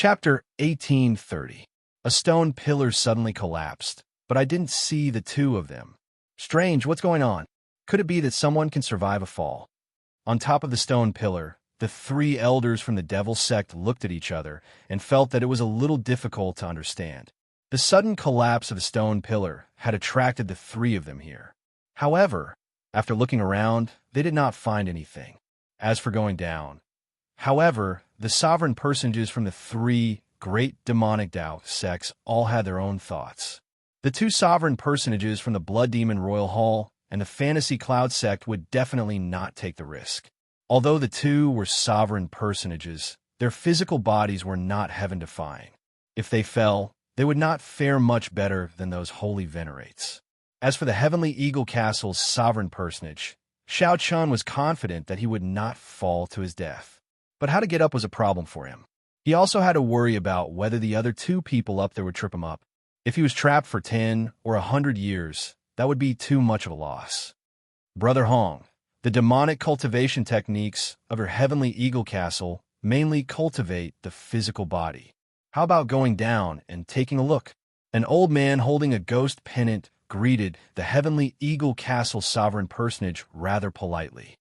Chapter 1830. A stone pillar suddenly collapsed, but I didn't see the two of them. Strange, what's going on? Could it be that someone can survive a fall? On top of the stone pillar, the three elders from the devil sect looked at each other and felt that it was a little difficult to understand. The sudden collapse of the stone pillar had attracted the three of them here. However, after looking around, they did not find anything. As for going down, however, the sovereign personages from the three great demonic Tao sects all had their own thoughts. The two sovereign personages from the Blood Demon Royal Hall and the Fantasy Cloud sect would definitely not take the risk. Although the two were sovereign personages, their physical bodies were not heaven-defying. If they fell, they would not fare much better than those holy venerates. As for the Heavenly Eagle Castle's sovereign personage, Xianxia was confident that he would not fall to his death. But how to get up was a problem for him. He also had to worry about whether the other two people up there would trip him up. If he was trapped for 10 or 100 years, that would be too much of a loss. Brother Hong, the demonic cultivation techniques of your Heavenly Eagle Castle mainly cultivate the physical body. How about going down and taking a look? An old man holding a ghost pennant greeted the Heavenly Eagle Castle sovereign personage rather politely.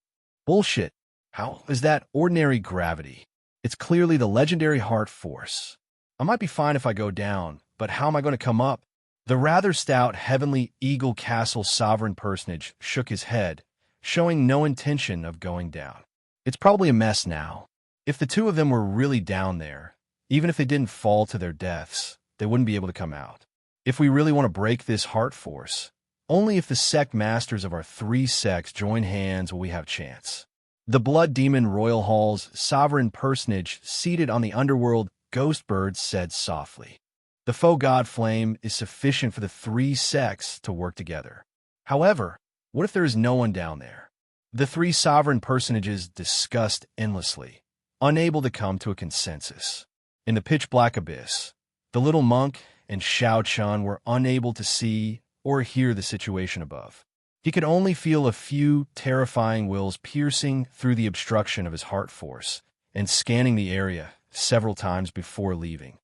Bullshit. How is that ordinary gravity? It's clearly the legendary heart force. I might be fine if I go down, but how am I going to come up? The rather stout Heavenly Eagle Castle sovereign personage shook his head, showing no intention of going down. It's probably a mess now. If the two of them were really down there, even if they didn't fall to their deaths, they wouldn't be able to come out. If we really want to break this heart force, only if the sect masters of our three sects join hands will we have a chance. The Blood Demon Royal Hall's sovereign personage seated on the underworld ghost bird said softly, "The faux god flame is sufficient for the three sects to work together. However, what if there is no one down there?" The three sovereign personages discussed endlessly, unable to come to a consensus. In the pitch-black abyss, the little monk and Xianxia were unable to see or hear the situation above. He could only feel a few terrifying wills piercing through the obstruction of his heart force and scanning the area several times before leaving.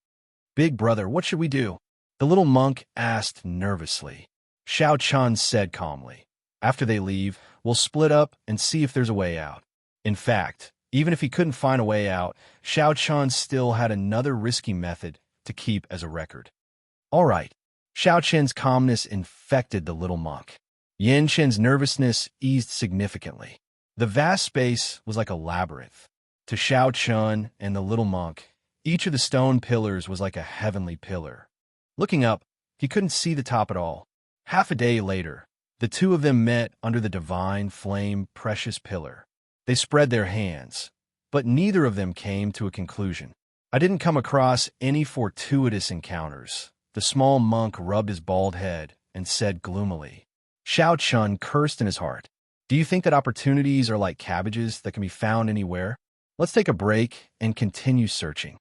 "Big brother, what should we do?" the little monk asked nervously. Xianxia said calmly, "After they leave, we'll split up and see if there's a way out." In fact, even if he couldn't find a way out, Xianxia still had another risky method to keep as a record. "All right." Xiaoqian's calmness infected the little monk. Yanqian's nervousness eased significantly. The vast space was like a labyrinth. To Xiaoqian and the little monk, each of the stone pillars was like a heavenly pillar. Looking up, he couldn't see the top at all. Half a day later, the two of them met under the divine flame precious pillar. They spread their hands, but neither of them came to a conclusion. "I didn't come across any fortuitous encounters." The small monk rubbed his bald head and said gloomily. Xiaoqian cursed in his heart. "Do you think that opportunities are like cabbages that can be found anywhere? Let's take a break and continue searching."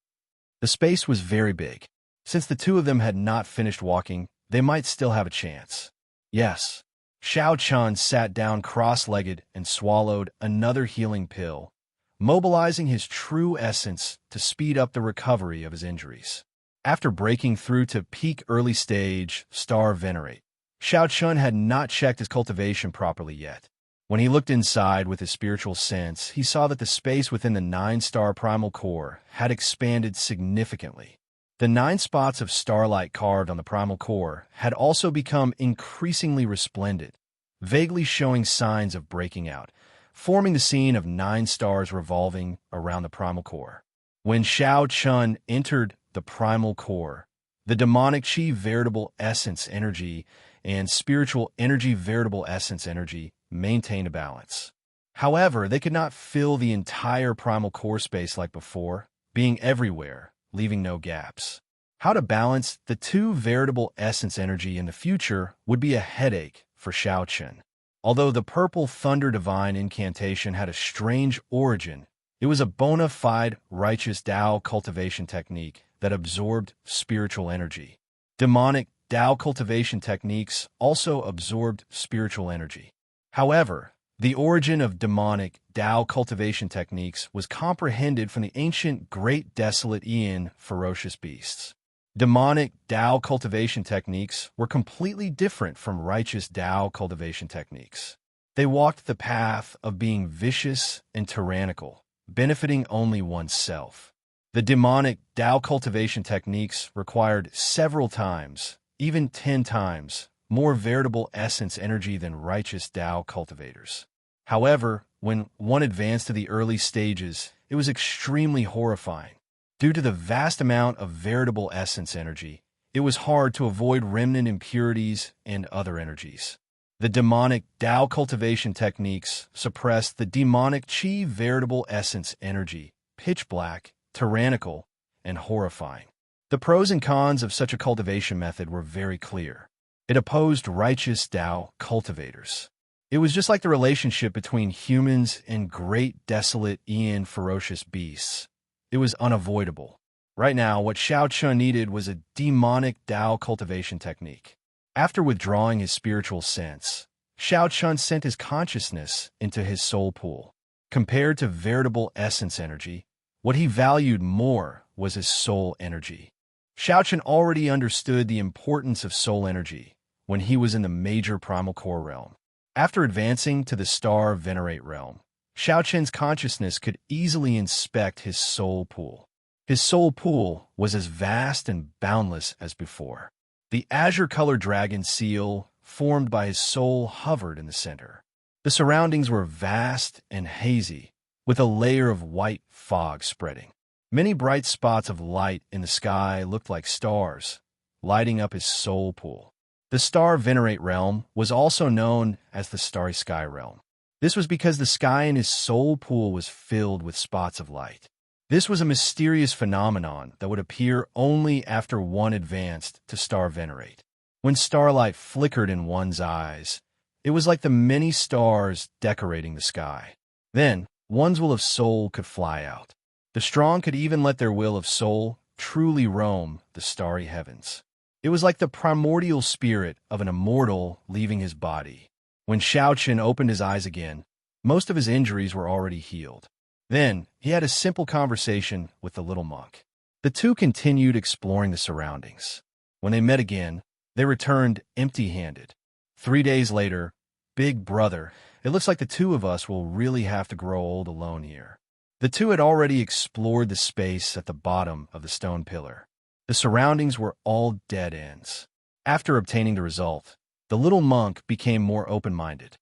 The space was very big. Since the two of them had not finished walking, they might still have a chance. Yes. Xiaoqian sat down cross-legged and swallowed another healing pill, mobilizing his true essence to speed up the recovery of his injuries. After breaking through to peak early stage star venerate, Xiaoqian had not checked his cultivation properly yet. When he looked inside with his spiritual sense, he saw that the space within the 9-star primal core had expanded significantly. The 9 spots of starlight carved on the primal core had also become increasingly resplendent, vaguely showing signs of breaking out, forming the scene of 9 stars revolving around the primal core. When Xiaoqian entered the primal core, the demonic chi veritable essence energy and spiritual energy veritable essence energy maintained a balance. However, they could not fill the entire primal core space like before, being everywhere, leaving no gaps. How to balance the two veritable essence energy in the future would be a headache for Xiaoqian. Although the purple thunder divine incantation had a strange origin, it was a bona fide righteous Tao cultivation technique that absorbed spiritual energy. Demonic Tao cultivation techniques also absorbed spiritual energy. However, The origin of demonic Tao cultivation techniques was comprehended from the ancient Great Desolate Aeon ferocious beasts. Demonic Tao cultivation techniques were completely different from righteous Tao cultivation techniques. They walked the path of being vicious and tyrannical, benefiting only oneself. The demonic Tao cultivation techniques required several times, even 10 times, more veritable essence energy than righteous Tao cultivators. However, when one advanced to the early stages, it was extremely horrifying. Due to the vast amount of veritable essence energy, it was hard to avoid remnant impurities and other energies. The demonic Tao cultivation techniques suppressed the demonic Qi veritable essence energy, pitch black, tyrannical, and horrifying. The pros and cons of such a cultivation method were very clear. It opposed righteous Tao cultivators. It was just like the relationship between humans and great desolate Aeon ferocious beasts. It was unavoidable. Right now, what Xianxia needed was a demonic Tao cultivation technique. After withdrawing his spiritual sense, Xianxia sent his consciousness into his soul pool. Compared to veritable essence energy, what he valued more was his soul energy. Xianxia already understood the importance of soul energy when he was in the major primal core realm. After advancing to the star venerate realm, Xianxia's consciousness could easily inspect his soul pool. His soul pool was as vast and boundless as before. The azure-colored dragon seal formed by his soul hovered in the center. The surroundings were vast and hazy, with a layer of white fog spreading. Many bright spots of light in the sky looked like stars, lighting up his soul pool. The star venerate realm was also known as the starry sky realm. This was because the sky in his soul pool was filled with spots of light. This was a mysterious phenomenon that would appear only after one advanced to star venerate. When starlight flickered in one's eyes, it was like the many stars decorating the sky. Then, one's will of soul could fly out. The strong could even let their will of soul truly roam the starry heavens. It was like the primordial spirit of an immortal leaving his body. When Xianxia opened his eyes again, most of his injuries were already healed. Then, he had a simple conversation with the little monk. The two continued exploring the surroundings. When they met again, they returned empty-handed. 3 days later, "Big brother, it looks like the two of us will really have to grow old alone here." The two had already explored the space at the bottom of the stone pillar. The surroundings were all dead ends. After obtaining the result, the little monk became more open-minded.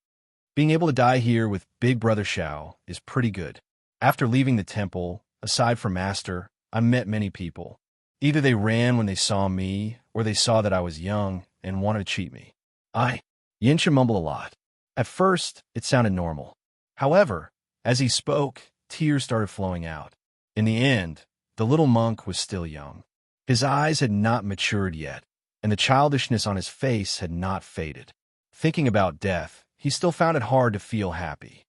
Being able to die here with Big Brother Xiao is pretty good. After leaving the temple, aside from Master, I met many people. Either they ran when they saw me, or they saw that I was young and wanted to cheat me. Xianxia mumbled a lot. At first, it sounded normal. However, as he spoke, tears started flowing out. In the end, the little monk was still young. His eyes had not matured yet, and the childishness on his face had not faded. Thinking about death, he still found it hard to feel happy.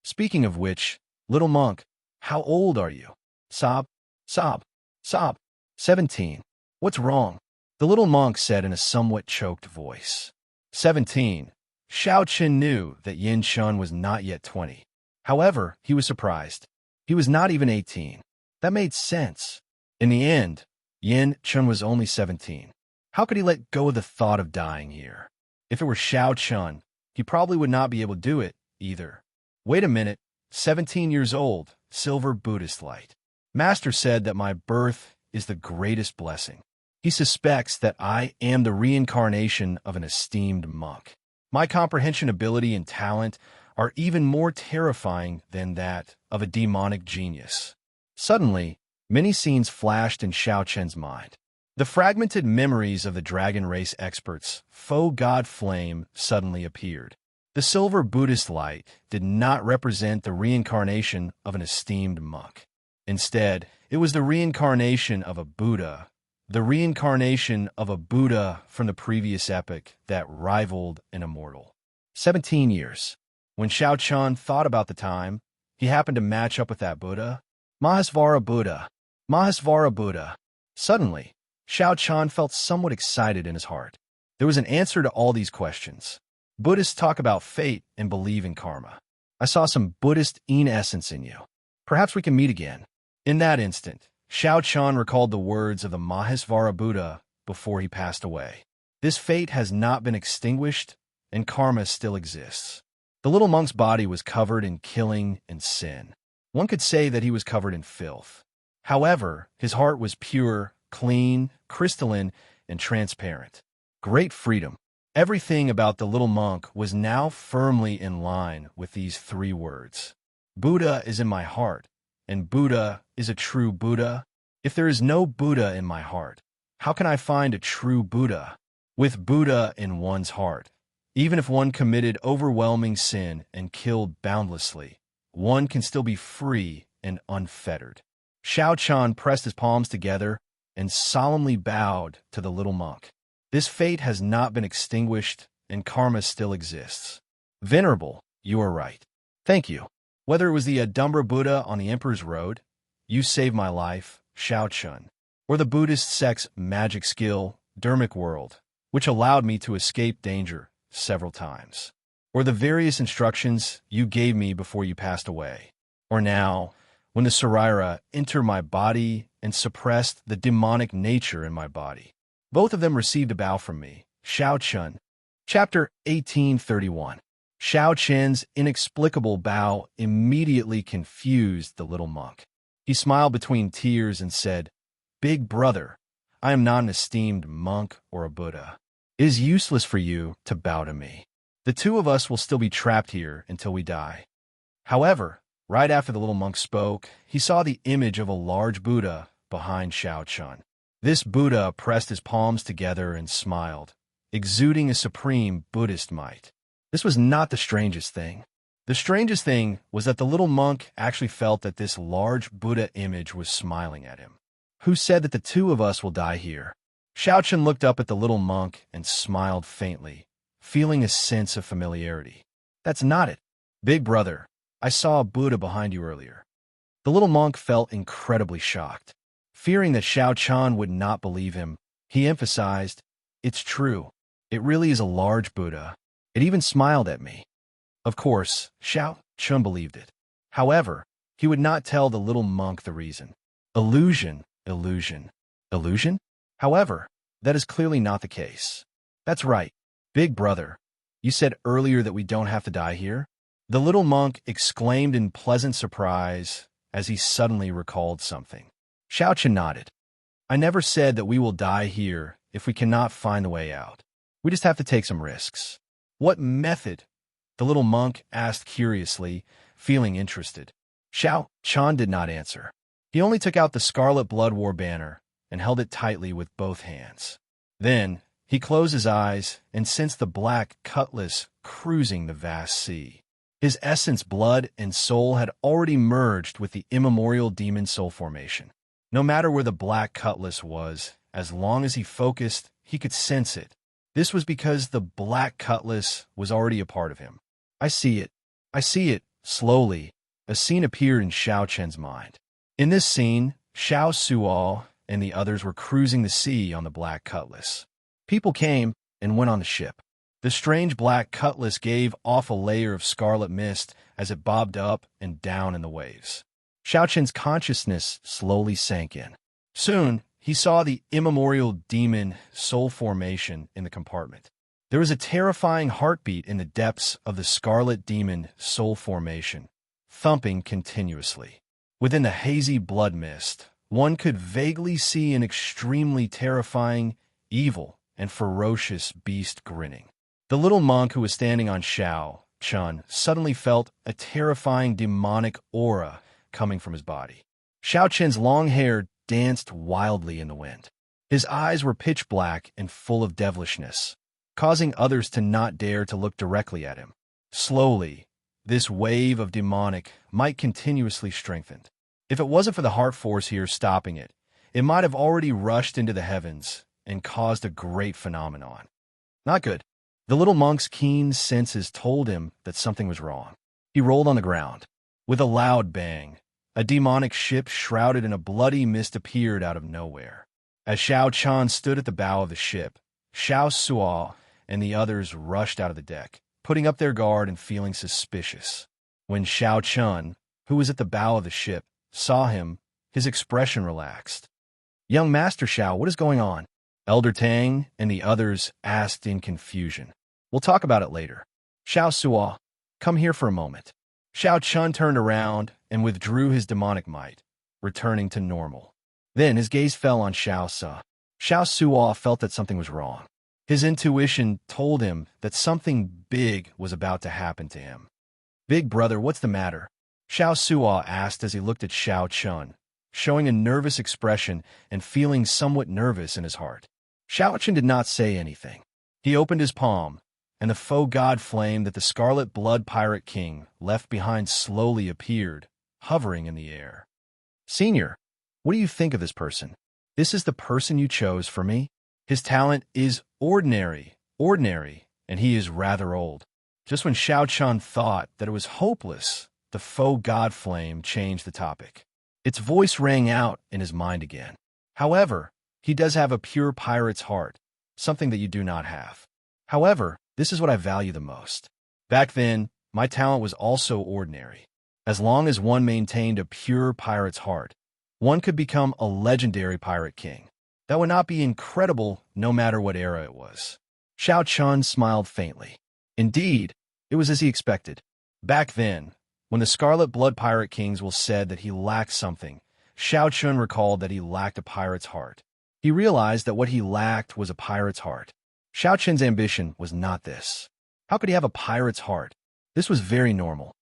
Speaking of which, little monk, how old are you? Sob, sob, sob. 17. What's wrong? The little monk said in a somewhat choked voice. 17. Xianxia knew that Yin Shun was not yet 20. However, he was surprised. He was not even 18. That made sense. In the end, Yin Shun was only 17. How could he let go of the thought of dying here? If it were Xianxia, he probably would not be able to do it either. Wait a minute, 17 years old, silver Buddhist light. Master said that my birth is the greatest blessing. He suspects that I am the reincarnation of an esteemed monk. My comprehension ability and talent are even more terrifying than that of a demonic genius. Suddenly, many scenes flashed in Xiaoqian's mind. The fragmented memories of the dragon race experts' faux god flame suddenly appeared. The silver Buddhist light did not represent the reincarnation of an esteemed monk. Instead, it was the reincarnation of a Buddha, from the previous epoch that rivaled an immortal. 17 years. When Xiaoqian thought about the time, he happened to match up with that Buddha. Mahasvara Buddha. Mahasvara Buddha. Suddenly, Xiaoqian felt somewhat excited in his heart. There was an answer to all these questions. Buddhists talk about fate and believe in karma. I saw some Buddhist essence in you. Perhaps we can meet again. In that instant, Xiao Chan recalled the words of the Mahesvara Buddha before he passed away. This fate has not been extinguished, and karma still exists. The little monk's body was covered in killing and sin. One could say that he was covered in filth. However, his heart was pure, clean, crystalline, and transparent. Great freedom. Everything about the little monk was now firmly in line with these three words. Buddha is in my heart, and Buddha is a true Buddha. If there is no Buddha in my heart, how can I find a true Buddha? With Buddha in one's heart, even if one committed overwhelming sin and killed boundlessly, one can still be free and unfettered. Xiao Chan pressed his palms together and solemnly bowed to the little monk. This fate has not been extinguished, and karma still exists. Venerable, you are right. Thank you. Whether it was the Adumbra Buddha on the Emperor's Road, you saved my life, Xiao Chun, or the Buddhist sect's magic skill, Dermic World, which allowed me to escape danger several times, or the various instructions you gave me before you passed away, or now, when the Sarira entered my body and suppressed the demonic nature in my body. Both of them received a bow from me, Xiao Chun. Chapter 1831. Xiao Chen's inexplicable bow immediately confused the little monk. He smiled between tears and said, "Big brother, I am not an esteemed monk or a Buddha. It is useless for you to bow to me. The two of us will still be trapped here until we die." However, right after the little monk spoke, he saw the image of a large Buddha behind Xiao Chun. This Buddha pressed his palms together and smiled, exuding a supreme Buddhist might. This was not the strangest thing. The strangest thing was that the little monk actually felt that this large Buddha image was smiling at him. Who said that the two of us will die here? Xiao Chun looked up at the little monk and smiled faintly, feeling a sense of familiarity. That's not it. Big brother, I saw a Buddha behind you earlier. The little monk felt incredibly shocked. Fearing that Xiao Chan would not believe him, he emphasized, "It's true. It really is a large Buddha. It even smiled at me." Of course, Xiao Chun believed it. However, he would not tell the little monk the reason. Illusion, illusion, illusion? However, that is clearly not the case. That's right. Big brother, you said earlier that we don't have to die here? The little monk exclaimed in pleasant surprise as he suddenly recalled something. Xiao Chun nodded. I never said that we will die here if we cannot find the way out. We just have to take some risks. What method? The little monk asked curiously, feeling interested. Xiao Chan did not answer. He only took out the Scarlet Blood War banner and held it tightly with both hands. Then, he closed his eyes and sensed the black cutlass cruising the vast sea. His essence, blood, and soul had already merged with the immemorial demon soul formation. No matter where the black cutlass was, as long as he focused, he could sense it. This was because the black cutlass was already a part of him. I see it. I see it. Slowly, a scene appeared in Xiao Chen's mind. In this scene, Xiao Suo and the others were cruising the sea on the black cutlass. People came and went on the ship. The strange black cutlass gave off a layer of scarlet mist as it bobbed up and down in the waves. Xiao Chen's consciousness slowly sank in. Soon, he saw the immemorial demon soul formation in the compartment. There was a terrifying heartbeat in the depths of the scarlet demon soul formation, thumping continuously. Within the hazy blood mist, one could vaguely see an extremely terrifying, evil, and ferocious beast grinning. The little monk who was standing on Xiao Chun suddenly felt a terrifying demonic aura coming from his body. Xiao Chen's long hair danced wildly in the wind. His eyes were pitch black and full of devilishness, causing others to not dare to look directly at him. Slowly, this wave of demonic might continuously strengthened. If it wasn't for the heart force here stopping it, it might have already rushed into the heavens and caused a great phenomenon. Not good. The little monk's keen senses told him that something was wrong. He rolled on the ground. With a loud bang, a demonic ship shrouded in a bloody mist appeared out of nowhere. As Xiao Chan stood at the bow of the ship, Xiao Suo and the others rushed out of the deck, putting up their guard and feeling suspicious. When Xiao Chun, who was at the bow of the ship, saw him, his expression relaxed. "Young Master Xiao, what is going on?" Elder Tang and the others asked in confusion. "We'll talk about it later. Xiao Suo, come here for a moment." Xiao Chun turned around and withdrew his demonic might, returning to normal. Then his gaze fell on Xiao Su. Xiao Suo felt that something was wrong. His intuition told him that something big was about to happen to him. "Big brother, what's the matter?" Xiao Suo asked as he looked at Xiao Chun, showing a nervous expression and feeling somewhat nervous in his heart. Xiao Chun did not say anything. He opened his palm, and the faux god flame that the Scarlet Blood Pirate King left behind slowly appeared, hovering in the air. "Senior, what do you think of this person? This is the person you chose for me? His talent is ordinary, and he is rather old." Just when Xiao Chun thought that it was hopeless, the faux god flame changed the topic. Its voice rang out in his mind again. "However, he does have a pure pirate's heart, something that you do not have. However, this is what I value the most. Back then, my talent was also ordinary. As long as one maintained a pure pirate's heart, one could become a legendary pirate king. That would not be incredible no matter what era it was." Xiao Chun smiled faintly. Indeed, it was as he expected. Back then, when the Scarlet Blood Pirate Kings said that he lacked something, Xiao Chun recalled that he lacked a pirate's heart. He realized that what he lacked was a pirate's heart. Xiao Chun's ambition was not this. How could he have a pirate's heart? This was very normal.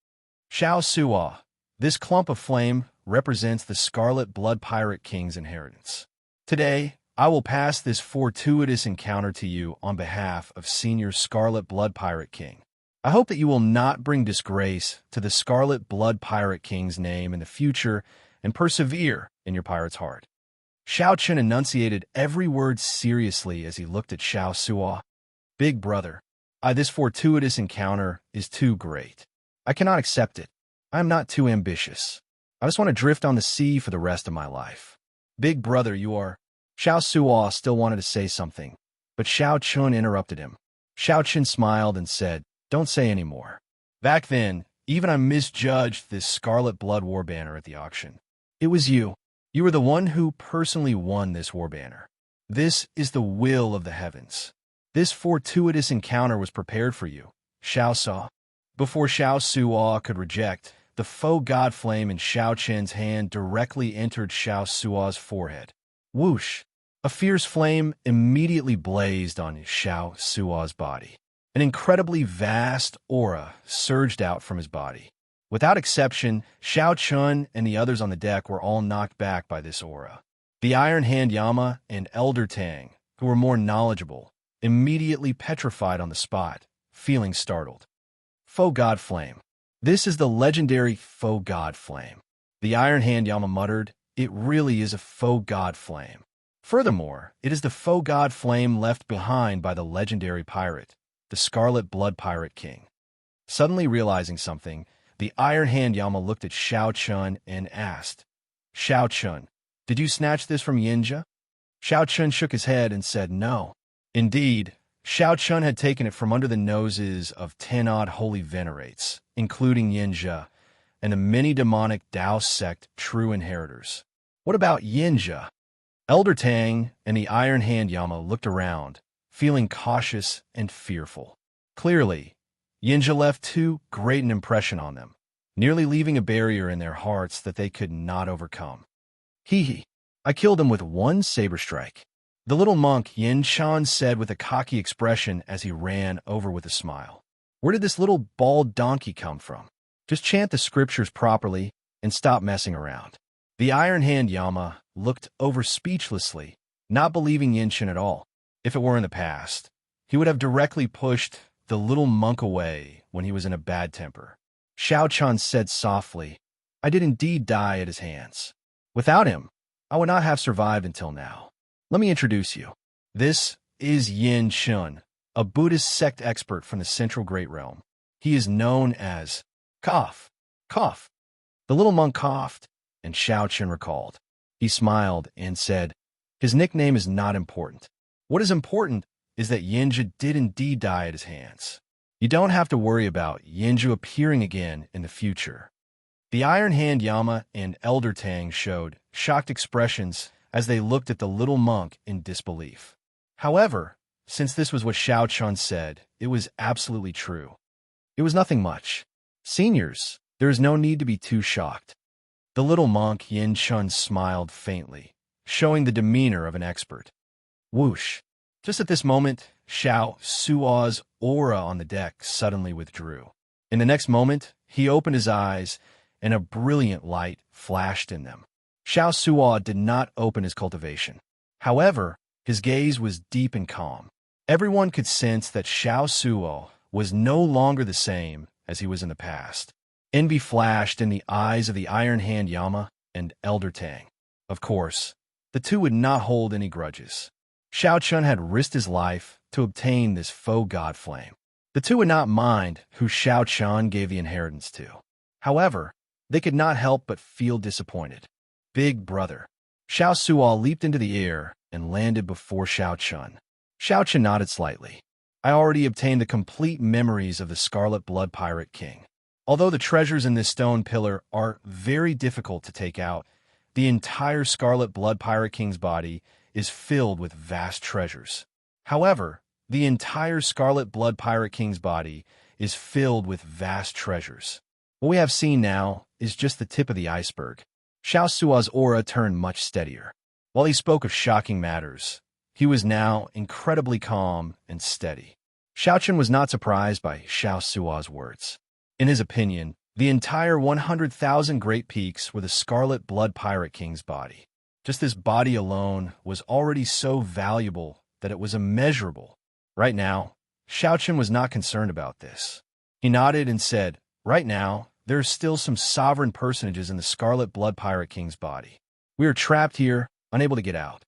"Xiao Suo, this clump of flame represents the Scarlet Blood Pirate King's inheritance. Today, I will pass this fortuitous encounter to you on behalf of Senior Scarlet Blood Pirate King. I hope that you will not bring disgrace to the Scarlet Blood Pirate King's name in the future and persevere in your pirate's heart." Xiao Chun enunciated every word seriously as he looked at Xiao Suo. "Big brother, this fortuitous encounter is too great. I cannot accept it. I am not too ambitious. I just want to drift on the sea for the rest of my life." "Big brother, you are—" Xiao Suo still wanted to say something, but Xiao Chun interrupted him. Xiao Chun smiled and said, "Don't say any more. Back then, even I misjudged this Scarlet Blood War Banner at the auction. It was you. You were the one who personally won this war banner. This is the will of the heavens. This fortuitous encounter was prepared for you, Xiao Su." Before Xiao Suo could reject, the faux god flame in Xiao Chen's hand directly entered Xiao Suo's forehead. Whoosh! A fierce flame immediately blazed on Xiao Suo's body. An incredibly vast aura surged out from his body. Without exception, Xiao Chun and the others on the deck were all knocked back by this aura. The Iron Hand Yama and Elder Tang, who were more knowledgeable, immediately petrified on the spot, feeling startled. Faux God Flame. "This is the legendary Faux God Flame." The Iron Hand Yama muttered, "It really is a Faux God Flame. Furthermore, it is the Faux God Flame left behind by the legendary pirate, the Scarlet Blood Pirate King." Suddenly realizing something, the Iron Hand Yama looked at Xiao Chun and asked, "Xiao Chun, did you snatch this from Xianxia?" Xiao Chun shook his head and said no. Indeed, Xiao Chun had taken it from under the noses of 10-odd holy venerates, including Xianxia, and the many demonic Dao sect true inheritors. What about Xianxia? Elder Tang and the Iron Hand Yama looked around, feeling cautious and fearful. Clearly, Xianxia left too great an impression on them, nearly leaving a barrier in their hearts that they could not overcome. "Hee, I killed him with one saber strike," the little monk Yin Shan said with a cocky expression as he ran over with a smile. "Where did this little bald donkey come from? Just chant the scriptures properly and stop messing around." The Iron Hand Yama looked over speechlessly, not believing Yinshin at all. If it were in the past, he would have directly pushed the little monk away when he was in a bad temper. Xiao Chun said softly, "I did indeed die at his hands. Without him, I would not have survived until now. Let me introduce you. This is Yin Shun, a Buddhist sect expert from the Central Great Realm. He is known as Cough, Cough." The little monk coughed, and Xiao Chun recalled. He smiled and said, "His nickname is not important. What is important is that Yinja did indeed die at his hands. You don't have to worry about Yinju appearing again in the future. The Iron Hand Yama and Elder Tang showed shocked expressions as they looked at the little monk in disbelief. However, since this was what Xiao Chun said, it was absolutely true. It was nothing much. Seniors, there is no need to be too shocked. The little monk Yin Chun smiled faintly, showing the demeanor of an expert. Whoosh! Just at this moment, Xiao Sua's aura on the deck suddenly withdrew. In the next moment, he opened his eyes, and a brilliant light flashed in them. Xiao Sua did not open his cultivation. However, his gaze was deep and calm. Everyone could sense that Xiao Sua was no longer the same as he was in the past. Envy flashed in the eyes of the Iron Hand Yama and Elder Tang. Of course, the two would not hold any grudges. Xiao Chun had risked his life to obtain this faux god flame. The two would not mind who Xiao Chun gave the inheritance to. However, they could not help but feel disappointed. Big brother. Xiao Sua leaped into the air and landed before Xiao Chun. Xiao Chun nodded slightly. I already obtained the complete memories of the Scarlet Blood Pirate King. Although the treasures in this stone pillar are very difficult to take out, the entire Scarlet Blood Pirate King's body is filled with vast treasures. However, the entire Scarlet Blood Pirate King's body is filled with vast treasures. What we have seen now is just the tip of the iceberg. Xiao Sua's aura turned much steadier. While he spoke of shocking matters, he was now incredibly calm and steady. Xiao Chun was not surprised by Xiao Sua's words. In his opinion, the entire 100,000 Great Peaks were the Scarlet Blood Pirate King's body. Just this body alone was already so valuable that it was immeasurable. Right now, Xiao Chun was not concerned about this. He nodded and said, right now, there are still some sovereign personages in the Scarlet Blood Pirate King's body. We are trapped here, unable to get out.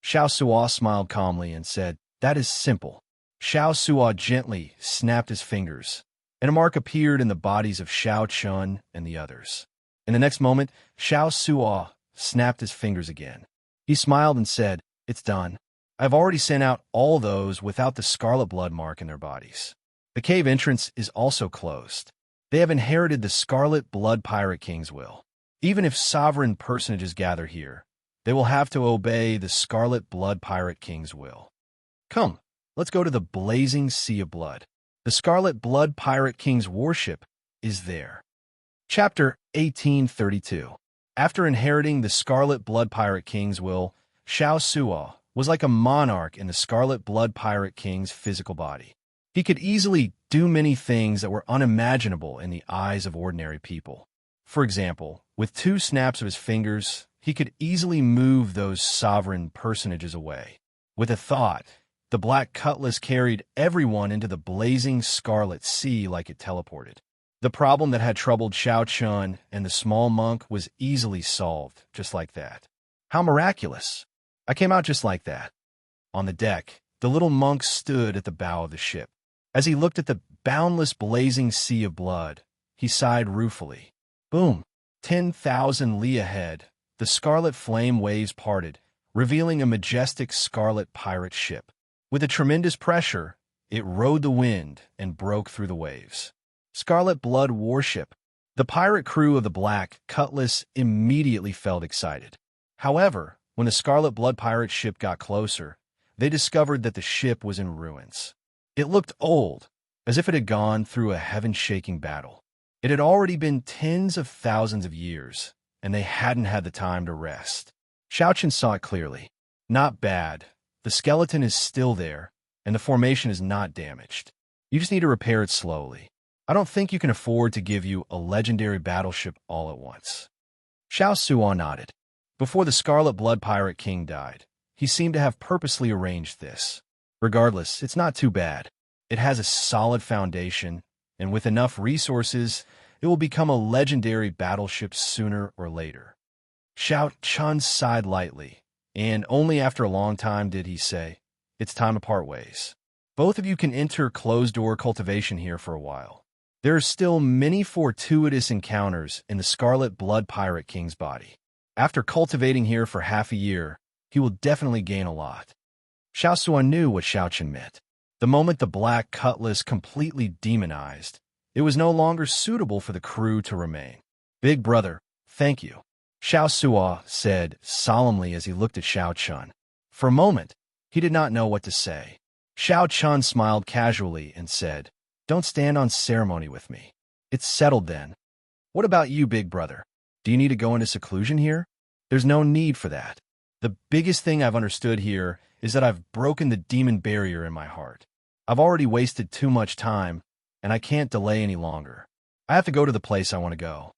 Xiao Sua smiled calmly and said, that is simple. Xiao Sua gently snapped his fingers, and a mark appeared in the bodies of Xiao Chun and the others. In the next moment, Xiao Sua snapped his fingers again. He smiled and said, it's done. I've already sent out all those without the scarlet blood mark in their bodies. The cave entrance is also closed. They have inherited the Scarlet Blood Pirate King's will. Even if sovereign personages gather here, they will have to obey the Scarlet Blood Pirate King's will. Come, let's go to the blazing sea of blood. The Scarlet Blood Pirate King's warship is there. Chapter 1832. After inheriting the Scarlet Blood Pirate King's will, Xiao Sua was like a monarch in the Scarlet Blood Pirate King's physical body. He could easily do many things that were unimaginable in the eyes of ordinary people. For example, with 2 snaps of his fingers, he could easily move those sovereign personages away. With a thought, the black cutlass carried everyone into the blazing scarlet sea like it teleported. The problem that had troubled Xiao Chun and the small monk was easily solved, just like that. How miraculous! I came out just like that. On the deck, the little monk stood at the bow of the ship. As he looked at the boundless blazing sea of blood, he sighed ruefully. Boom! 10,000 li ahead, the scarlet flame waves parted, revealing a majestic scarlet pirate ship. With a tremendous pressure, it rode the wind and broke through the waves. Scarlet Blood Warship. The pirate crew of the Black Cutlass immediately felt excited. However, when the Scarlet Blood pirate ship got closer, they discovered that the ship was in ruins. It looked old, as if it had gone through a heaven-shaking battle. It had already been tens of thousands of years, and they hadn't had the time to rest. Xiao Chun saw it clearly. Not bad. The skeleton is still there, and the formation is not damaged. You just need to repair it slowly. I don't think you can afford to give you a legendary battleship all at once. Xiao Sua nodded. Before the Scarlet Blood Pirate King died, he seemed to have purposely arranged this. Regardless, it's not too bad. It has a solid foundation, and with enough resources, it will become a legendary battleship sooner or later. Xiao Chun sighed lightly, and only after a long time did he say, it's time to part ways. Both of you can enter closed-door cultivation here for a while. There are still many fortuitous encounters in the Scarlet Blood Pirate King's body. After cultivating here for half a year, he will definitely gain a lot. Xiao Sua knew what Xiao Chun meant. The moment the black cutlass completely demonized, it was no longer suitable for the crew to remain. Big brother, thank you, Xianxia said solemnly as he looked at Xiao Chun. For a moment, he did not know what to say. Xiao Chun smiled casually and said, "Don't stand on ceremony with me. It's settled then. What about you, big brother? Do you need to go into seclusion here? There's no need for that. The biggest thing I've understood here is that I've broken the demon barrier in my heart. I've already wasted too much time, and I can't delay any longer. I have to go to the place I want to go.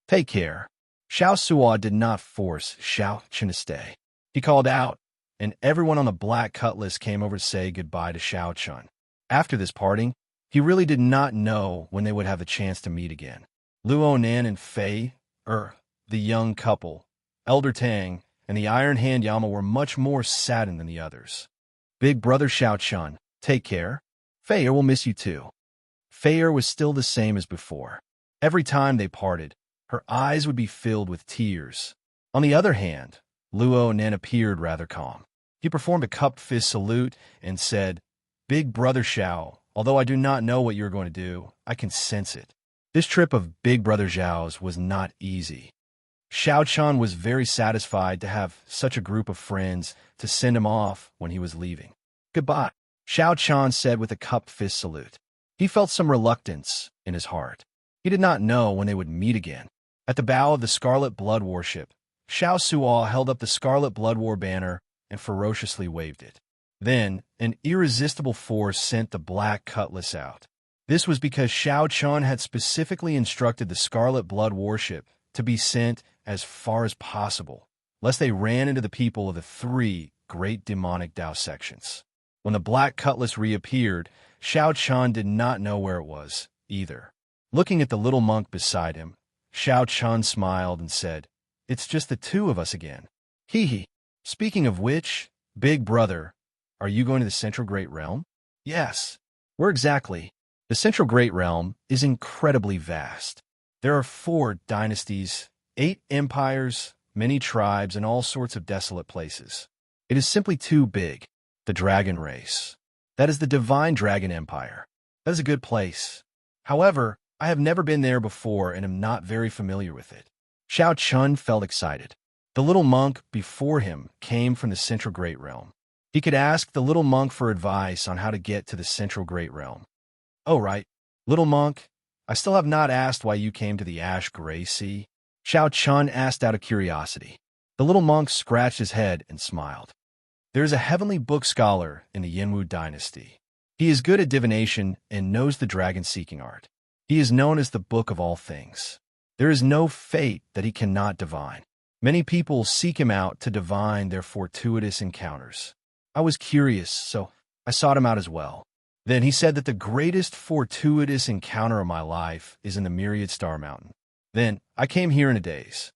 Take care." Xianxia did not force Xiao Chun to stay. He called out, and everyone on the black cutlass came over to say goodbye to Xiao Chun. After this parting, he really did not know when they would have the chance to meet again. Luo Nan and Fei, the young couple, Elder Tang, and the Iron Hand Yama were much more saddened than the others. Big brother Xiao Chun, take care. Fei will miss you too. Fei was still the same as before. Every time they parted, her eyes would be filled with tears. On the other hand, Luo Nan appeared rather calm. He performed a cupped fist salute and said, "Big brother Xiao, although I do not know what you're going to do, I can sense it." This trip of Big Brother Xiao's was not easy. Xiao Chun was very satisfied to have such a group of friends to send him off when he was leaving. "Goodbye," Xiao Chun said with a cupped fist salute. He felt some reluctance in his heart. He did not know when they would meet again. At the bow of the Scarlet Blood Warship, Xianxia held up the Scarlet Blood War banner and ferociously waved it. Then, an irresistible force sent the black cutlass out. This was because Xiao Chun had specifically instructed the Scarlet Blood Warship to be sent as far as possible, lest they ran into the people of the three great demonic Dao sections. When the black cutlass reappeared, Xiao Chun did not know where it was, either. Looking at the little monk beside him, Xiao Chun smiled and said, "It's just the two of us again. Hee hee. Speaking of which, big brother, are you going to the Central Great Realm?" "Yes." "Where exactly?" "The Central Great Realm is incredibly vast. There are 4 dynasties, 8 empires, many tribes, and all sorts of desolate places. It is simply too big. The dragon race. That is the Divine Dragon Empire. That is a good place. However, I have never been there before and am not very familiar with it." Xiao Chun felt excited. The little monk before him came from the Central Great Realm. He could ask the little monk for advice on how to get to the Central Great Realm. "Oh, right. Little monk, I still have not asked why you came to the Ash Gray Sea." Xiao Chun asked out of curiosity. The little monk scratched his head and smiled. "There is a heavenly book scholar in the Yinwu dynasty. He is good at divination and knows the dragon-seeking art. He is known as the Book of All Things. There is no fate that he cannot divine. Many people seek him out to divine their fortuitous encounters. I was curious, so I sought him out as well. Then he said that the greatest fortuitous encounter of my life is in the Myriad Star Mountain. Then I came here in a daze."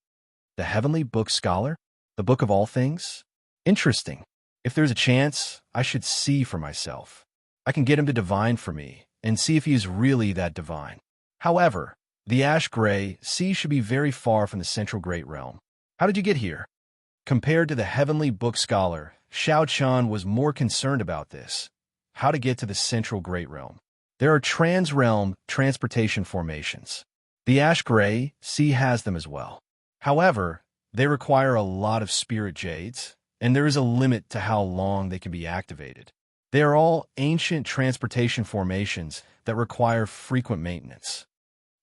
"The heavenly book scholar? The Book of All Things? Interesting. If there's a chance, I should see for myself. I can get him to divine for me and see if he is really that divine. However, the Ash Gray Sea should be very far from the Central Great Realm. How did you get here?" Compared to the heavenly book scholar, Xiao Chun was more concerned about this. How to get to the Central Great Realm. There are trans-realm transportation formations. The Ash Gray Sea has them as well. However, they require a lot of spirit jades, and there is a limit to how long they can be activated. They are all ancient transportation formations that require frequent maintenance.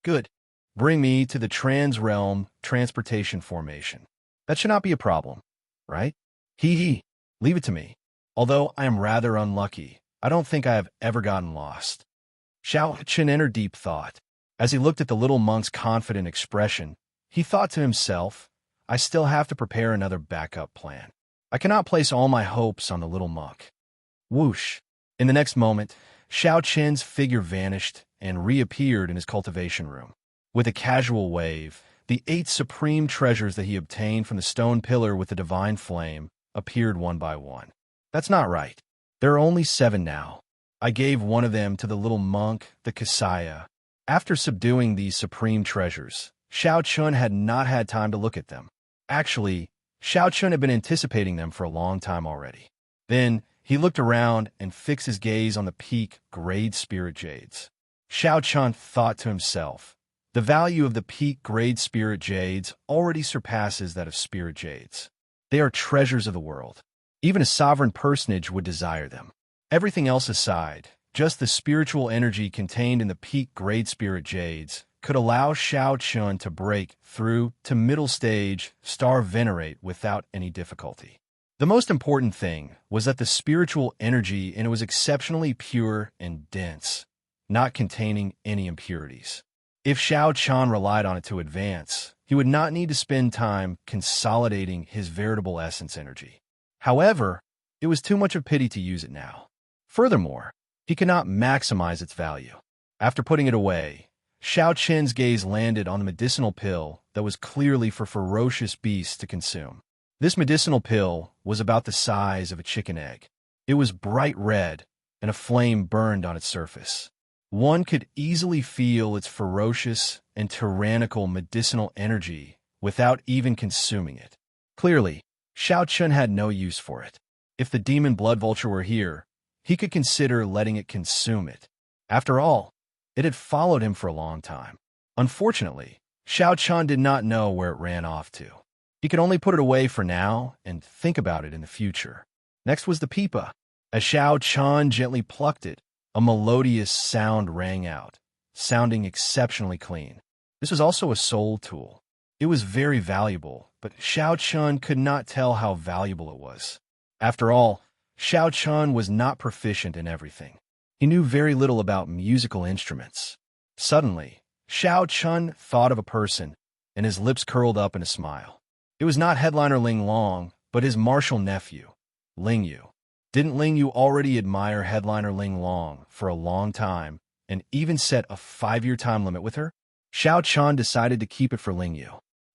"Good. Bring me to the trans-realm transportation formation. That should not be a problem, right?" "Hee hee. Leave it to me. Although I am rather unlucky, I don't think I have ever gotten lost." Xiao Chun entered deep thought. As he looked at the little monk's confident expression, he thought to himself, "I still have to prepare another backup plan. I cannot place all my hopes on the little monk." Whoosh! In the next moment, Xiao Chun's figure vanished and reappeared in his cultivation room. With a casual wave, the 8 supreme treasures that he obtained from the stone pillar with the divine flame appeared one by one. "That's not right. There are only 7 now. I gave one of them to the little monk, the Xianxia." After subduing these supreme treasures, Xiao Chun had not had time to look at them. Actually, Xiao Chun had been anticipating them for a long time already. Then he looked around and fixed his gaze on the peak grade spirit jades. Xiao Chun thought to himself, the value of the peak grade spirit jades already surpasses that of spirit jades. They are treasures of the world. Even a sovereign personage would desire them. Everything else aside, just the spiritual energy contained in the peak grade spirit jades could allow Xiao Chun to break through to middle stage star venerate without any difficulty. The most important thing was that the spiritual energy in it was exceptionally pure and dense, not containing any impurities. If Xiao Chun relied on it to advance, he would not need to spend time consolidating his veritable essence energy. However, it was too much of pity to use it now. Furthermore, he could not maximize its value. After putting it away, Xiao Chen's gaze landed on the medicinal pill that was clearly for ferocious beasts to consume. This medicinal pill was about the size of a chicken egg. It was bright red, and a flame burned on its surface. One could easily feel its ferocious and tyrannical medicinal energy without even consuming it. Clearly, Xiao Chun had no use for it. If the demon blood vulture were here, he could consider letting it consume it. After all, it had followed him for a long time. Unfortunately, Xiao Chun did not know where it ran off to. He could only put it away for now and think about it in the future. Next was the pipa. As Xiao Chun gently plucked it, a melodious sound rang out, sounding exceptionally clean. This was also a soul tool. It was very valuable, but Xiao Chun could not tell how valuable it was. After all, Xiao Chun was not proficient in everything. He knew very little about musical instruments. Suddenly, Xiao Chun thought of a person, and his lips curled up in a smile. It was not headliner Ling Long, but his martial nephew, Ling Yu. Didn't Ling Yu already admire headliner Ling Long for a long time and even set a 5-year time limit with her? Xiao Chun decided to keep it for Ling Yu.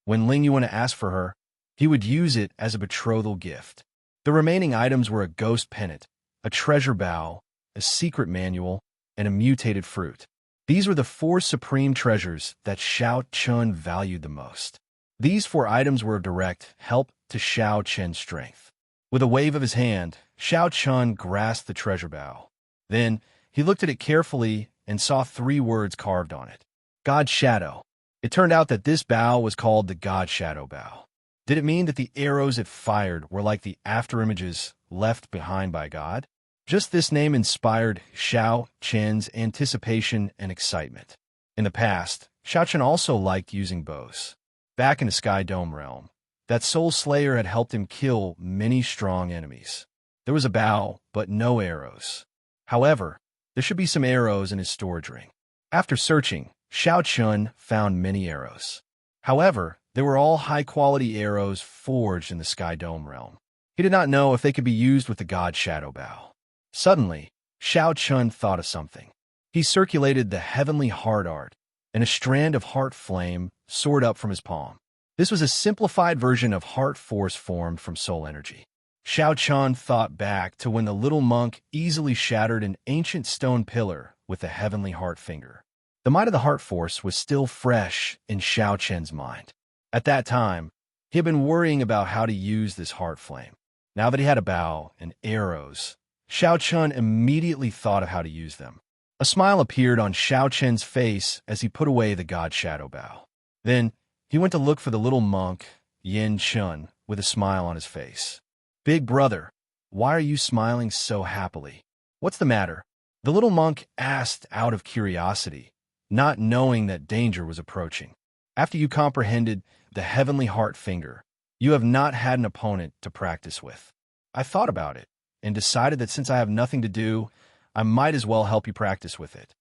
When Ling Yu went to ask for her, he would use it as a betrothal gift. The remaining items were a ghost pennant, a treasure bow, a secret manual, and a mutated fruit. These were the 4 supreme treasures that Xiao Chun valued the most. These 4 items were a direct help to Xiao Chen's strength. With a wave of his hand, Xiao Chun grasped the treasure bow. Then, he looked at it carefully and saw 3 words carved on it. God Shadow. It turned out that this bow was called the God Shadow bow. Did it mean that the arrows it fired were like the afterimages left behind by God? Just this name inspired Xiao Chen's anticipation and excitement. In the past, Xiao Chen also liked using bows. Back in the Sky Dome realm, that Soul Slayer had helped him kill many strong enemies. There was a bow, but no arrows. However, there should be some arrows in his storage ring. After searching, Xiao Chun found many arrows. However, they were all high-quality arrows forged in the Sky Dome realm. He did not know if they could be used with the God Shadow bow. Suddenly, Xiao Chun thought of something. He circulated the heavenly heart art, and a strand of heart flame soared up from his palm. This was a simplified version of heart force formed from soul energy. Xiao Chun thought back to when the little monk easily shattered an ancient stone pillar with a heavenly heart finger. The might of the heart force was still fresh in Xiao Chen's mind. At that time, he had been worrying about how to use this heart flame. Now that he had a bow and arrows, Xiao Chun immediately thought of how to use them. A smile appeared on Xiao Chen's face as he put away the God Shadow bow. Then, he went to look for the little monk, Yin Chun, with a smile on his face. Big brother, why are you smiling so happily? What's the matter? The little monk asked out of curiosity, not knowing that danger was approaching. After you comprehended the heavenly heart finger, you have not had an opponent to practice with. I thought about it and decided that since I have nothing to do, I might as well help you practice with it.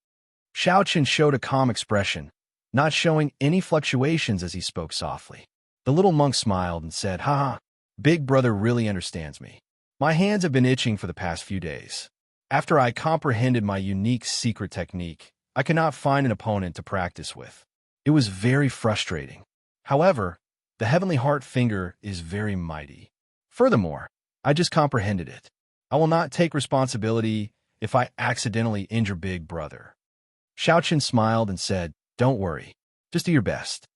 Xiao Chen showed a calm expression, not showing any fluctuations as he spoke softly. The little monk smiled and said, "Haha, Big brother really understands me. My hands have been itching for the past few days. After I comprehended my unique secret technique, I could not find an opponent to practice with. It was very frustrating. However, the heavenly heart finger is very mighty. Furthermore, I just comprehended it. I will not take responsibility if I accidentally injure Big Brother." Xiao Chen smiled and said, "Don't worry. Just do your best."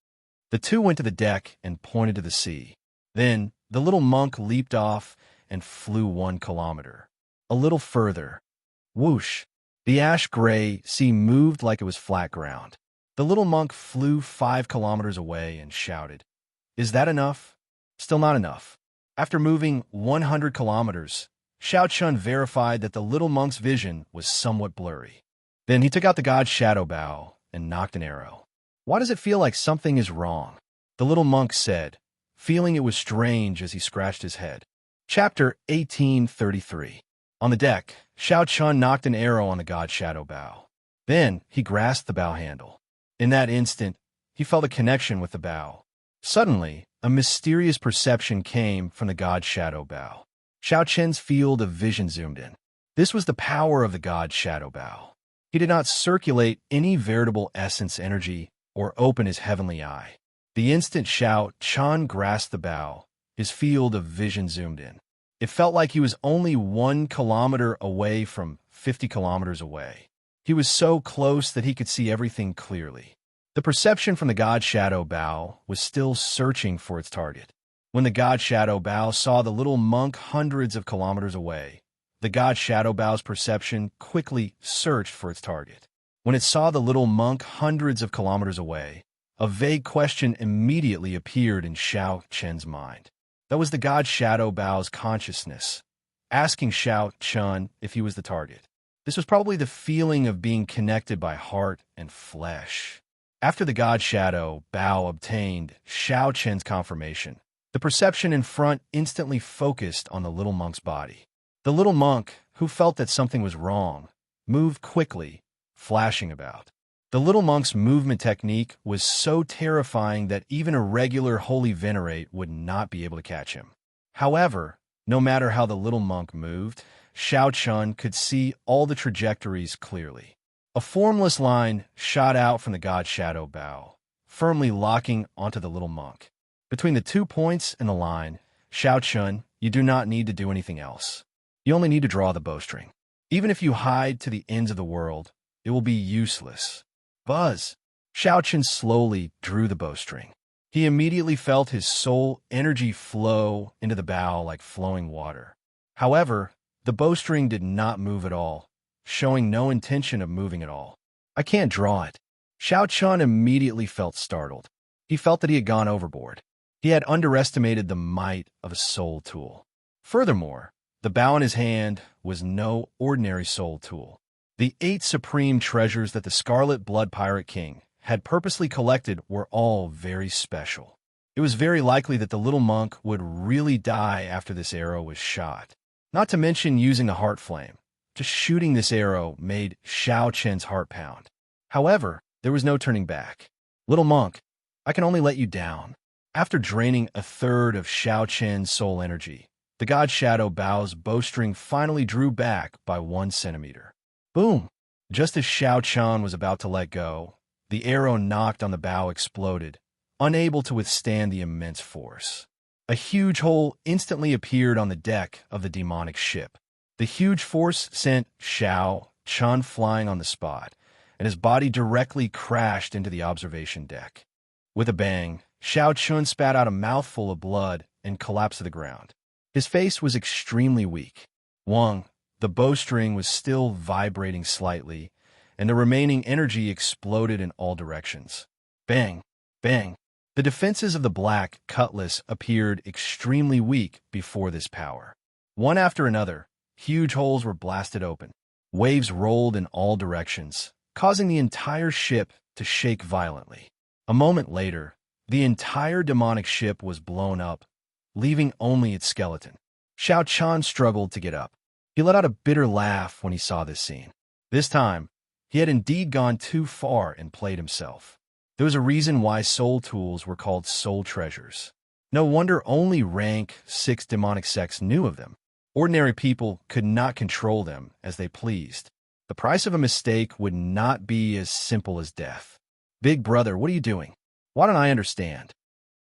The 2 went to the deck and pointed to the sea. Then, the little monk leaped off and flew 1 kilometer. A little further. Whoosh! The ash-gray sea moved like it was flat ground. The little monk flew 5 kilometers away and shouted, "Is that enough?" Still not enough. After moving 100 kilometers, Xianxia verified that the little monk's vision was somewhat blurry. Then he took out the god's shadow bow and nocked an arrow. "Why does it feel like something is wrong?" the little monk said, feeling it was strange as he scratched his head. Chapter 1833. On the deck, Xianxia knocked an arrow on the god's shadow bow. Then he grasped the bow handle. In that instant, he felt a connection with the bow. Suddenly, a mysterious perception came from the god's shadow bow. Xiaoqian's field of vision zoomed in. This was the power of the god's shadow bow. He did not circulate any veritable essence energy or open his heavenly eye. The instant Xiaoqian grasped the bow, his field of vision zoomed in. It felt like he was only 1 kilometer away from 50 kilometers away. He was so close that he could see everything clearly. The perception from the god's shadow bow was still searching for its target. When the god's shadow bow saw the little monk hundreds of kilometers away, the god's shadow bow's perception quickly searched for its target. When it saw the little monk hundreds of kilometers away, a vague question immediately appeared in Xiaoqian's mind. That was the god's shadow bow's consciousness, asking Xiaoqian if he was the target. This was probably the feeling of being connected by heart and flesh. After the god's shadow bow obtained Xiaoqian's confirmation, the perception in front instantly focused on the little monk's body. The little monk, who felt that something was wrong, moved quickly, flashing about. The little monk's movement technique was so terrifying that even a regular holy venerate would not be able to catch him. However, no matter how the little monk moved, Xiaoqian could see all the trajectories clearly. A formless line shot out from the god's shadow bow, firmly locking onto the little monk. Between the 2 points in the line, Xiaoqian, you do not need to do anything else. You only need to draw the bowstring. Even if you hide to the ends of the world, it will be useless. Buzz! Xiaoqian slowly drew the bowstring. He immediately felt his soul energy flow into the bow like flowing water. However, the bowstring did not move at all, showing no intention of moving at all. "I can't draw it." Xiaoqian immediately felt startled. He felt that he had gone overboard. He had underestimated the might of a soul tool. Furthermore, the bow in his hand was no ordinary soul tool. The 8 supreme treasures that the Scarlet Blood Pirate King had purposely collected were all very special. It was very likely that the little monk would really die after this arrow was shot. Not to mention using the heart flame. Just shooting this arrow made Xiaoqian's heart pound. However, there was no turning back. "Little monk, I can only let you down." After draining a third of Xiaoqian's soul energy, the god shadow bow's bowstring finally drew back by 1 centimeter. Boom! Just as Xiaoqian was about to let go, the arrow knocked on the bow exploded, unable to withstand the immense force. A huge hole instantly appeared on the deck of the demonic ship. The huge force sent Xiaoqian flying on the spot, and his body directly crashed into the observation deck. With a bang, Xiaoqian spat out a mouthful of blood and collapsed to the ground. His face was extremely weak. Wang, the bowstring was still vibrating slightly, and the remaining energy exploded in all directions. Bang! Bang! The defenses of the black cutlass appeared extremely weak before this power. One after another, huge holes were blasted open. Waves rolled in all directions, causing the entire ship to shake violently. A moment later, the entire demonic ship was blown up, leaving only its skeleton. Xiaoqian struggled to get up. He let out a bitter laugh when he saw this scene. This time, he had indeed gone too far and played himself. There was a reason why soul tools were called soul treasures. No wonder only rank 6 demonic sects knew of them. Ordinary people could not control them as they pleased. The price of a mistake would not be as simple as death. "Big brother, what are you doing? Why don't I understand?"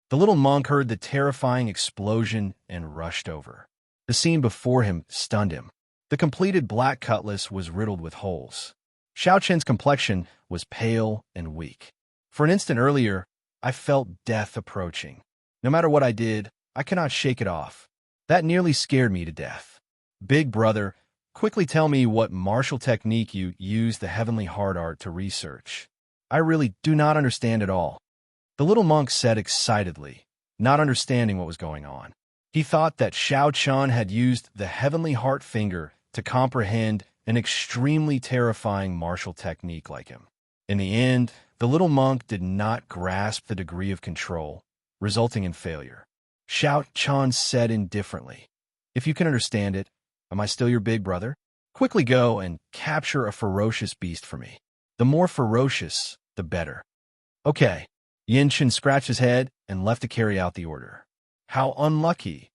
The little monk heard the terrifying explosion and rushed over. The scene before him stunned him. The completed black cutlass was riddled with holes. Xiaoqian's complexion was pale and weak. For an instant earlier, I felt death approaching. No matter what I did, I cannot shake it off. That nearly scared me to death. Big brother, quickly tell me what martial technique you used the heavenly heart art to research. I really do not understand at all. The little monk said excitedly, not understanding what was going on. He thought that Xianxia had used the heavenly heart finger to comprehend an extremely terrifying martial technique like him. In the end, the little monk did not grasp the degree of control, resulting in failure. Xianxia said indifferently, "If you can understand it, am I still your big brother? Quickly go and capture a ferocious beast for me. The more ferocious, the better." Okay. Yin scratched his head and left to carry out the order. How unlucky.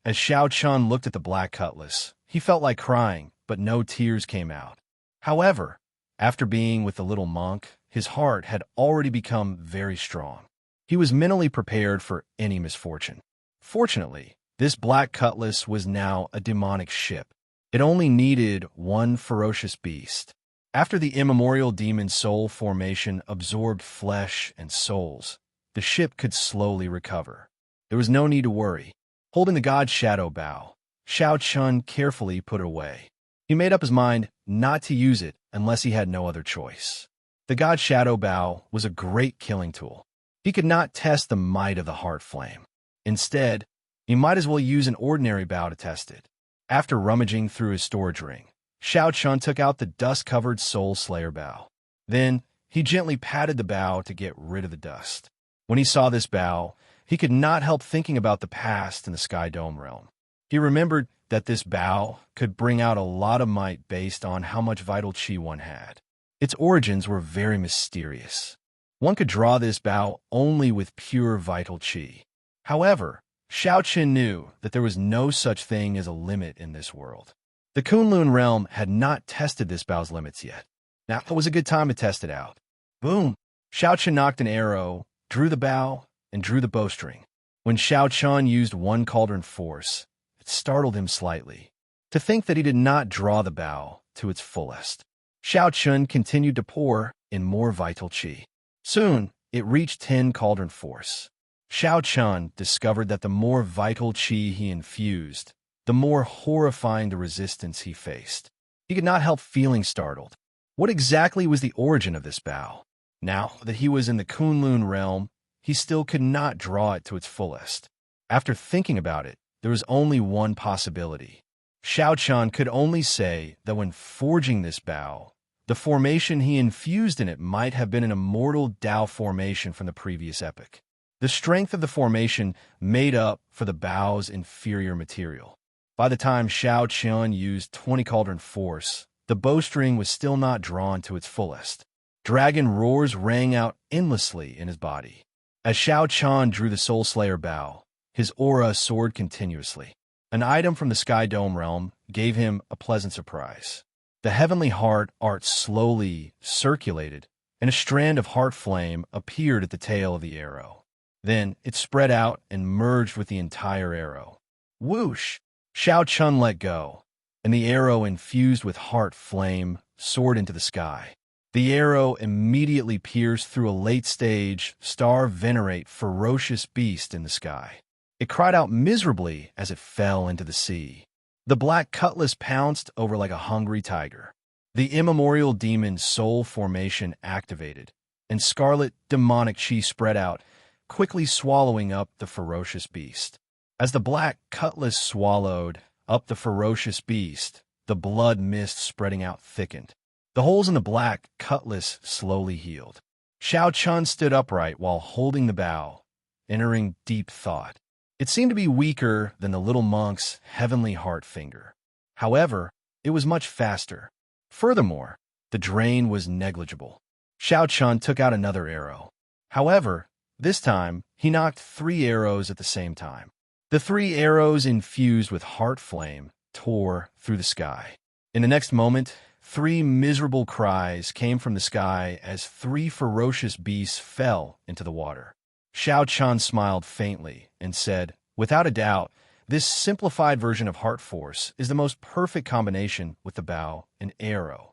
As Xianxia looked at the black cutlass, he felt like crying, but no tears came out. However, after being with the little monk, his heart had already become very strong. He was mentally prepared for any misfortune. Fortunately, this black cutlass was now a demonic ship. It only needed one ferocious beast. After the immemorial demon soul formation absorbed flesh and souls, the ship could slowly recover. There was no need to worry. Holding the god's shadow bow, Xianxia carefully put it away. He made up his mind not to use it unless he had no other choice. The god's shadow bow was a great killing tool. He could not test the might of the heart flame. Instead, he might as well use an ordinary bow to test it. After rummaging through his storage ring, Xianxia took out the dust-covered Soul Slayer bow. Then, he gently patted the bow to get rid of the dust. When he saw this bow, he could not help thinking about the past in the Sky Dome realm. He remembered that this bow could bring out a lot of might based on how much vital chi one had. Its origins were very mysterious. One could draw this bow only with pure vital chi. However, Xianxia knew that there was no such thing as a limit in this world. The Kunlun realm had not tested this bow's limits yet. Now it was a good time to test it out. Boom! Xianxia knocked an arrow, drew the bow, and drew the bowstring. When Xianxia used one cauldron force, it startled him slightly. To think that he did not draw the bow to its fullest. Xianxia continued to pour in more vital chi. Soon, it reached 10 cauldron force. Xianxia discovered that the more vital chi he infused, the more horrifying the resistance he faced. He could not help feeling startled. What exactly was the origin of this bow? Now that he was in the Kunlun realm, he still could not draw it to its fullest. After thinking about it, there was only one possibility. Xianxia could only say that when forging this bow, the formation he infused in it might have been an immortal Tao formation from the previous epoch. The strength of the formation made up for the bow's inferior material. By the time Xianxia used 20 cauldron force, the bowstring was still not drawn to its fullest. Dragon roars rang out endlessly in his body. As Xianxia drew the Soul Slayer bow, his aura soared continuously. An item from the Sky Dome realm gave him a pleasant surprise. The heavenly heart art slowly circulated, and a strand of heart flame appeared at the tail of the arrow. Then it spread out and merged with the entire arrow. Whoosh! Xianxia let go, and the arrow infused with heart flame soared into the sky. The arrow immediately pierced through a late-stage, star-venerate ferocious beast in the sky. It cried out miserably as it fell into the sea. The black cutlass pounced over like a hungry tiger. The immemorial demon soul formation activated, and scarlet demonic chi spread out, quickly swallowing up the ferocious beast. As the black cutlass swallowed up the ferocious beast, the blood mist spreading out thickened. The holes in the black cutlass slowly healed. Xianxia stood upright while holding the bow, entering deep thought. It seemed to be weaker than the little monk's heavenly heart finger. However, it was much faster. Furthermore, the drain was negligible. Xianxia took out another arrow. However, this time, he knocked 3 arrows at the same time. The 3 arrows infused with heart flame tore through the sky. In the next moment, 3 miserable cries came from the sky as 3 ferocious beasts fell into the water. Xianxia smiled faintly and said, "Without a doubt, this simplified version of heart force is the most perfect combination with the bow and arrow."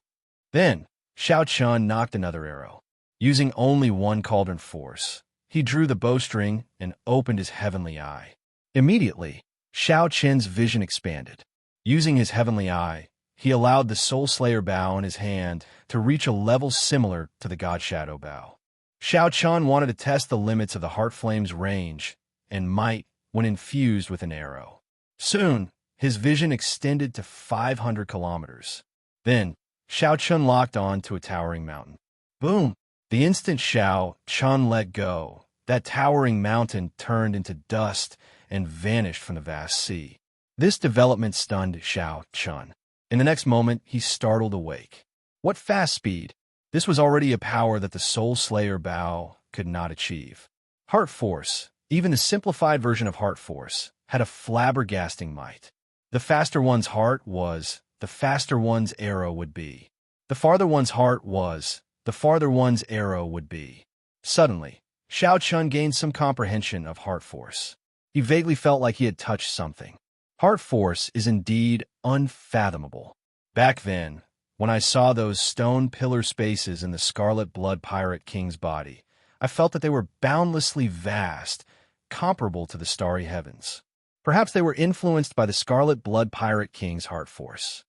Then, Xianxia knocked another arrow. Using only one cauldron force, he drew the bowstring and opened his heavenly eye. Immediately, Xiao Qian's vision expanded. Using his heavenly eye, he allowed the Soul Slayer bow in his hand to reach a level similar to the God Shadow bow. Xiao Qian wanted to test the limits of the Heart Flame's range and might when infused with an arrow. Soon, his vision extended to 500 kilometers. Then, Xiao Qian locked on to a towering mountain. Boom! The instant Xiao Qian let go, that towering mountain turned into dust and vanished from the vast sea. This development stunned Xiao Qian. In the next moment, he startled awake. What fast speed! This was already a power that the Soul Slayer bow could not achieve. Heart Force, even the simplified version of Heart Force, had a flabbergasting might. The faster one's heart was, the faster one's arrow would be. The farther one's heart was, the farther one's arrow would be. Suddenly, Xiao Qian gained some comprehension of Heart Force. He vaguely felt like he had touched something. Heart Force is indeed unfathomable. Back then, when I saw those stone pillar spaces in the Scarlet Blood Pirate King's body, I felt that they were boundlessly vast, comparable to the starry heavens. Perhaps they were influenced by the Scarlet Blood Pirate King's Heart Force.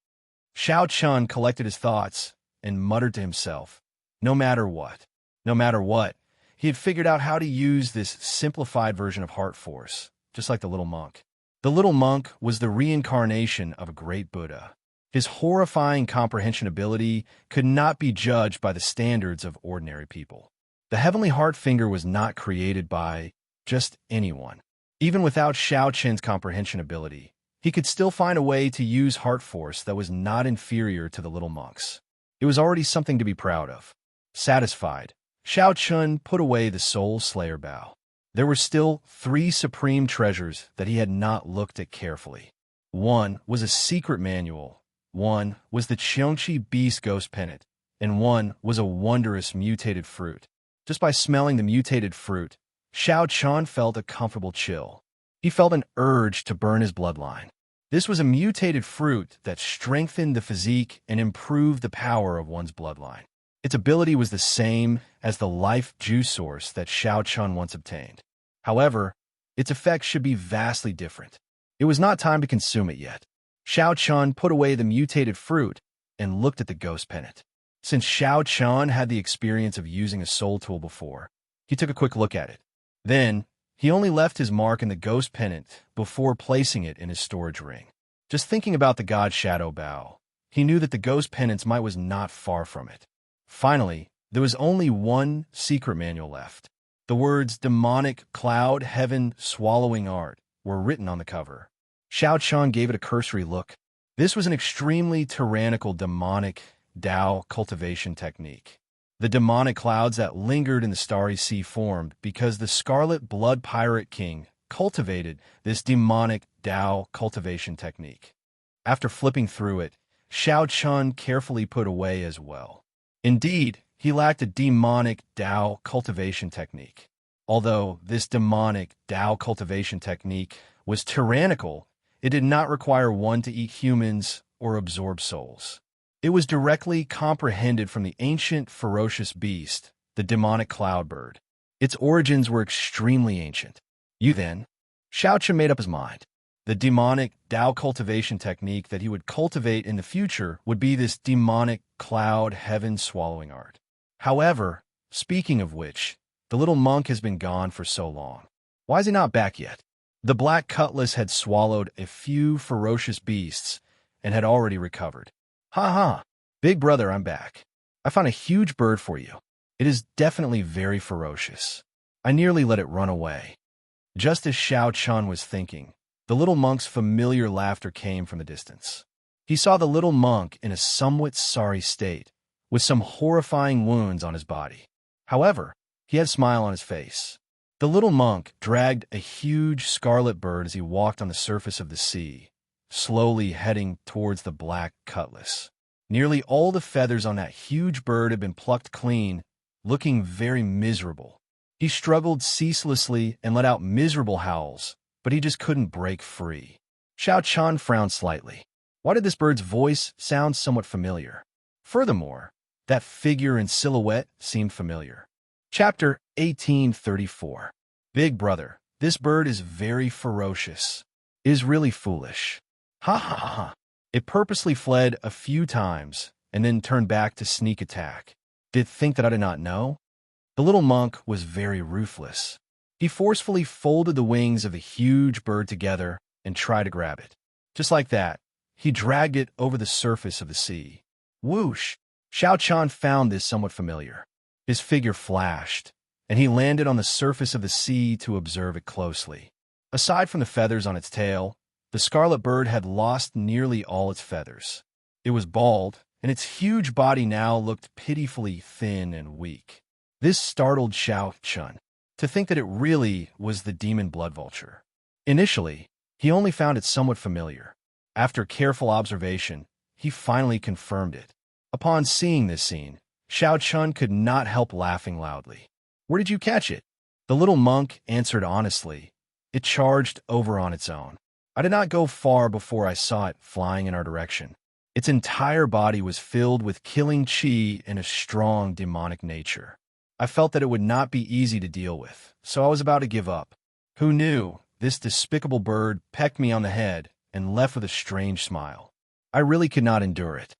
Xiao Qian collected his thoughts and muttered to himself, no matter what, he had figured out how to use this simplified version of Heart Force, just like the little monk. The little monk was the reincarnation of a great Buddha. His horrifying comprehension ability could not be judged by the standards of ordinary people. The Heavenly Heart Finger was not created by just anyone. Even without Xiao Qian's comprehension ability, he could still find a way to use Heart Force that was not inferior to the little monk's. It was already something to be proud of. Satisfied, Xiao Qian put away the Soul Slayer bow. There were still 3 supreme treasures that he had not looked at carefully. One was a secret manual, one was the Xianxia Beast Ghost Pennant, and one was a wondrous mutated fruit. Just by smelling the mutated fruit, Xiao Qian felt a comfortable chill. He felt an urge to burn his bloodline. This was a mutated fruit that strengthened the physique and improved the power of one's bloodline. Its ability was the same as the life juice source that Xiao Qian once obtained. However, its effects should be vastly different. It was not time to consume it yet. Xiao Qian put away the mutated fruit and looked at the ghost pennant. Since Xiao Qian had the experience of using a soul tool before, he took a quick look at it. Then, he only left his mark in the ghost pennant before placing it in his storage ring. Just thinking about the God Shadow bow, he knew that the ghost pennant's might was not far from it. Finally, there was only one secret manual left. The words Demonic Cloud Heaven Swallowing Art were written on the cover. Xiao Qian gave it a cursory look. This was an extremely tyrannical demonic Tao cultivation technique. The demonic clouds that lingered in the starry sea formed because the Scarlet Blood Pirate King cultivated this demonic Tao cultivation technique. After flipping through it, Xiao Qian carefully put away as well. Indeed, he lacked a demonic Tao cultivation technique. Although this demonic Tao cultivation technique was tyrannical, it did not require one to eat humans or absorb souls. It was directly comprehended from the ancient ferocious beast, the demonic cloudbird. Its origins were extremely ancient. Xiao Qian made up his mind. The demonic Tao cultivation technique that he would cultivate in the future would be this demonic cloud heaven swallowing art. However, speaking of which, the little monk has been gone for so long. Why is he not back yet? The black cutlass had swallowed a few ferocious beasts and had already recovered. Ha ha! Big brother, I'm back. I found a huge bird for you. It is definitely very ferocious. I nearly let it run away. Just as Xiao Qian was thinking, the little monk's familiar laughter came from the distance. He saw the little monk in a somewhat sorry state, with some horrifying wounds on his body. However, he had a smile on his face. The little monk dragged a huge scarlet bird as he walked on the surface of the sea, slowly heading towards the black cutlass. Nearly all the feathers on that huge bird had been plucked clean, looking very miserable. He struggled ceaselessly and let out miserable howls, but he just couldn't break free. Xiao Qian frowned slightly. Why did this bird's voice sound somewhat familiar? Furthermore, that figure and silhouette seemed familiar. Chapter 1834. Big brother, this bird is very ferocious. is really foolish. Ha ha ha ha. It purposely fled a few times and then turned back to sneak attack. Did it think that I did not know? The little monk was very ruthless. He forcefully folded the wings of the huge bird together and tried to grab it. Just like that, he dragged it over the surface of the sea. Whoosh! Xiaoqian found this somewhat familiar. His figure flashed, and he landed on the surface of the sea to observe it closely. Aside from the feathers on its tail, the scarlet bird had lost nearly all its feathers. It was bald, and its huge body now looked pitifully thin and weak. This startled Xiaoqian to think that it really was the demon blood vulture. Initially, he only found it somewhat familiar. After careful observation, he finally confirmed it. Upon seeing this scene, Xiaoqian could not help laughing loudly. "Where did you catch it?" The little monk answered honestly. "It charged over on its own. I did not go far before I saw it flying in our direction. Its entire body was filled with killing qi and a strong demonic nature. I felt that it would not be easy to deal with, so I was about to give up. Who knew this despicable bird pecked me on the head and left with a strange smile. I really could not endure it.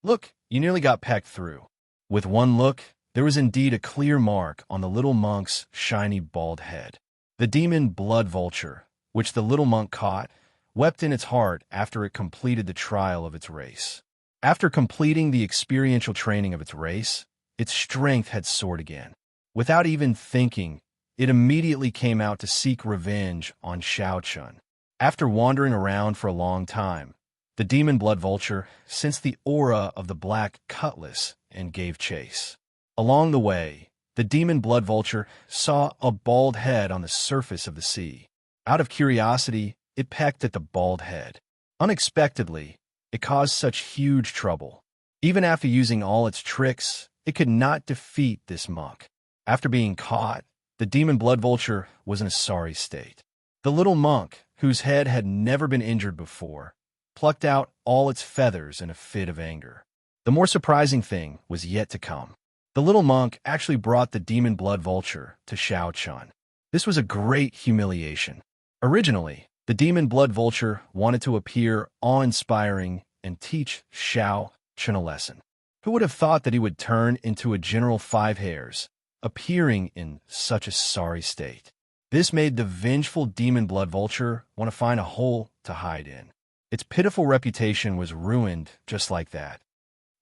Look, you nearly got pecked through." With one look, there was indeed a clear mark on the little monk's shiny bald head. The demon blood vulture, which the little monk caught, wept in its heart after it completed the trial of its race. After completing the experiential training of its race, its strength had soared again. Without even thinking, it immediately came out to seek revenge on Xiaoqian. After wandering around for a long time, the demon blood vulture sensed the aura of the black cutlass and gave chase. Along the way, the demon blood vulture saw a bald head on the surface of the sea. Out of curiosity, it pecked at the bald head. Unexpectedly, it caused such huge trouble. Even after using all its tricks, it could not defeat this monk. After being caught, the demon blood vulture was in a sorry state. The little monk, whose head had never been injured before, plucked out all its feathers in a fit of anger. The more surprising thing was yet to come. The little monk actually brought the demon blood vulture to Xiaoqian. This was a great humiliation. Originally, the demon blood vulture wanted to appear awe-inspiring and teach Xiaoqian a lesson. Who would have thought that he would turn into a General Five Hairs, appearing in such a sorry state? This made the vengeful demon blood vulture want to find a hole to hide in. Its pitiful reputation was ruined just like that.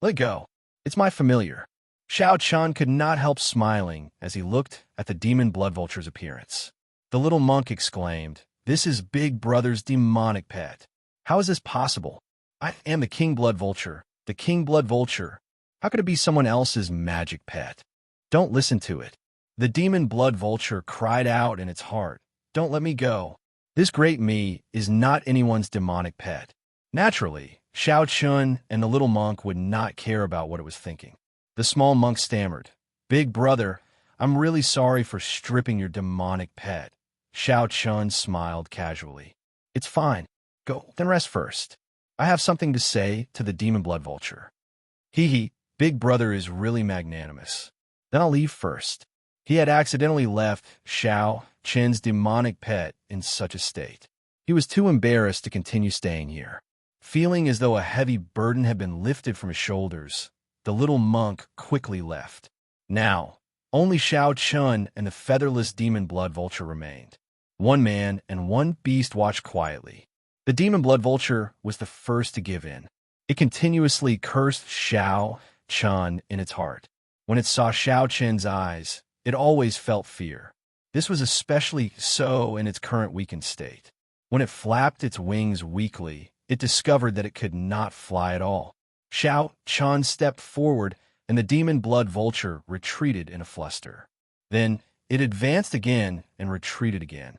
"Let go. It's my familiar." Xiaoqian could not help smiling as he looked at the demon blood vulture's appearance. The little monk exclaimed, "This is Big Brother's demonic pet. How is this possible? I am the king blood vulture. The king blood vulture. How could it be someone else's magic pet?" "Don't listen to it." The demon blood vulture cried out in its heart, "Don't let me go. This great me is not anyone's demonic pet." Naturally, Xiaoqian and the little monk would not care about what it was thinking. The small monk stammered, "Big brother, I'm really sorry for stripping your demonic pet." Xiaoqian smiled casually. "It's fine. Go, then rest first. I have something to say to the demon blood vulture." Hee, Big brother is really magnanimous. Then I'll leave first." He had accidentally left Xiaoqian's demonic pet in such a state. He was too embarrassed to continue staying here. Feeling as though a heavy burden had been lifted from his shoulders, the little monk quickly left. Now, only Xiaoqian and the featherless demon blood vulture remained. One man and one beast watched quietly. The demon blood vulture was the first to give in. It continuously cursed Xiaoqian in its heart. When it saw Xiaoqian's eyes, it always felt fear. This was especially so in its current weakened state. When it flapped its wings weakly, it discovered that it could not fly at all. Xiaoqian stepped forward, and the demon blood vulture retreated in a fluster. Then it advanced again and retreated again.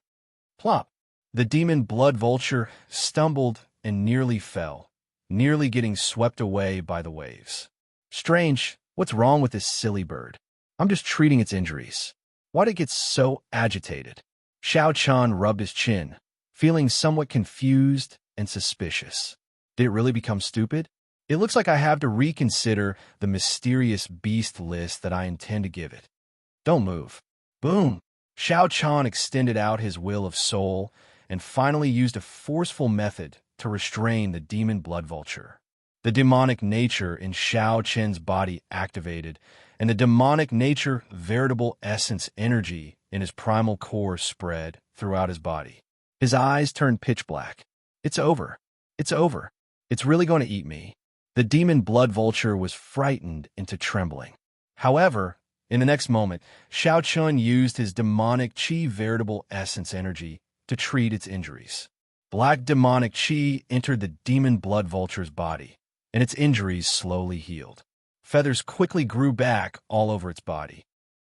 Plop! The demon blood vulture stumbled and nearly fell, nearly getting swept away by the waves. Strange, what's wrong with this silly bird? I'm just treating its injuries. Why'd it get so agitated? Xiaoqian rubbed his chin, feeling somewhat confused and suspicious. Did it really become stupid? It looks like I have to reconsider the mysterious beast list that I intend to give it. Don't move. Boom! Xiaoqian extended out his will of soul and finally used a forceful method to restrain the demon blood vulture. The demonic nature in Xianxia's body activated, and the demonic nature, veritable essence energy in his primal core spread throughout his body. His eyes turned pitch black. It's over. It's over. It's really going to eat me. The demon blood vulture was frightened into trembling. However, in the next moment, Xianxia used his demonic qi veritable essence energy to treat its injuries. Black demonic qi entered the demon blood vulture's body, and its injuries slowly healed. Feathers quickly grew back all over its body.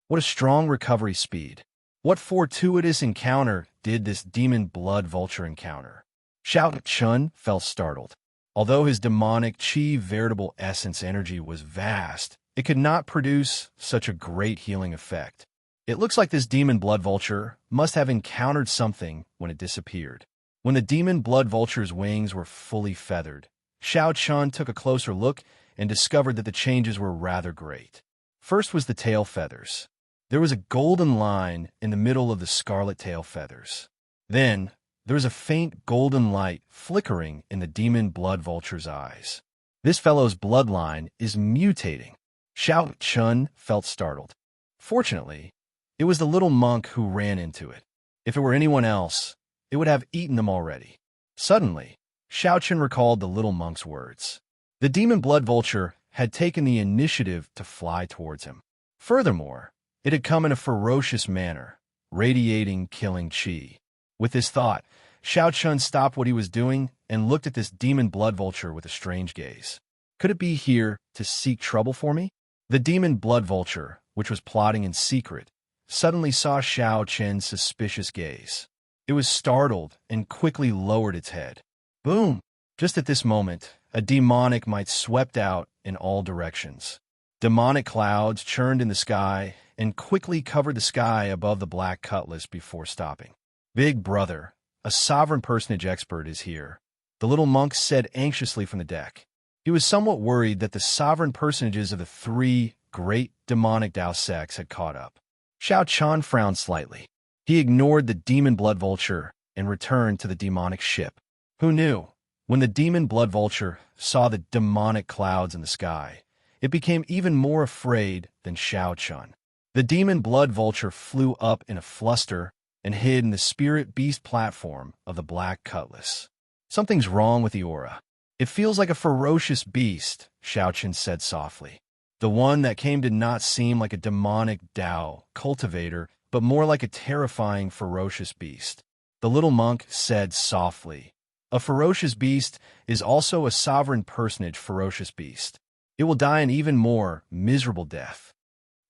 What a strong recovery speed. What fortuitous encounter did this demon blood vulture encounter? Xianxia felt startled. Although his demonic qi veritable essence energy was vast, it could not produce such a great healing effect. It looks like this demon blood vulture must have encountered something when it disappeared. When the demon blood vulture's wings were fully feathered, Xianxia took a closer look and discovered that the changes were rather great. First was the tail feathers. There was a golden line in the middle of the scarlet tail feathers. Then, there was a faint golden light flickering in the demon blood vulture's eyes. This fellow's bloodline is mutating. Xianxia felt startled. Fortunately, it was the little monk who ran into it. If it were anyone else, it would have eaten them already. Suddenly, Xianxia recalled the little monk's words. The demon blood vulture had taken the initiative to fly towards him. Furthermore, it had come in a ferocious manner, radiating killing qi. With this thought, Xianxia stopped what he was doing and looked at this demon blood vulture with a strange gaze. Could it be here to seek trouble for me? The demon blood vulture, which was plotting in secret, suddenly saw Xianxia's suspicious gaze. It was startled and quickly lowered its head. Boom! Just at this moment, a demonic might swept out in all directions. Demonic clouds churned in the sky and quickly covered the sky above the black cutlass before stopping. Big brother, a sovereign personage expert is here, the little monk said anxiously from the deck. He was somewhat worried that the sovereign personages of the three great demonic Dao sects had caught up. Xianxia frowned slightly. He ignored the demon blood vulture and returned to the demonic ship. Who knew? When the demon blood vulture saw the demonic clouds in the sky, it became even more afraid than Xianxia. The demon blood vulture flew up in a fluster and hid in the spirit beast platform of the black cutlass. Something's wrong with the aura. It feels like a ferocious beast, Xianxia said softly. The one that came did not seem like a demonic Dao cultivator, but more like a terrifying, ferocious beast. The little monk said softly, a ferocious beast is also a sovereign personage ferocious beast. It will die an even more miserable death.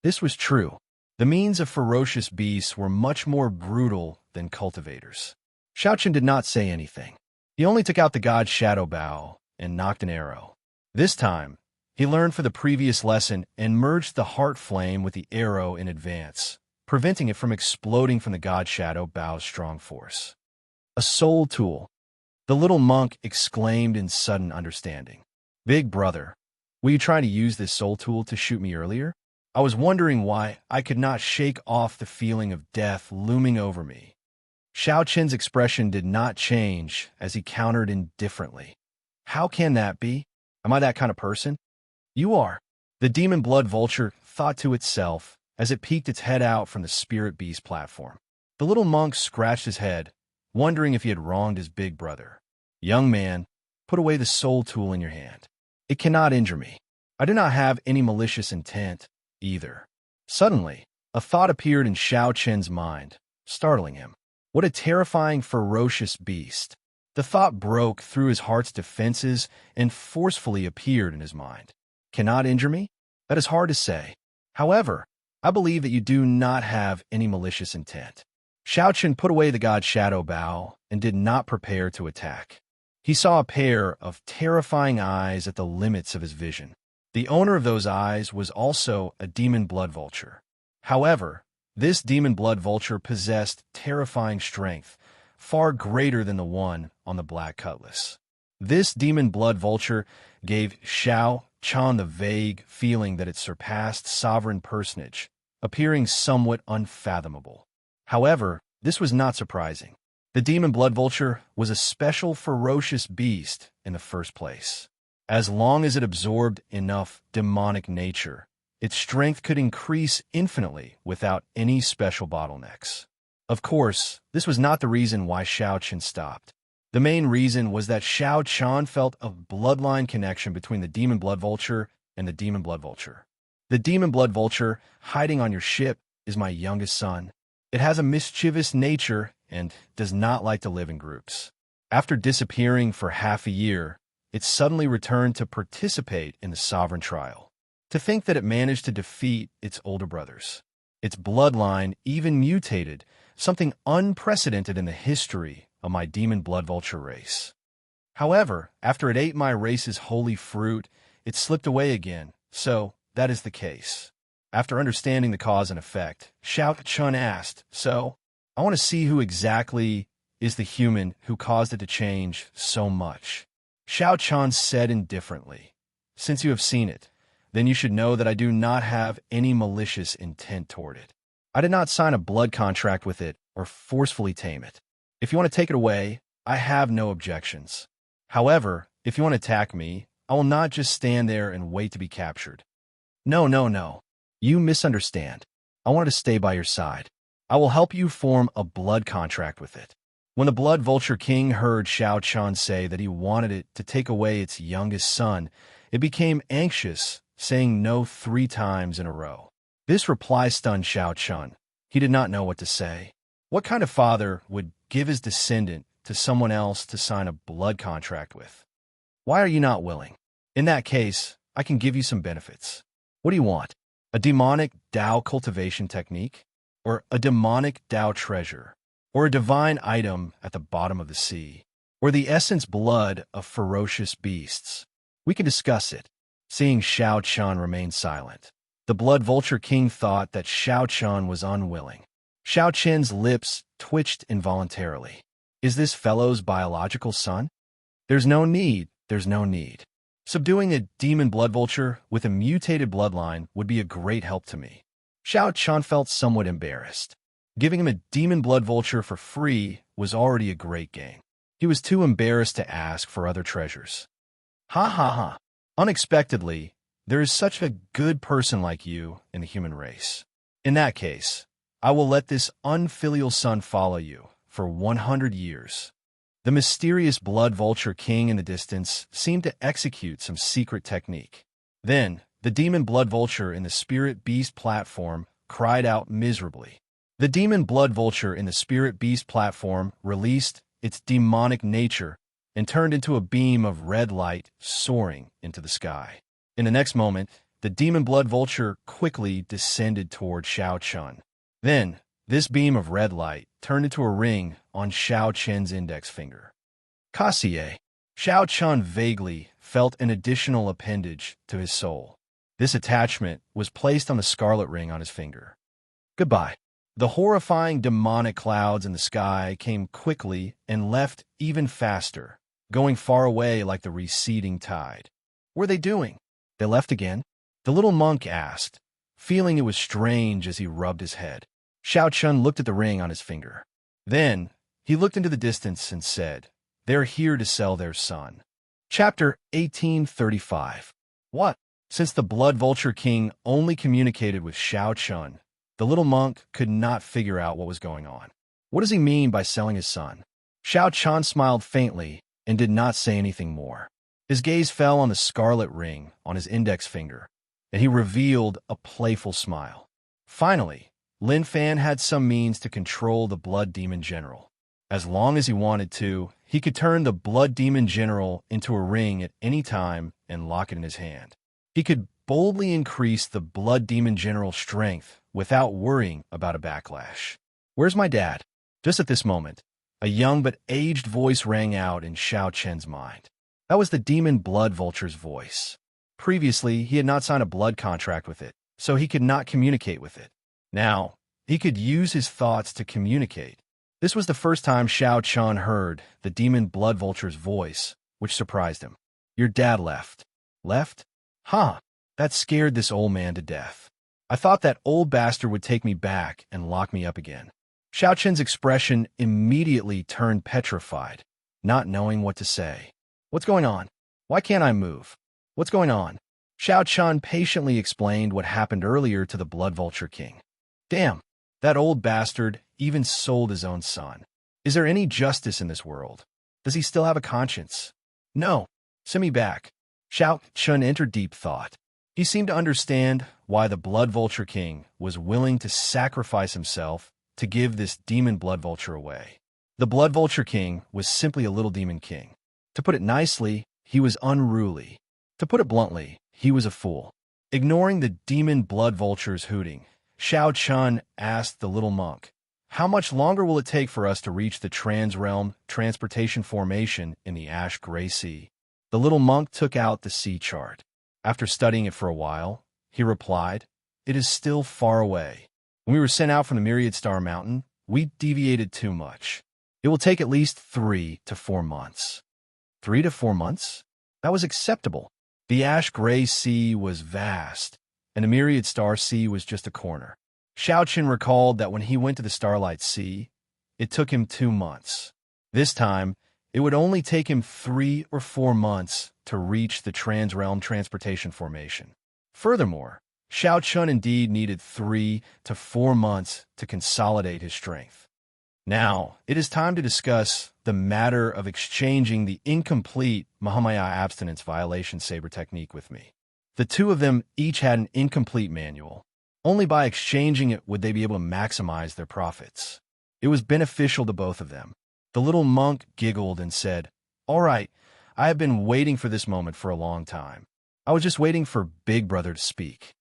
This was true. The means of ferocious beasts were much more brutal than cultivators. Xianxia did not say anything. He only took out the god's shadow bow and knocked an arrow. This time, he learned for the previous lesson and merged the heart flame with the arrow in advance, preventing it from exploding from the god shadow bow's strong force. A soul tool. The little monk exclaimed in sudden understanding. Big brother, were you trying to use this soul tool to shoot me earlier? I was wondering why I could not shake off the feeling of death looming over me. Xianxia's expression did not change as he countered indifferently. How can that be? Am I that kind of person? You are. The demon blood vulture thought to itself as it peeked its head out from the spirit beast platform. The little monk scratched his head, wondering if he had wronged his big brother. Young man, put away the soul tool in your hand. It cannot injure me. I do not have any malicious intent, either. Suddenly, a thought appeared in Xianxia's mind, startling him. What a terrifying, ferocious beast. The thought broke through his heart's defenses and forcefully appeared in his mind. Cannot injure me? That is hard to say. However, I believe that you do not have any malicious intent. Xianxia put away the god's shadow bow and did not prepare to attack. He saw a pair of terrifying eyes at the limits of his vision. The owner of those eyes was also a demon blood vulture. However, this demon blood vulture possessed terrifying strength, far greater than the one on the black cutlass. This demon blood vulture gave Xianxia the vague feeling that it surpassed sovereign personage, appearing somewhat unfathomable. However, this was not surprising. The demon blood vulture was a special ferocious beast in the first place. As long as it absorbed enough demonic nature, its strength could increase infinitely without any special bottlenecks. Of course, this was not the reason why Xiaoqian stopped. The main reason was that Xiaoqian felt a bloodline connection between the demon blood vulture and the demon blood vulture. The demon blood vulture, hiding on your ship, is my youngest son. It has a mischievous nature and does not like to live in groups. After disappearing for half a year, it suddenly returned to participate in the sovereign trial. To think that it managed to defeat its older brothers. Its bloodline even mutated, something unprecedented in the history of my demon blood vulture race. However, after it ate my race's holy fruit, it slipped away again, so that is the case. After understanding the cause and effect, Xiaoqian asked, "So, I want to see who exactly is the human who caused it to change so much." Xiaoqian said indifferently, "Since you have seen it, then you should know that I do not have any malicious intent toward it. I did not sign a blood contract with it or forcefully tame it. If you want to take it away, I have no objections. However, if you want to attack me, I will not just stand there and wait to be captured. No, no, no. You misunderstand. I wanted to stay by your side. I will help you form a blood contract with it." When the Blood Vulture King heard Xiaoqian say that he wanted it to take away its youngest son, it became anxious, saying no 3 times in a row. This reply stunned Xiaoqian. He did not know what to say. What kind of father would give his descendant to someone else to sign a blood contract with? Why are you not willing? In that case, I can give you some benefits. What do you want? A demonic Dao cultivation technique? Or a demonic Dao treasure? Or a divine item at the bottom of the sea? Or the essence blood of ferocious beasts? We can discuss it. Seeing Xiaoqian remain silent, the Blood Vulture King thought that Xiaoqian was unwilling. Xiaoqian's lips twitched involuntarily. Is this fellow's biological son? There's no need. Subduing a demon blood vulture with a mutated bloodline would be a great help to me. Xiaoqian felt somewhat embarrassed. Giving him a demon blood vulture for free was already a great gain. He was too embarrassed to ask for other treasures. Ha ha ha. Unexpectedly, there is such a good person like you in the human race. In that case, I will let this unfilial son follow you for 100 years. The mysterious Blood Vulture King in the distance seemed to execute some secret technique. Then, the demon blood vulture in the spirit beast platform cried out miserably. The demon blood vulture in the spirit beast platform released its demonic nature and turned into a beam of red light soaring into the sky. In the next moment, the demon blood vulture quickly descended toward Xiaoqian. Then, this beam of red light turned into a ring on Xiaoqian's index finger. Kassier. Xiaoqian vaguely felt an additional appendage to his soul. This attachment was placed on the scarlet ring on his finger. Goodbye. The horrifying demonic clouds in the sky came quickly and left even faster, going far away like the receding tide. What were they doing? They left again? The little monk asked, feeling it was strange as he rubbed his head. Xiaoqian looked at the ring on his finger. Then, he looked into the distance and said, "They're here to sell their son." Chapter 1835. What? Since the Blood Vulture King only communicated with Xiaoqian, the little monk could not figure out what was going on. What does he mean by selling his son? Xiaoqian smiled faintly and did not say anything more. His gaze fell on the scarlet ring on his index finger, and he revealed a playful smile. Finally, Lin Fan had some means to control the Blood Demon General. As long as he wanted to, he could turn the Blood Demon General into a ring at any time and lock it in his hand. He could boldly increase the Blood Demon General's strength without worrying about a backlash. Where's my dad? Just at this moment, a young but aged voice rang out in Xiaoqian's mind. That was the Demon Blood Vulture's voice. Previously, he had not signed a blood contract with it, so he could not communicate with it. Now, he could use his thoughts to communicate. This was the first time Xiaoqian heard the Demon Blood Vulture's voice, which surprised him. Your dad left. Left? Huh. That scared this old man to death. I thought that old bastard would take me back and lock me up again. Xiaoqian's expression immediately turned petrified, not knowing what to say. What's going on? Why can't I move? What's going on? Xiaoqian patiently explained what happened earlier to the Blood Vulture King. Damn, that old bastard even sold his own son. Is there any justice in this world? Does he still have a conscience? No. Send me back. Xiaoqian entered deep thought. He seemed to understand why the Blood Vulture King was willing to sacrifice himself to give this demon Blood Vulture away. The Blood Vulture King was simply a little demon king. To put it nicely, he was unruly. To put it bluntly, he was a fool. Ignoring the demon Blood Vulture's hooting, Xiaoqian asked the little monk, "How much longer will it take for us to reach the trans-realm transportation formation in the Ash Gray Sea?" The little monk took out the sea chart. After studying it for a while, he replied, "It is still far away. When we were sent out from the Myriad Star Mountain, we deviated too much. It will take at least 3 to 4 months." 3 to 4 months? That was acceptable. The Ash Gray Sea was vast, and the Myriad Star Sea was just a corner. Xiaoqian recalled that when he went to the Starlight Sea, it took him 2 months. This time, it would only take him 3 or 4 months to reach the Trans-Realm Transportation Formation. Furthermore, Xiaoqian indeed needed 3 to 4 months to consolidate his strength. Now, it is time to discuss the matter of exchanging the incomplete Mahamaya abstinence violation saber technique with me. The two of them each had an incomplete manual. Only by exchanging it would they be able to maximize their profits. It was beneficial to both of them. The little monk giggled and said, "All right, I have been waiting for this moment for a long time. I was just waiting for Big Brother to speak.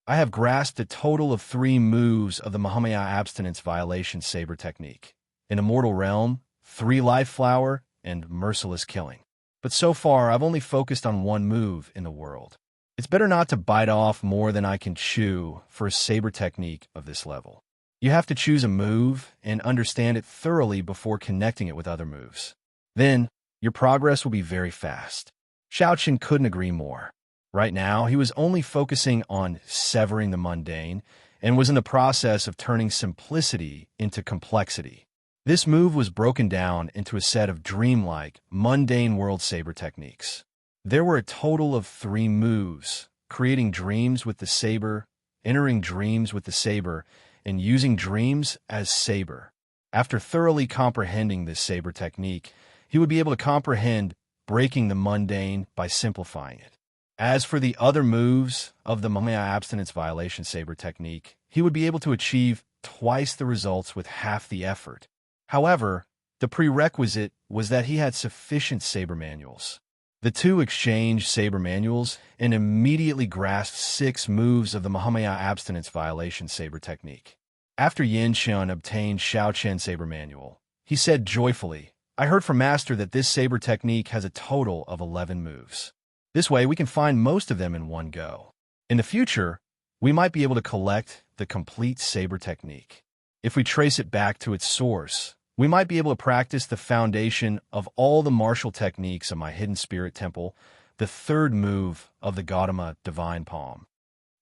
I have grasped a total of 3 moves of the Mahamaya abstinence violation saber technique. An Immortal Realm, 3 Life Flower, and Merciless Killing. But so far, I've only focused on 1 move in the world. It's better not to bite off more than I can chew for a saber technique of this level. You have to choose a move and understand it thoroughly before connecting it with other moves. Then, your progress will be very fast." Xiaoqian couldn't agree more. Right now, he was only focusing on severing the mundane and was in the process of turning simplicity into complexity. This move was broken down into a set of dreamlike, mundane world saber techniques. There were a total of 3 moves: creating dreams with the saber, entering dreams with the saber, and using dreams as saber. After thoroughly comprehending this saber technique, he would be able to comprehend breaking the mundane by simplifying it. As for the other moves of the Mahamaya abstinence violation saber technique, he would be able to achieve twice the results with half the effort. However, the prerequisite was that he had sufficient saber manuals. The two exchanged saber manuals and immediately grasped 6 moves of the Mahamaya abstinence violation saber technique. After Xianxia obtained Xiaoqian's saber manual, he said joyfully, "I heard from Master that this saber technique has a total of 11 moves. This way we can find most of them in one go. In the future, we might be able to collect the complete saber technique. If we trace it back to its source, we might be able to practice the foundation of all the martial techniques of my hidden spirit temple, the 3rd move of the Gautama Divine Palm."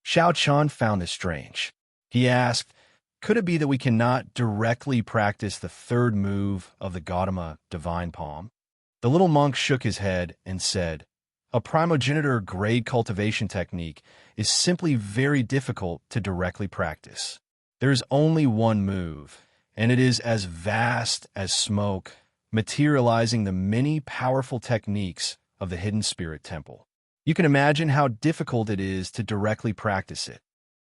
Xiaoqian found this strange. He asked, "Could it be that we cannot directly practice the 3rd move of the Gautama Divine Palm?" The little monk shook his head and said, "A primogenitor grade cultivation technique is simply very difficult to directly practice. There is only 1 move, and it is as vast as smoke, materializing the many powerful techniques of the Hidden Spirit Temple. You can imagine how difficult it is to directly practice it.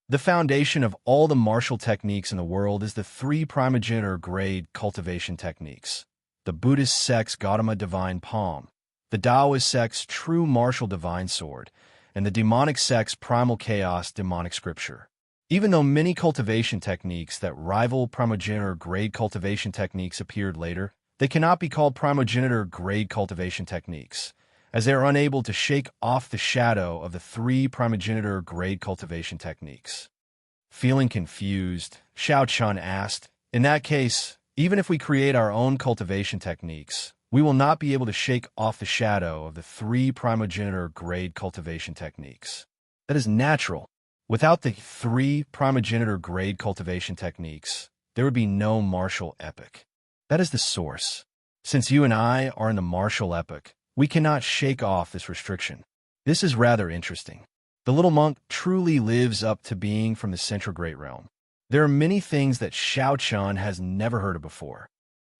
The foundation of all the martial techniques in the world is the 3 primogenitor grade cultivation techniques: the Buddhist sect's Gautama Divine Palm, the Taoist sect's True Martial Divine Sword, and the demonic sect's Primal Chaos Demonic Scripture. Even though many cultivation techniques that rival primogenitor grade cultivation techniques appeared later, they cannot be called primogenitor grade cultivation techniques, as they are unable to shake off the shadow of the 3 primogenitor grade cultivation techniques." Feeling confused, Xiaoqian asked, "In that case, even if we create our own cultivation techniques, we will not be able to shake off the shadow of the 3 primogenitor grade cultivation techniques." "That is natural. Without the 3 primogenitor grade cultivation techniques, there would be no martial epoch. That is the source. Since you and I are in the martial epoch, we cannot shake off this restriction. This is rather interesting. The little monk truly lives up to being from the Central Great Realm. There are many things that Xianxia has never heard of before.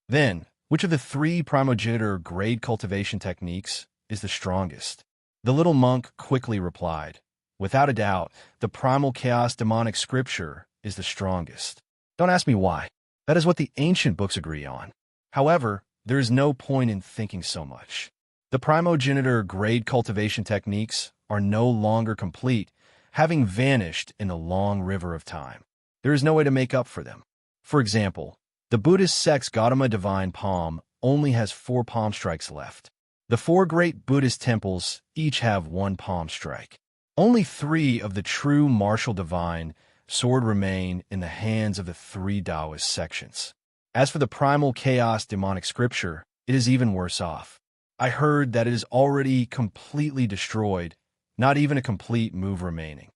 Then, which of the 3 primogenitor grade cultivation techniques is the strongest? The little monk quickly replied, without a doubt, the primal chaos demonic scripture is the strongest. Don't ask me why. That is what the ancient books agree on. However, there is no point in thinking so much. The primogenitor grade cultivation techniques are no longer complete, having vanished in the long river of time. There is no way to make up for them. For example, the Buddhist sect's Gautama divine palm only has 4 palm strikes left. The 4 great Buddhist temples each have 1 palm strike. Only 3 of the true martial divine sword remain in the hands of the 3 Taoist sections. As for the primal chaos demonic scripture, it is even worse off. I heard that it is already completely destroyed, not even a complete move remaining.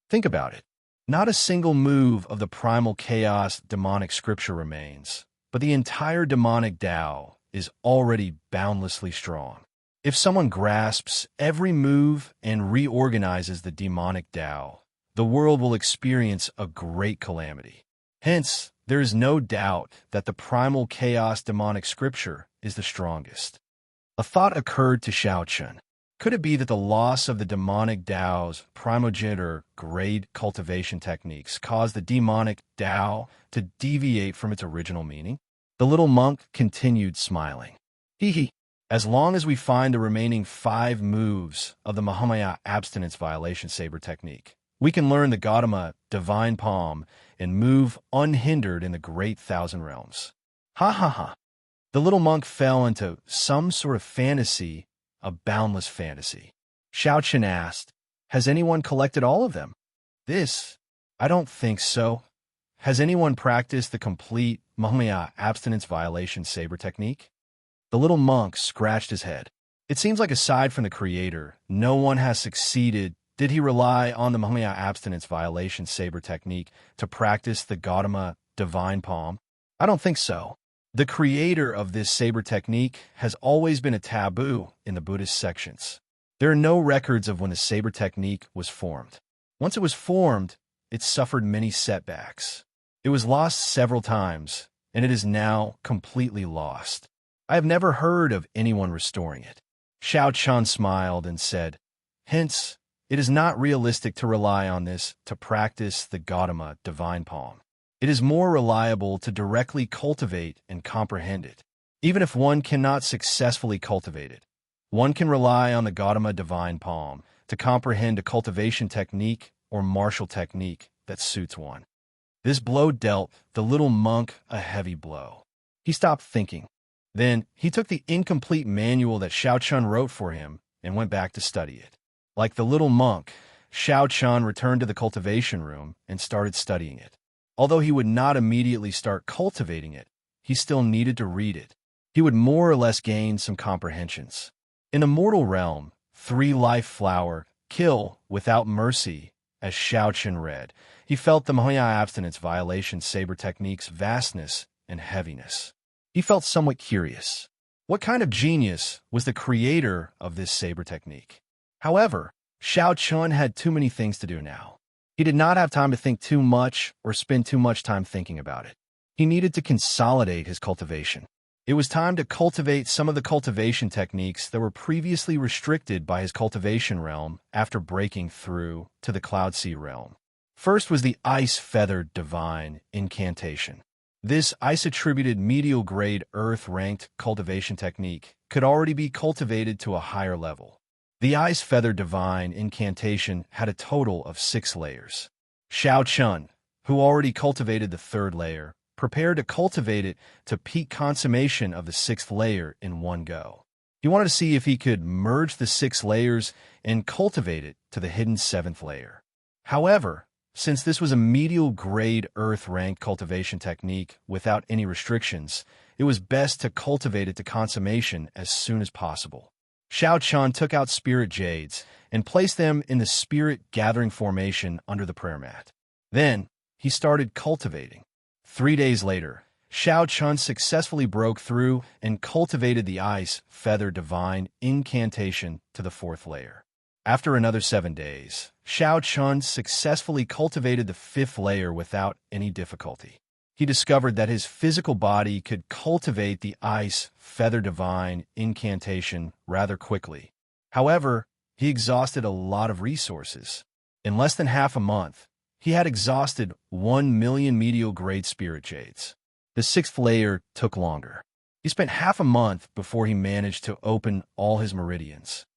Think about it. Not a single move of the primal chaos demonic scripture remains, but the entire demonic Tao is already boundlessly strong. If someone grasps every move and reorganizes the demonic Tao, the world will experience a great calamity. Hence, there is no doubt that the primal chaos demonic scripture is the strongest. A thought occurred to Xiaochun. Could it be that the loss of the demonic Tao's primogenitor grade cultivation techniques caused the demonic Tao to deviate from its original meaning? The little monk continued smiling. Hee. As long as we find the remaining 5 moves of the Mahamaya abstinence violation saber technique, we can learn the Gautama divine palm and move unhindered in the great 1,000 realms. Ha ha ha. The little monk fell into some sort of fantasy, a boundless fantasy. Xiaochun asked, has anyone collected all of them? I don't think so. Has anyone practiced the complete Mahamaya abstinence violation saber technique? The little monk scratched his head. It seems like aside from the creator, no one has succeeded. Did he rely on the Mahamaya abstinence violation saber technique to practice the Gautama divine palm? I don't think so. The creator of this saber technique has always been a taboo in the Buddhist sections. There are no records of when the saber technique was formed. Once it was formed, it suffered many setbacks. It was lost several times, and it is now completely lost. I have never heard of anyone restoring it. Xiaochun smiled and said, hence, it is not realistic to rely on this to practice the Gautama divine palm. It is more reliable to directly cultivate and comprehend it. Even if one cannot successfully cultivate it, one can rely on the Gautama divine palm to comprehend a cultivation technique or martial technique that suits one. This blow dealt the little monk a heavy blow. He stopped thinking. Then he took the incomplete manual that Xiaochun wrote for him and went back to study it. Like the little monk, Xiaochun returned to the cultivation room and started studying it. Although he would not immediately start cultivating it, he still needed to read it. He would more or less gain some comprehensions. In the mortal realm, 3 life flower, kill without mercy, as Xiaochun read. He felt the Mahamaya abstinence violation saber technique's vastness and heaviness. He felt somewhat curious. What kind of genius was the creator of this saber technique? However, Xiaochun had too many things to do now. He did not have time to think too much or spend too much time thinking about it. He needed to consolidate his cultivation. It was time to cultivate some of the cultivation techniques that were previously restricted by his cultivation realm after breaking through to the Cloud Sea realm. First was the Ice-Feathered Divine Incantation. This ice-attributed medial-grade earth-ranked cultivation technique could already be cultivated to a higher level. The Ice-Feathered Divine Incantation had a total of 6 layers. Xiaochun, who already cultivated the 3rd layer, prepared to cultivate it to peak consummation of the 6th layer in one go. He wanted to see if he could merge the 6 layers and cultivate it to the hidden 7th layer. However, since this was a medial-grade earth-ranked cultivation technique without any restrictions, it was best to cultivate it to consummation as soon as possible. Xiaochun took out spirit jades and placed them in the spirit gathering formation under the prayer mat. Then, he started cultivating. 3 days later, Xiao Chun successfully broke through and cultivated the Ice Feather Divine Incantation to the 4th layer. After another 7 days, Xiao Chun successfully cultivated the 5th layer without any difficulty. He discovered that his physical body could cultivate the Ice Feather Divine Incantation rather quickly. However, he exhausted a lot of resources. In less than half a month, he had exhausted 1 million medial grade spirit jades. The 6th layer took longer. He spent half a month before he managed to open all his meridians.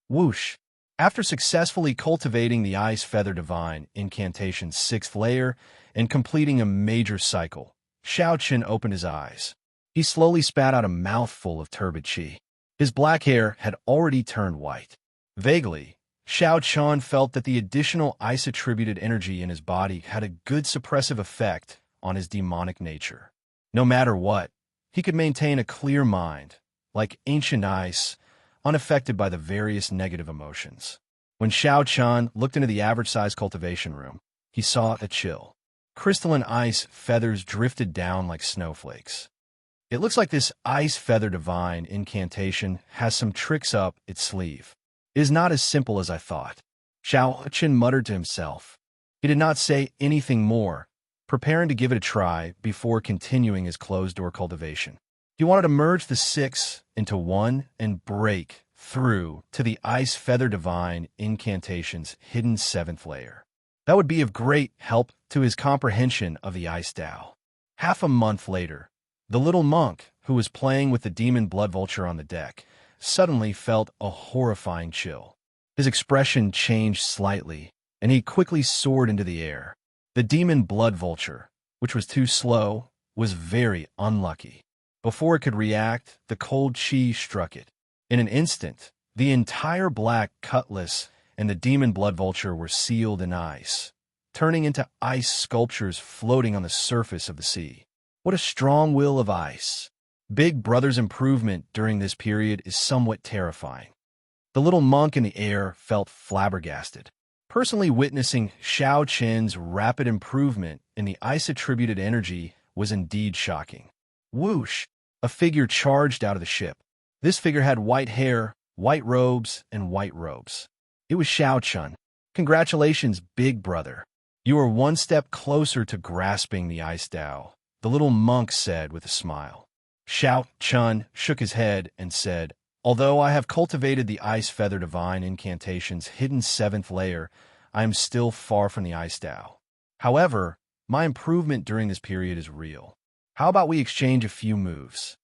Whoosh! After successfully cultivating the Ice Feather Divine Incantation's 6th layer and completing a major cycle, Xiao Chun opened his eyes. He slowly spat out a mouthful of turbid qi. His black hair had already turned white. Vaguely, Xiao Chun felt that the additional ice-attributed energy in his body had a good suppressive effect on his demonic nature. No matter what, he could maintain a clear mind, like ancient ice, unaffected by the various negative emotions. When Xiao Chun looked into the average-sized cultivation room, he saw a chill. Crystalline ice feathers drifted down like snowflakes. It looks like this Ice Feather Divine Incantation has some tricks up its sleeve. It is not as simple as I thought. Xiao Chun muttered to himself. He did not say anything more, preparing to give it a try before continuing his closed-door cultivation. He wanted to merge the 6 into 1 and break through to the Ice Feather Divine Incantation's hidden 7th layer. That would be of great help to his comprehension of the Ice Tao. Half a month later, the little monk, who was playing with the demon blood vulture on the deck, suddenly felt a horrifying chill. His expression changed slightly, and he quickly soared into the air. The demon blood vulture, which was too slow, was very unlucky. Before it could react, the cold qi struck it. In an instant, the entire black cutlass and the demon blood vulture were sealed in ice, turning into ice sculptures floating on the surface of the sea. What a strong will of ice! Big Brother's improvement during this period is somewhat terrifying. The little monk in the air felt flabbergasted. Personally witnessing Xiao Chun's rapid improvement in the ice-attributed energy was indeed shocking. Whoosh! A figure charged out of the ship. This figure had white hair, white robes, and white robes. It was Xiao Chun. Congratulations, Big Brother. You are one step closer to grasping the Ice Tao, the little monk said with a smile. Xiao Chun shook his head and said, Although I have cultivated the Ice Feather Divine Incantation's hidden 7th layer, I am still far from the Ice Tao. However, my improvement during this period is real. How about we exchange a few moves?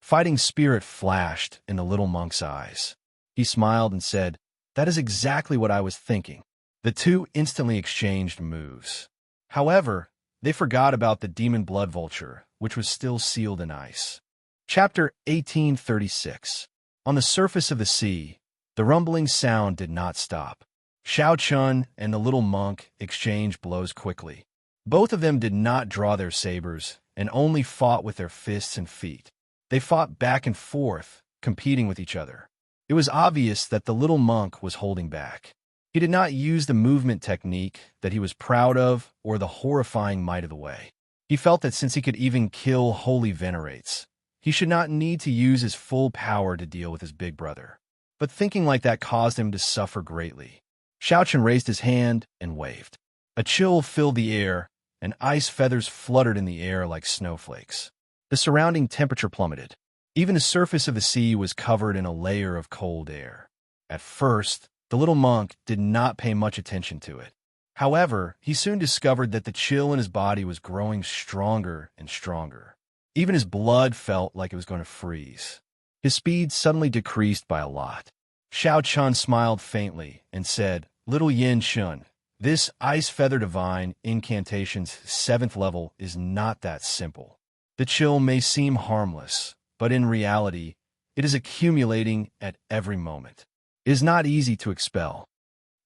Fighting spirit flashed in the little monk's eyes. He smiled and said, That is exactly what I was thinking. The two instantly exchanged moves. However, they forgot about the demon blood vulture, which was still sealed in ice. Chapter 1836. On the surface of the sea, the rumbling sound did not stop. Xiao Chun and the little monk exchanged blows quickly. Both of them did not draw their sabers and only fought with their fists and feet. They fought back and forth, competing with each other. It was obvious that the little monk was holding back. He did not use the movement technique that he was proud of or the horrifying might of the way. He felt that since he could even kill holy venerates, he should not need to use his full power to deal with his big brother. But thinking like that caused him to suffer greatly. Xiao Chun raised his hand and waved. A chill filled the air, and ice feathers fluttered in the air like snowflakes. The surrounding temperature plummeted. Even the surface of the sea was covered in a layer of cold air. At first, the little monk did not pay much attention to it. However, he soon discovered that the chill in his body was growing stronger and stronger. Even his blood felt like it was going to freeze. His speed suddenly decreased by a lot. Xiao Chun smiled faintly and said, Little Yin Shun, this Ice Feather Divine Incantation's 7th level is not that simple. The chill may seem harmless, but in reality, it is accumulating at every moment. It is not easy to expel.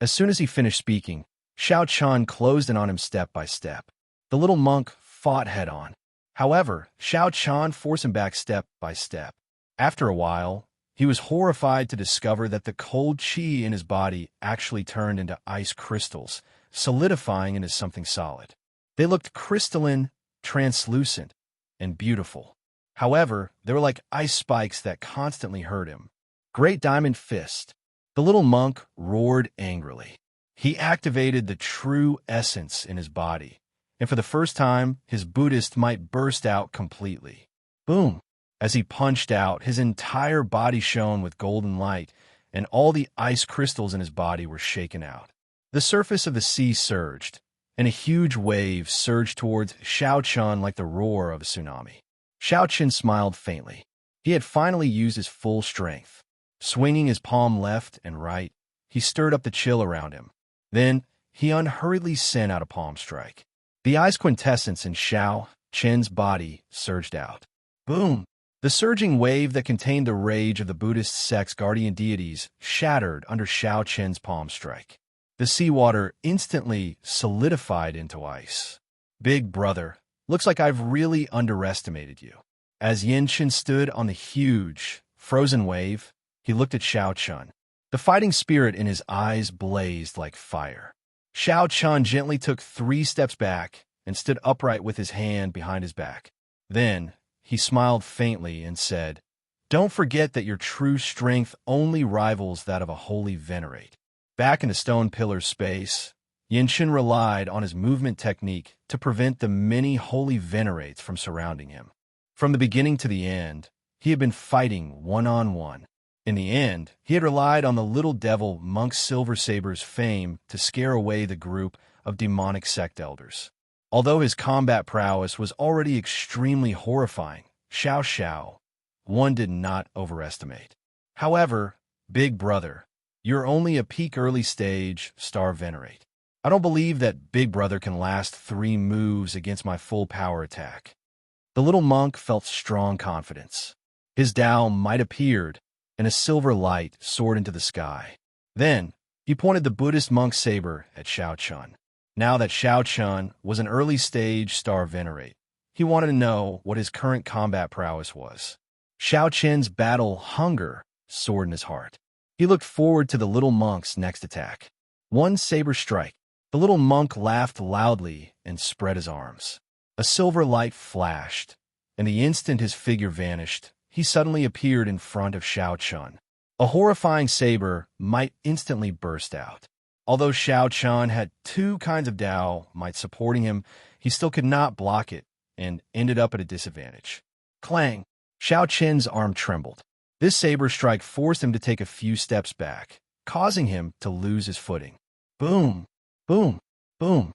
As soon as he finished speaking, Xiao Chun closed in on him step by step. The little monk fought head-on. However, Xiao Chun forced him back step by step. After a while, he was horrified to discover that the cold qi in his body actually turned into ice crystals, solidifying into something solid. They looked crystalline, translucent and beautiful. However, they were like ice spikes that constantly hurt him. Great Diamond Fist. The little monk roared angrily. He activated the true essence in his body, and for the first time, his Buddhist might burst out completely. Boom! As he punched out, his entire body shone with golden light, and all the ice crystals in his body were shaken out. The surface of the sea surged, and a huge wave surged towards Xiaochun like the roar of a tsunami. Xiaochun smiled faintly. He had finally used his full strength. Swinging his palm left and right, he stirred up the chill around him. Then, he unhurriedly sent out a palm strike. The ice quintessence in Xiaochun's body surged out. Boom! The surging wave that contained the rage of the Buddhist sect's guardian deities shattered under Xiaochun's palm strike. The seawater instantly solidified into ice. Big brother, looks like I've really underestimated you. As Xianxia stood on the huge, frozen wave, he looked at Xiaochun. The fighting spirit in his eyes blazed like fire. Xiaochun gently took 3 steps back and stood upright with his hand behind his back. Then, he smiled faintly and said, "Don't forget that your true strength only rivals that of a holy venerate." Back in the stone pillar's space, Xianxia relied on his movement technique to prevent the many holy venerates from surrounding him. From the beginning to the end, he had been fighting one-on-one. In the end, he had relied on the little devil Monk Silver Saber's fame to scare away the group of demonic sect elders. Although his combat prowess was already extremely horrifying, Xiao, one did not overestimate. However, big brother, you're only a peak early stage star venerate. I don't believe that big brother can last 3 moves against my full power attack. The little monk felt strong confidence. His Tao might appeared, and a silver light soared into the sky. Then, he pointed the Buddhist monk's saber at Xiaochun. Now that Xiaochun was an early-stage star venerate, he wanted to know what his current combat prowess was. Xiaochun's battle hunger soared in his heart. He looked forward to the little monk's next attack. One saber strike. The little monk laughed loudly and spread his arms. A silver light flashed, and the instant his figure vanished, he suddenly appeared in front of Xiaochun. A horrifying saber might instantly burst out. Although Xiaochun had 2 kinds of Tao might supporting him, he still could not block it and ended up at a disadvantage. Clang! Xiaochun's arm trembled. This saber strike forced him to take a few steps back, causing him to lose his footing. Boom! Boom! Boom!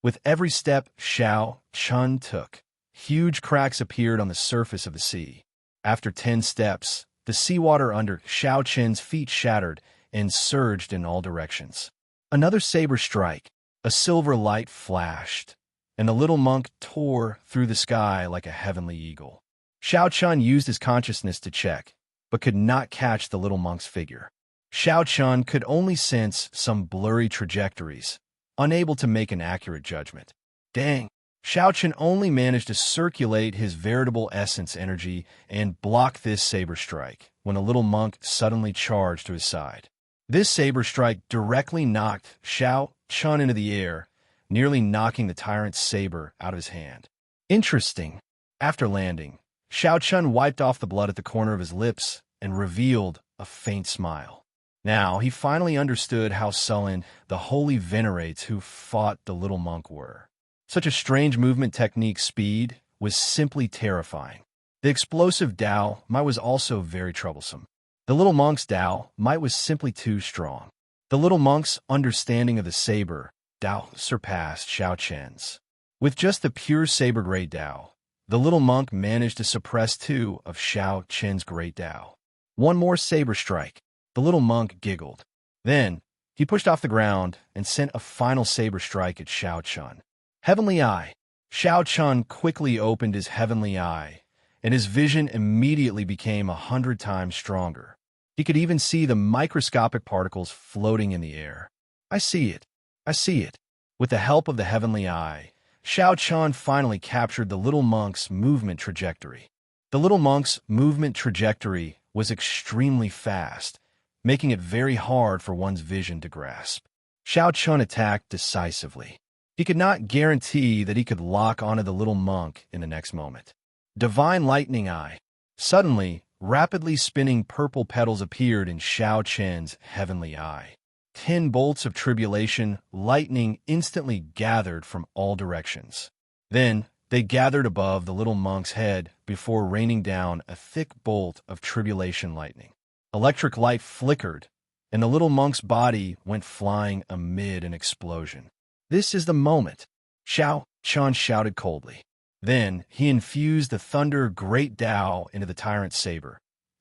With every step Xiaochun took, huge cracks appeared on the surface of the sea. After 10 steps, the seawater under Xiaochun's feet shattered and surged in all directions. Another saber strike, a silver light flashed, and the little monk tore through the sky like a heavenly eagle. Xiaochun used his consciousness to check, but could not catch the little monk's figure. Xiaochun could only sense some blurry trajectories, unable to make an accurate judgment. Dang! Xiaochun only managed to circulate his veritable essence energy and block this saber strike when a little monk suddenly charged to his side. This saber strike directly knocked Xiaochun into the air, nearly knocking the tyrant's saber out of his hand. Interesting. After landing, Xiaochun wiped off the blood at the corner of his lips and revealed a faint smile. Now he finally understood how sullen the holy venerates who fought the little monk were. Such a strange movement technique speed was simply terrifying. The explosive Tao might was also very troublesome. The little monk's Tao might was simply too strong. The little monk's understanding of the saber Tao surpassed Xiaochun's. With just the pure saber grade Tao, the little monk managed to suppress 2 of Xiaochun's great Tao. One more saber strike. The little monk giggled. Then, he pushed off the ground and sent a final saber strike at Xiaochun. Heavenly Eye. Xiaochun quickly opened his heavenly eye, and his vision immediately became 100 times stronger. He could even see the microscopic particles floating in the air. I see it. I see it. With the help of the heavenly eye, Xiaochun finally captured the little monk's movement trajectory. The little monk's movement trajectory was extremely fast, making it very hard for one's vision to grasp. Xiaochun attacked decisively. He could not guarantee that he could lock onto the little monk in the next moment. Divine Lightning Eye. Suddenly, rapidly spinning purple petals appeared in Xianxia's heavenly eye. 10 bolts of tribulation, lightning instantly gathered from all directions. Then, they gathered above the little monk's head before raining down a thick bolt of tribulation lightning. Electric light flickered, and the little monk's body went flying amid an explosion. "This is the moment," Xianxia shouted coldly. Then he infused the Thunder Great Tao into the Tyrant Saber,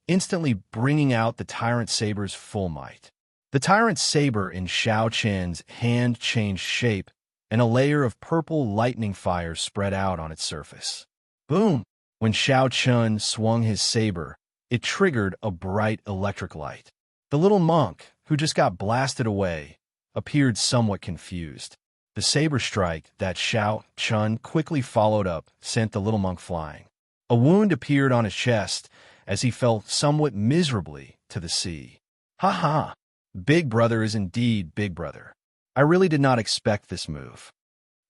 instantly bringing out the Tyrant Saber's full might. The Tyrant Saber in Xianxia's hand changed shape, and a layer of purple lightning fire spread out on its surface. Boom! When Xianxia swung his saber, it triggered a bright electric light. The little monk, who just got blasted away, appeared somewhat confused. The saber strike that Xianxia quickly followed up sent the little monk flying. A wound appeared on his chest as he fell somewhat miserably to the sea. "Ha ha! Big Brother is indeed Big Brother. I really did not expect this move."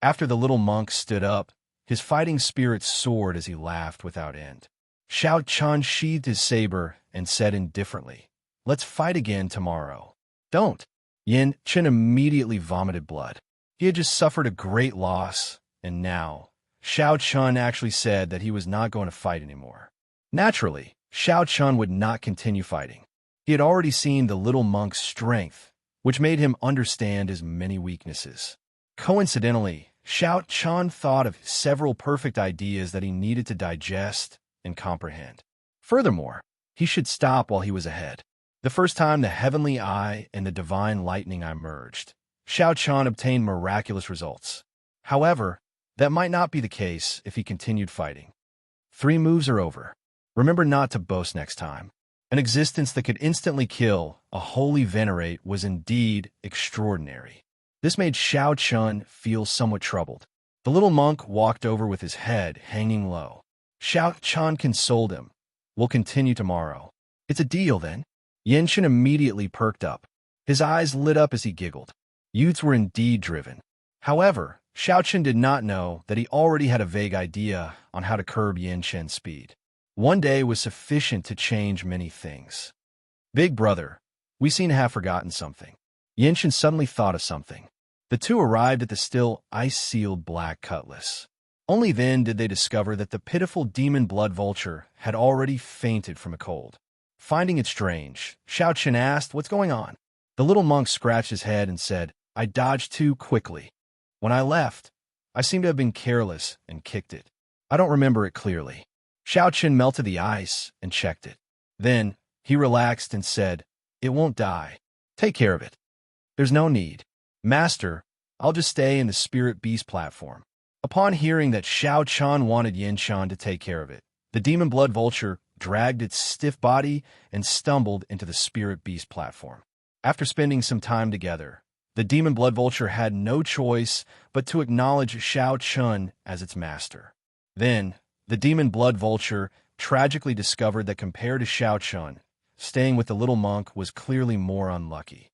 After the little monk stood up, his fighting spirit soared as he laughed without end. Xianxia sheathed his saber and said indifferently, "Let's fight again tomorrow." "Don't." Xianxia immediately vomited blood. He had just suffered a great loss, and now, Xianxia actually said that he was not going to fight anymore. Naturally, Xianxia would not continue fighting. He had already seen the little monk's strength, which made him understand his many weaknesses. Coincidentally, Xianxia thought of several perfect ideas that he needed to digest and comprehend. Furthermore, he should stop while he was ahead. The first time the Heavenly Eye and the Divine Lightning Eye merged, Xianxia obtained miraculous results. However, that might not be the case if he continued fighting. 3 moves are over. Remember not to boast next time. An existence that could instantly kill a holy venerate was indeed extraordinary. This made Xianxia feel somewhat troubled. The little monk walked over with his head hanging low. Xianxia consoled him. "We'll continue tomorrow." "It's a deal, then?" Xianxia immediately perked up. His eyes lit up as he giggled. Youths were indeed driven. However, Xianxia did not know that he already had a vague idea on how to curb Xianxia's speed. One day was sufficient to change many things. "Big Brother, we seem to have forgotten something." Xianxia suddenly thought of something. The two arrived at the still ice-sealed black cutlass. Only then did they discover that the pitiful demon blood vulture had already fainted from a cold. Finding it strange, Xianxia asked, "What's going on?" The little monk scratched his head and said, "I dodged too quickly. When I left, I seem to have been careless and kicked it. I don't remember it clearly." Xianxia melted the ice and checked it. Then he relaxed and said, "It won't die. Take care of it." "There's no need. Master, I'll just stay in the Spirit Beast platform." Upon hearing that Xianxia wanted Xianxia to take care of it, the demon blood vulture dragged its stiff body and stumbled into the Spirit Beast platform. After spending some time together, the demon blood vulture had no choice but to acknowledge Xianxia as its master. Then, the demon blood vulture tragically discovered that compared to Xianxia, staying with the little monk was clearly more unlucky.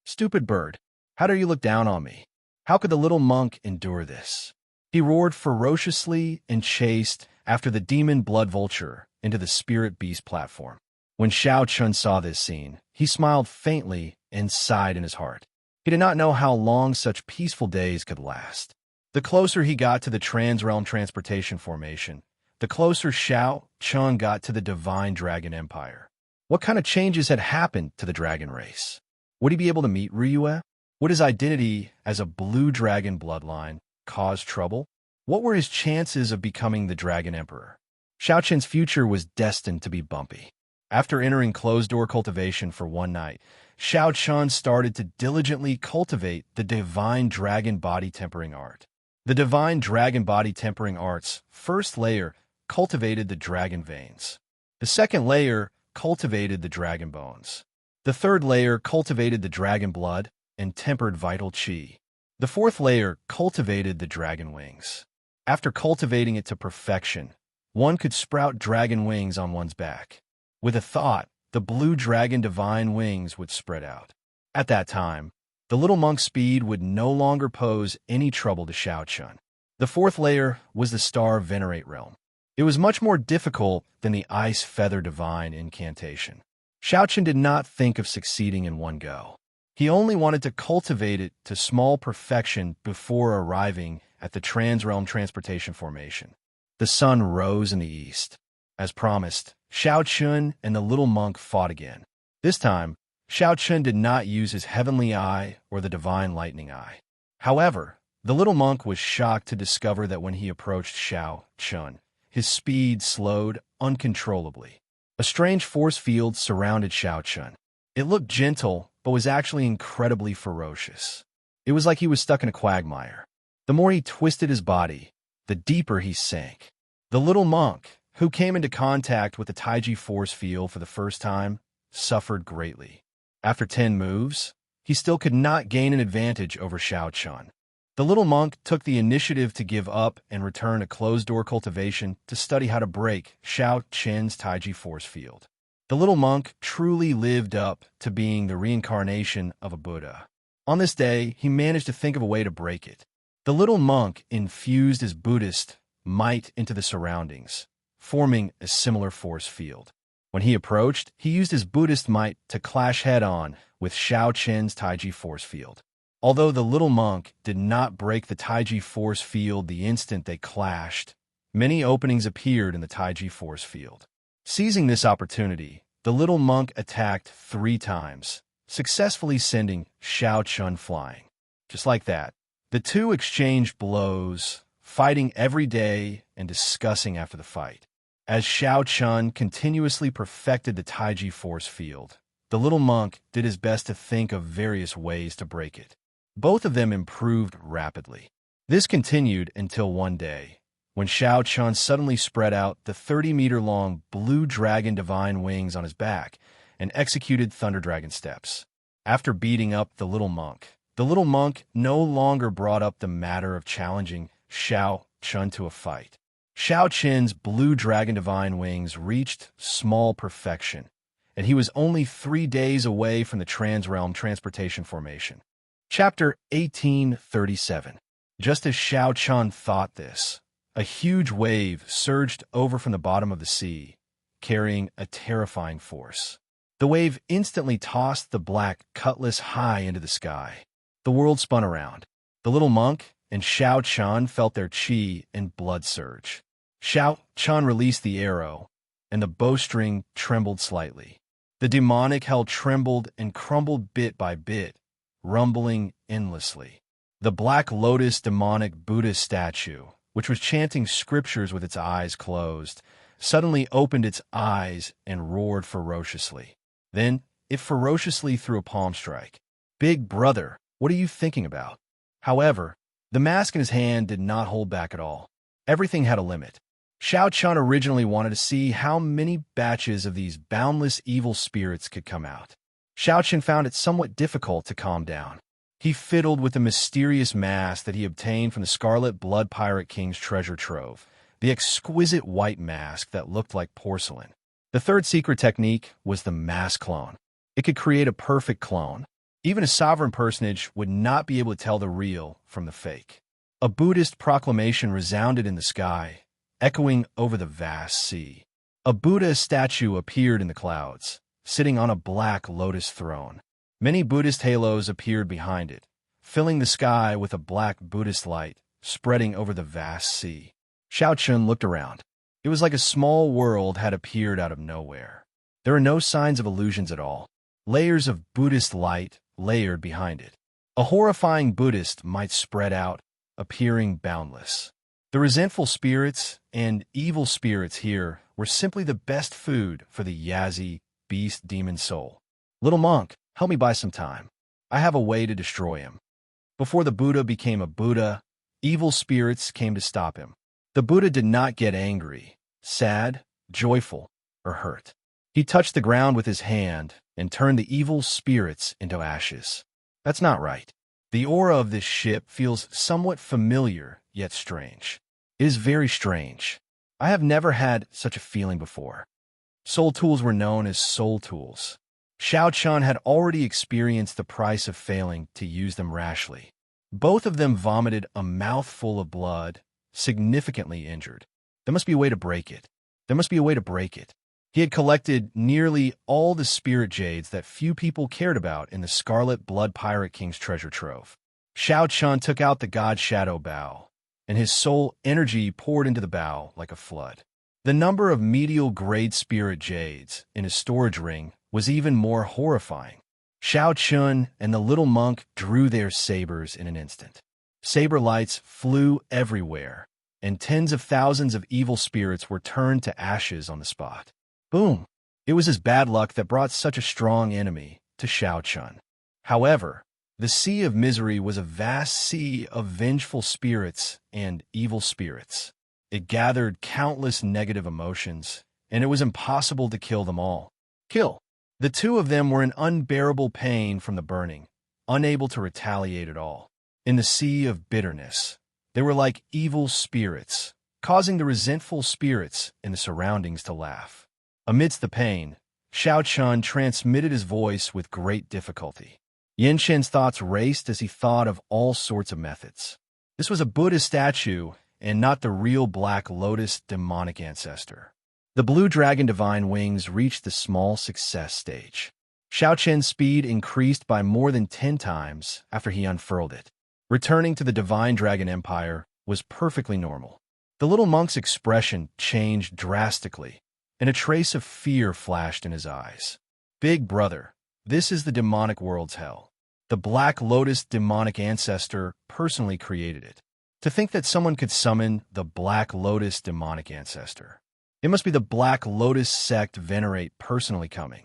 "Stupid bird, how dare you look down on me? How could the little monk endure this?" He roared ferociously and chased after the demon blood vulture into the Spirit Beast platform. When Xianxia saw this scene, he smiled faintly and sighed in his heart. He did not know how long such peaceful days could last. The closer he got to the Transrealm Transportation Formation, the closer Xianxia got to the Divine Dragon Empire. What kind of changes had happened to the dragon race? Would he be able to meet Ryue? Would his identity as a blue dragon bloodline cause trouble? What were his chances of becoming the Dragon Emperor? Xianxia's future was destined to be bumpy. After entering closed-door cultivation for one night, Xianxia started to diligently cultivate the Divine Dragon Body Tempering Art. The Divine Dragon Body Tempering Art's first layer cultivated the dragon veins. The second layer cultivated the dragon bones. The third layer cultivated the dragon blood and tempered vital qi. The fourth layer cultivated the dragon wings. After cultivating it to perfection, one could sprout dragon wings on one's back. With a thought, the blue dragon divine wings would spread out. At that time, The little monk's speed would no longer pose any trouble to Xianxia. The fourth layer was the Star Venerate realm. It was much more difficult than the Ice Feather Divine incantation. Xianxia did not think of succeeding in one go. He only wanted to cultivate it to small perfection before arriving at the Transrealm Transportation Formation. The sun rose in the east. As promised, Xianxia and the little monk fought again. This time, Xianxia did not use his heavenly eye or the divine lightning eye. However, the little monk was shocked to discover that when he approached Xianxia, his speed slowed uncontrollably. A strange force field surrounded Xianxia. It looked gentle, but was actually incredibly ferocious. It was like he was stuck in a quagmire. The more he twisted his body, the deeper he sank. The little monk, who came into contact with the Taiji force field for the first time, suffered greatly. After 10 moves, he still could not gain an advantage over Xianxia. The little monk took the initiative to give up and return to closed-door cultivation to study how to break Xianxia's Taiji force field. The little monk truly lived up to being the reincarnation of a Buddha. On this day, he managed to think of a way to break it. The little monk infused his Buddhist might into the surroundings, forming a similar force field. When he approached, he used his Buddhist might to clash head-on with Xianxia's Taiji force field. Although the little monk did not break the Taiji force field the instant they clashed, many openings appeared in the Taiji force field. Seizing this opportunity, the little monk attacked 3 times, successfully sending Xianxia flying. Just like that, the two exchanged blows, fighting every day and discussing after the fight. As Xianxia continuously perfected the Taiji force field, the little monk did his best to think of various ways to break it. Both of them improved rapidly. This continued until one day, when Xianxia suddenly spread out the 30-meter-long blue dragon divine wings on his back and executed Thunder Dragon steps. After beating up the little monk no longer brought up the matter of challenging Xianxia to a fight. Xianxia's blue dragon divine wings reached small perfection, and he was only 3 days away from the Transrealm Transportation Formation. Chapter 1837. Just as Xianxia thought this, a huge wave surged over from the bottom of the sea, carrying a terrifying force. The wave instantly tossed the black cutlass high into the sky. The world spun around. The little monk and Xianxia felt their chi and blood surge. Xianxia released the arrow, and the bowstring trembled slightly. The demonic hell trembled and crumbled bit by bit, rumbling endlessly. The Black Lotus demonic Buddha statue, which was chanting scriptures with its eyes closed, suddenly opened its eyes and roared ferociously. Then it ferociously threw a palm strike. "Big brother, what are you thinking about?" However, the mask in his hand did not hold back at all. Everything had a limit. Xianxia originally wanted to see how many batches of these boundless evil spirits could come out. Xianxia found it somewhat difficult to calm down. He fiddled with the mysterious mask that he obtained from the Scarlet Blood Pirate King's treasure trove, the exquisite white mask that looked like porcelain. The third secret technique was the mask clone. It could create a perfect clone. Even a sovereign personage would not be able to tell the real from the fake. A Buddhist proclamation resounded in the sky, echoing over the vast sea. A Buddha statue appeared in the clouds, sitting on a black lotus throne. Many Buddhist halos appeared behind it, filling the sky with a black Buddhist light spreading over the vast sea. Xianxia looked around. It was like a small world had appeared out of nowhere. There were no signs of illusions at all. Layers of Buddhist light layered behind it. A horrifying Buddhist might spread out, appearing boundless. The resentful spirits and evil spirits here were simply the best food for the Yazi beast demon soul. "Little monk, help me buy some time. I have a way to destroy him." Before the Buddha became a Buddha, evil spirits came to stop him. The Buddha did not get angry, sad, joyful, or hurt. He touched the ground with his hand and turned the evil spirits into ashes. That's not right. The aura of this ship feels somewhat familiar, yet strange. It is very strange. I have never had such a feeling before. Soul tools were known as soul tools. Xiao Chun had already experienced the price of failing to use them rashly. Both of them vomited a mouthful of blood, significantly injured. There must be a way to break it. There must be a way to break it. He had collected nearly all the spirit jades that few people cared about in the Scarlet Blood Pirate King's treasure trove. Xiao Chun took out the God Shadow Bow, and his soul energy poured into the bow like a flood. The number of medial grade spirit jades in his storage ring was even more horrifying. Xiao Chun and the little monk drew their sabers in an instant. Saber lights flew everywhere, and tens of thousands of evil spirits were turned to ashes on the spot. Boom! It was his bad luck that brought such a strong enemy to Xiao Chun. However, the sea of misery was a vast sea of vengeful spirits and evil spirits. It gathered countless negative emotions, and it was impossible to kill them all. Kill! The two of them were in unbearable pain from the burning, unable to retaliate at all. In the sea of bitterness, they were like evil spirits, causing the resentful spirits in the surroundings to laugh. Amidst the pain, Xiao Chun transmitted his voice with great difficulty. Xianxia's thoughts raced as he thought of all sorts of methods. This was a Buddha statue and not the real Black Lotus demonic ancestor. The blue dragon divine wings reached the small success stage. Xiao Chen's speed increased by more than 10 times after he unfurled it. Returning to the divine dragon empire was perfectly normal. The little monk's expression changed drastically, and a trace of fear flashed in his eyes. Big brother, this is the demonic world's hell. The Black Lotus demonic ancestor personally created it. To think that someone could summon the Black Lotus demonic ancestor. It must be the Black Lotus sect venerate personally coming.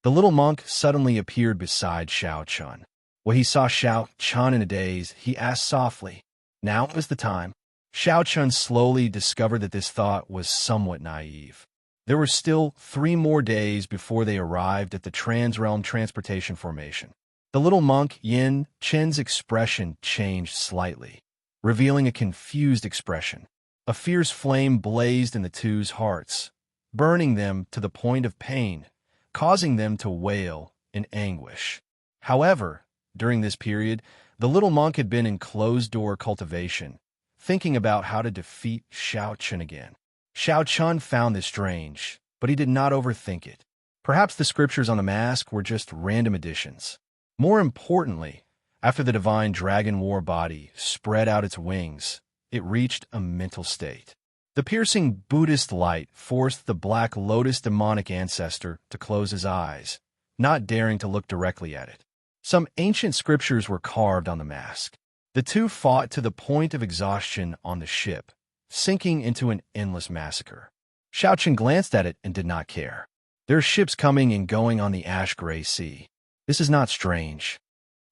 The little monk suddenly appeared beside Xiao Chun. When he saw Xiao Chun in a daze, he asked softly, "Now is the time?" Xiao Chun slowly discovered that this thought was somewhat naive. There were still 3 more days before they arrived at the Transrealm Transportation Formation. The little monk Yin Chen's expression changed slightly, revealing a confused expression. A fierce flame blazed in the two's hearts, burning them to the point of pain, causing them to wail in anguish. However, during this period, the little monk had been in closed-door cultivation, thinking about how to defeat Xiao Chun again. Xiao Chun found this strange, but he did not overthink it. Perhaps the scriptures on the mask were just random additions. More importantly, after the divine dragon war body spread out its wings, it reached a mental state. The piercing Buddhist light forced the Black Lotus demonic ancestor to close his eyes, not daring to look directly at it. Some ancient scriptures were carved on the mask. The two fought to the point of exhaustion on the ship, sinking into an endless massacre. Xiao Chun glanced at it and did not care. There are ships coming and going on the ash-gray sea. This is not strange.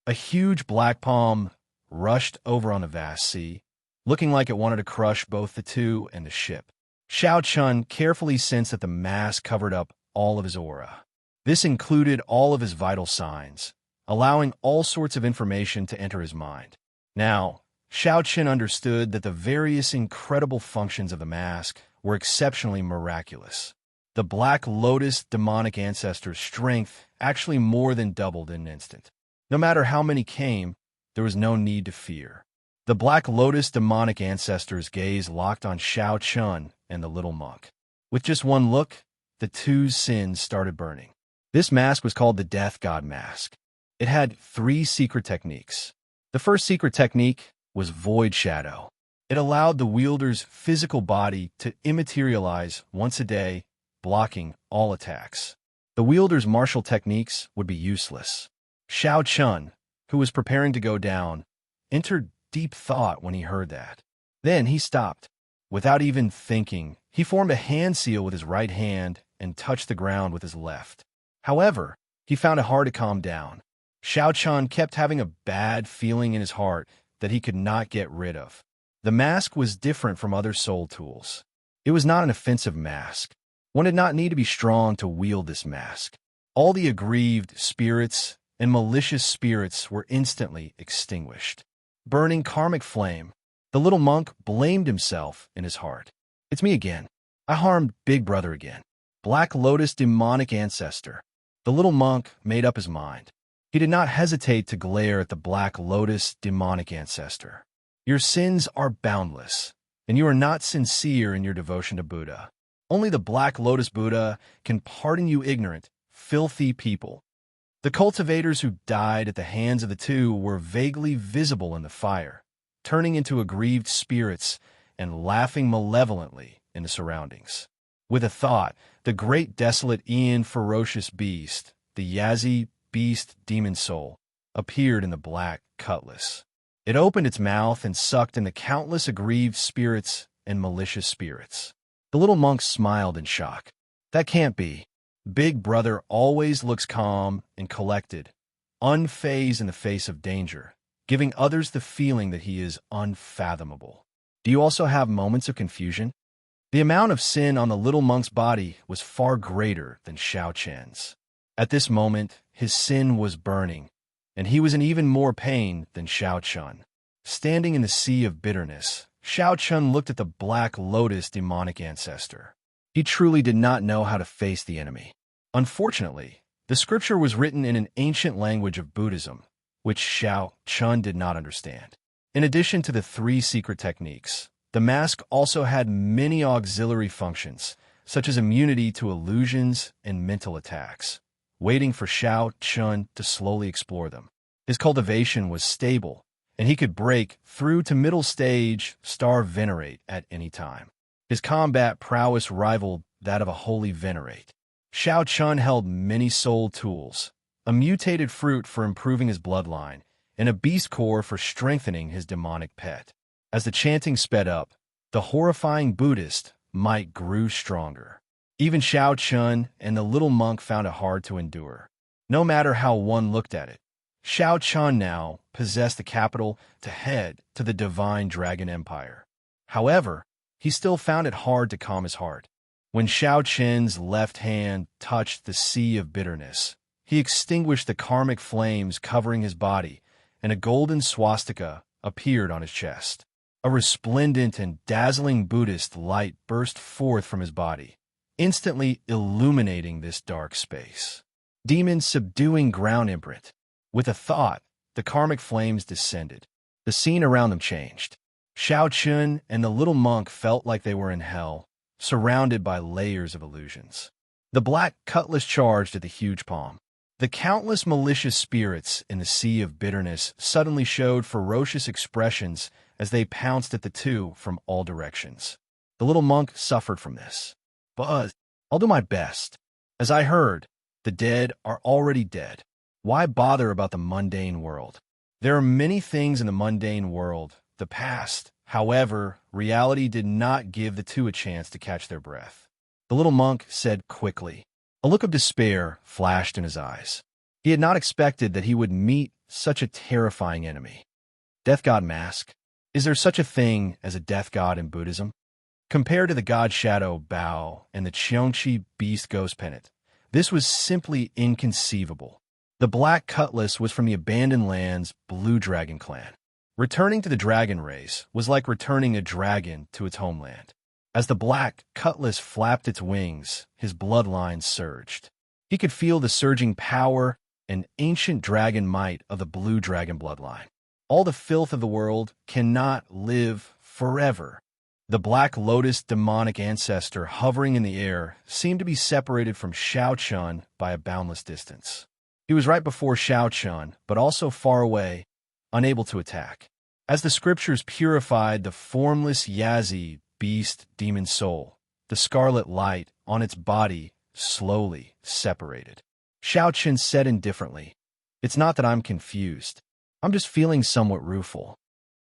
A huge black palm rushed over on the vast sea, looking like it wanted to crush both the two and the ship. Xiao Chun carefully sensed that the mask covered up all of his aura. This included all of his vital signs, allowing all sorts of information to enter his mind. Now, Xiao Chun understood that the various incredible functions of the mask were exceptionally miraculous. The Black Lotus demonic ancestor's strength actually more than doubled in an instant. No matter how many came, there was no need to fear. The Black Lotus demonic ancestor's gaze locked on Xiao Chun and the little monk. With just one look, the two's sins started burning. This mask was called the Death God Mask. It had 3 secret techniques. The first secret technique was Void Shadow. It allowed the wielder's physical body to immaterialize once a day, blocking all attacks. The wielder's martial techniques would be useless. Xiao Chun, who was preparing to go down, entered deep thought when he heard that. Then he stopped. Without even thinking, he formed a hand seal with his right hand and touched the ground with his left. However, he found it hard to calm down. Xiao Chun kept having a bad feeling in his heart that he could not get rid of. The mask was different from other soul tools. It was not an offensive mask. One did not need to be strong to wield this mask. All the aggrieved spirits and malicious spirits were instantly extinguished. Burning karmic flame, the little monk blamed himself in his heart. It's me again. I harmed Big Brother again. Black Lotus demonic ancestor. The little monk made up his mind. He did not hesitate to glare at the Black Lotus demonic ancestor. Your sins are boundless, and you are not sincere in your devotion to Buddha. Only the Black Lotus Buddha can pardon you ignorant, filthy people. The cultivators who died at the hands of the two were vaguely visible in the fire, turning into aggrieved spirits and laughing malevolently in the surroundings. With a thought, the great desolate Ian ferocious beast, the Yazi beast demon soul, appeared in the black cutlass. It opened its mouth and sucked in the countless aggrieved spirits and malicious spirits. The little monk smiled in shock. That can't be. Big Brother always looks calm and collected, unfazed in the face of danger, giving others the feeling that he is unfathomable. Do you also have moments of confusion? The amount of sin on the little monk's body was far greater than Xianxia's. At this moment, his sin was burning, and he was in even more pain than Xianxia. Standing in the sea of bitterness, Xianxia looked at the Black Lotus demonic ancestor. He truly did not know how to face the enemy. Unfortunately, the scripture was written in an ancient language of Buddhism, which Xianxia did not understand. In addition to the 3 secret techniques, the mask also had many auxiliary functions, such as immunity to illusions and mental attacks, waiting for Xianxia to slowly explore them. His cultivation was stable, and he could break through to middle stage Star Venerate at any time. His combat prowess rivaled that of a holy venerate. Xianxia held many soul tools, a mutated fruit for improving his bloodline, and a beast core for strengthening his demonic pet. As the chanting sped up, the horrifying Buddhist might grew stronger. Even Xianxia and the little monk found it hard to endure. No matter how one looked at it, Xianxia now possessed the capital to head to the divine dragon empire. However, he still found it hard to calm his heart. When Xianxia's left hand touched the sea of bitterness, he extinguished the karmic flames covering his body, and a golden swastika appeared on his chest. A resplendent and dazzling Buddhist light burst forth from his body, instantly illuminating this dark space. Demon subduing ground imprint. With a thought, the karmic flames descended. The scene around them changed. Xianxia and the little monk felt like they were in hell, surrounded by layers of illusions. The black cutlass charged at the huge palm. The countless malicious spirits in the sea of bitterness suddenly showed ferocious expressions as they pounced at the two from all directions. The little monk suffered from this. But I'll do my best. As I heard, the dead are already dead. Why bother about the mundane world? There are many things in the mundane world, the past. However, reality did not give the two a chance to catch their breath. The little monk said quickly. A look of despair flashed in his eyes. He had not expected that he would meet such a terrifying enemy. Death God Mask. Is there such a thing as a death god in Buddhism? Compared to the god Shadow Bao and the Xianxia beast ghost pennant, this was simply inconceivable. The black cutlass was from the abandoned land's Blue Dragon clan. Returning to the dragon race was like returning a dragon to its homeland. As the black cutlass flapped its wings, his bloodline surged. He could feel the surging power and ancient dragon might of the Blue Dragon bloodline. All the filth of the world cannot live forever. The Black Lotus demonic ancestor hovering in the air seemed to be separated from Xianxia by a boundless distance. He was right before Xianxia, but also far away, unable to attack. As the scriptures purified the formless Yazi beast demon soul, the scarlet light on its body slowly separated. Xianxia said indifferently, "It's not that I'm confused. I'm just feeling somewhat rueful."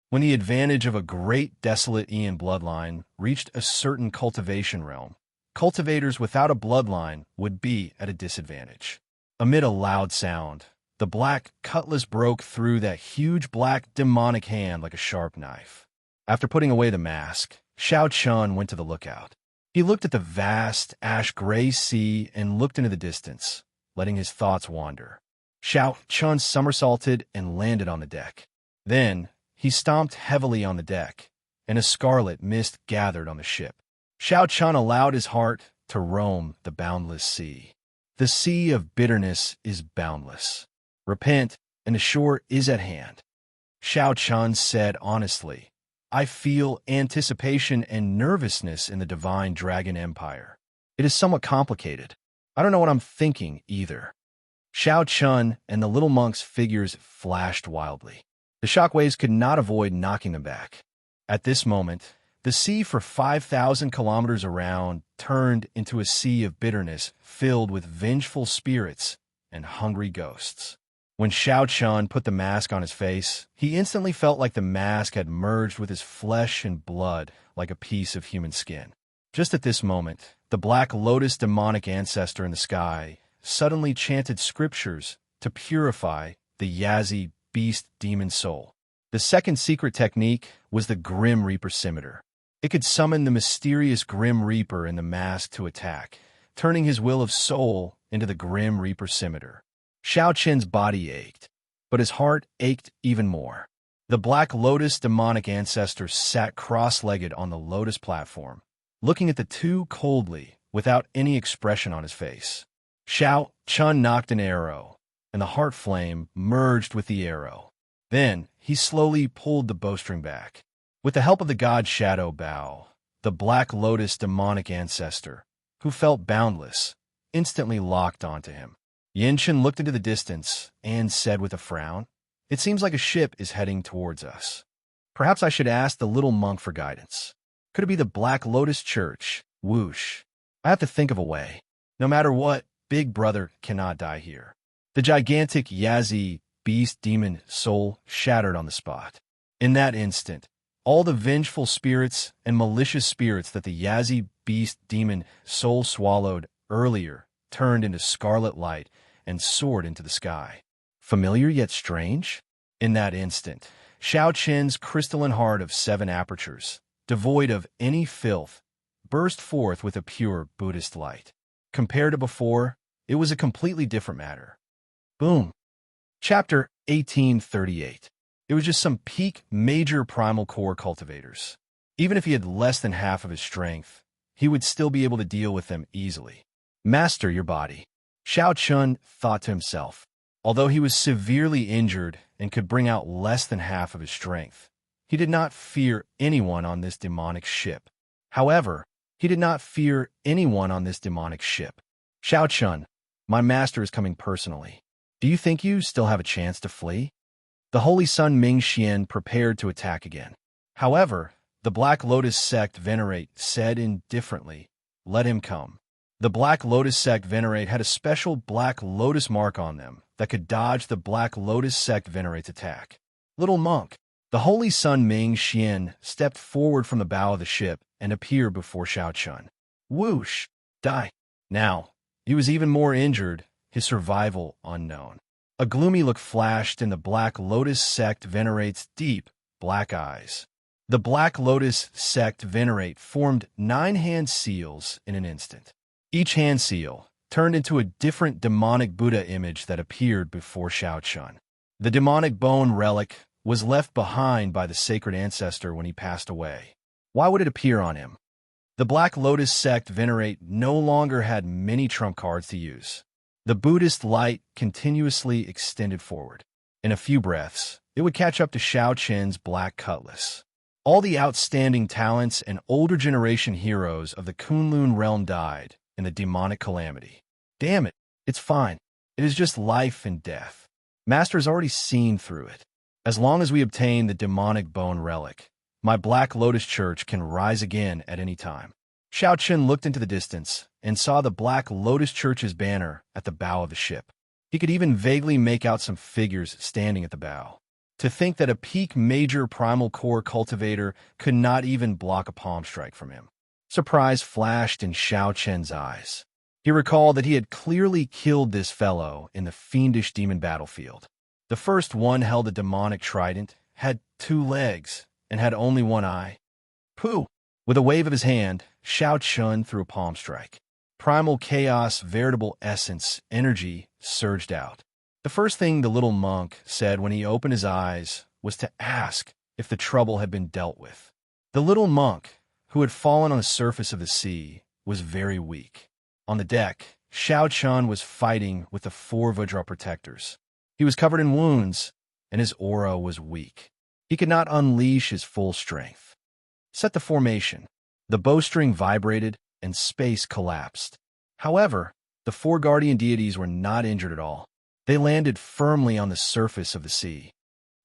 When the advantage of a great desolate Ian bloodline reached a certain cultivation realm, cultivators without a bloodline would be at a disadvantage. Amid a loud sound, the black cutlass broke through that huge black demonic hand like a sharp knife. After putting away the mask, Xianxia went to the lookout. He looked at the vast ash-gray sea and looked into the distance, letting his thoughts wander. Xianxia somersaulted and landed on the deck. Then, he stomped heavily on the deck, and a scarlet mist gathered on the ship. Xianxia allowed his heart to roam the boundless sea. The sea of bitterness is boundless. Repent, and the shore is at hand. Xiao said honestly, I feel anticipation and nervousness in the divine dragon empire. It is somewhat complicated. I don't know what I'm thinking either. Xiao and the little monk's figures flashed wildly. The shockwaves could not avoid knocking them back. At this moment, the sea for 5,000 kilometers around turned into a sea of bitterness filled with vengeful spirits and hungry ghosts. When Xiao put the mask on his face, he instantly felt like the mask had merged with his flesh and blood like a piece of human skin. Just at this moment, the Black Lotus demonic ancestor in the sky suddenly chanted scriptures to purify the Yazi beast demon soul. The second secret technique was the Grim Reaper scimitar. It could summon the mysterious Grim Reaper in the mask to attack, turning his will of soul into the Grim Reaper scimitar. Xiao's body ached, but his heart ached even more. The Black Lotus demonic ancestor sat cross-legged on the lotus platform, looking at the two coldly, without any expression on his face. Xiao knocked an arrow, and the heart flame merged with the arrow. Then he slowly pulled the bowstring back. With the help of the god Shadow Bao, the Black Lotus demonic ancestor, who felt boundless, instantly locked onto him. Xianxia looked into the distance and said with a frown, It seems like a ship is heading towards us. Perhaps I should ask the little monk for guidance. Could it be the Black Lotus Church? Whoosh. I have to think of a way. No matter what, Big Brother cannot die here. The gigantic Yazi beast demon soul shattered on the spot. In that instant, all the vengeful spirits and malicious spirits that the Yazi beast demon soul swallowed earlier turned into scarlet light and soared into the sky. Familiar yet strange? In that instant, Xiao's crystalline heart of 7 apertures, devoid of any filth, burst forth with a pure Buddhist light. Compared to before, it was a completely different matter. Boom. Chapter 1838. It was just some peak major primal core cultivators. Even if he had less than half of his strength, he would still be able to deal with them easily. Master your body. Xiao thought to himself. Although he was severely injured and could bring out less than half of his strength, he did not fear anyone on this demonic ship. However, he did not fear anyone on this demonic ship. Xiao, my master is coming personally. Do you think you still have a chance to flee? The Holy Sun Mingxian prepared to attack again. However, the Black Lotus sect Venerate said indifferently, Let him come. The Black Lotus sect Venerate had a special Black Lotus mark on them that could dodge the Black Lotus sect Venerate's attack. Little monk. The Holy Sun Mingxian stepped forward from the bow of the ship and appeared before Xiao. Whoosh! Die! Now, he was even more injured, his survival unknown. A gloomy look flashed in the Black Lotus sect Venerate's deep, black eyes. The Black Lotus sect Venerate formed 9 hand seals in an instant. Each hand seal turned into a different demonic Buddha image that appeared before Xiao. The demonic bone relic was left behind by the sacred ancestor when he passed away. Why would it appear on him? The Black Lotus sect Venerate no longer had many trump cards to use. The Buddhist light continuously extended forward. In a few breaths, it would catch up to Xiao's black cutlass. All the outstanding talents and older generation heroes of the Kunlun realm died in the demonic calamity. Damn it, it's fine. It is just life and death. Master has already seen through it. As long as we obtain the demonic bone relic, my Black Lotus Church can rise again at any time. Xiao looked into the distance and saw the Black Lotus Church's banner at the bow of the ship. He could even vaguely make out some figures standing at the bow. To think that a peak major primal core cultivator could not even block a palm strike from him. Surprise flashed in Xiao's eyes. He recalled that he had clearly killed this fellow in the fiendish demon battlefield. The first one held a demonic trident, had 2 legs, and had only 1 eye. Pooh! With a wave of his hand, Xiao threw a palm strike. Primal chaos, veritable essence, energy surged out. The first thing the little monk said when he opened his eyes was to ask if the trouble had been dealt with. The little monk, who had fallen on the surface of the sea, was very weak. On the deck, Xianxia was fighting with the 4 Vajra protectors. He was covered in wounds, and his aura was weak. He could not unleash his full strength. Set the formation. The bowstring vibrated, and space collapsed. However, the 4 guardian deities were not injured at all. They landed firmly on the surface of the sea.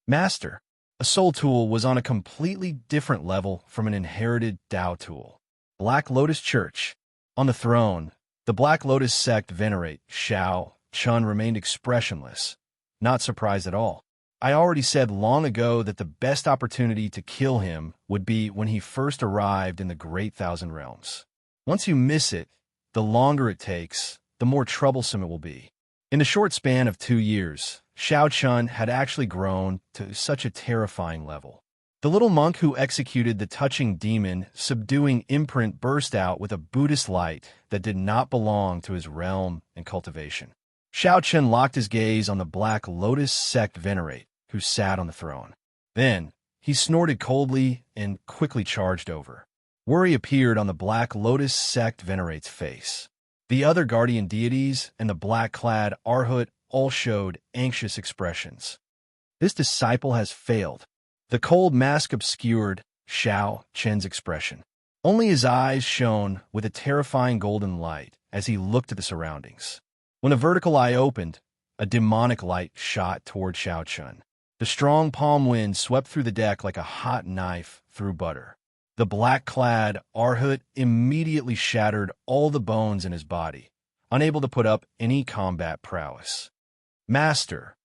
Master, a soul tool, was on a completely different level from an inherited Tao tool. Black Lotus Church. On the throne, the Black Lotus sect venerate Xianxia remained expressionless, not surprised at all. I already said long ago that the best opportunity to kill him would be when he first arrived in the Great Thousand Realms. Once you miss it, the longer it takes, the more troublesome it will be. In the short span of 2 years, Xianxia had actually grown to such a terrifying level. The little monk who executed the touching demon subduing imprint burst out with a Buddhist light that did not belong to his realm and cultivation. Xianxia locked his gaze on the Black Lotus sect venerate, who sat on the throne. Then, he snorted coldly and quickly charged over. Worry appeared on the Black Lotus sect venerate's face. The other guardian deities and the black-clad Arhut all showed anxious expressions. This disciple has failed. The cold mask obscured Xianxia's expression. Only his eyes shone with a terrifying golden light as he looked at the surroundings. When a vertical eye opened, a demonic light shot toward Xianxia. The strong palm wind swept through the deck like a hot knife through butter. The black-clad Arhut immediately shattered all the bones in his body, unable to put up any combat prowess. Master,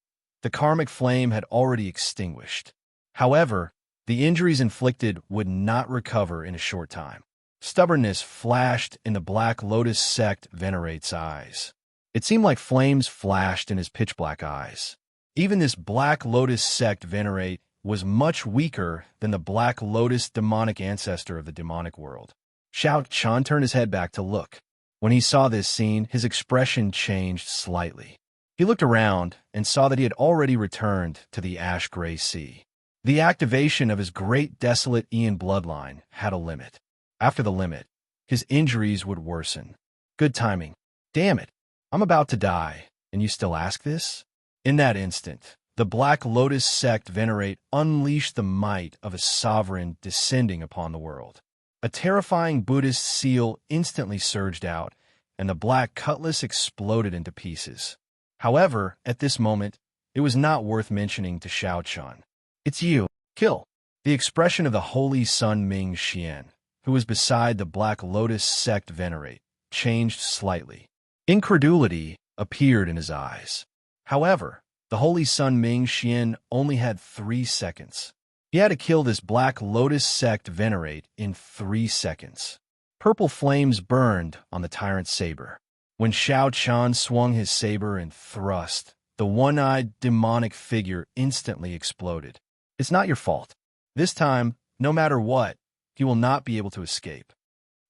the karmic flame had already extinguished. However, the injuries inflicted would not recover in a short time. Stubbornness flashed in the Black Lotus sect venerate's eyes. It seemed like flames flashed in his pitch-black eyes. Even this Black Lotus sect venerate was much weaker than the Black Lotus demonic ancestor of the demonic world. Xianxia turned his head back to look. When he saw this scene, his expression changed slightly. He looked around and saw that he had already returned to the ash-gray sea. The activation of his great desolate Ian bloodline had a limit. After the limit, his injuries would worsen. Good timing. Damn it. I'm about to die, and you still ask this? In that instant, the Black Lotus sect venerate unleashed the might of a sovereign descending upon the world. A terrifying Buddhist seal instantly surged out, and the black cutlass exploded into pieces. However, at this moment, it was not worth mentioning to Xianxia. It's you. Kill. The expression of the Holy Sun Ming Xian, who was beside the Black Lotus sect venerate, changed slightly. Incredulity appeared in his eyes. However, the Holy Sun Ming Xian only had 3 seconds. He had to kill this Black Lotus sect venerate in 3 seconds. Purple flames burned on the tyrant's saber. When Xianxia swung his saber and thrust, the one-eyed demonic figure instantly exploded. It's not your fault. This time, no matter what, he will not be able to escape.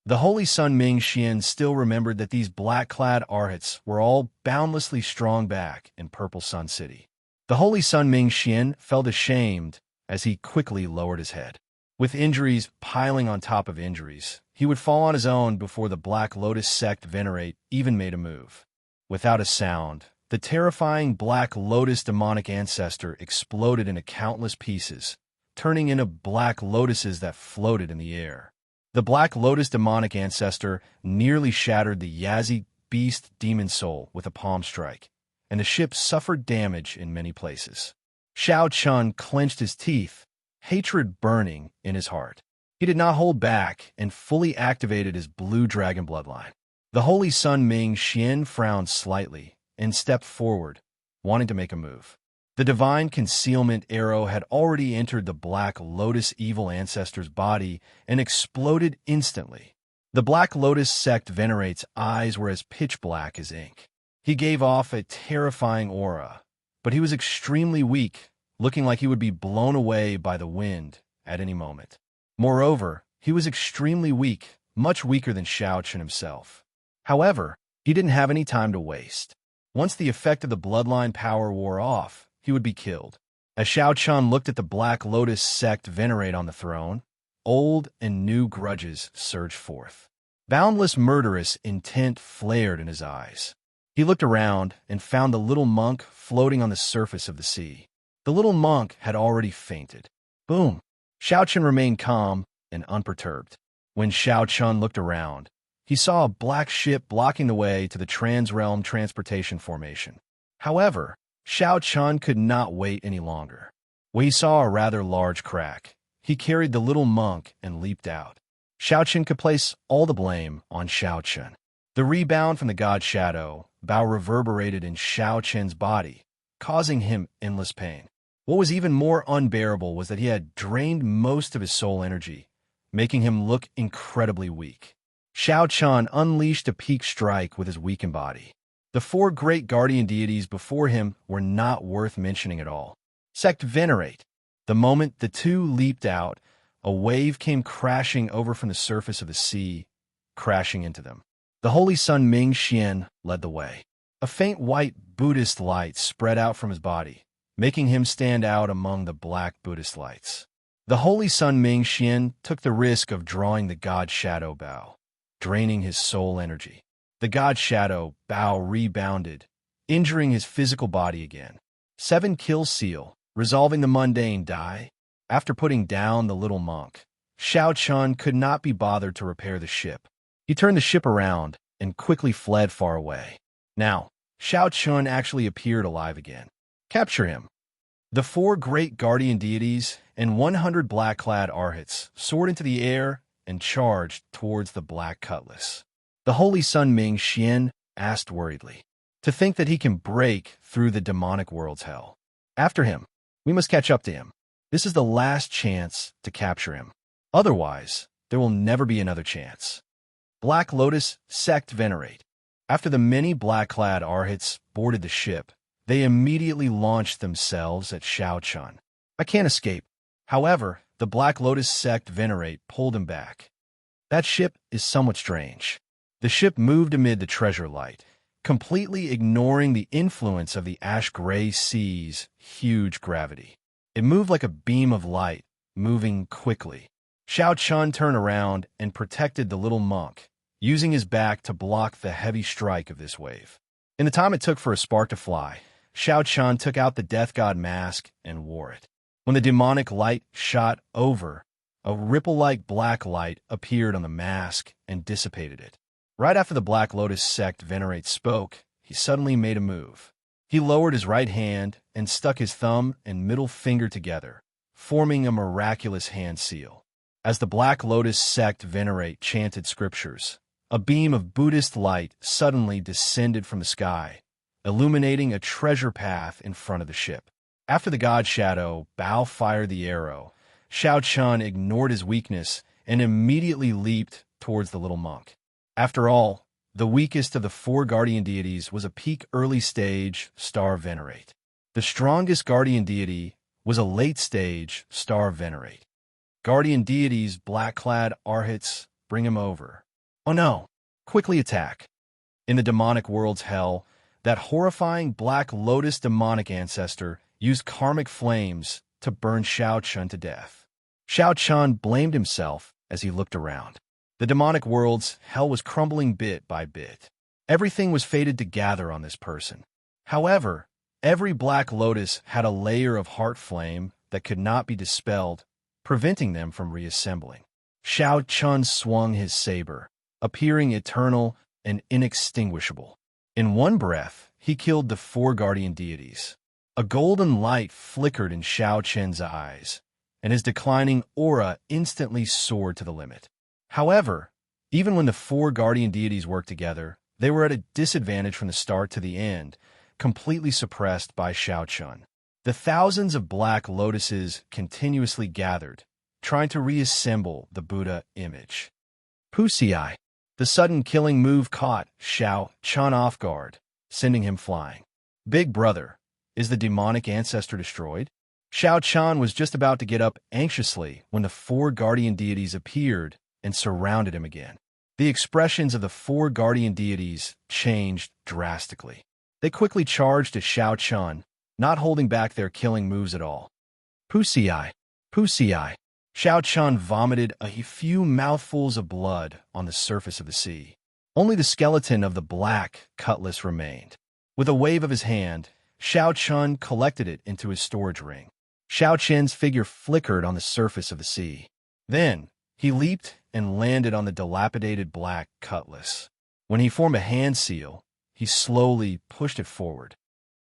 The Holy Sun Ming Xian still remembered that these black-clad Arhats were all boundlessly strong back in Purple Sun City. The Holy Sun Ming Xian felt ashamed as he quickly lowered his head. With injuries piling on top of injuries, he would fall on his own before the Black Lotus sect venerate even made a move. Without a sound, the terrifying Black Lotus demonic ancestor exploded into countless pieces, turning into black lotuses that floated in the air. The Black Lotus demonic ancestor nearly shattered the Yazi beast demon soul with a palm strike, and the ship suffered damage in many places. Xianxia clenched his teeth, hatred burning in his heart. He did not hold back and fully activated his blue dragon bloodline. The Holy Sun Ming Xian frowned slightly and stepped forward, wanting to make a move. The divine concealment arrow had already entered the Black Lotus evil ancestor's body and exploded instantly. The Black Lotus sect venerate's eyes were as pitch black as ink. He gave off a terrifying aura, but he was extremely weak, looking like he would be blown away by the wind at any moment. Moreover, he was extremely weak, much weaker than Xianxia himself. However, he didn't have any time to waste. Once the effect of the bloodline power wore off, he would be killed. As Xianxia looked at the Black Lotus sect venerate on the throne, old and new grudges surged forth. Boundless murderous intent flared in his eyes. He looked around and found the little monk floating on the surface of the sea. The little monk had already fainted. Boom! Xiaochun remained calm and unperturbed. When Xiaochun looked around, he saw a black ship blocking the way to the Transrealm Transportation Formation. However, Xiaochun could not wait any longer. When he saw a rather large crack, he carried the little monk and leaped out. Xiaochun could place all the blame on Xiaochun. The rebound from the god shadow Bao reverberated in Xiaochun's body, causing him endless pain. What was even more unbearable was that he had drained most of his soul energy, making him look incredibly weak. Xiaochun unleashed a peak strike with his weakened body. The 4 great guardian deities before him were not worth mentioning at all. Sect Venerate. The moment the two leaped out, a wave came crashing over from the surface of the sea, crashing into them. The Holy Sun Ming Xian led the way. A faint white Buddhist light spread out from his body, making him stand out among the black Buddhist lights. The Holy Sun Ming Xian took the risk of drawing the god shadow Bao, draining his soul energy. The god shadow Bao rebounded, injuring his physical body again. 7 kill seal, resolving the mundane die. After putting down the little monk, Xiaochun could not be bothered to repair the ship. He turned the ship around and quickly fled far away. Now, Xiaochun actually appeared alive again. Capture him. The 4 great guardian deities and 100 black-clad arhats soared into the air and charged towards the black cutlass. The Holy Sun Ming Xian asked worriedly, "To think that he can break through the demonic world's hell. After him, we must catch up to him. This is the last chance to capture him. Otherwise, there will never be another chance." Black Lotus Sect Venerate. After the many black-clad arhats boarded the ship, they immediately launched themselves at Xiaochun. "I can't escape." However, the Black Lotus Sect Venerate pulled him back. "That ship is somewhat strange." The ship moved amid the treasure light, completely ignoring the influence of the ash-gray sea's huge gravity. It moved like a beam of light, moving quickly. Xiaochun turned around and protected the little monk, using his back to block the heavy strike of this wave. In the time it took for a spark to fly, Xiaochun took out the death god mask and wore it. When the demonic light shot over, a ripple-like black light appeared on the mask and dissipated it. Right after the Black Lotus Sect Venerate spoke, he suddenly made a move. He lowered his right hand and stuck his thumb and middle finger together, forming a miraculous hand seal. As the Black Lotus Sect Venerate chanted scriptures, a beam of Buddhist light suddenly descended from the sky, illuminating a treasure path in front of the ship. After the god shadow Bao fired the arrow, Xiaochun ignored his weakness and immediately leaped towards the little monk. After all, the weakest of the 4 guardian deities was a peak early-stage star venerate. The strongest guardian deity was a late-stage star venerate. Guardian deities, black-clad arhats, bring him over. Oh no! Quickly attack. In the demonic world's hell, that horrifying Black Lotus demonic ancestor used karmic flames to burn Xiaochun to death. Xiaochun blamed himself as he looked around. The demonic world's hell was crumbling bit by bit. Everything was fated to gather on this person. However, every Black Lotus had a layer of heart flame that could not be dispelled, preventing them from reassembling. Xiaochun swung his saber, appearing eternal and inextinguishable. In one breath, he killed the 4 guardian deities. A golden light flickered in Xiaochun's eyes, and his declining aura instantly soared to the limit. However, even when the 4 guardian deities worked together, they were at a disadvantage from the start to the end, completely suppressed by Xiaochun. The thousands of black lotuses continuously gathered, trying to reassemble the Buddha image. Wuxia. The sudden killing move caught Xiaochun off guard, sending him flying. Big brother, is the demonic ancestor destroyed? Xiaochun was just about to get up anxiously when the 4 guardian deities appeared and surrounded him again. The expressions of the 4 guardian deities changed drastically. They quickly charged at Xiaochun, not holding back their killing moves at all. Wuxia. Xiao Chun vomited a few mouthfuls of blood on the surface of the sea. Only the skeleton of the black cutlass remained. With a wave of his hand, Xiao Chun collected it into his storage ring. Xiao Chen's figure flickered on the surface of the sea. Then, he leaped and landed on the dilapidated black cutlass. When he formed a hand seal, he slowly pushed it forward.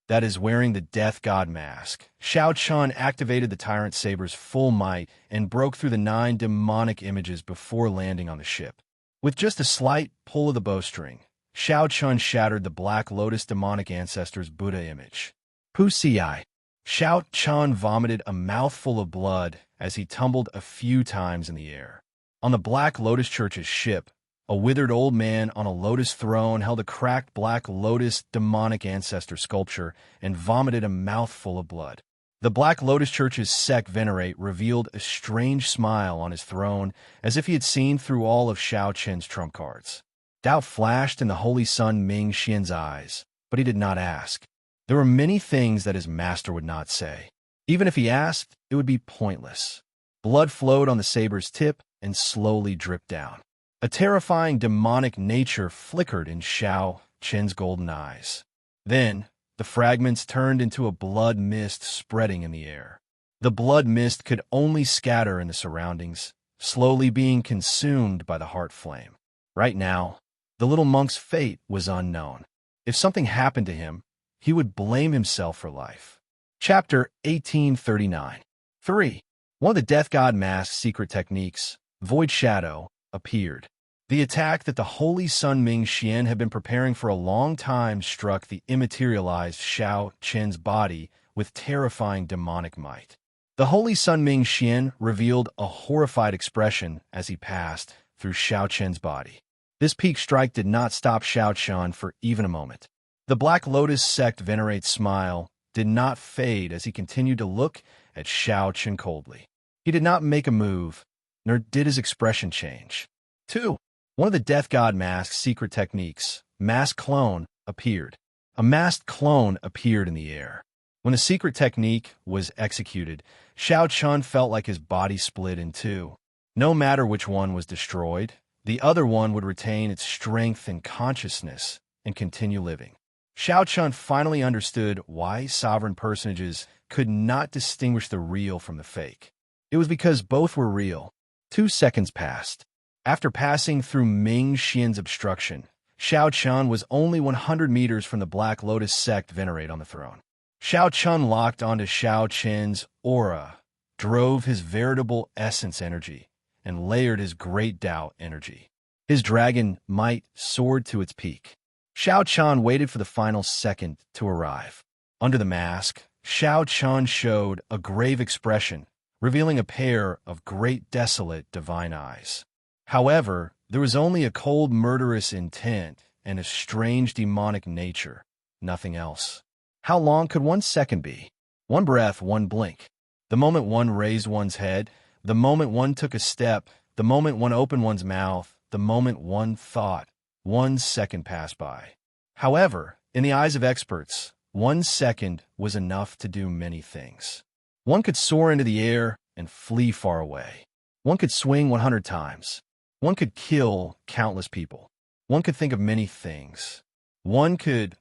That is, wearing the death god mask, Xiao Chun activated the tyrant saber's full might and broke through the 9 demonic images before landing on the ship. With just a slight pull of the bowstring, Xiao Chun shattered the Black Lotus demonic ancestor's Buddha image. Wuxia. Xiao Chun vomited a mouthful of blood as he tumbled a few times in the air. On the Black Lotus Church's ship, a withered old man on a lotus throne held a cracked Black Lotus demonic ancestor sculpture and vomited a mouthful of blood. The Black Lotus Church's sect venerate revealed a strange smile on his throne, as if he had seen through all of Xiao Chen's trump cards. Doubt flashed in the Holy Sun Ming Xian's eyes, but he did not ask. There were many things that his master would not say. Even if he asked, it would be pointless. Blood flowed on the saber's tip and slowly dripped down. A terrifying demonic nature flickered in Xiao Chen's golden eyes. Then, the fragments turned into a blood mist spreading in the air. The blood mist could only scatter in the surroundings, slowly being consumed by the heart flame. Right now, the little monk's fate was unknown. If something happened to him, he would blame himself for life. Chapter 1839. 3. One of the Death God Mask's secret techniques, Void Shadow, appeared. The attack that the Holy Sun Ming Xian had been preparing for a long time struck the immaterialized Xiao Chen's body with terrifying demonic might. The Holy Sun Ming Xian revealed a horrified expression as he passed through Xiao Chen's body. This peak strike did not stop Xiao Chen for even a moment. The Black Lotus sect venerate's smile did not fade as he continued to look at Xiao Chen coldly. He did not make a move, nor did his expression change. 2. One of the Death God Mask's secret techniques, Masked Clone, appeared. A masked clone appeared in the air. When the secret technique was executed, Xiao Chen felt like his body split in two. No matter which one was destroyed, the other one would retain its strength and consciousness and continue living. Xiao Chen finally understood why sovereign personages could not distinguish the real from the fake. It was because both were real. 2 seconds passed. After passing through Ming Xian's obstruction, Xiao Chen was only 100 meters from the Black Lotus sect venerate on the throne. Xiao Chen locked onto Xiao Chen's aura, drove his veritable essence energy, and layered his great doubt energy. His dragon might soared to its peak. Xiao Chen waited for the final second to arrive. Under the mask, Xiao Chen showed a grave expression, revealing a pair of great desolate divine eyes. However, there was only a cold murderous intent and a strange demonic nature, nothing else. How long could 1 second be? 1 breath, 1 blink. The moment one raised one's head, the moment one took a step, the moment one opened one's mouth, the moment one thought, 1 second passed by. However, in the eyes of experts, 1 second was enough to do many things. One could soar into the air and flee far away. One could swing 100 times. One could kill countless people. One could think of many things. One could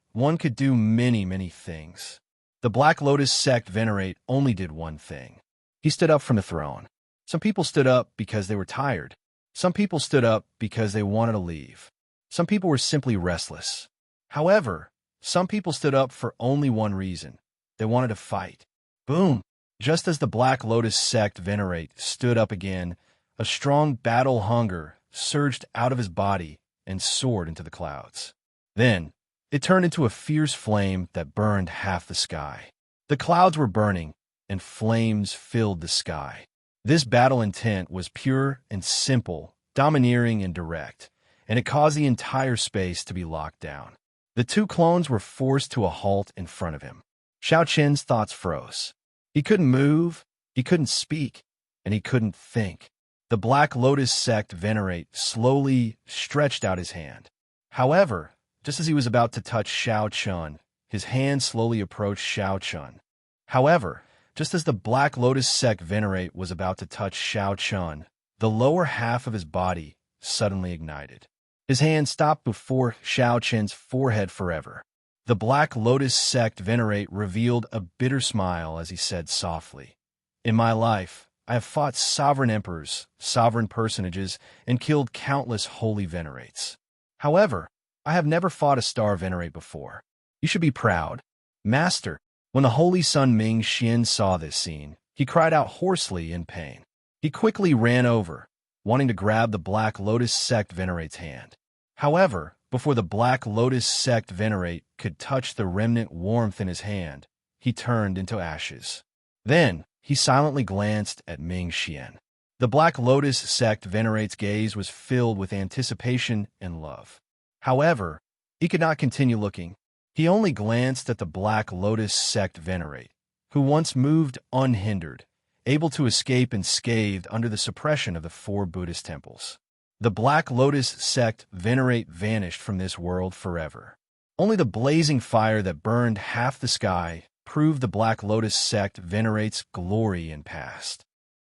do many things. The Black Lotus sect venerate only did one thing. He stood up from the throne. Some people stood up because they were tired. Some people stood up because they wanted to leave. Some people were simply restless. However, some people stood up for only one reason. They wanted to fight. Boom! Just as the Black Lotus sect venerate stood up again, a strong battle hunger surged out of his body and soared into the clouds. Then, it turned into a fierce flame that burned half the sky. The clouds were burning, and flames filled the sky. This battle intent was pure and simple, domineering and direct, and it caused the entire space to be locked down. The 2 clones were forced to a halt in front of him. Xiao Chen's thoughts froze. He couldn't move, he couldn't speak, and he couldn't think. The Black Lotus sect venerate slowly stretched out his hand. However, just as he was about to touch Xiao Chen, his hand slowly approached Xiao Chen. However, Just as the Black Lotus sect venerate was about to touch Xiao Chun, the lower half of his body suddenly ignited. His hand stopped before Xiao Chun's forehead forever. The Black Lotus sect venerate revealed a bitter smile as he said softly, "In my life, I have fought sovereign emperors, sovereign personages, and killed countless holy venerates. However, I have never fought a star venerate before. You should be proud. Master." When the holy son Ming Xian saw this scene, he cried out hoarsely in pain. He quickly ran over, wanting to grab the Black Lotus sect venerate's hand. However, before the Black Lotus sect venerate could touch the remnant warmth in his hand, he turned into ashes. Then, he silently glanced at Ming Xian. The Black Lotus sect venerate's gaze was filled with anticipation and love. However, he could not continue looking. He only glanced at the Black Lotus sect venerate, who once moved unhindered, able to escape unscathed under the suppression of the 4 Buddhist temples. The Black Lotus sect venerate vanished from this world forever. Only the blazing fire that burned half the sky proved the Black Lotus sect venerate's glory and past.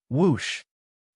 Whoosh!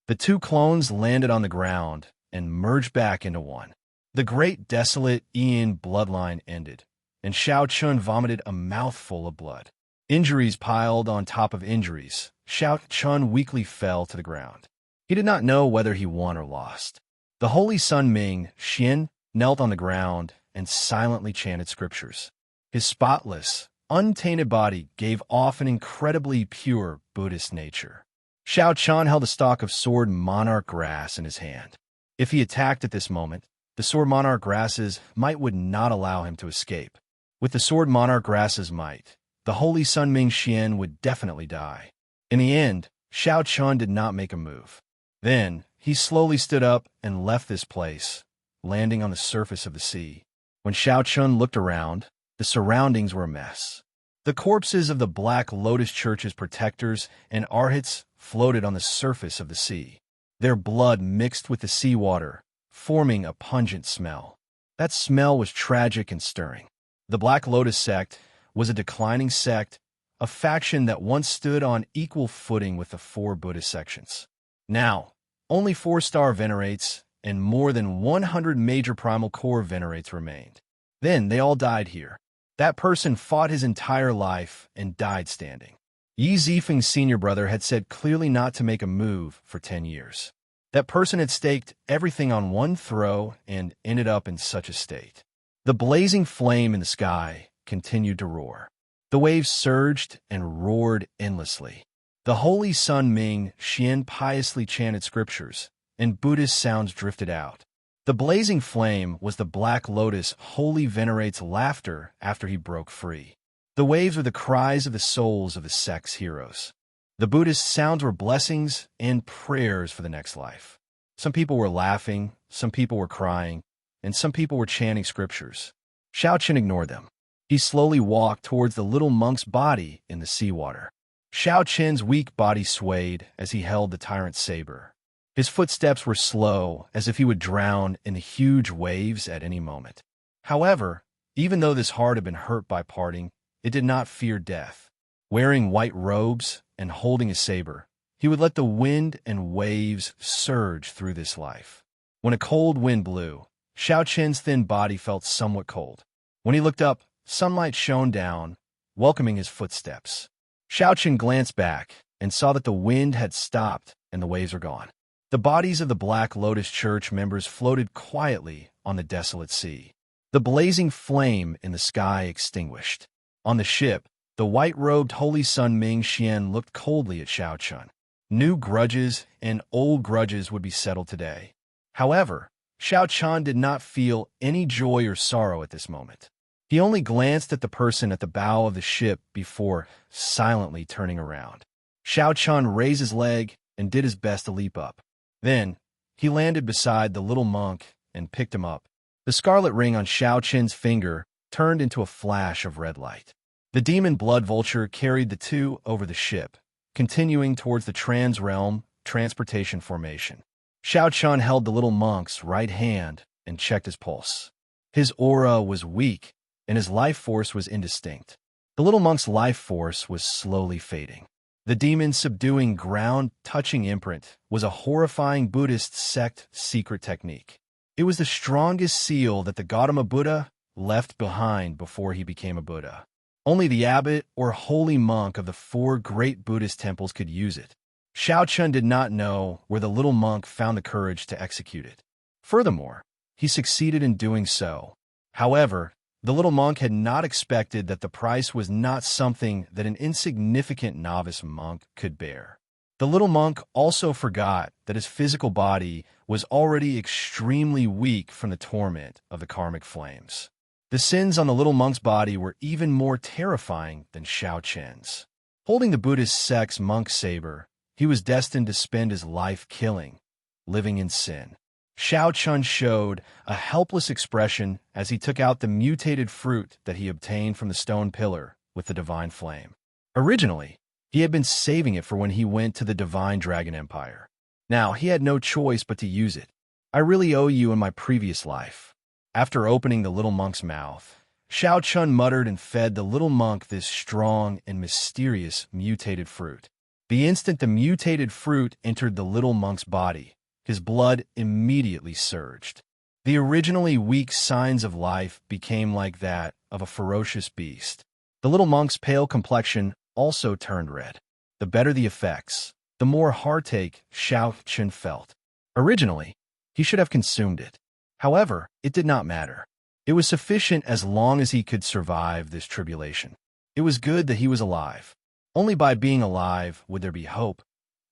The 2 clones landed on the ground and merged back into one. The great desolate Yin bloodline ended, and Xiao Chun vomited a mouthful of blood. Injuries piled on top of injuries. Xiao Chun weakly fell to the ground. He did not know whether he won or lost. The holy son Ming Xian knelt on the ground and silently chanted scriptures. His spotless, untainted body gave off an incredibly pure Buddhist nature. Xiao Chun held a stalk of sword monarch grass in his hand. If he attacked at this moment, the sword monarch grasses might would not allow him to escape. With the sword monarch grasses might, the holy son Ming Xian would definitely die. In the end, Xiao Chun did not make a move. Then, he slowly stood up and left this place, landing on the surface of the sea. When Xiao Chun looked around, the surroundings were a mess. The corpses of the Black Lotus Church's protectors and arhats floated on the surface of the sea. Their blood mixed with the seawater, forming a pungent smell. That smell was tragic and stirring. The Black Lotus sect was a declining sect, a faction that once stood on equal footing with the 4 Buddhist sections. Now, only 4-star venerates and more than 100 major primal core venerates remained. Then they all died here. That person fought his entire life and died standing. Yi Zifeng's senior brother had said clearly not to make a move for 10 years. That person had staked everything on one throw and ended up in such a state. The blazing flame in the sky continued to roar. The waves surged and roared endlessly. The holy son Ming Xian piously chanted scriptures, and Buddhist sounds drifted out. The blazing flame was the Black Lotus holy venerate's laughter after he broke free. The waves were the cries of the souls of the sect's heroes. The Buddhist sounds were blessings and prayers for the next life. Some people were laughing, some people were crying, and some people were chanting scriptures. Xiao Chun ignored them. He slowly walked towards the little monk's body in the seawater. Xiao Chun's weak body swayed as he held the tyrant's saber. His footsteps were slow, as if he would drown in the huge waves at any moment. However, even though this heart had been hurt by parting, it did not fear death. Wearing white robes and holding a saber, he would let the wind and waves surge through this life. When a cold wind blew, Xiao Chun's thin body felt somewhat cold. When he looked up, sunlight shone down, welcoming his footsteps. Xiao Chun glanced back and saw that the wind had stopped and the waves were gone. The bodies of the Black Lotus Church members floated quietly on the desolate sea. The blazing flame in the sky extinguished. On the ship, the white-robed holy son Ming Xian looked coldly at Xiao Chun. New grudges and old grudges would be settled today. However, Xiao Chun did not feel any joy or sorrow at this moment. He only glanced at the person at the bow of the ship before silently turning around. Xiao Chun raised his leg and did his best to leap up. Then, he landed beside the little monk and picked him up. The scarlet ring on Xiao Chun's finger turned into a flash of red light. The demon blood vulture carried the two over the ship, continuing towards the trans-realm transportation formation. Xiao Chun held the little monk's right hand and checked his pulse. His aura was weak, and his life force was indistinct. The little monk's life force was slowly fading. The demon-subduing, ground-touching imprint was a horrifying Buddhist sect secret technique. It was the strongest seal that the Gautama Buddha left behind before he became a Buddha. Only the abbot or holy monk of the 4 great Buddhist temples could use it. Xianxia did not know where the little monk found the courage to execute it. Furthermore, he succeeded in doing so. However, the little monk had not expected that the price was not something that an insignificant novice monk could bear. The little monk also forgot that his physical body was already extremely weak from the torment of the karmic flames. The sins on the little monk's body were even more terrifying than Xianxia's. Holding the Buddhist sect's monk saber, he was destined to spend his life killing, living in sin. Xianxia showed a helpless expression as he took out the mutated fruit that he obtained from the stone pillar with the divine flame. Originally, he had been saving it for when he went to the divine dragon empire. Now, he had no choice but to use it. I really owe you in my previous life. After opening the little monk's mouth, Xianxia muttered and fed the little monk this strong and mysterious mutated fruit. The instant the mutated fruit entered the little monk's body, his blood immediately surged. The originally weak signs of life became like that of a ferocious beast. The little monk's pale complexion also turned red. The better the effects, the more heartache Xianxia felt. Originally, he should have consumed it. However, it did not matter. It was sufficient as long as he could survive this tribulation. It was good that he was alive. Only by being alive would there be hope.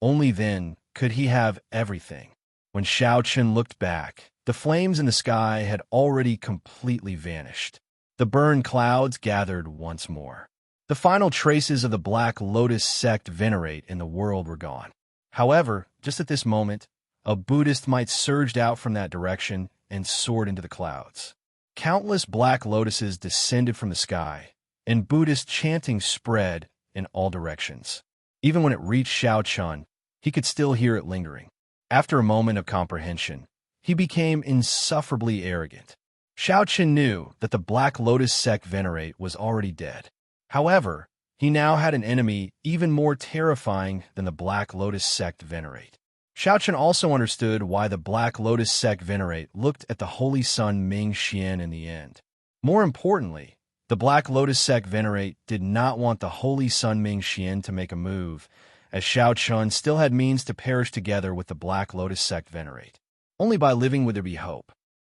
Only then could he have everything. When Xianxia looked back, the flames in the sky had already completely vanished. The burned clouds gathered once more. The final traces of the Black Lotus sect venerate in the world were gone. However, just at this moment, a Buddhist might surged out from that direction and soared into the clouds. Countless black lotuses descended from the sky, and Buddhist chanting spread in all directions. Even when it reached Xianxia, he could still hear it lingering. After a moment of comprehension, he became insufferably arrogant. Xianxia knew that the Black Lotus sect venerate was already dead. However, he now had an enemy even more terrifying than the Black Lotus sect venerate. Xianxia also understood why the Black Lotus sect venerate looked at the holy sun Ming Xian in the end. More importantly, the Black Lotus sect venerate did not want the holy sun Ming Xian to make a move, as Xianxia still had means to perish together with the Black Lotus sect venerate. Only by living would there be hope.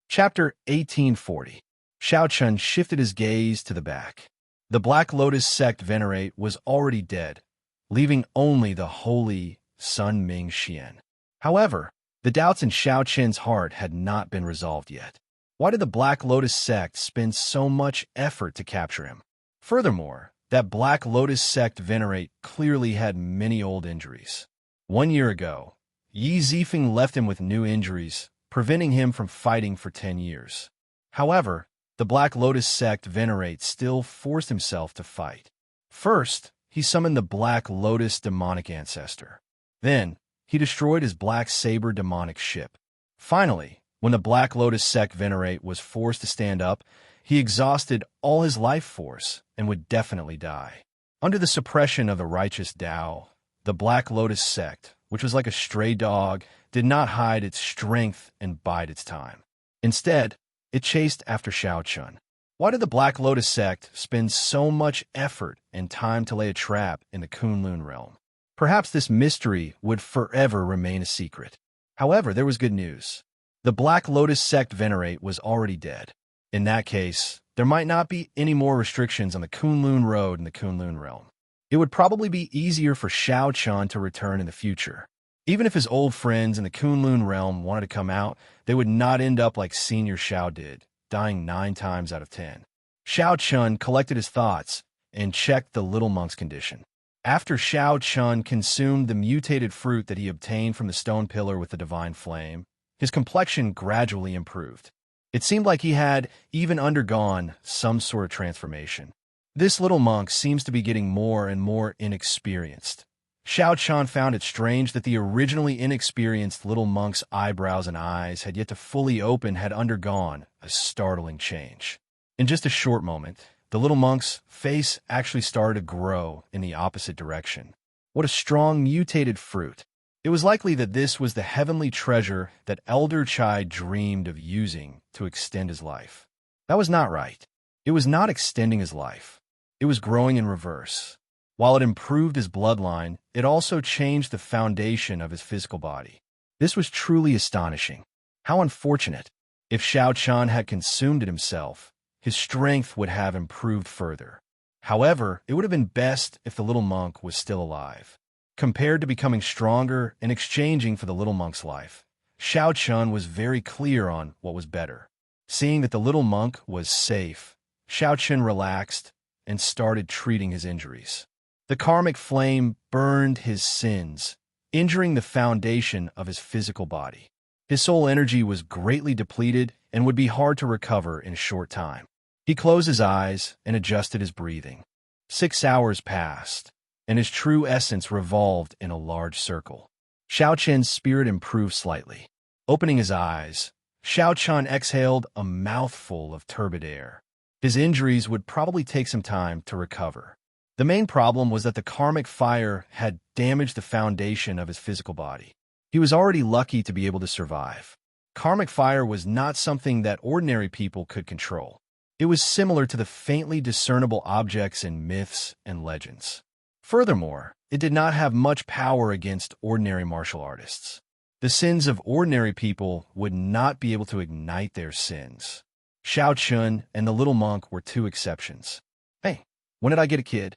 Chapter 1840. Xianxia shifted his gaze to the back. The Black Lotus sect venerate was already dead, leaving only the holy sun Ming Xian. However, the doubts in Xianxia's heart had not been resolved yet. Why did the Black Lotus sect spend so much effort to capture him? Furthermore, that Black Lotus sect venerate clearly had many old injuries. 1 year ago, Yi Zifeng left him with new injuries, preventing him from fighting for 10 years. However, the Black Lotus sect venerate still forced himself to fight. First, he summoned the Black Lotus demonic ancestor. Then, he destroyed his Black Saber demonic ship. Finally, when the Black Lotus sect venerate was forced to stand up, he exhausted all his life force and would definitely die. Under the suppression of the righteous Tao, the Black Lotus sect, which was like a stray dog, did not hide its strength and bide its time. Instead, it chased after Xianxia. Why did the Black Lotus sect spend so much effort and time to lay a trap in the Kunlun realm? Perhaps this mystery would forever remain a secret. However, there was good news. The Black Lotus sect venerate was already dead. In that case, there might not be any more restrictions on the Kunlun road in the Kunlun realm. It would probably be easier for Xianxia to return in the future. Even if his old friends in the Kunlun realm wanted to come out, they would not end up like Senior Xiao did, dying 9 times out of 10. Xianxia collected his thoughts and checked the little monk's condition. After Xianxia consumed the mutated fruit that he obtained from the stone pillar with the divine flame, his complexion gradually improved. It seemed like he had even undergone some sort of transformation. This little monk seems to be getting more and more inexperienced. Xianxia found it strange that the originally inexperienced little monk's eyebrows and eyes had yet to fully open had undergone a startling change. In just a short moment, the little monk's face actually started to grow in the opposite direction. What a strong mutated fruit. It was likely that this was the heavenly treasure that Elder Chai dreamed of using to extend his life. That was not right. It was not extending his life. It was growing in reverse. While it improved his bloodline, it also changed the foundation of his physical body. This was truly astonishing. How unfortunate. If Xiaoqian had consumed it himself, his strength would have improved further. However, it would have been best if the little monk was still alive. Compared to becoming stronger and exchanging for the little monk's life, Xiaoqian was very clear on what was better. Seeing that the little monk was safe, Xiaoqian relaxed and started treating his injuries. The karmic flame burned his sins, injuring the foundation of his physical body. His soul energy was greatly depleted and would be hard to recover in a short time. He closed his eyes and adjusted his breathing. 6 hours passed, and his true essence revolved in a large circle. Xiaoqian's spirit improved slightly. Opening his eyes, Xiaoqian exhaled a mouthful of turbid air. His injuries would probably take some time to recover. The main problem was that the karmic fire had damaged the foundation of his physical body. He was already lucky to be able to survive. Karmic fire was not something that ordinary people could control. It was similar to the faintly discernible objects in myths and legends. Furthermore, it did not have much power against ordinary martial artists. The sins of ordinary people would not be able to ignite their sins. Xiaoqian and the little monk were 2 exceptions. Hey, when did I get a kid?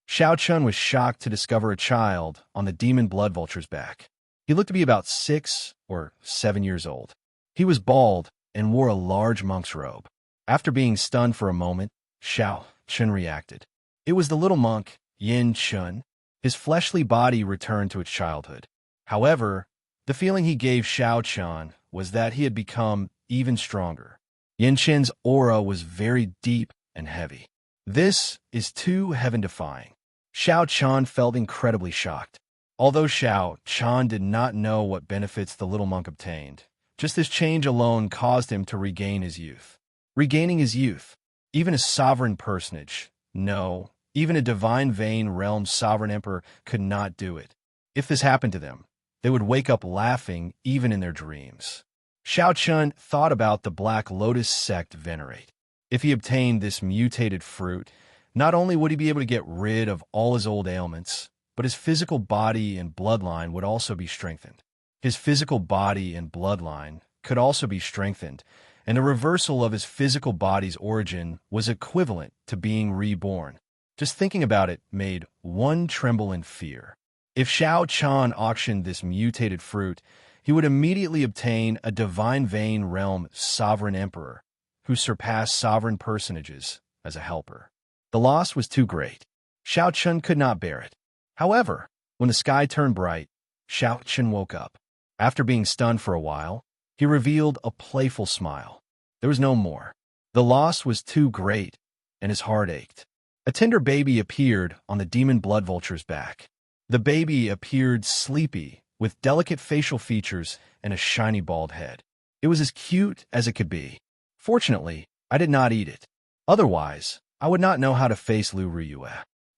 Xiaoqian was shocked to discover a child on the demon blood vulture's back. He looked to be about 6 or 7 years old. He was bald and wore a large monk's robe. After being stunned for a moment, Xiaoqian reacted. It was the little monk, Yin Chun. His fleshly body returned to its childhood. However, the feeling he gave Xiaoqian was that he had become even stronger. Yin Chun's aura was very deep and heavy. This is too heaven-defying. Xiaoqian felt incredibly shocked. Although Xiaoqian did not know what benefits the little monk obtained, just this change alone caused him to regain his youth. Regaining his youth, even a sovereign personage, no, even a divine vein realm sovereign emperor could not do it. If this happened to them, they would wake up laughing even in their dreams. Xiaoqian thought about the Black Lotus sect venerate. If he obtained this mutated fruit, not only would he be able to get rid of all his old ailments, but his physical body and bloodline would also be strengthened. His physical body and bloodline could also be strengthened, and a reversal of his physical body's origin was equivalent to being reborn. Just thinking about it made one tremble in fear. If Xiaoqian auctioned this mutated fruit, he would immediately obtain a divine vein realm sovereign emperor who surpassed sovereign personages as a helper. The loss was too great. Xiaoqian could not bear it. However, when the sky turned bright, Xiaoqian woke up. After being stunned for a while, he revealed a playful smile. There was no more. The loss was too great, and his heart ached. A tender baby appeared on the demon blood vulture's back. The baby appeared sleepy, with delicate facial features and a shiny bald head. It was as cute as it could be. Fortunately, I did not eat it. Otherwise, I would not know how to face Lu Riyue.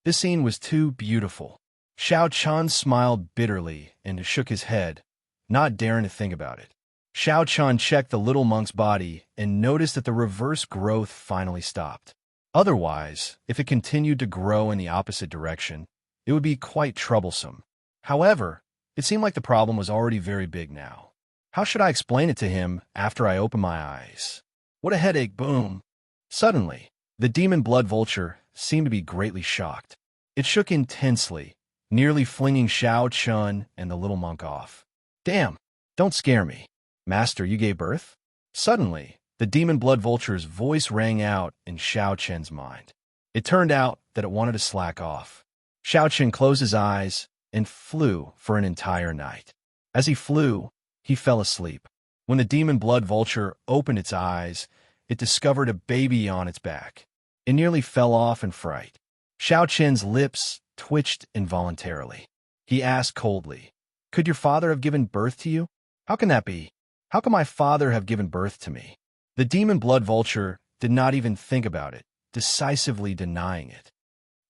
This scene was too beautiful. Xiaoqian smiled bitterly and shook his head, not daring to think about it. Xiaoqian checked the little monk's body and noticed that the reverse growth finally stopped. Otherwise, if it continued to grow in the opposite direction, it would be quite troublesome. However, it seemed like the problem was already very big now. How should I explain it to him after I open my eyes? What a headache, boom! Suddenly, the demon blood vulture seemed to be greatly shocked. It shook intensely, nearly flinging Xiaoqian and the little monk off. Damn, don't scare me. Master, you gave birth? Suddenly, the demon blood vulture's voice rang out in Xiaoqian's mind. It turned out that it wanted to slack off. Xiaoqian closed his eyes and flew for an entire night. As he flew, he fell asleep. When the demon blood vulture opened its eyes, it discovered a baby on its back. It nearly fell off in fright. Xiaoqian's lips twitched involuntarily. He asked coldly, "Could your father have given birth to you? How can that be? How can my father have given birth to me?" The demon blood vulture did not even think about it, decisively denying it.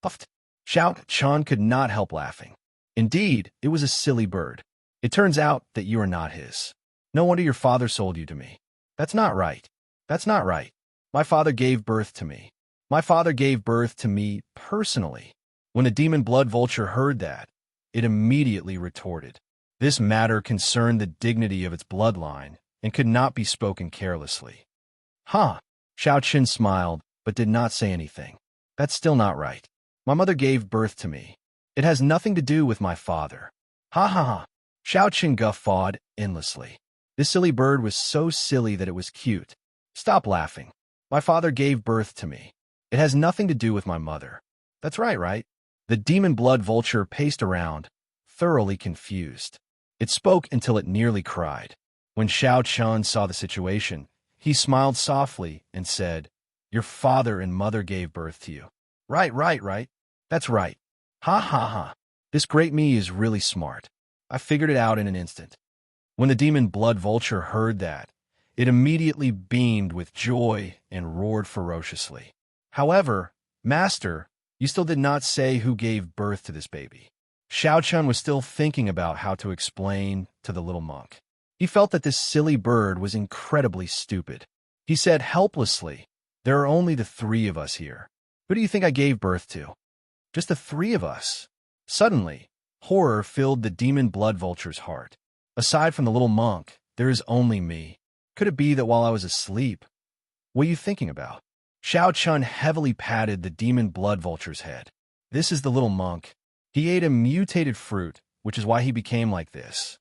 Puffed. Xiaoqian could not help laughing. Indeed, it was a silly bird. It turns out that you are not his. No wonder your father sold you to me. That's not right. That's not right. My father gave birth to me. My father gave birth to me personally. When the demon blood vulture heard that, it immediately retorted. This matter concerned the dignity of its bloodline and could not be spoken carelessly. Huh. Xiaoqin smiled, but did not say anything. That's still not right. My mother gave birth to me. It has nothing to do with my father. Ha ha ha. Xiaoqin guffawed endlessly. This silly bird was so silly that it was cute. Stop laughing. My father gave birth to me. It has nothing to do with my mother. That's right, right? The demon blood vulture paced around, thoroughly confused. It spoke until it nearly cried. When Xiaoqin saw the situation, he smiled softly and said, Your father and mother gave birth to you. Right, right, right. That's right. Ha ha ha. This great me is really smart. I figured it out in an instant. When the demon blood vulture heard that, it immediately beamed with joy and roared ferociously. However, Master, you still did not say who gave birth to this baby. Xiaoqin was still thinking about how to explain to the little monk. He felt that this silly bird was incredibly stupid. He said helplessly, There are only the three of us here. Who do you think I gave birth to? Just the three of us. Suddenly, horror filled the demon blood vulture's heart. Aside from the little monk, there is only me. Could it be that while I was asleep? What are you thinking about? Xiaoqin heavily patted the demon blood vulture's head. This is the little monk. He ate a mutated fruit, which is why he became like this.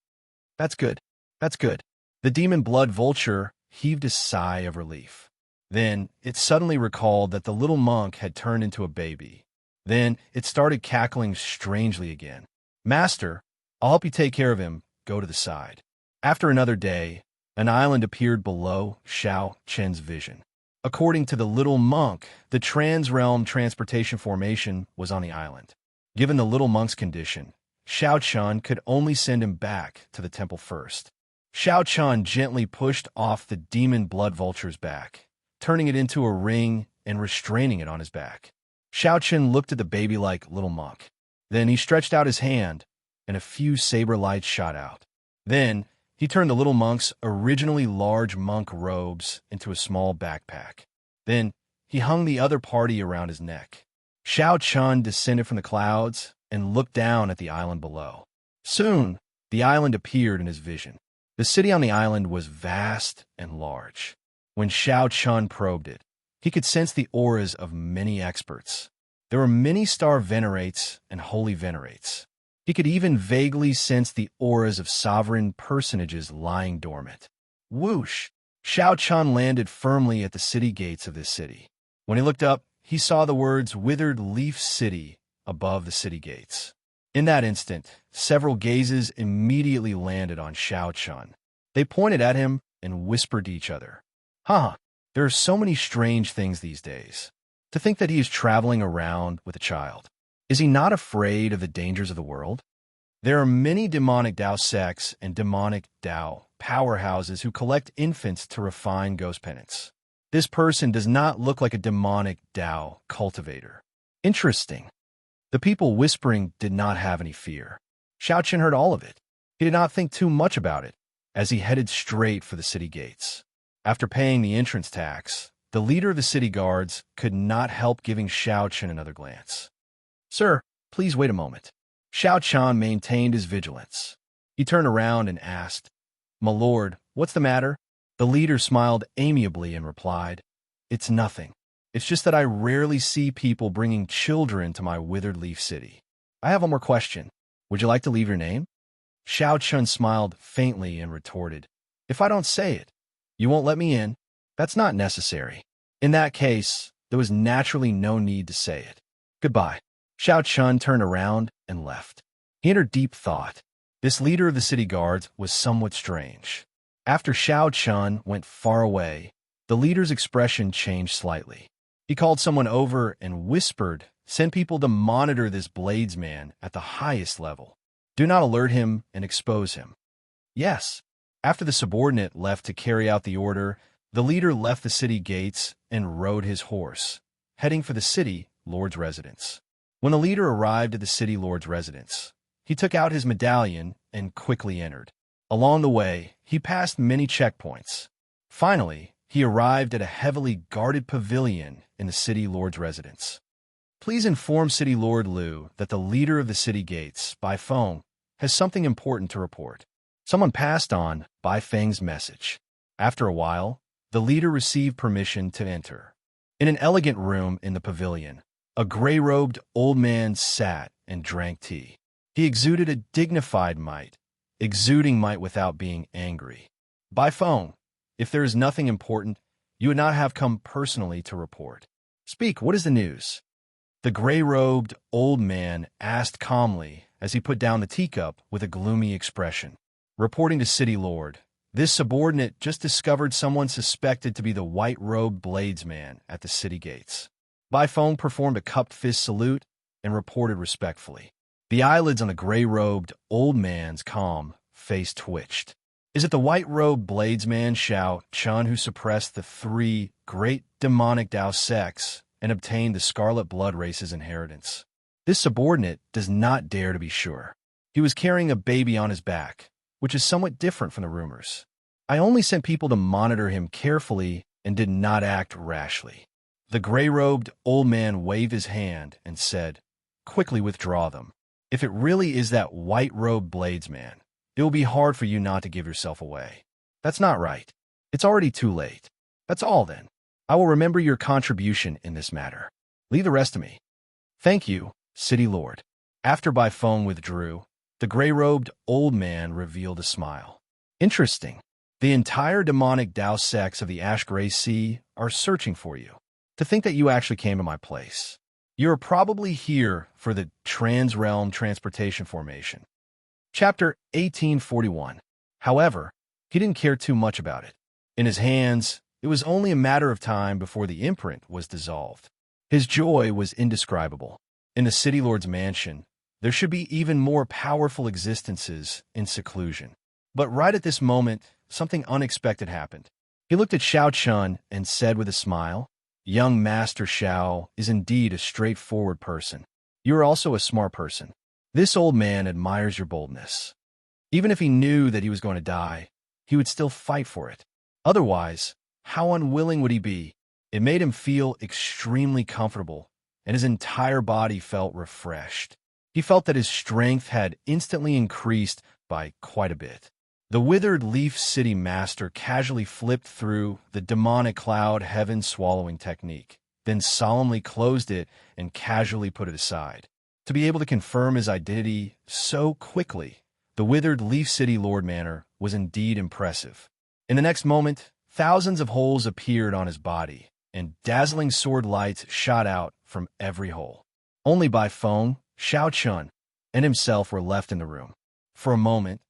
That's good. That's good. The demon blood vulture heaved a sigh of relief. Then it suddenly recalled that the little monk had turned into a baby. Then it started cackling strangely again. Master, I'll help you take care of him. Go to the side. After another day, an island appeared below Xiaoqin's vision. According to the little monk, the trans-realm transportation formation was on the island. Given the little monk's condition, Xiaoqin could only send him back to the temple first. Xiaoqin gently pushed off the demon blood vulture's back, turning it into a ring and restraining it on his back. Xiaoqin looked at the baby-like little monk. Then he stretched out his hand, and a few saber lights shot out. Then he turned the little monk's originally large monk robes into a small backpack. Then he hung the other party around his neck. Xiaoqin descended from the clouds and looked down at the island below. Soon, the island appeared in his vision. The city on the island was vast and large. When Xiaoqin probed it, he could sense the auras of many experts. There were many star venerates and holy venerates. He could even vaguely sense the auras of sovereign personages lying dormant. Whoosh! Xiaoqin landed firmly at the city gates of this city. When he looked up, he saw the words Withered Leaf City above the city gates. In that instant, several gazes immediately landed on Xiaoqin. They pointed at him and whispered to each other. There are so many strange things these days. To think that he is traveling around with a child. Is he not afraid of the dangers of the world? There are many demonic Dao sects and demonic Dao powerhouses who collect infants to refine ghost penance. This person does not look like a demonic Dao cultivator. Interesting. The people whispering did not have any fear. Xiaoqin heard all of it. He did not think too much about it as he headed straight for the city gates. After paying the entrance tax, the leader of the city guards could not help giving Xiaoqin another glance. Sir, please wait a moment. Xiaoqin maintained his vigilance. He turned around and asked, My lord, what's the matter? The leader smiled amiably and replied, It's nothing. It's just that I rarely see people bringing children to my withered leaf city. I have one more question. Would you like to leave your name? Xiaoqin smiled faintly and retorted, If I don't say it, you won't let me in? That's not necessary. In that case, there was naturally no need to say it. Goodbye. Xiaoqin turned around and left. He entered deep thought. This leader of the city guards was somewhat strange. After Xiaoqin went far away, the leader's expression changed slightly. He called someone over and whispered, Send people to monitor this bladesman at the highest level. Do not alert him and expose him. Yes. After the subordinate left to carry out the order, the leader left the city gates and rode his horse, heading for the city lord's residence. When the leader arrived at the city lord's residence, He took out his medallion and quickly entered. Along the way, he passed many checkpoints. Finally, he arrived at a heavily guarded pavilion in the city lord's residence. Please inform City Lord Liu that the leader of the city gates, Bai Feng, has something important to report. Someone passed on Bai Feng's message. After a while, the leader received permission to enter. In an elegant room in the pavilion, a gray-robed old man sat and drank tea. He exuded a dignified might, exuding might without being angry. Bai Feng, if there is nothing important, you would not have come personally to report. Speak, what is the news? The gray-robed old man asked calmly as he put down the teacup with a gloomy expression. Reporting to City Lord, this subordinate just discovered someone suspected to be the white-robed bladesman at the city gates. Bai Feng performed a cupped fist salute and reported respectfully. The eyelids on the gray-robed old man's calm face twitched. Is it the white-robed bladesman Xianxia who suppressed the 3 great demonic Dao sects and obtained the Scarlet Blood race's inheritance? This subordinate does not dare to be sure. He was carrying a baby on his back, which is somewhat different from the rumors. I only sent people to monitor him carefully and did not act rashly. The gray-robed old man waved his hand and said, quickly withdraw them. If it really is that white-robed bladesman, it will be hard for you not to give yourself away. That's not right. It's already too late. That's all then. I will remember your contribution in this matter. Leave the rest to me. Thank you, City Lord. After Bai Feng withdrew, the gray-robed old man revealed a smile. Interesting. The entire demonic Dao sects of the Ash-Gray Sea are searching for you. To think that you actually came to my place. You are probably here for the Trans-Realm Transportation Formation. Chapter 1841. However, he didn't care too much about it. In his hands, it was only a matter of time before the imprint was dissolved. His joy was indescribable. In the City Lord's mansion, there should be even more powerful existences in seclusion. But right at this moment, something unexpected happened. He looked at Xianxia and said with a smile, young Master Xiao is indeed a straightforward person. You are also a smart person. This old man admires your boldness. Even if he knew that he was going to die, he would still fight for it. Otherwise, how unwilling would he be? It made him feel extremely comfortable, and his entire body felt refreshed. He felt that his strength had instantly increased by quite a bit. The withered leaf city master casually flipped through the demonic cloud heaven swallowing technique, then solemnly closed it and casually put it aside. To be able to confirm his identity so quickly, the withered leaf city lord manner was indeed impressive. In the next moment, thousands of holes appeared on his body, and dazzling sword lights shot out from every hole. Only Bai Feng, Xianxia, and himself were left in the room. For a moment,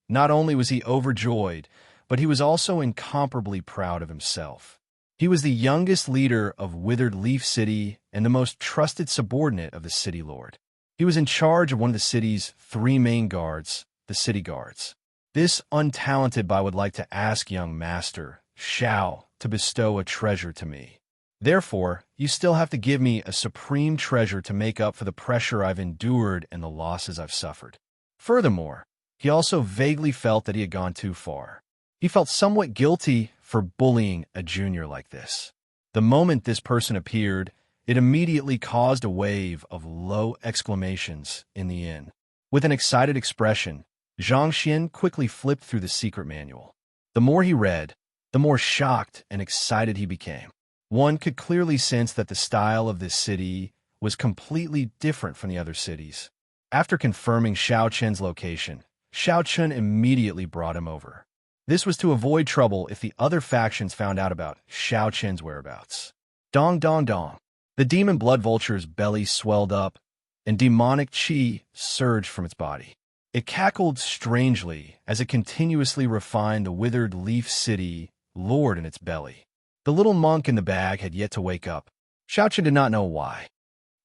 not only was he overjoyed, but he was also incomparably proud of himself. He was the youngest leader of Withered Leaf City and the most trusted subordinate of the City Lord. He was in charge of one of the city's 3 main guards, the City Guards. This untalented Bai would like to ask young Master Xiao to bestow a treasure to me. Therefore, you still have to give me a supreme treasure to make up for the pressure I've endured and the losses I've suffered. Furthermore, he also vaguely felt that he had gone too far. He felt somewhat guilty for bullying a junior like this. The moment this person appeared, it immediately caused a wave of low exclamations in the inn. With an excited expression, Xianxia quickly flipped through the secret manual. The more he read, the more shocked and excited he became. One could clearly sense that the style of this city was completely different from the other cities. After confirming Xiaoqian's location, Xiaoqian immediately brought him over. This was to avoid trouble if the other factions found out about Xiaoqian's whereabouts. Dong dong dong. The demon blood vulture's belly swelled up, and demonic qi surged from its body. It cackled strangely as it continuously refined the withered leaf city lord in its belly. The little monk in the bag had yet to wake up. Xiaoqian did not know why.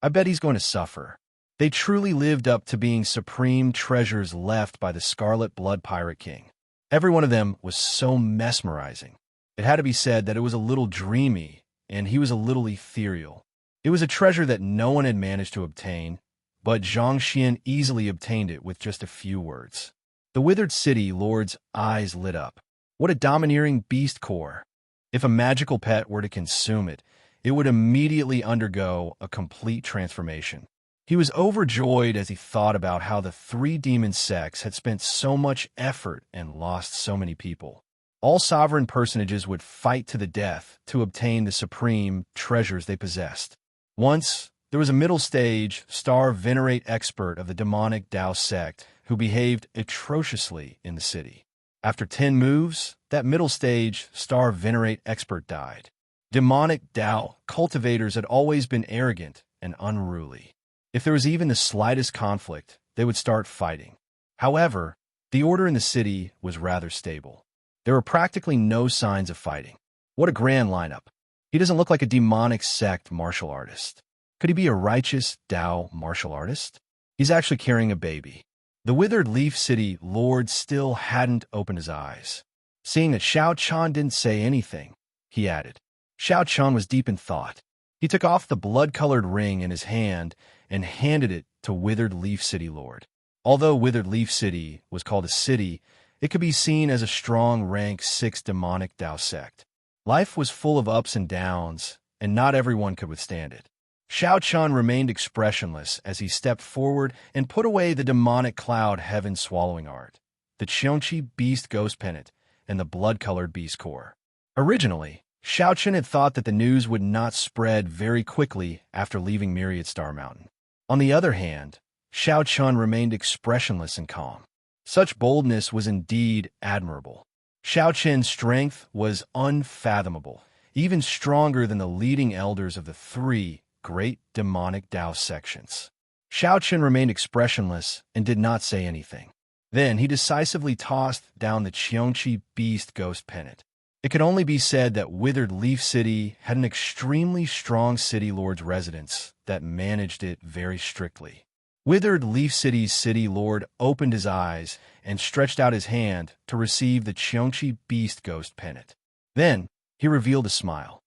I bet he's going to suffer. They truly lived up to being supreme treasures left by the Scarlet Blood Pirate King. Every one of them was so mesmerizing. It had to be said that it was a little dreamy, and he was a little ethereal. It was a treasure that no one had managed to obtain, but Xianxia easily obtained it with just a few words. The withered city lord's eyes lit up. What a domineering beast core! If a magical pet were to consume it, it would immediately undergo a complete transformation. He was overjoyed as he thought about how the three demon sects had spent so much effort and lost so many people. All sovereign personages would fight to the death to obtain the supreme treasures they possessed. Once, there was a middle stage, star venerate expert of the demonic Dao sect who behaved atrociously in the city. After 10 moves, that middle stage, star venerate expert died. Demonic Dao cultivators had always been arrogant and unruly. If there was even the slightest conflict, they would start fighting. However, the order in the city was rather stable. There were practically no signs of fighting. What a grand lineup. He doesn't look like a demonic sect martial artist. Could he be a righteous Dao martial artist? He's actually carrying a baby. The withered Leaf City Lord still hadn't opened his eyes. Seeing that Xiaoqian didn't say anything, he added. Xiaoqian was deep in thought. He took off the blood-colored ring in his hand and handed it to Withered Leaf City Lord. Although Withered Leaf City was called a city, it could be seen as a strong rank 6 demonic Dao sect. Life was full of ups and downs, and not everyone could withstand it. Xiaoqian remained expressionless as he stepped forward and put away the demonic cloud heaven swallowing art, the Xianxia beast ghost pennant, and the blood-colored beast core. Originally, Xiaoqian had thought that the news would not spread very quickly after leaving Myriad Star Mountain. On the other hand, Xiaoqian remained expressionless and calm. Such boldness was indeed admirable. Xiaoqian's strength was unfathomable, even stronger than the leading elders of the 3 great demonic Dao sections. Xiaoqian remained expressionless and did not say anything. Then he decisively tossed down the Xianxia beast ghost pennant. It could only be said that Withered Leaf City had an extremely strong city lord's residence that managed it very strictly. Withered Leaf City's city lord opened his eyes and stretched out his hand to receive the Xianxia beast ghost pennant. Then he revealed a smile.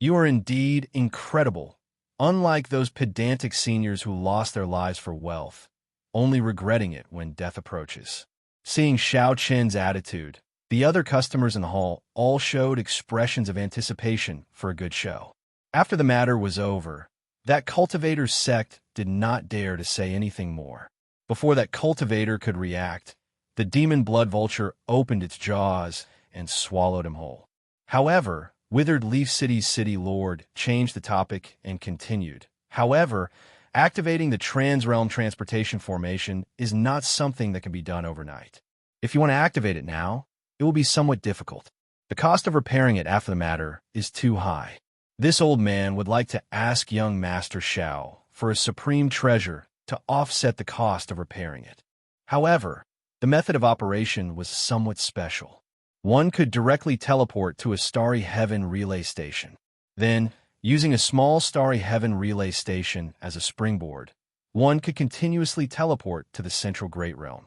You are indeed incredible, unlike those pedantic seniors who lost their lives for wealth, only regretting it when death approaches. Seeing Xiaoqian's attitude, the other customers in the hall all showed expressions of anticipation for a good show. After the matter was over, that cultivator's sect did not dare to say anything more. Before that cultivator could react, the demon blood vulture opened its jaws and swallowed him whole. However, Withered Leaf City's city lord changed the topic and continued. However, activating the Trans-Realm Transportation Formation is not something that can be done overnight. If you want to activate it now, it will be somewhat difficult. The cost of repairing it after the matter is too high. This old man would like to ask young Master Xiao for a supreme treasure to offset the cost of repairing it. However, the method of operation was somewhat special. One could directly teleport to a Starry Heaven relay station. Then, using a small Starry Heaven relay station as a springboard, one could continuously teleport to the Central Great Realm.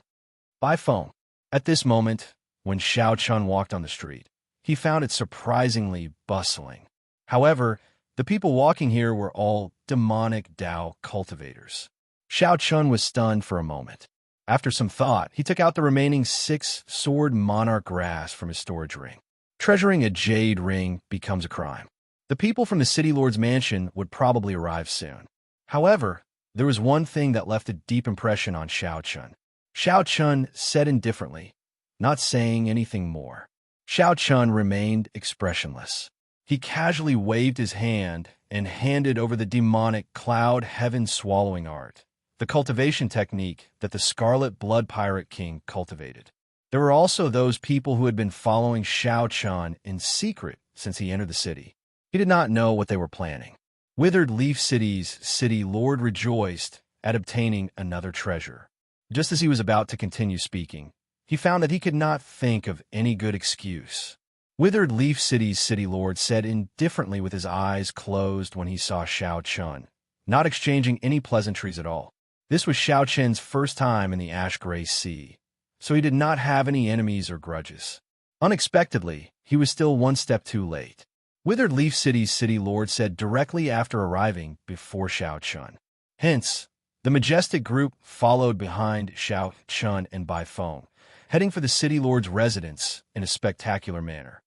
By phone. At this moment, when Xiaoqian walked on the street, he found it surprisingly bustling. However, the people walking here were all demonic Dao cultivators. Xiaoqian was stunned for a moment. After some thought, he took out the remaining 6 sword monarch grass from his storage ring. Treasuring a jade ring becomes a crime. The people from the city lord's mansion would probably arrive soon. However, there was one thing that left a deep impression on Xiaoqian. Xiaoqian said indifferently, not saying anything more. Xiaoqian remained expressionless. He casually waved his hand and handed over the demonic cloud heaven swallowing art, the cultivation technique that the Scarlet Blood Pirate King cultivated. There were also those people who had been following Xiaoqian in secret since he entered the city. He did not know what they were planning. Withered Leaf City's city lord rejoiced at obtaining another treasure. Just as he was about to continue speaking, he found that he could not think of any good excuse. Withered Leaf City's city lord said indifferently with his eyes closed when he saw Xiaoqian, not exchanging any pleasantries at all. This was Xiaoqian's first time in the Ash-Gray Sea, so he did not have any enemies or grudges. Unexpectedly, he was still one step too late. Withered Leaf City's city lord said directly after arriving before Xiaoqian. Hence, the The majestic group followed behind Xianxia and Bai Feng, heading for the city lord's residence in a spectacular manner.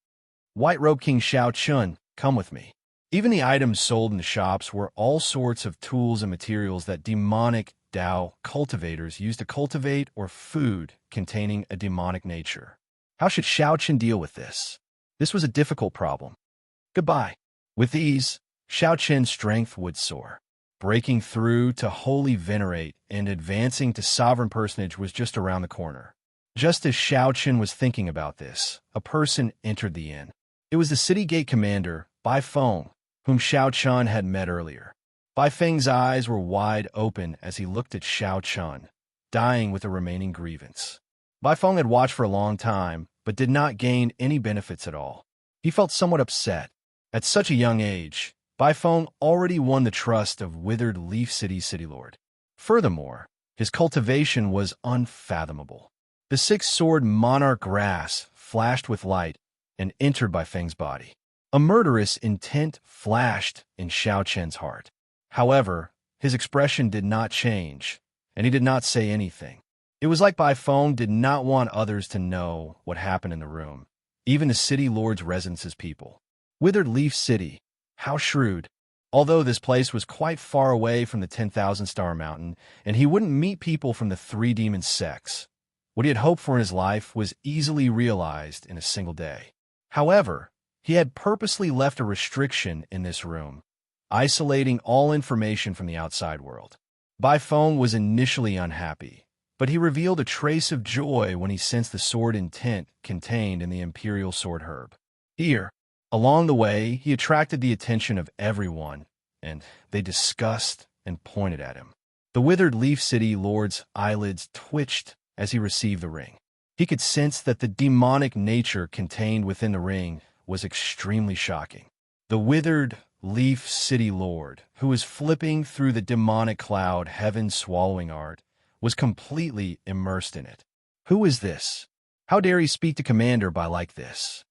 White Robe King Xianxia, come with me. Even the items sold in the shops were all sorts of tools and materials that demonic Dao cultivators used to cultivate or food containing a demonic nature. How should Xianxia deal with this? This was a difficult problem. Goodbye. With ease, Xianxia's strength would soar. Breaking through to holy venerate and advancing to sovereign personage was just around the corner. Just as Xianxia was thinking about this, a person entered the inn. It was the city gate commander, Bai Feng, whom Xianxia had met earlier. Bai Feng's eyes were wide open as he looked at Xianxia, dying with a remaining grievance. Bai Feng had watched for a long time, but did not gain any benefits at all. He felt somewhat upset. At such a young age, Bai Feng already won the trust of Withered Leaf City's city lord. Furthermore, his cultivation was unfathomable. The six-sword monarch grass flashed with light and entered Bai Feng's body. A murderous intent flashed in Xianxia's heart. However, his expression did not change, and he did not say anything. It was like Bai Feng did not want others to know what happened in the room, even the city lord's residence's people. Withered Leaf City, how shrewd. Although this place was quite far away from the 10,000-star mountain, and he wouldn't meet people from the three demon sects, what he had hoped for in his life was easily realized in a single day. However, he had purposely left a restriction in this room, isolating all information from the outside world. Bai Feng was initially unhappy, but he revealed a trace of joy when he sensed the sword intent contained in the imperial sword herb. Here, along the way, he attracted the attention of everyone, and they discussed and pointed at him. The Withered Leaf City lord's eyelids twitched as he received the ring. He could sense that the demonic nature contained within the ring was extremely shocking. The Withered Leaf City lord, who was flipping through the demonic cloud heaven swallowing art, was completely immersed in it. Who is this? How dare he speak to Commander Bai like this?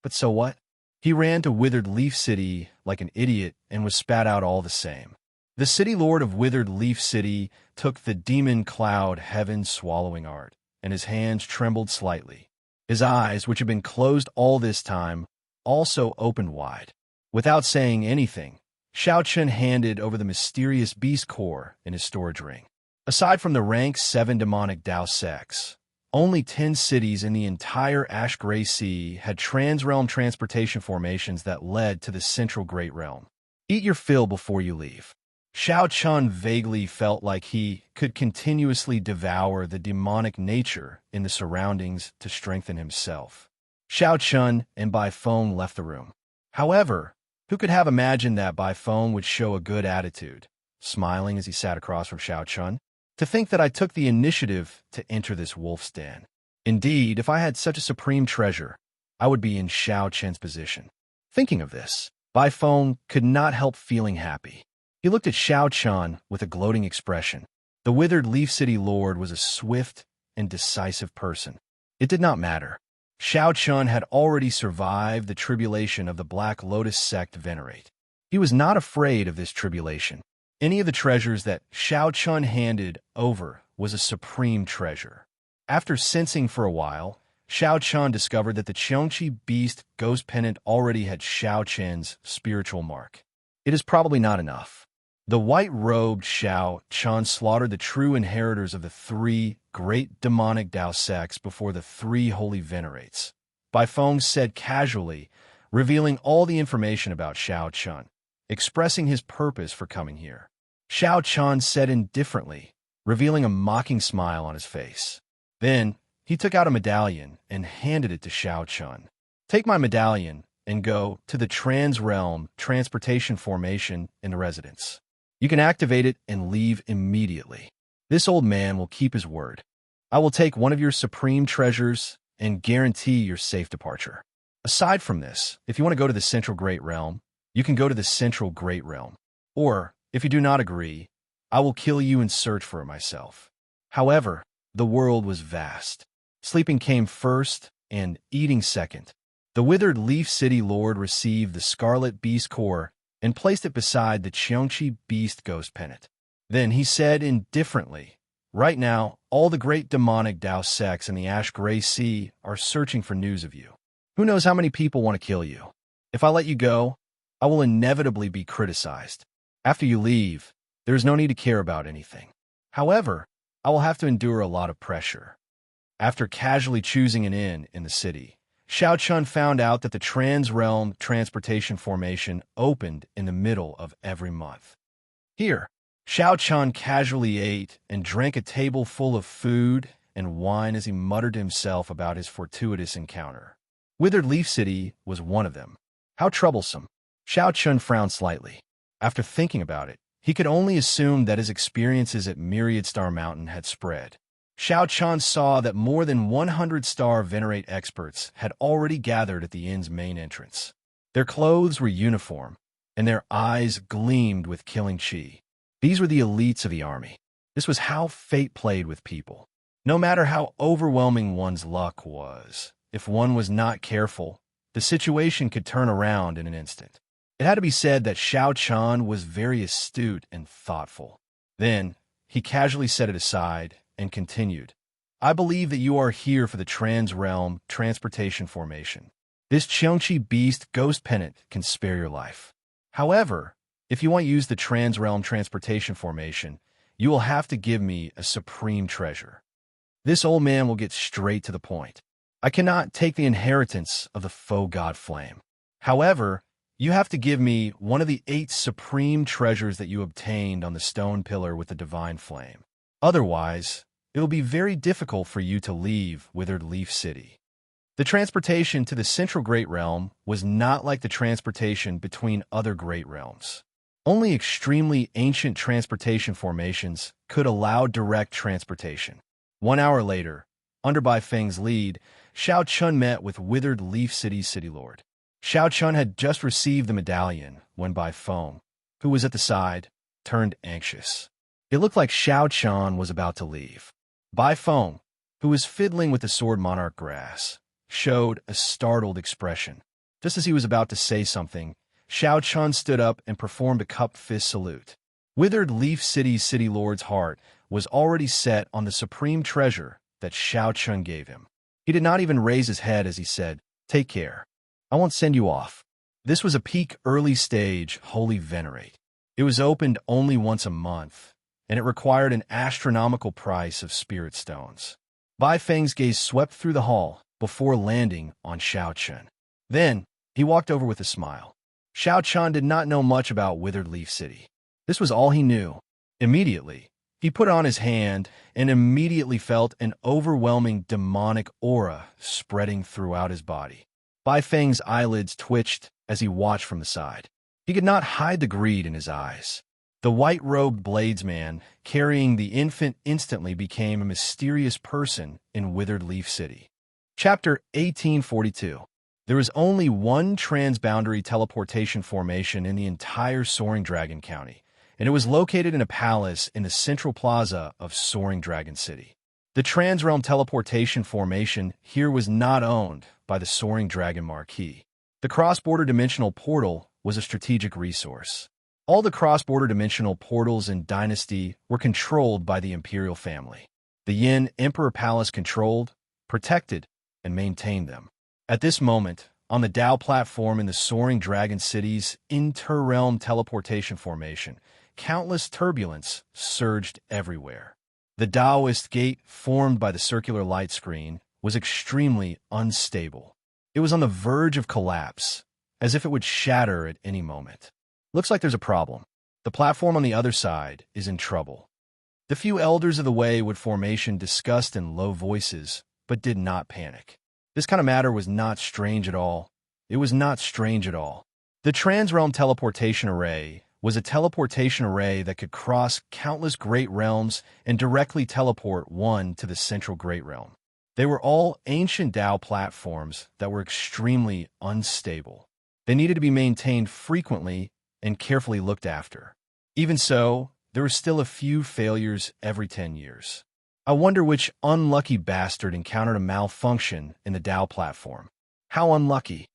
But so what? He ran to Withered Leaf City like an idiot and was spat out all the same. The city lord of Withered Leaf City took the demon cloud heaven swallowing art, and his hands trembled slightly. His eyes, which had been closed all this time, also opened wide. Without saying anything, Xianxia handed over the mysterious beast core in his storage ring. Aside from the rank 7 demonic Dao sects, only 10 cities in the entire Ash-Gray Sea had trans-realm transportation formations that led to the central Great Realm. Eat your fill before you leave. Xianxia vaguely felt like he could continuously devour the demonic nature in the surroundings to strengthen himself. Xianxia and Bai Feng left the room. However, who could have imagined that Bai Feng would show a good attitude, smiling as he sat across from Xianxia? To think that I took the initiative to enter this wolf's den. Indeed, if I had such a supreme treasure, I would be in Xianxia's position. Thinking of this, Bai Feng could not help feeling happy. He looked at Xianxia with a gloating expression. The Withered Leaf City Lord was a swift and decisive person. It did not matter. Xianxia had already survived the tribulation of the Black Lotus sect venerate. He was not afraid of this tribulation. Any of the treasures that Xianxia handed over was a supreme treasure. After sensing for a while, Xianxia discovered that the Xianxia Beast Ghost Pendant already had Xianxia's spiritual mark. It is probably not enough. The white-robed Xianxia slaughtered the true inheritors of the 3 great demonic Dao sects before the 3 holy venerates. Bai Feng said casually, revealing all the information about Xianxia, expressing his purpose for coming here. Xianxia said indifferently, revealing a mocking smile on his face. Then, he took out a medallion and handed it to Xianxia. Take my medallion and go to the Trans-Realm Transportation Formation in the residence. You can activate it and leave immediately. This old man will keep his word. I will take one of your supreme treasures and guarantee your safe departure. Aside from this, if you want to go to the Central Great Realm, you can go to the Central Great Realm. Or, if you do not agree, I will kill you and search for it myself. However, the world was vast. Sleeping came first and eating second. The Withered Leaf City Lord received the Scarlet Beast Core and placed it beside the Xianxia Beast Ghost Pendant. Then he said indifferently, "Right now, all the great demonic Dao sects in the Ash-Gray Sea are searching for news of you. Who knows how many people want to kill you? If I let you go, I will inevitably be criticized. After you leave, there is no need to care about anything. However, I will have to endure a lot of pressure." After casually choosing an inn in the city, Xiao Chun found out that the Trans-Realm Transportation Formation opened in the middle of every month. Here, Xiao Chun casually ate and drank a table full of food and wine as he muttered to himself about his fortuitous encounter. Withered Leaf City was one of them. How troublesome. Xiao Chun frowned slightly. After thinking about it, he could only assume that his experiences at Myriad Star Mountain had spread. Xiao Chun saw that more than 100 Star Venerate experts had already gathered at the inn's main entrance. Their clothes were uniform, and their eyes gleamed with killing chi. These were the elites of the army. This was how fate played with people. No matter how overwhelming one's luck was, if one was not careful, the situation could turn around in an instant. It had to be said that Xiao Chun was very astute and thoughtful. Then, he casually set it aside and continued, "I believe that you are here for the Trans-Realm Transportation Formation. This Xianxia Beast Ghost Pennant can spare your life. However, if you want to use the Trans-Realm Transportation Formation, you will have to give me a supreme treasure." This old man will get straight to the point. "I cannot take the inheritance of the faux god flame. However, you have to give me one of the 8 supreme treasures that you obtained on the stone pillar with the divine flame. Otherwise, it will be very difficult for you to leave Withered Leaf City." The transportation to the Central Great Realm was not like the transportation between other Great Realms. Only extremely ancient transportation formations could allow direct transportation. 1 hour later, under Bai Feng's lead, Xiao Chun met with Withered Leaf City's city lord. Xiao Chun had just received the medallion when Bai Feng, who was at the side, turned anxious. It looked like Xiao Chun was about to leave. Bai Feng, who was fiddling with the sword monarch grass, showed a startled expression. Just as he was about to say something, Xiao Chun stood up and performed a cup fist salute. Withered Leaf City's city lord's heart was already set on the supreme treasure that Xiao Chun gave him. He did not even raise his head as he said, "Take care. I won't send you off." This was a peak early stage Holy Venerate. It was opened only once a month, and it required an astronomical price of spirit stones. Bai Feng's gaze swept through the hall before landing on Xiao Chun. Then, he walked over with a smile. Xiao Chun did not know much about Withered Leaf City. This was all he knew. Immediately, he put on his hand and immediately felt an overwhelming demonic aura spreading throughout his body. Bai Feng's eyelids twitched as he watched from the side. He could not hide the greed in his eyes. The white-robed bladesman carrying the infant instantly became a mysterious person in Withered Leaf City. Chapter 1842. There is only one transboundary teleportation formation in the entire Soaring Dragon County, and it was located in a palace in the central plaza of Soaring Dragon City. The Transrealm Teleportation Formation here was not owned by the Soaring Dragon Marquis. The cross-border dimensional portal was a strategic resource. All the cross-border dimensional portals in Dynasty were controlled by the Imperial family. The Yin Emperor Palace controlled, protected, and maintained them. At this moment, on the Dao platform in the Soaring Dragon City's Inter-Realm Teleportation Formation, countless turbulence surged everywhere. The Daoist gate, formed by the circular light screen, was extremely unstable. It was on the verge of collapse, as if it would shatter at any moment. Looks like there's a problem. The platform on the other side is in trouble. The few elders of the Waywood formation discussed in low voices, but did not panic. This kind of matter was not strange at all. It was not strange at all. The Transrealm Teleportation Array was a teleportation array that could cross countless great realms and directly teleport one to the central great realm. They were all ancient Dao platforms that were extremely unstable. They needed to be maintained frequently and carefully looked after. Even so, there were still a few failures every 10 years. I wonder which unlucky bastard encountered a malfunction in the Dao platform. How unlucky.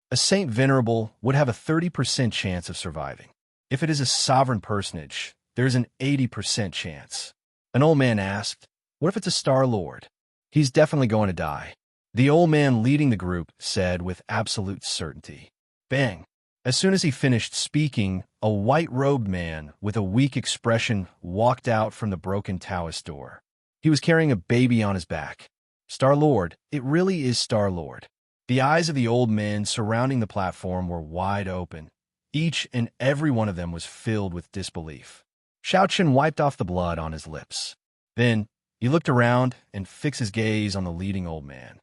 A Saint Venerable would have a 30% chance of surviving. If it is a sovereign personage, there's an 80% chance. An old man asked, what if it's a Star Lord? He's definitely going to die. The old man leading the group said with absolute certainty. Bang! As soon as he finished speaking, a white-robed man with a weak expression walked out from the broken Taoist door. He was carrying a baby on his back. Star-Lord, it really is Star-Lord. The eyes of the old men surrounding the platform were wide open. Each and every one of them was filled with disbelief. Xianxia wiped off the blood on his lips. Then, he looked around and fixed his gaze on the leading old man.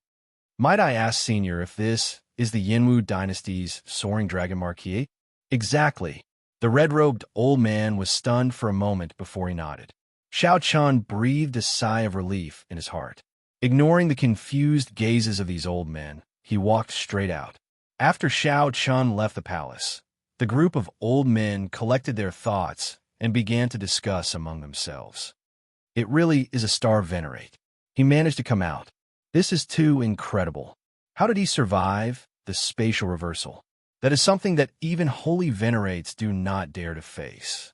Might I ask, Senior, if this is the Yinwu dynasty's soaring dragon marquis? Exactly. The red-robed old man was stunned for a moment before he nodded. Xianxia breathed a sigh of relief in his heart. Ignoring the confused gazes of these old men, he walked straight out. After Xianxia left the palace, the group of old men collected their thoughts and began to discuss among themselves. It really is a Star Venerate. He managed to come out. This is too incredible. How did he survive the spatial reversal? That is something that even holy venerates do not dare to face.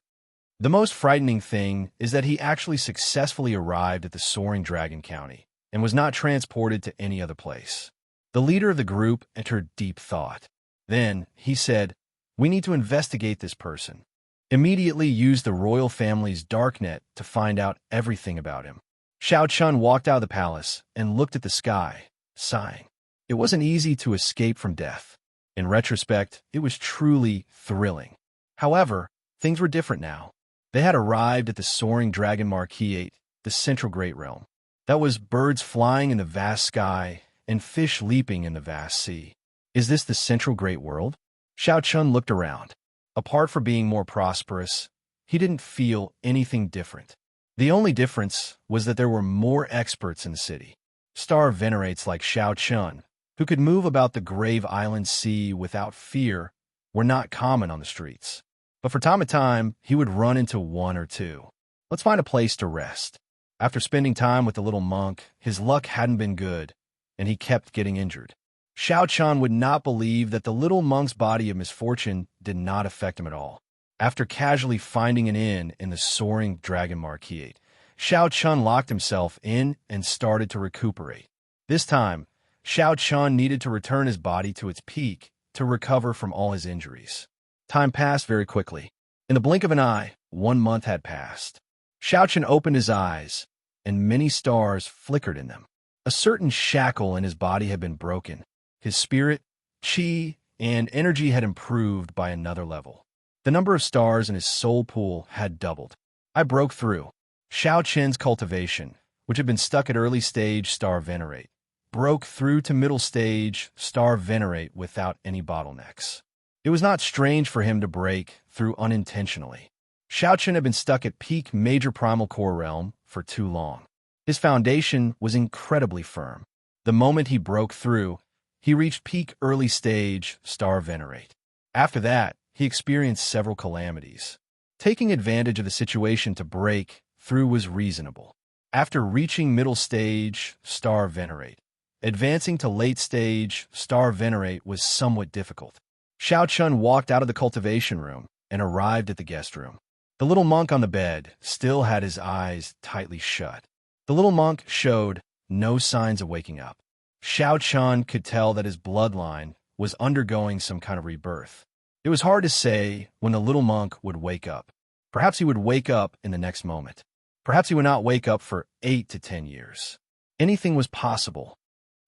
The most frightening thing is that he actually successfully arrived at the soaring dragon county and was not transported to any other place. The leader of the group entered deep thought. Then he said, we need to investigate this person. Immediately use the royal family's darknet to find out everything about him. Xianxia walked out of the palace and looked at the sky, sighing. It wasn't easy to escape from death. In retrospect, it was truly thrilling. However, things were different now. They had arrived at the soaring dragon marquis, the central great realm. That was birds flying in the vast sky and fish leaping in the vast sea. Is this the central great world? Xianxia looked around. Apart from being more prosperous, he didn't feel anything different. The only difference was that there were more experts in the city. Star venerates like Xianxia, who could move about the Grave Island Sea without fear, were not common on the streets. But from time to time, he would run into one or two. Let's find a place to rest. After spending time with the little monk, his luck hadn't been good, and he kept getting injured. Xianxia would not believe that the little monk's body of misfortune did not affect him at all. After casually finding an inn in the soaring dragon marquis, Xianxia locked himself in and started to recuperate. This time, Xianxia needed to return his body to its peak to recover from all his injuries. Time passed very quickly. In the blink of an eye, 1 month had passed. Xianxia opened his eyes, and many stars flickered in them. A certain shackle in his body had been broken. His spirit, qi, and energy had improved by another level. The number of stars in his soul pool had doubled. I broke through. Xiaoqian's cultivation, which had been stuck at early stage Star Venerate, broke through to middle stage Star Venerate without any bottlenecks. It was not strange for him to break through unintentionally. Xiaoqian had been stuck at peak major primal core realm for too long. His foundation was incredibly firm. The moment he broke through, he reached peak early stage Star Venerate. After that, he experienced several calamities. Taking advantage of the situation to break through was reasonable. After reaching middle stage Star Venerate, advancing to late stage Star Venerate was somewhat difficult. Xiaoqian walked out of the cultivation room and arrived at the guest room. The little monk on the bed still had his eyes tightly shut. The little monk showed no signs of waking up. Xiaoqian could tell that his bloodline was undergoing some kind of rebirth. It was hard to say when the little monk would wake up. Perhaps he would wake up in the next moment. Perhaps he would not wake up for 8 to 10 years. Anything was possible.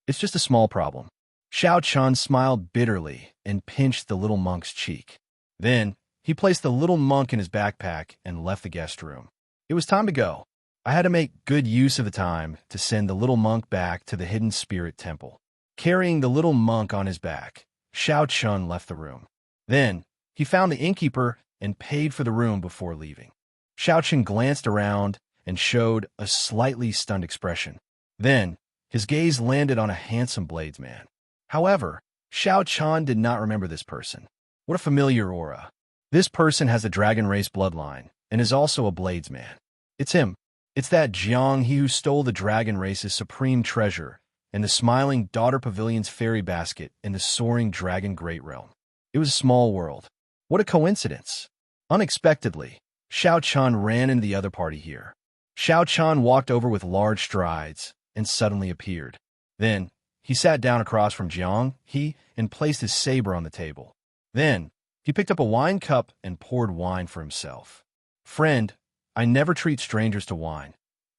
It's just a small problem. Xiaoqian smiled bitterly and pinched the little monk's cheek. Then, he placed the little monk in his backpack and left the guest room. It was time to go. I had to make good use of the time to send the little monk back to the hidden spirit temple. Carrying the little monk on his back, Xiaoqian left the room. Then, he found the innkeeper and paid for the room before leaving. Xiaoqian glanced around and showed a slightly stunned expression. Then, his gaze landed on a handsome bladesman. However, Xiaoqian did not remember this person. What a familiar aura. This person has a dragon race bloodline and is also a bladesman. It's him. It's that Jiang, he who stole the dragon race's supreme treasure and the smiling daughter pavilion's fairy basket in the soaring dragon great realm. It was a small world. What a coincidence. Unexpectedly, Xiao Chun ran into the other party here. Xiao Chun walked over with large strides and suddenly appeared. Then, he sat down across from Jiang He and placed his saber on the table. Then, he picked up a wine cup and poured wine for himself. Friend, I never treat strangers to wine,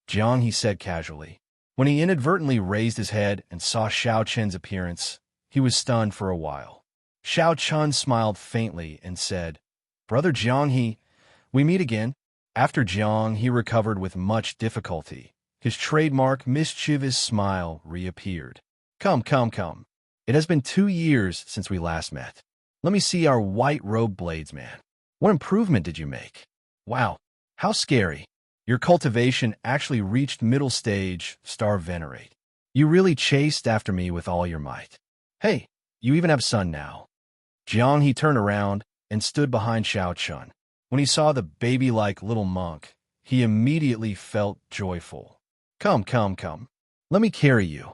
Jiang He said casually. When he inadvertently raised his head and saw Xiao Chen's appearance, he was stunned for a while. Xiao Chun smiled faintly and said, Brother Jiang He, we meet again. After Jiang He recovered with much difficulty, his trademark mischievous smile reappeared. Come. It has been 2 years since we last met. Let me see our white-robed bladesman. What improvement did you make? Wow, how scary. Your cultivation actually reached middle stage, star venerate. You really chased after me with all your might. Hey, you even have sun now. Jiang He turned around and stood behind Xiao Chun. When he saw the baby-like little monk, he immediately felt joyful. Come. Let me carry you.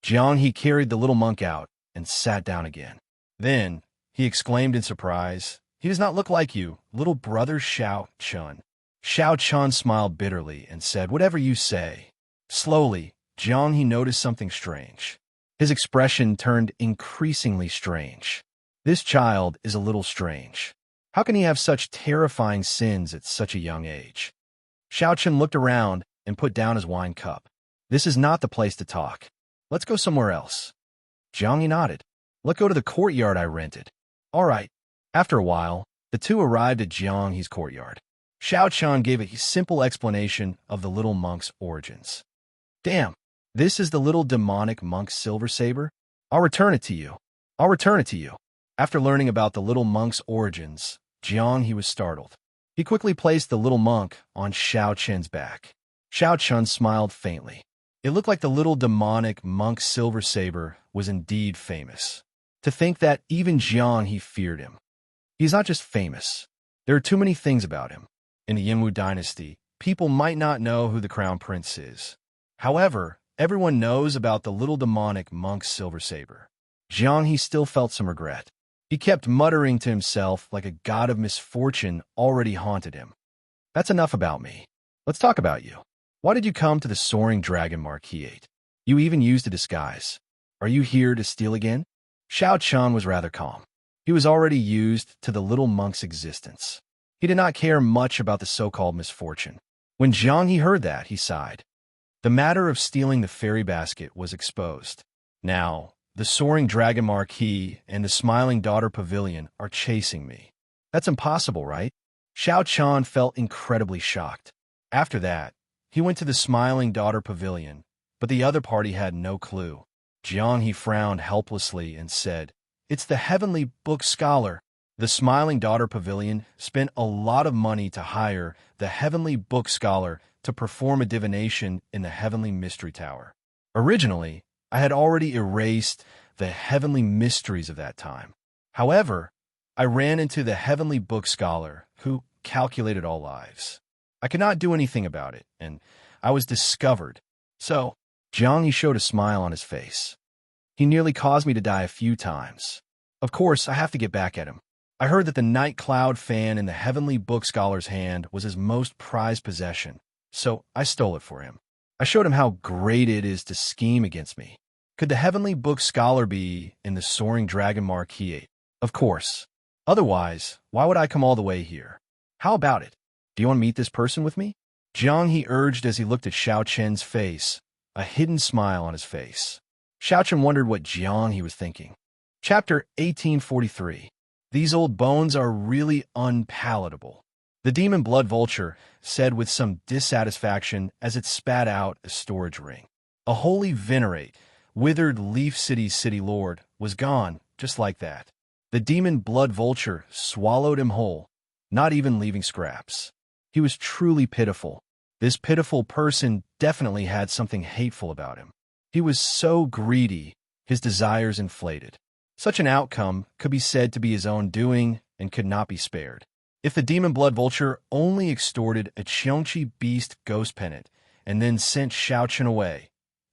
Jiang He carried the little monk out and sat down again. Then, he exclaimed in surprise, He does not look like you, little brother Xiao Chun. Xiao Chun smiled bitterly and said, Whatever you say. Slowly, Jiang He noticed something strange. His expression turned increasingly strange. This child is a little strange. How can he have such terrifying sins at such a young age? Xiao Chun looked around and put down his wine cup. This is not the place to talk. Let's go somewhere else. Jiang He nodded. Let's go to the courtyard I rented. All right. After a while, the two arrived at Jiang He's courtyard. Xiao Chun gave a simple explanation of the little monk's origins. Damn, this is the little demonic monk's silver saber? I'll return it to you. After learning about the little monk's origins, Jiang He was startled. He quickly placed the little monk on Xiao Chun's back. Xiao Chun smiled faintly. It looked like the little demonic monk's silver saber was indeed famous. To think that even Jiang He feared him. He's not just famous. There are too many things about him. In the Yinwu dynasty, people might not know who the crown prince is. However, everyone knows about the little demonic monk's silver saber. Jiang He still felt some regret. He kept muttering to himself like a god of misfortune already haunted him. That's enough about me. Let's talk about you. Why did you come to the Soaring Dragon Marquise? You even used a disguise. Are you here to steal again? Xiao Chun was rather calm. He was already used to the little monk's existence. He did not care much about the so-called misfortune. When Jiang He heard that, he sighed. The matter of stealing the fairy basket was exposed. Now, the Soaring Dragon Marquise and the Smiling Daughter Pavilion are chasing me. That's impossible, right? Xiao Chun felt incredibly shocked. After that, he went to the Smiling Daughter Pavilion, but the other party had no clue. Jiang He frowned helplessly and said, It's the Heavenly Book Scholar. The Smiling Daughter Pavilion spent a lot of money to hire the Heavenly Book Scholar to perform a divination in the Heavenly Mystery Tower. Originally, I had already erased the heavenly mysteries of that time. However, I ran into the Heavenly Book Scholar who calculated all lives. I could not do anything about it, and I was discovered. So, Jiang He showed a smile on his face. He nearly caused me to die a few times. Of course, I have to get back at him. I heard that the Night Cloud fan in the Heavenly Book Scholar's hand was his most prized possession, so I stole it for him. I showed him how great it is to scheme against me. Could the Heavenly Book Scholar be in the Soaring Dragon Marquise? Of course. Otherwise, why would I come all the way here? How about it? Do you want to meet this person with me? Jiang He urged as he looked at Xiao Chen's face, a hidden smile on his face. Xiao Chen wondered what Jiang He was thinking. Chapter 1843. These old bones are really unpalatable. The demon blood vulture said with some dissatisfaction as it spat out a storage ring. A holy venerate, withered Leaf City's city lord, was gone just like that. The demon blood vulture swallowed him whole, not even leaving scraps. He was truly pitiful. This pitiful person definitely had something hateful about him. He was so greedy, his desires inflated. Such an outcome could be said to be his own doing and could not be spared. If the demon blood vulture only extorted a Xianxia beast ghost pennant and then sent Xiao Chen away,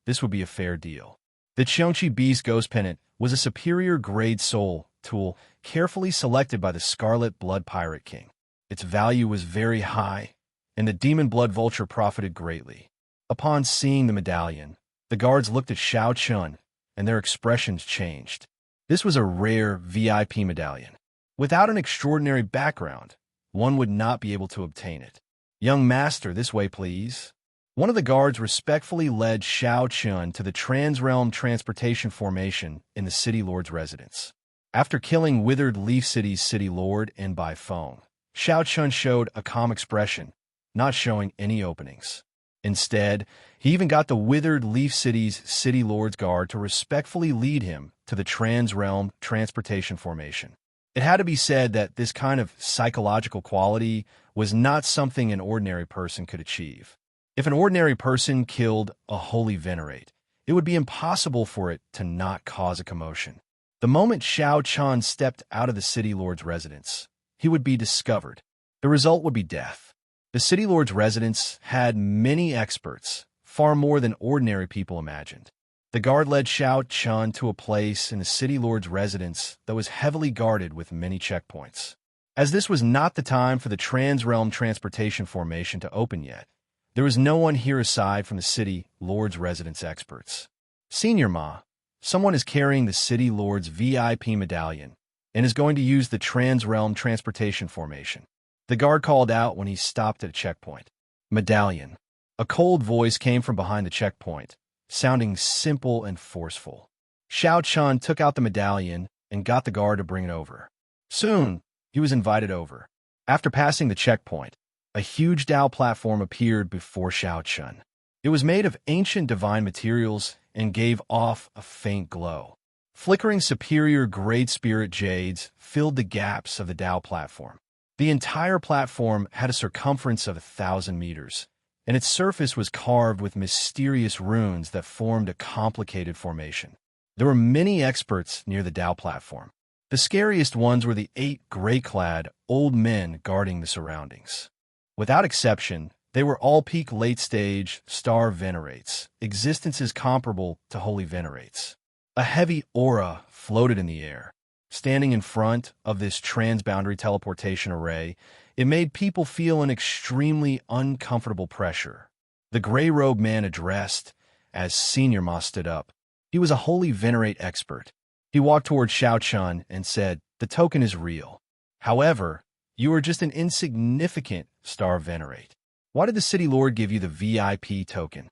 this would be a fair deal. The Xianxia beast ghost pennant was a superior grade soul tool carefully selected by the Scarlet Blood Pirate King. Its value was very high, and the demon blood vulture profited greatly. Upon seeing the medallion, the guards looked at Xiao Chun, and their expressions changed. This was a rare VIP medallion. Without an extraordinary background, one would not be able to obtain it. "Young master, this way, please." One of the guards respectfully led Xiao Chun to the Transrealm Transportation Formation in the City Lord's residence. After killing Withered Leaf City's City Lord and by phone, Xiao Chun showed a calm expression, not showing any openings. Instead, he even got the Withered Leaf City's City Lord's guard to respectfully lead him to the Transrealm Transportation Formation. It had to be said that this kind of psychological quality was not something an ordinary person could achieve. If an ordinary person killed a holy venerate, it would be impossible for it to not cause a commotion. The moment Xiao Chun stepped out of the City Lord's residence, he would be discovered. The result would be death. The City Lord's residence had many experts, far more than ordinary people imagined. The guard led Xiao Chun to a place in the City Lord's residence that was heavily guarded with many checkpoints. As this was not the time for the Transrealm Transportation Formation to open yet, there was no one here aside from the City Lord's residence experts. "Senior Ma, someone is carrying the City Lord's VIP medallion and is going to use the Transrealm Transportation Formation," the guard called out when he stopped at a checkpoint. "Medallion." A cold voice came from behind the checkpoint, sounding simple and forceful. Xiao Chun took out the medallion and got the guard to bring it over. Soon, he was invited over. After passing the checkpoint, a huge Dao platform appeared before Xiao Chun. It was made of ancient divine materials and gave off a faint glow. Flickering superior Great Spirit jades filled the gaps of the Dao platform. The entire platform had a circumference of 1,000 meters, and its surface was carved with mysterious runes that formed a complicated formation. There were many experts near the Dao platform. The scariest ones were the 8 gray-clad old men guarding the surroundings. Without exception, they were all peak late-stage star venerates, existences comparable to holy venerates. A heavy aura floated in the air. Standing in front of this transboundary teleportation array, it made people feel an extremely uncomfortable pressure. The gray-robed man addressed as Senior Ma stood up. He was a holy venerate expert. He walked toward Xiao Chun and said, "The token is real. However, you are just an insignificant star venerate. Why did the City Lord give you the VIP token?"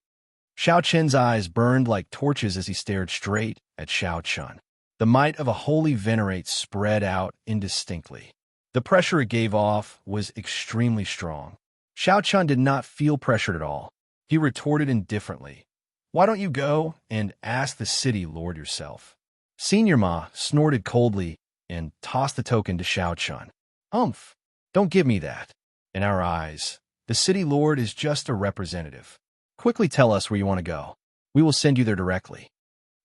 Xiao Chun's eyes burned like torches as he stared straight at Xiao Chun. The might of a holy venerate spread out indistinctly. The pressure it gave off was extremely strong. Xiao Chun did not feel pressured at all. He retorted indifferently, "Why don't you go and ask the City Lord yourself?" Senior Ma snorted coldly and tossed the token to Xiao Chun. "Humph! Don't give me that. In our eyes, the City Lord is just a representative. Quickly tell us where you want to go. We will send you there directly."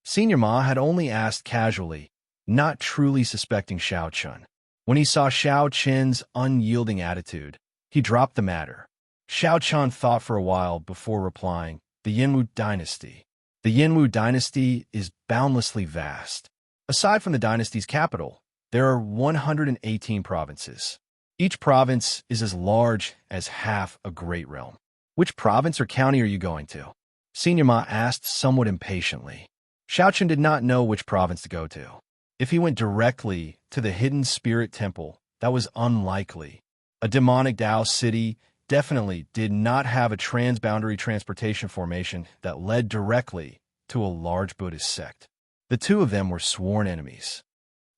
Senior Ma had only asked casually, not truly suspecting Xiao Chun. When he saw Xiao Chun's unyielding attitude, he dropped the matter. Xiao Chun thought for a while before replying, "The Yinwu dynasty. The Yinwu dynasty is boundlessly vast. Aside from the dynasty's capital, there are 118 provinces. Each province is as large as half a great realm." "Which province or county are you going to?" Senior Ma asked somewhat impatiently. Xiao Chun did not know which province to go to. If he went directly to the Hidden Spirit Temple, that was unlikely. A demonic Dao city definitely did not have a transboundary transportation formation that led directly to a large Buddhist sect. The two of them were sworn enemies.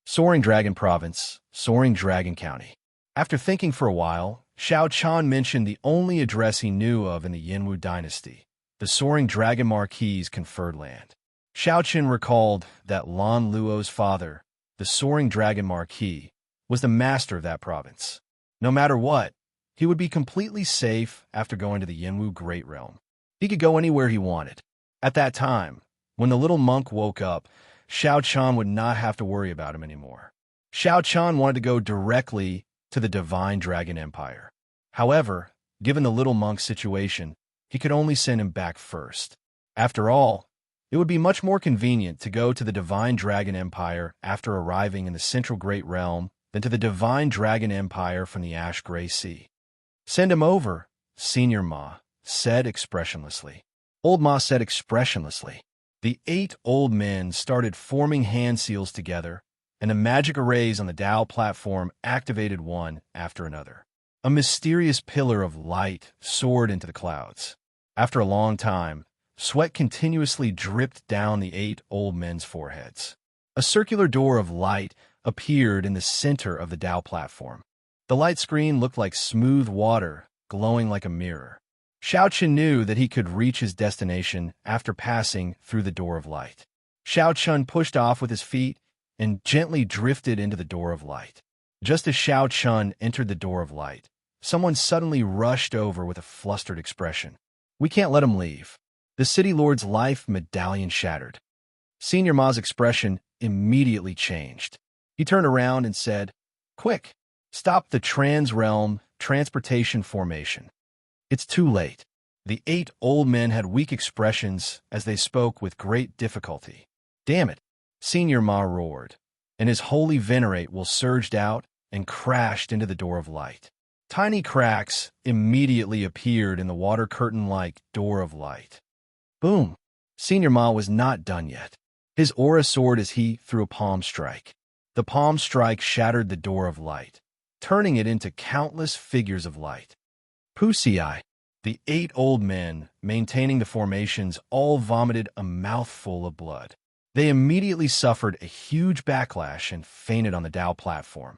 Soaring Dragon Province, Soaring Dragon County. After thinking for a while, Xiao Chun mentioned the only address he knew of in the Yinwu dynasty, the Soaring Dragon Marquis's conferred land. Xiao Chun recalled that Lan Luo's father, the Soaring Dragon Marquis, was the master of that province. No matter what, he would be completely safe after going to the Yinwu Great Realm. He could go anywhere he wanted. At that time, when the little monk woke up, Xiao Chun would not have to worry about him anymore. Xiao Chun wanted to go directly to the Divine Dragon Empire. However, given the little monk's situation, he could only send him back first. After all, it would be much more convenient to go to the Divine Dragon Empire after arriving in the Central Great Realm then to the divine dragon empire from the ash-gray sea. Send him over, Senior Ma said expressionlessly. Old Ma said expressionlessly. The 8 old men started forming hand seals together, and the magic arrays on the Tao platform activated one after another. A mysterious pillar of light soared into the clouds. After a long time, sweat continuously dripped down the 8 old men's foreheads. A circular door of light appeared in the center of the Tao platform. The light screen looked like smooth water, glowing like a mirror. Xianxia knew that he could reach his destination after passing through the door of light. Xianxia pushed off with his feet and gently drifted into the door of light. Just as Xianxia entered the door of light, someone suddenly rushed over with a flustered expression. We can't let him leave. The city lord's life medallion shattered. Senior Ma's expression immediately changed. He turned around and said, Quick, stop the trans-realm transportation formation. It's too late. The 8 old men had weak expressions as they spoke with great difficulty. Damn it, Senior Ma roared, and his holy venerate will surged out and crashed into the door of light. Tiny cracks immediately appeared in the water curtain-like door of light. Boom! Senior Ma was not done yet. His aura soared as he threw a palm strike. The palm strike shattered the door of light, turning it into countless figures of light. Wuxia, the 8 old men, maintaining the formations, all vomited a mouthful of blood. They immediately suffered a huge backlash and fainted on the Tao platform.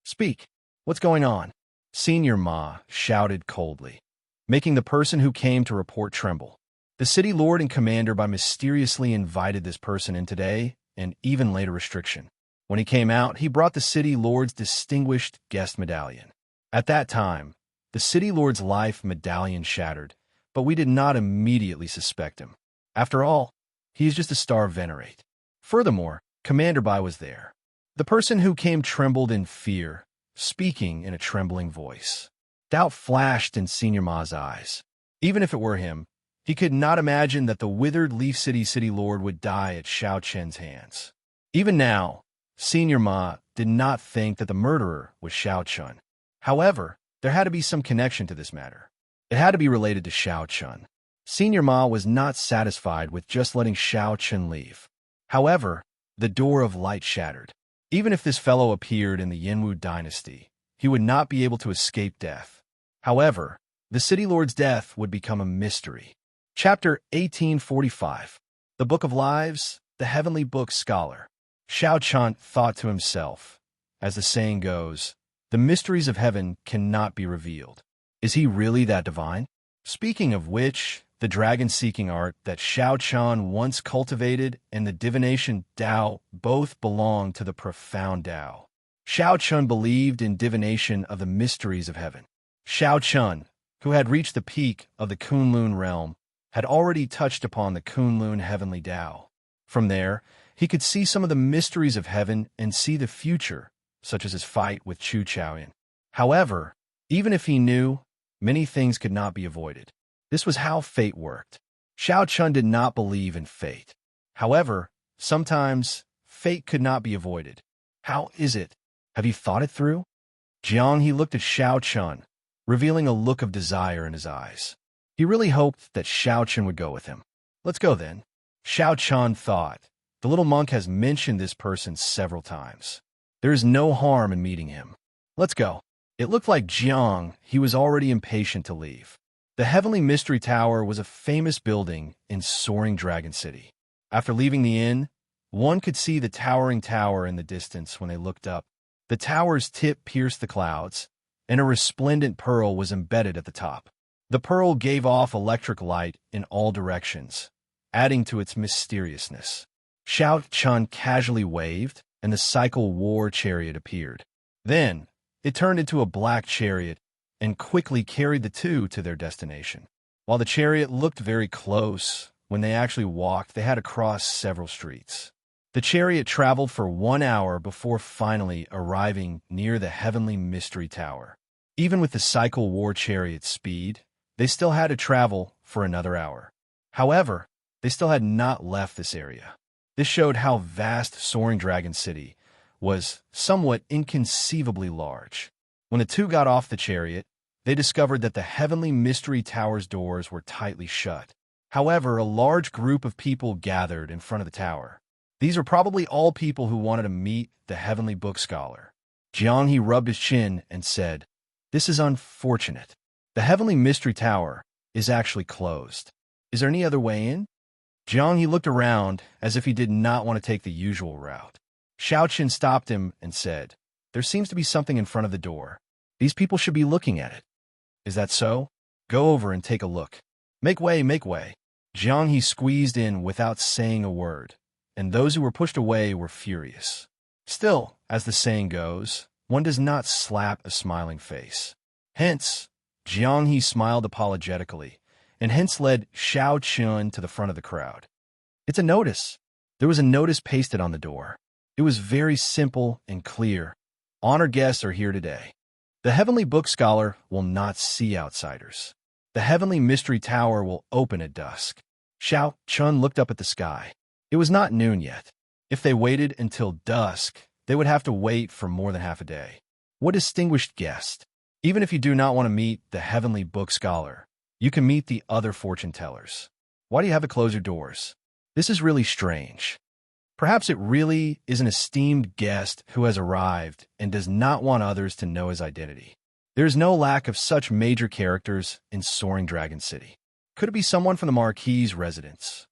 Speak. What's going on? Senior Ma shouted coldly, making the person who came to report tremble. The city lord and commander by mysteriously invited this person in today, and even laid a restriction. When he came out, he brought the city lord's distinguished guest medallion. At that time, the city lord's life medallion shattered, but we did not immediately suspect him. After all, he is just a star venerate. Furthermore, Commander Bai was there. The person who came trembled in fear, speaking in a trembling voice. Doubt flashed in Senior Ma's eyes. Even if it were him, he could not imagine that the withered Leaf City Lord would die at Xianxia's hands. Even now, Senior Ma did not think that the murderer was Xianxia. However, there had to be some connection to this matter. It had to be related to Xianxia. Senior Ma was not satisfied with just letting Xianxia leave. However, the door of light shattered. Even if this fellow appeared in the Yanwu dynasty, he would not be able to escape death. However, the city lord's death would become a mystery. Chapter 1845. The Book of Lives, the Heavenly Book Scholar. Xianxia thought to himself, as the saying goes, the mysteries of heaven cannot be revealed. Is he really that divine? Speaking of which, the dragon-seeking art that Xianxia once cultivated and the divination Tao both belong to the profound Tao. Xianxia believed in divination of the mysteries of heaven. Xianxia, who had reached the peak of the Kunlun realm, had already touched upon the Kunlun heavenly Tao. From there, he could see some of the mysteries of heaven and see the future, such as his fight with Chu Chaoyan. However, even if he knew, many things could not be avoided. This was how fate worked. Xianxia did not believe in fate. However, sometimes fate could not be avoided. How is it? Have you thought it through? Jiang, he looked at Xianxia, revealing a look of desire in his eyes. He really hoped that Xianxia would go with him. Let's go then. Xianxia thought. The little monk has mentioned this person several times. There is no harm in meeting him. Let's go. It looked like Jiang, he was already impatient to leave. The Heavenly Mystery Tower was a famous building in Soaring Dragon City. After leaving the inn, one could see the towering tower in the distance when they looked up. The tower's tip pierced the clouds, and a resplendent pearl was embedded at the top. The pearl gave off electric light in all directions, adding to its mysteriousness. Xianxia casually waved, and the cycle war chariot appeared. Then, it turned into a black chariot and quickly carried the two to their destination. While the chariot looked very close, when they actually walked, they had to cross several streets. The chariot traveled for 1 hour before finally arriving near the Heavenly Mystery Tower. Even with the cycle war chariot's speed, they still had to travel for another hour. However, they still had not left this area. This showed how vast Soaring Dragon City was somewhat inconceivably large. When the two got off the chariot, they discovered that the Heavenly Mystery Tower's doors were tightly shut. However, a large group of people gathered in front of the tower. These were probably all people who wanted to meet the Heavenly Book Scholar. Xianxia rubbed his chin and said, "This is unfortunate. The Heavenly Mystery Tower is actually closed. Is there any other way in?" Xianxia looked around as if he did not want to take the usual route. Xianxia stopped him and said, "There seems to be something in front of the door. These people should be looking at it. Is that so? Go over and take a look. Make way, make way." Xianxia squeezed in without saying a word, and those who were pushed away were furious. Still, as the saying goes, one does not slap a smiling face. Hence, Xianxia smiled apologetically, and hence led Xianxia to the front of the crowd. "It's a notice." There was a notice pasted on the door. It was very simple and clear. "Honored guests are here today. The Heavenly Book Scholar will not see outsiders. The Heavenly Mystery Tower will open at dusk." Xianxia looked up at the sky. It was not noon yet. If they waited until dusk, they would have to wait for more than half a day. What distinguished guest! Even if you do not want to meet the Heavenly Book Scholar, you can meet the other fortune tellers. Why do you have to close your doors? This is really strange. Perhaps it really is an esteemed guest who has arrived and does not want others to know his identity. There is no lack of such major characters in Soaring Dragon City. Could it be someone from the Marquis's residence?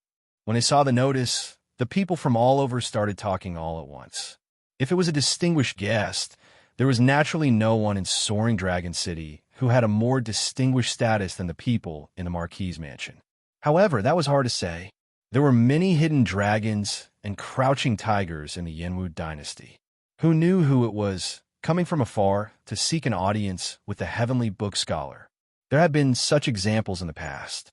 When they saw the notice, the people from all over started talking all at once. If it was a distinguished guest, there was naturally no one in Soaring Dragon City who had a more distinguished status than the people in the Marquis's mansion. However, that was hard to say. There were many hidden dragons and crouching tigers in the Yanwu dynasty. Who knew who it was, coming from afar to seek an audience with the Heavenly Book Scholar? There have been such examples in the past.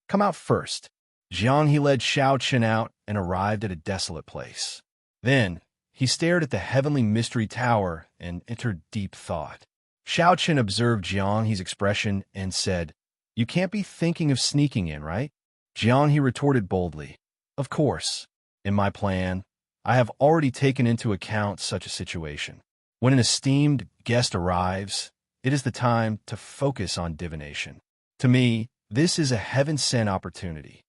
"Come out first." Xianxia led Xianxia out and arrived at a desolate place. Then, he stared at the Heavenly Mystery Tower and entered deep thought. Xianxia observed Xianxia's expression and said, "You can't be thinking of sneaking in, right?" Xianxia retorted boldly, "Of course. In my plan, I have already taken into account such a situation. When an esteemed guest arrives, it is the time to focus on divination. To me, this is a heaven-sent opportunity."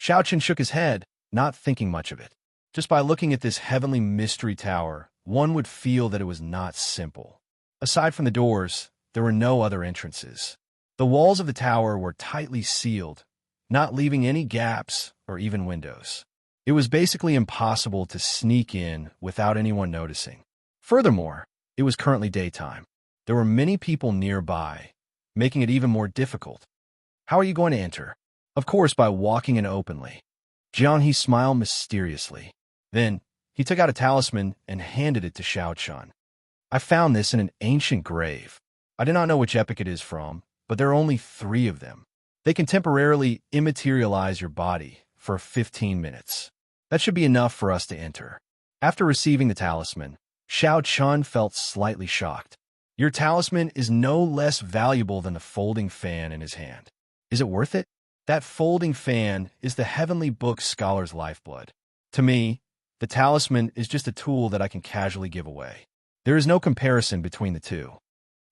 Xianxia shook his head, not thinking much of it. Just by looking at this Heavenly Mystery Tower, one would feel that it was not simple. Aside from the doors, there were no other entrances. The walls of the tower were tightly sealed, not leaving any gaps or even windows. It was basically impossible to sneak in without anyone noticing. Furthermore, it was currently daytime. There were many people nearby, making it even more difficult. "How are you going to enter?" "Of course, by walking in openly." Xianxia smiled mysteriously. Then, he took out a talisman and handed it to Xianxia. "I found this in an ancient grave. I do not know which epoch it is from, but there are only 3 of them. They can temporarily immaterialize your body for 15 minutes. That should be enough for us to enter." After receiving the talisman, Xianxia felt slightly shocked. "Your talisman is no less valuable than the folding fan in his hand. Is it worth it? That folding fan is the Heavenly Book Scholar's lifeblood. To me, the talisman is just a tool that I can casually give away. There is no comparison between the two."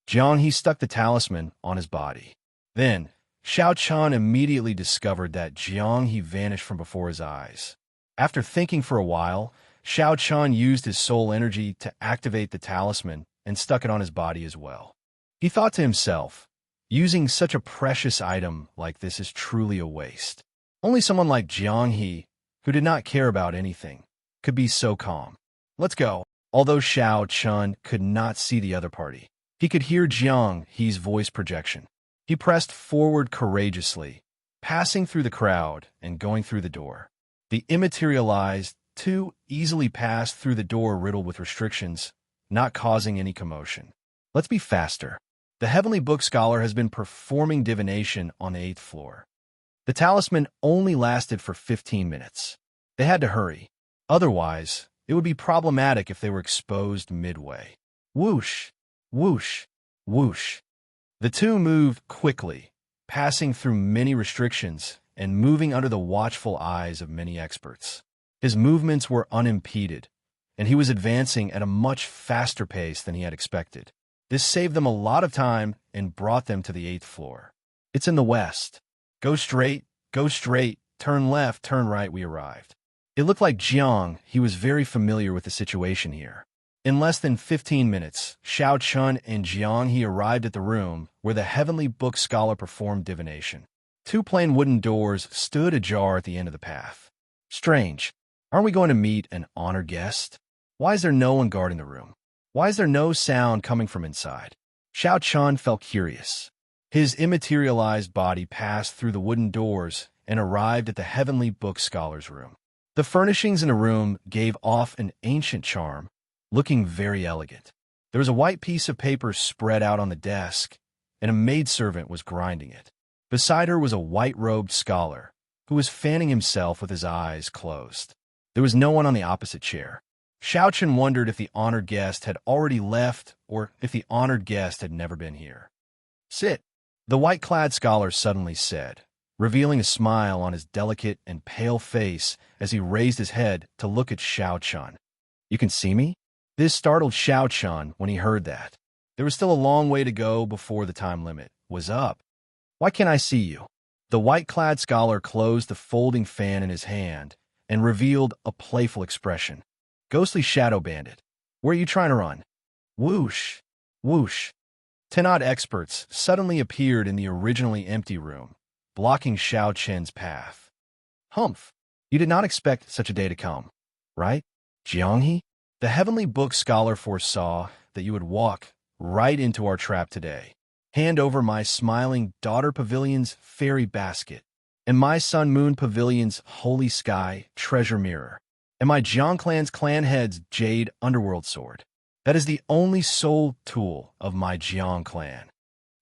Xianxia stuck the talisman on his body. Then, Xianxia immediately discovered that Xianxia vanished from before his eyes. After thinking for a while, Xianxia used his soul energy to activate the talisman and stuck it on his body as well. He thought to himself, using such a precious item like this is truly a waste. Only someone like Xianxia, who did not care about anything, could be so calm. "Let's go." Although Xianxia could not see the other party, he could hear Xianxia's voice projection. He pressed forward courageously, passing through the crowd and going through the door. The immaterialized two easily passed through the door riddled with restrictions, not causing any commotion. "Let's be faster." The Heavenly Book Scholar has been performing divination on the 8th floor. The talisman only lasted for 15 minutes. They had to hurry. Otherwise, it would be problematic if they were exposed midway. Whoosh, whoosh, whoosh. The two moved quickly, passing through many restrictions and moving under the watchful eyes of many experts. His movements were unimpeded, and he was advancing at a much faster pace than he had expected. This saved them a lot of time and brought them to the 8th floor. It's in the west. Go straight, turn left, turn right, we arrived. It looked like Jiang. He was very familiar with the situation here. In less than 15 minutes, Xiao Chun and Xianxia arrived at the room where the Heavenly Book Scholar performed divination. 2 plain wooden doors stood ajar at the end of the path. Strange. Aren't we going to meet an honored guest? Why is there no one guarding the room? Why is there no sound coming from inside? Xiao Chun felt curious. His immaterialized body passed through the wooden doors and arrived at the Heavenly Book Scholar's room. The furnishings in the room gave off an ancient charm, looking very elegant. There was a white piece of paper spread out on the desk, and a maidservant was grinding it. Beside her was a white-robed scholar, who was fanning himself with his eyes closed. There was no one on the opposite chair. Xiao Chun wondered if the honored guest had already left or if the honored guest had never been here. Sit, the white-clad scholar suddenly said, revealing a smile on his delicate and pale face as he raised his head to look at Xiao Chun. You can see me? This startled Xiao Chun when he heard that. There was still a long way to go before the time limit was up. Why can't I see you? The white-clad scholar closed the folding fan in his hand and revealed a playful expression. Ghostly shadow bandit, where are you trying to run? Whoosh, whoosh. 10 odd experts suddenly appeared in the originally empty room, blocking Xiao Chun's path. Humph, you did not expect such a day to come, right, Jianghe? The Heavenly Book Scholar foresaw that you would walk right into our trap today. Hand over my smiling daughter pavilion's fairy basket, and my Sun Moon pavilion's holy sky treasure mirror, and my Jiang clan's clan head's jade underworld sword. That is the only sole tool of my Jiang clan.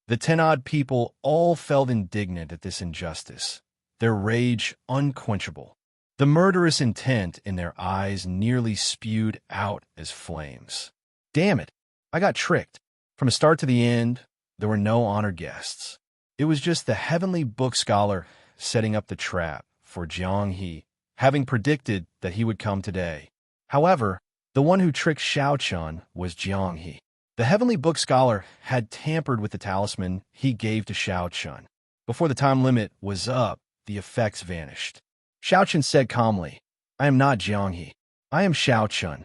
The 10-odd people all felt indignant at this injustice, their rage unquenchable. The murderous intent in their eyes nearly spewed out as flames. Damn it, I got tricked. From the start to the end, there were no honored guests. It was just the Heavenly Book Scholar setting up the trap for Jianghe, having predicted that he would come today. However, the one who tricked Xiao Chun was Jianghe. The Heavenly Book Scholar had tampered with the talisman he gave to Xiao Chun. Before the time limit was up, the effects vanished. Xiao Chun said calmly, I am not Jianghe. I am Xiao Chun.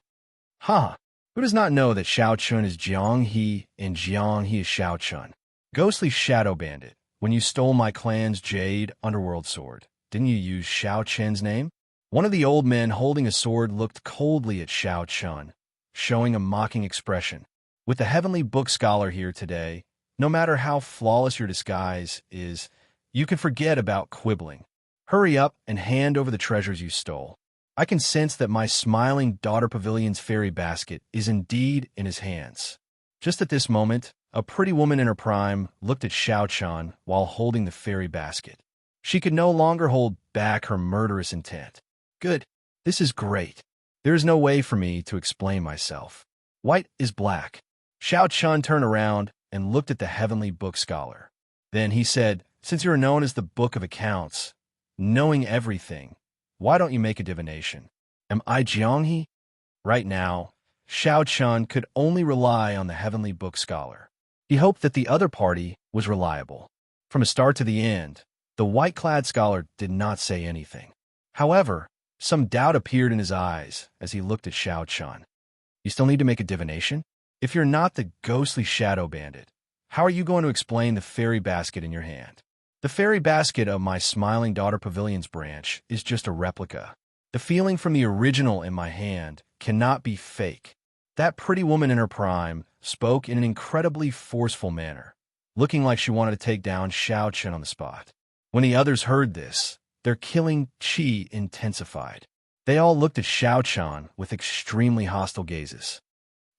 Ha! Who does not know that Xiao Chun is Jianghe and Jianghe is Xiao Chun? Ghostly shadow bandit, when you stole my clan's jade underworld sword, didn't you use Xiao Chun's name? One of the old men holding a sword looked coldly at Xiao Chun, showing a mocking expression. With the Heavenly Book Scholar here today, no matter how flawless your disguise is, you can forget about quibbling. Hurry up and hand over the treasures you stole. I can sense that my smiling daughter pavilion's fairy basket is indeed in his hands. Just at this moment, a pretty woman in her prime looked at Xiao Chun while holding the fairy basket. She could no longer hold back her murderous intent. Good. This is great. There is no way for me to explain myself. White is black. Xiao Chun turned around and looked at the Heavenly Book Scholar. Then he said, since you are known as the Book of Accounts, knowing everything, why don't you make a divination? Am I Jianghe? Right now, Xiao Chun could only rely on the Heavenly Book Scholar. He hoped that the other party was reliable. From the start to the end, the white-clad scholar did not say anything. However, some doubt appeared in his eyes as he looked at Xiao Chun. You still need to make a divination? If you're not the ghostly shadow bandit, how are you going to explain the fairy basket in your hand? The fairy basket of my Smiling Daughter Pavilion's branch is just a replica. The feeling from the original in my hand cannot be fake. That pretty woman in her prime spoke in an incredibly forceful manner, looking like she wanted to take down Xiao Chun on the spot. When the others heard this, their killing chi intensified. They all looked at Xiao Chun with extremely hostile gazes.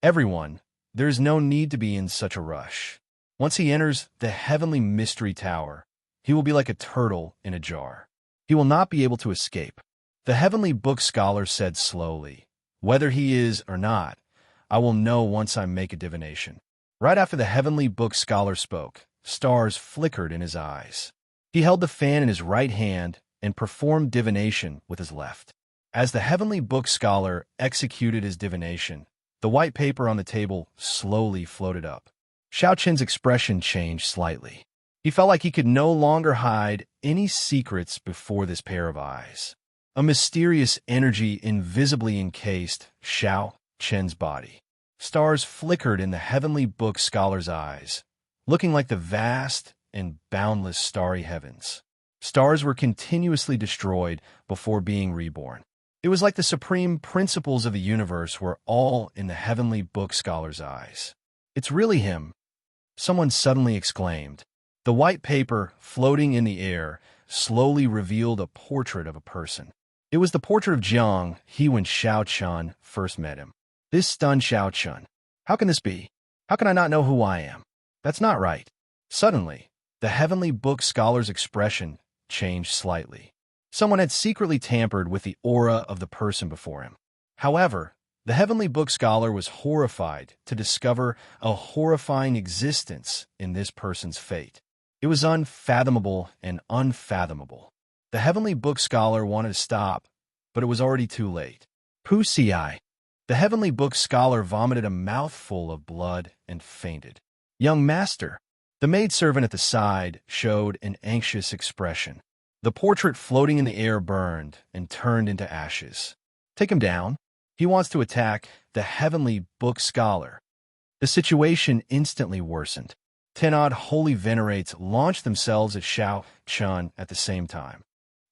Everyone, there is no need to be in such a rush. Once he enters the Heavenly Mystery Tower, he will be like a turtle in a jar. He will not be able to escape. The Heavenly Book Scholar said slowly, whether he is or not, I will know once I make a divination. Right after the Heavenly Book Scholar spoke, stars flickered in his eyes. He held the fan in his right hand and performed divination with his left. As the heavenly book scholar executed his divination, the white paper on the table slowly floated up. Xiaoqin's expression changed slightly. He felt like he could no longer hide any secrets before this pair of eyes. A mysterious energy invisibly encased Xiao Qin's body. Stars flickered in the heavenly book scholar's eyes, looking like the vast and boundless starry heavens. Stars were continuously destroyed before being reborn. It was like the supreme principles of the universe were all in the heavenly book scholar's eyes. "It's really him," someone suddenly exclaimed. The white paper, floating in the air, slowly revealed a portrait of a person. It was the portrait of Jiang he when Xiaoqin first met him. This stunned Xiaoqin. How can this be? How can I not know who I am? That's not right. Suddenly, the heavenly book scholar's expression changed slightly. Someone had secretly tampered with the aura of the person before him. However, the heavenly book scholar was horrified to discover a horrifying existence in this person's fate. It was unfathomable and unfathomable. The heavenly book scholar wanted to stop, but it was already too late. Wuxia. The heavenly book scholar vomited a mouthful of blood and fainted. "Young master." The maidservant at the side showed an anxious expression. The portrait floating in the air burned and turned into ashes. "Take him down. He wants to attack the heavenly book scholar." The situation instantly worsened. 10 odd holy venerates launched themselves at Xiao Qin at the same time.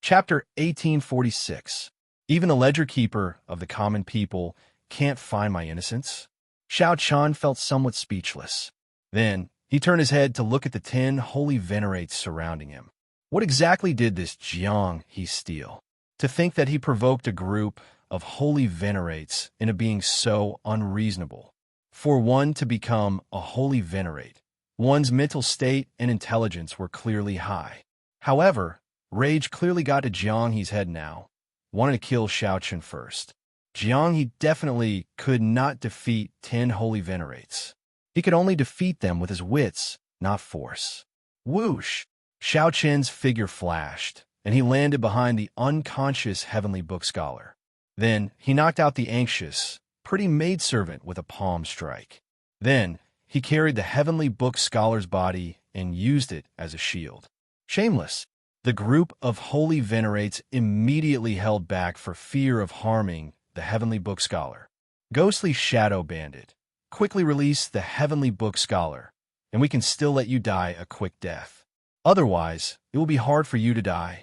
Chapter 1846. Even the ledger keeper of the common people can't find my innocence. Xiao Qin felt somewhat speechless. Then he turned his head to look at the 10 holy venerates surrounding him. What exactly did this Jiang he steal? To think that he provoked a group of holy venerates into being so unreasonable. For one to become a holy venerate, one's mental state and intelligence were clearly high. However, rage clearly got to Jiang he's head now. Wanted to kill Xiaoqin first. Jiang he definitely could not defeat 10 holy venerates. He could only defeat them with his wits, not force. Whoosh! Xiaoqin's figure flashed, and he landed behind the unconscious heavenly book scholar. Then he knocked out the anxious, pretty maidservant with a palm strike. Then he carried the heavenly book scholar's body and used it as a shield. Shameless! The group of holy venerates immediately held back for fear of harming the heavenly book scholar. Ghostly Shadow Bandit, quickly release the heavenly book scholar, and we can still let you die a quick death. Otherwise, it will be hard for you to die.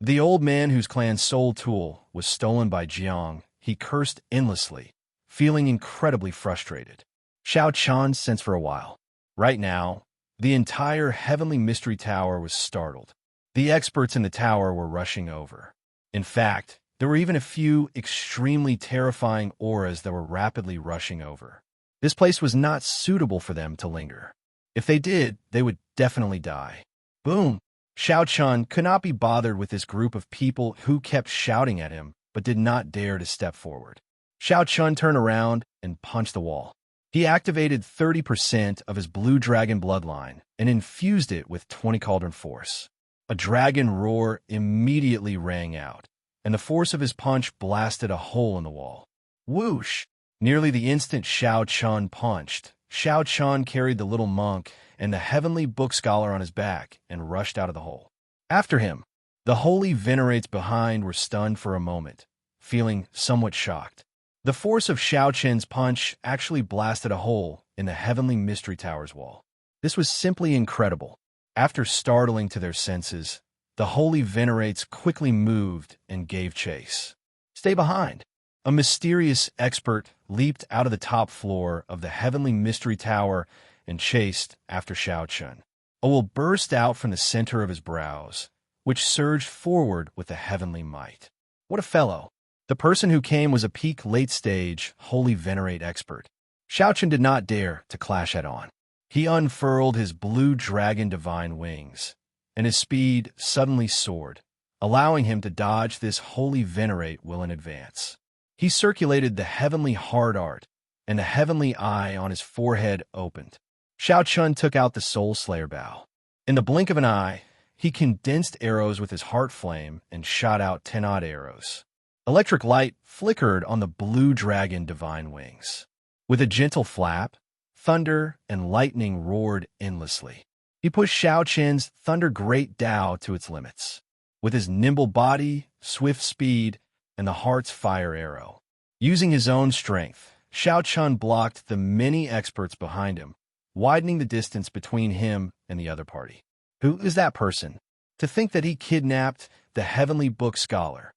The old man whose clan's soul tool was stolen by Jiang, he cursed endlessly, feeling incredibly frustrated. Xiaoqin sensed for a while. Right now, the entire heavenly mystery tower was startled. The experts in the tower were rushing over. In fact, there were even a few extremely terrifying auras that were rapidly rushing over. This place was not suitable for them to linger. If they did, they would definitely die. Boom! Xiaoqin could not be bothered with this group of people who kept shouting at him, but did not dare to step forward. Xiaoqin turned around and punched the wall. He activated 30% of his blue dragon bloodline and infused it with 20 cauldron force. A dragon roar immediately rang out, and the force of his punch blasted a hole in the wall. Whoosh! Nearly the instant Xiaoqin punched, Xiaoqin carried the little monk and the heavenly book scholar on his back and rushed out of the hole. After him, the holy venerates behind were stunned for a moment, feeling somewhat shocked. The force of Xiaoqin's punch actually blasted a hole in the heavenly mystery tower's wall. This was simply incredible. After startling to their senses, the holy venerates quickly moved and gave chase. Stay behind! A mysterious expert leaped out of the top floor of the heavenly mystery tower and chased after Xiaoqin. A will burst out from the center of his brows, which surged forward with a heavenly might. What a fellow! The person who came was a peak late-stage, holy venerate expert. Xiaoqin did not dare to clash head-on. He unfurled his blue dragon divine wings, and his speed suddenly soared, allowing him to dodge this holy venerate well in advance. He circulated the heavenly hard art, and the heavenly eye on his forehead opened. Xiaoqin took out the Soul Slayer bow. In the blink of an eye, he condensed arrows with his heart flame and shot out 10 odd arrows. Electric light flickered on the blue dragon divine wings. With a gentle flap, thunder and lightning roared endlessly. He pushed Xiaoqian's Thunder Great Tao to its limits. With his nimble body, swift speed, and the heart's fire arrow. Using his own strength, Xiaoqian blocked the many experts behind him, widening the distance between him and the other party. Who is that person? To think that he kidnapped the Heavenly Book Scholar.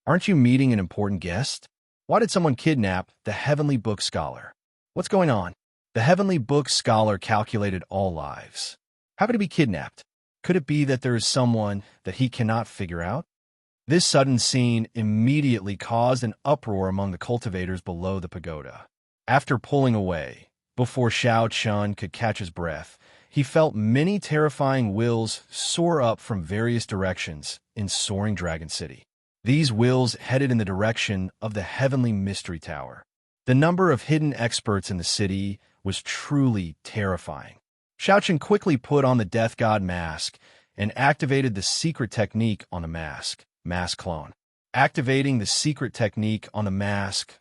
Aren't you meeting an important guest? Why did someone kidnap the Heavenly Book Scholar? What's going on? The Heavenly Book Scholar calculated all lives. How could he be kidnapped? Could it be that there is someone that he cannot figure out? This sudden scene immediately caused an uproar among the cultivators below the pagoda. After pulling away, before Xiaoqian could catch his breath, he felt many terrifying wills soar up from various directions in soaring Dragon City. These wills headed in the direction of the Heavenly Mystery Tower. The number of hidden experts in the city was truly terrifying. Xiaoqian quickly put on the Death God mask and activated the secret technique on the mask clone. Activating the secret technique on the mask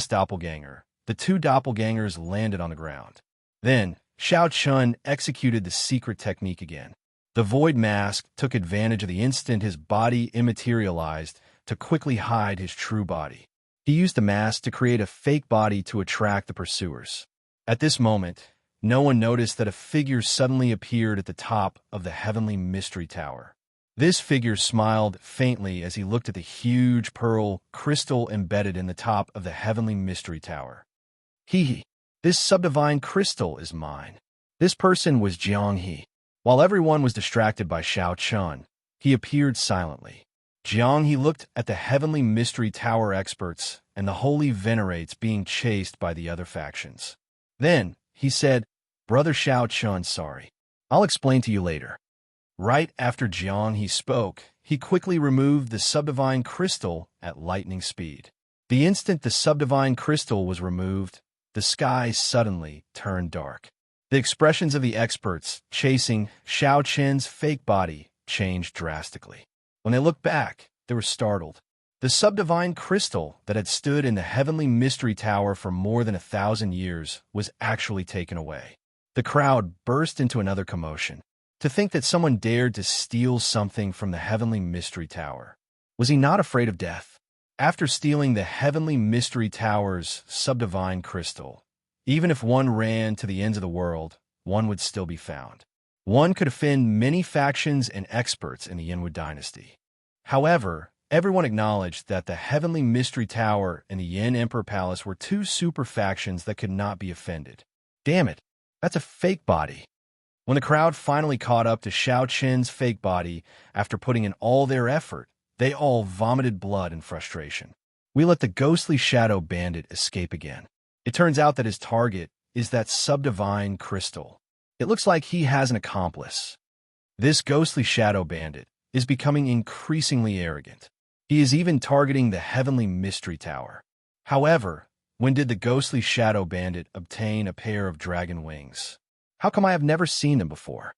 doppelganger, the two doppelgangers landed on the ground. Then, Xiaoqian executed the secret technique again. The void mask took advantage of the instant his body immaterialized to quickly hide his true body. He used the mask to create a fake body to attract the pursuers. At this moment, no one noticed that a figure suddenly appeared at the top of the Heavenly Mystery Tower. This figure smiled faintly as he looked at the huge pearl crystal embedded in the top of the Heavenly Mystery Tower. He, this subdivine crystal is mine. This person was Xianxia. While everyone was distracted by Xiaoqian, he appeared silently. Xianxia looked at the Heavenly Mystery Tower experts and the holy venerates being chased by the other factions. Then, he said, "Brother Xiaoqian, sorry. I'll explain to you later." Right after Xianxia spoke, he quickly removed the subdivine crystal at lightning speed. The instant the subdivine crystal was removed, the sky suddenly turned dark. The expressions of the experts chasing Xiaoqian's fake body changed drastically. When they looked back, they were startled. The subdivine crystal that had stood in the Heavenly Mystery Tower for more than 1,000 years was actually taken away. The crowd burst into another commotion. To think that someone dared to steal something from the Heavenly Mystery Tower. Was he not afraid of death? After stealing the Heavenly Mystery Tower's subdivine crystal, even if one ran to the ends of the world, one would still be found. One could offend many factions and experts in the Yinwu dynasty. However, everyone acknowledged that the Heavenly Mystery Tower and the Yin Emperor Palace were two super factions that could not be offended. Damn it, that's a fake body. When the crowd finally caught up to Xiaoqian's fake body after putting in all their effort, they all vomited blood in frustration. We let the ghostly shadow bandit escape again. It turns out that his target is that subdivine crystal. It looks like he has an accomplice. This ghostly shadow bandit is becoming increasingly arrogant. He is even targeting the Heavenly Mystery Tower. However, when did the ghostly shadow bandit obtain a pair of dragon wings? How come I have never seen them before?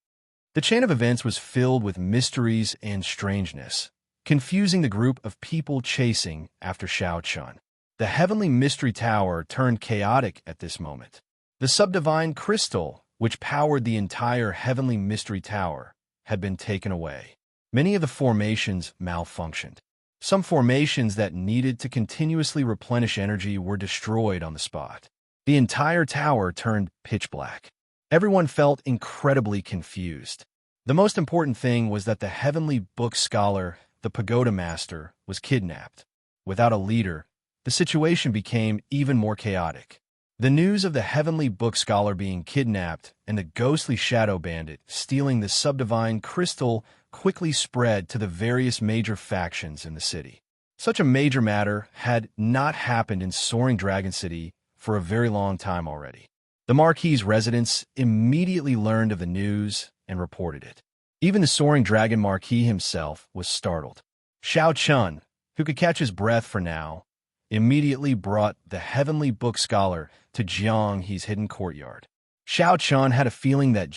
The chain of events was filled with mysteries and strangeness, confusing the group of people chasing after Xiaoqian. The Heavenly Mystery Tower turned chaotic at this moment. The subdivine crystal, which powered the entire Heavenly Mystery Tower, had been taken away. Many of the formations malfunctioned. Some formations that needed to continuously replenish energy were destroyed on the spot. The entire tower turned pitch black. Everyone felt incredibly confused. The most important thing was that the Heavenly Book Scholar, the Pagoda Master, was kidnapped. Without a leader, the situation became even more chaotic. The news of the Heavenly Book Scholar being kidnapped and the ghostly shadow bandit stealing the subdivine crystal quickly spread to the various major factions in the city. Such a major matter had not happened in Soaring Dragon City for a very long time already. The Marquis's residents immediately learned of the news and reported it. Even the Soaring Dragon Marquis himself was startled. Xiaoqian, who could catch his breath for now, immediately brought the Heavenly Book Scholar to Xianxia's hidden courtyard. Xiaoqian had a feeling that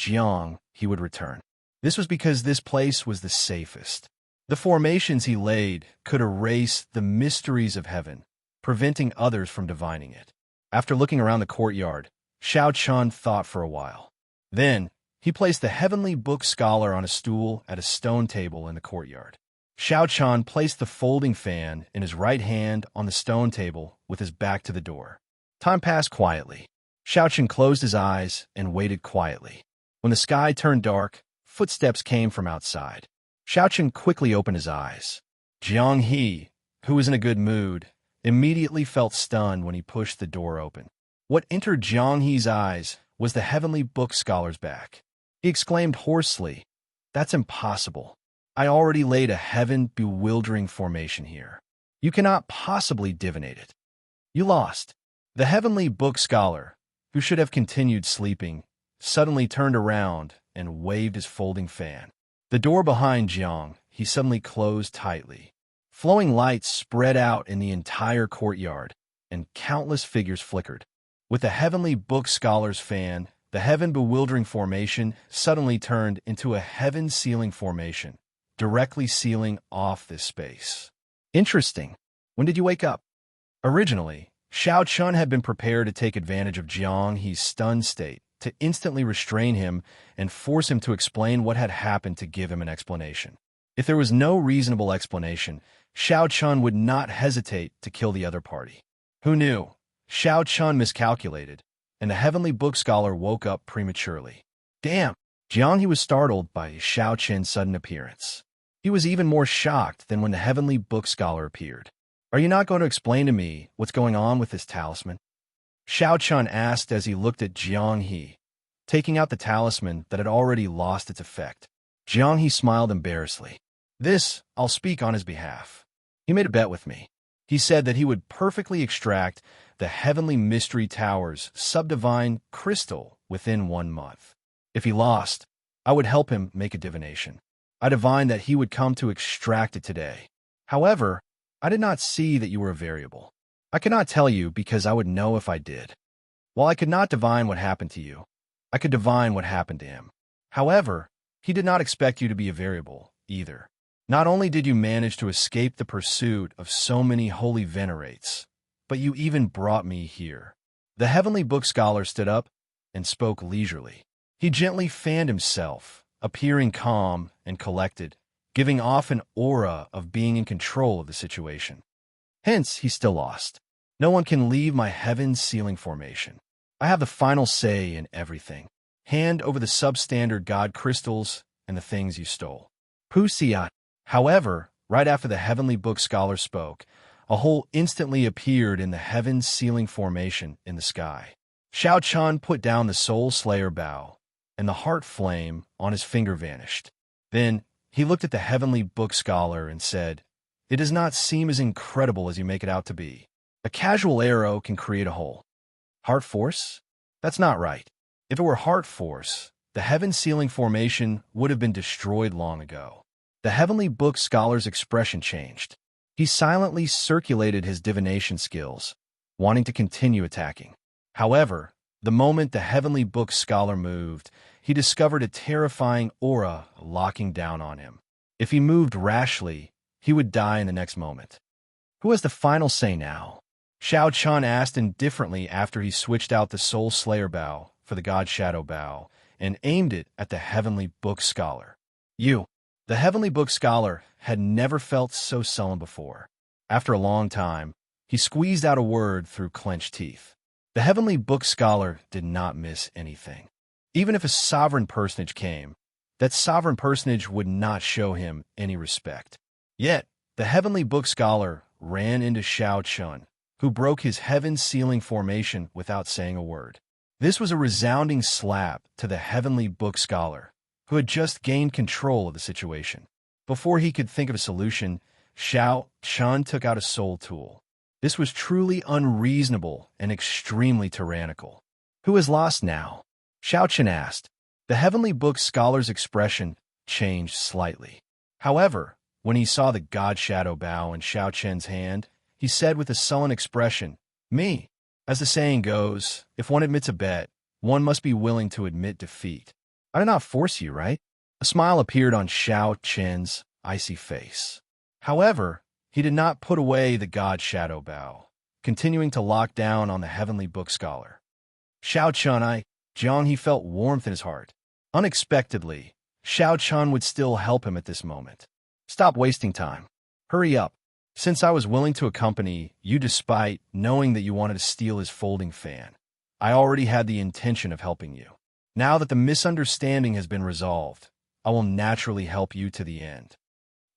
he would return. This was because this place was the safest. The formations he laid could erase the mysteries of heaven, preventing others from divining it. After looking around the courtyard, Xianxia thought for a while. Then, he placed the heavenly book scholar on a stool at a stone table in the courtyard. Xianxia placed the folding fan in his right hand on the stone table with his back to the door. Time passed quietly. Xianxia closed his eyes and waited quietly. When the sky turned dark, footsteps came from outside. Xianxia quickly opened his eyes. Xianxia, who was in a good mood, immediately felt stunned when he pushed the door open. What entered Xianxia's eyes was the heavenly book scholar's back. He exclaimed hoarsely, "That's impossible. I already laid a heaven-bewildering formation here. You cannot possibly divinate it. You lost." The heavenly book scholar, who should have continued sleeping, suddenly turned around and waved his folding fan. The door behind Jiang he suddenly closed tightly. Flowing lights spread out in the entire courtyard, and countless figures flickered. With the heavenly book scholar's fan, the heaven-bewildering formation suddenly turned into a heaven-sealing formation, directly sealing off this space. Interesting. When did you wake up? Originally, Xianxia had been prepared to take advantage of Jiang's stunned state, to instantly restrain him and force him to explain what had happened to give him an explanation. If there was no reasonable explanation, Xianxia would not hesitate to kill the other party. Who knew? Xianxia miscalculated, and the heavenly book scholar woke up prematurely. Damn! Jiang was startled by Xianxia's sudden appearance. He was even more shocked than when the heavenly book scholar appeared. Are you not going to explain to me what's going on with this talisman? Xianxia asked as he looked at Jiang, taking out the talisman that had already lost its effect. Jiang smiled embarrassedly. This, I'll speak on his behalf. He made a bet with me. He said that he would perfectly extract the heavenly mystery tower's subdivine crystal within 1 month. If he lost, I would help him make a divination. I divined that he would come to extract it today. However, I did not see that you were a variable. I cannot tell you because I would know if I did. While I could not divine what happened to you, I could divine what happened to him. However, he did not expect you to be a variable, either. Not only did you manage to escape the pursuit of so many holy venerates, but you even brought me here. The heavenly book scholar stood up and spoke leisurely. He gently fanned himself, appearing calm and collected, giving off an aura of being in control of the situation. Hence, he still lost. No one can leave my heaven-sealing formation. I have the final say in everything. Hand over the substandard god crystals and the things you stole. Wuxia. However, right after the heavenly book scholar spoke, a hole instantly appeared in the heaven-sealing formation in the sky. Xianxia put down the soul slayer bow, and the heart flame on his finger vanished. Then, he looked at the heavenly book scholar and said, "It does not seem as incredible as you make it out to be. A casual arrow can create a hole. Heart force? That's not right. If it were heart force, the heaven-sealing formation would have been destroyed long ago." The heavenly book scholar's expression changed. He silently circulated his divination skills, wanting to continue attacking. However, the moment the heavenly book scholar moved, he discovered a terrifying aura locking down on him. If he moved rashly, he would die in the next moment. Who has the final say now? Xianxia asked indifferently after he switched out the Soul Slayer bow for the God Shadow bow and aimed it at the heavenly book scholar. You. The heavenly book scholar had never felt so sullen before. After a long time, he squeezed out a word through clenched teeth. The heavenly book scholar did not miss anything. Even if a sovereign personage came, that sovereign personage would not show him any respect. Yet, the heavenly book scholar ran into Xianxia, who broke his heaven-sealing formation without saying a word. This was a resounding slap to the heavenly book scholar, who had just gained control of the situation. Before he could think of a solution, Xianxia took out a soul tool. This was truly unreasonable and extremely tyrannical. Who has lost now? Xianxia asked. The heavenly book scholar's expression changed slightly. However, when he saw the God Shadow bow in Xianxia's hand, he said with a sullen expression, "Me." As the saying goes, if one admits a bet, one must be willing to admit defeat. I did not force you, right? A smile appeared on Xianxia's icy face. However, he did not put away the god shadow bow, continuing to lock down on the heavenly book scholar. Xiao Jiang, he felt warmth in his heart. Unexpectedly, Xiao Chun would still help him at this moment. Stop wasting time. Hurry up. Since I was willing to accompany you despite knowing that you wanted to steal his folding fan, I already had the intention of helping you. Now that the misunderstanding has been resolved, I will naturally help you to the end.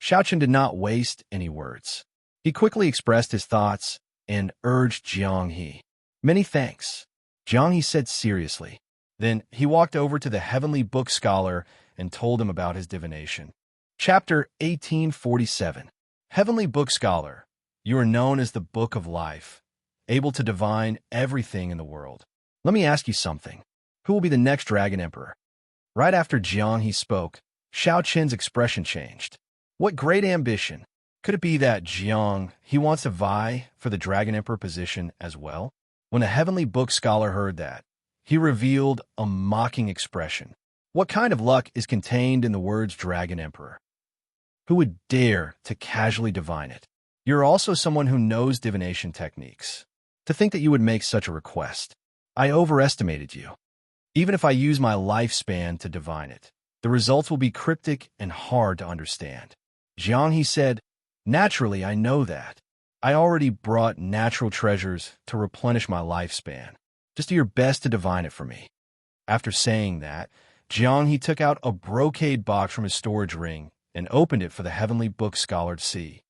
Xiaochen did not waste any words. He quickly expressed his thoughts and urged Jiang He. Many thanks, Jiang He said seriously. Then he walked over to the heavenly book scholar and told him about his divination. Chapter 1847. Heavenly Book Scholar, you are known as the Book of Life, able to divine everything in the world. Let me ask you something. Who will be the next Dragon Emperor? Right after Jiang He spoke, Xiao Qin's expression changed. What great ambition! Could it be that Jiang He wants to vie for the Dragon Emperor position as well? When a Heavenly Book Scholar heard that, he revealed a mocking expression. What kind of luck is contained in the words Dragon Emperor? Who would dare to casually divine it? You're also someone who knows divination techniques. To think that you would make such a request. I overestimated you. Even if I use my lifespan to divine it, the results will be cryptic and hard to understand. Jiang He said, naturally, I know that. I already brought natural treasures to replenish my lifespan. Just do your best to divine it for me. After saying that, Jiang He took out a brocade box from his storage ring and opened it for the Heavenly Book Scholar to see.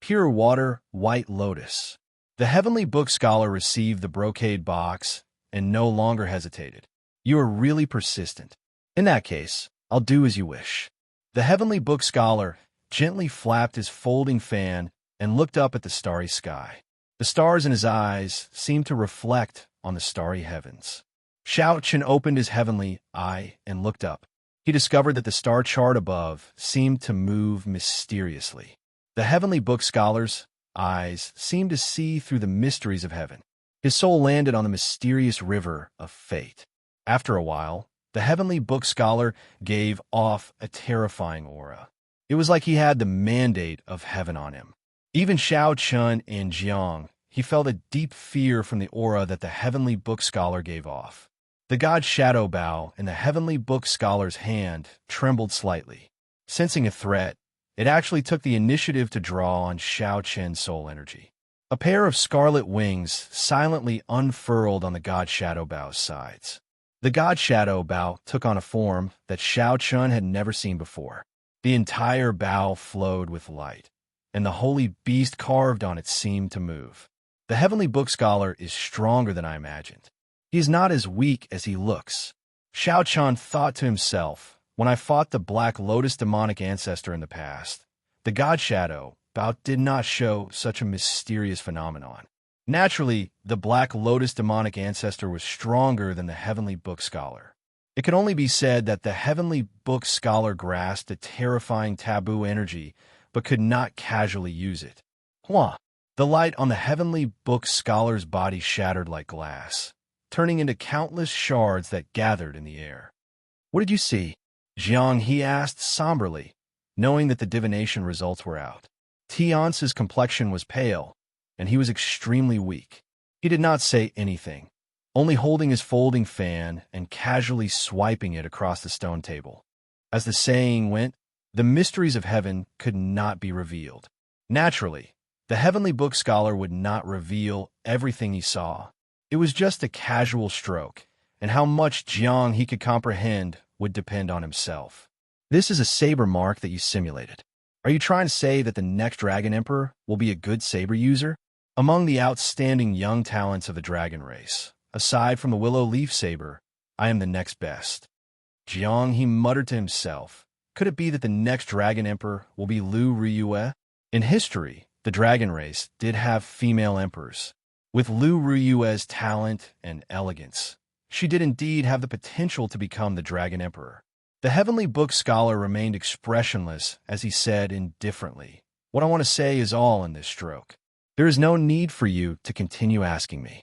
Pure water, white lotus. The Heavenly Book Scholar received the brocade box and no longer hesitated. You are really persistent. In that case, I'll do as you wish. The Heavenly Book Scholar gently flapped his folding fan and looked up at the starry sky. The stars in his eyes seemed to reflect on the starry heavens. Xiao Chen opened his heavenly eye and looked up. He discovered that the star chart above seemed to move mysteriously. The Heavenly Book Scholar's eyes seemed to see through the mysteries of heaven. His soul landed on the mysterious river of fate. After a while, the Heavenly Book Scholar gave off a terrifying aura. It was like he had the mandate of heaven on him. Even Xiao Chun and Jiang, he felt a deep fear from the aura that the Heavenly Book Scholar gave off. The god Shadow Bow in the Heavenly Book Scholar's hand trembled slightly. Sensing a threat, it actually took the initiative to draw on Xiao Chen's soul energy. A pair of scarlet wings silently unfurled on the god Shadow Bow's sides. The god Shadow Bow took on a form that Xiao Chun had never seen before. The entire bow flowed with light, and the holy beast carved on it seemed to move. The Heavenly Book Scholar is stronger than I imagined. He is not as weak as he looks. Xiao Chun thought to himself, when I fought the Black Lotus demonic ancestor in the past, the god Shadow Bow did not show such a mysterious phenomenon. Naturally, the Black Lotus demonic ancestor was stronger than the Heavenly Book Scholar. It can only be said that the Heavenly Book Scholar grasped a terrifying taboo energy, but could not casually use it. Hua! The light on the Heavenly Book Scholar's body shattered like glass, turning into countless shards that gathered in the air. What did you see? Jiang He asked somberly, knowing that the divination results were out. Tiance's complexion was pale, and he was extremely weak. He did not say anything, only holding his folding fan and casually swiping it across the stone table. As the saying went, the mysteries of heaven could not be revealed. Naturally, the Heavenly Book Scholar would not reveal everything he saw. It was just a casual stroke, and how much Jiang he could comprehend would depend on himself. This is a saber mark that you simulated. Are you trying to say that the next Dragon Emperor will be a good saber user? Among the outstanding young talents of the dragon race, aside from the willow leaf saber, I am the next best. Jiang he muttered to himself. Could it be that the next Dragon Emperor will be Lu Riyue? In history, the dragon race did have female emperors. With Lu Riyue's talent and elegance, she did indeed have the potential to become the Dragon Emperor. The Heavenly Book Scholar remained expressionless as he said indifferently, "What I want to say is all in this stroke. There is no need for you to continue asking me."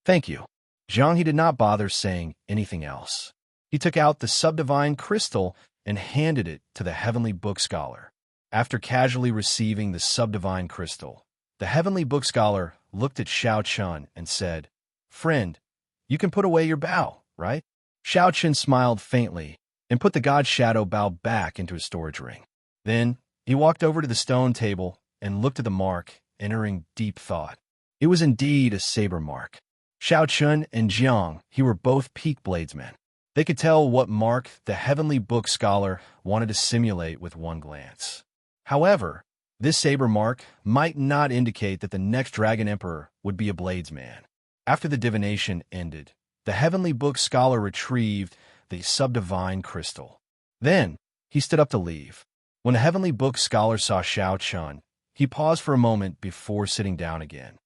Thank you. Jiang he did not bother saying anything else. He took out the subdivine crystal and handed it to the Heavenly Book Scholar. After casually receiving the subdivine crystal, the heavenly book scholar looked at Xianxia and said, "Friend, you can put away your bow, right?" Xianxia smiled faintly and put the god shadow bow back into his storage ring. Then he walked over to the stone table and looked at the mark, entering deep thought. It was indeed a saber mark. Xianxia and Jiang, he were both peak bladesmen. They could tell what mark the heavenly book scholar wanted to simulate with one glance. However, this saber mark might not indicate that the next Dragon Emperor would be a bladesman. After the divination ended, the heavenly book scholar retrieved the subdivine crystal. Then he stood up to leave. When the heavenly book scholar saw Xianxia, he paused for a moment before sitting down again.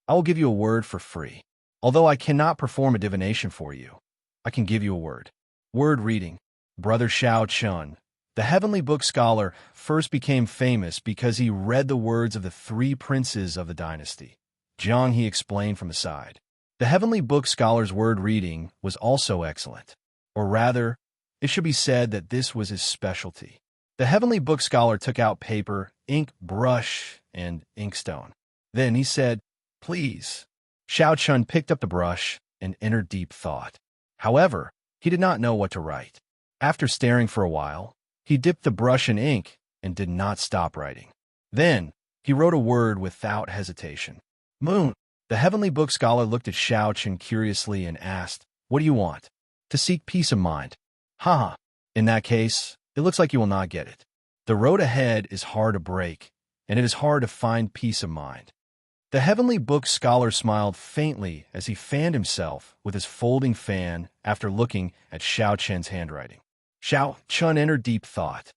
"I will give you a word for free. Although I cannot perform a divination for you, I can give you a word." Word reading. Brother Xianxia, the heavenly book scholar, first became famous because he read the words of the three princes of the dynasty. Jiang, he explained from the side. The heavenly book scholar's word reading was also excellent. Or rather, it should be said that this was his specialty. The heavenly book scholar took out paper, ink, brush, and inkstone. Then he said, "Please." Xianxia picked up the brush and entered deep thought. However, he did not know what to write. After staring for a while, he dipped the brush in ink and did not stop writing. Then he wrote a word without hesitation. "Moon." The heavenly book scholar looked at Xianxia curiously and asked, "What do you want?" "To seek peace of mind." "Haha. In that case, it looks like you will not get it. The road ahead is hard to break, and it is hard to find peace of mind." The heavenly book scholar smiled faintly as he fanned himself with his folding fan after looking at Xianxia's handwriting. Xianxia entered deep thought.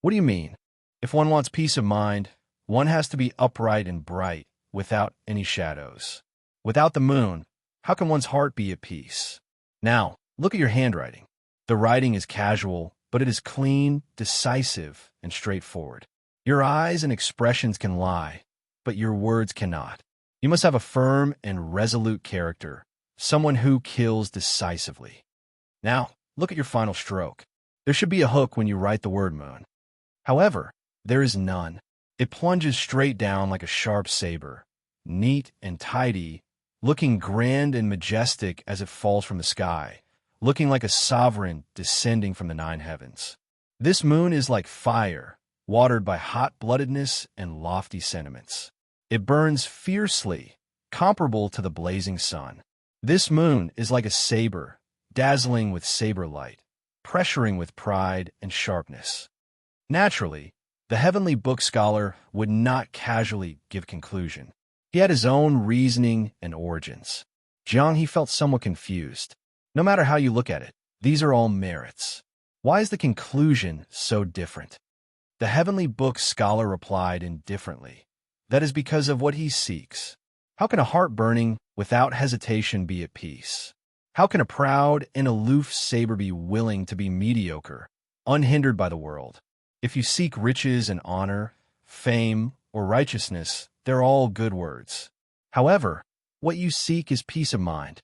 "What do you mean? If one wants peace of mind, one has to be upright and bright, without any shadows. Without the moon, how can one's heart be at peace? Now, look at your handwriting. The writing is casual, but it is clean, decisive, and straightforward. Your eyes and expressions can lie, but your words cannot. You must have a firm and resolute character, someone who kills decisively. Now, look at your final stroke. There should be a hook when you write the word moon. However, there is none. It plunges straight down like a sharp saber, neat and tidy, looking grand and majestic as it falls from the sky, looking like a sovereign descending from the nine heavens. This moon is like fire, watered by hot-bloodedness and lofty sentiments. It burns fiercely, comparable to the blazing sun. This moon is like a saber, dazzling with saber light, pressuring with pride and sharpness. Naturally, the heavenly book scholar would not casually give conclusion. He had his own reasoning and origins. Jiang, he felt somewhat confused. No matter how you look at it, these are all merits. Why is the conclusion so different? The heavenly book scholar replied indifferently. That is because of what he seeks. How can a heart burning without hesitation be at peace? How can a proud and aloof saber be willing to be mediocre, unhindered by the world? If you seek riches and honor, fame, or righteousness, they're all good words. However, what you seek is peace of mind.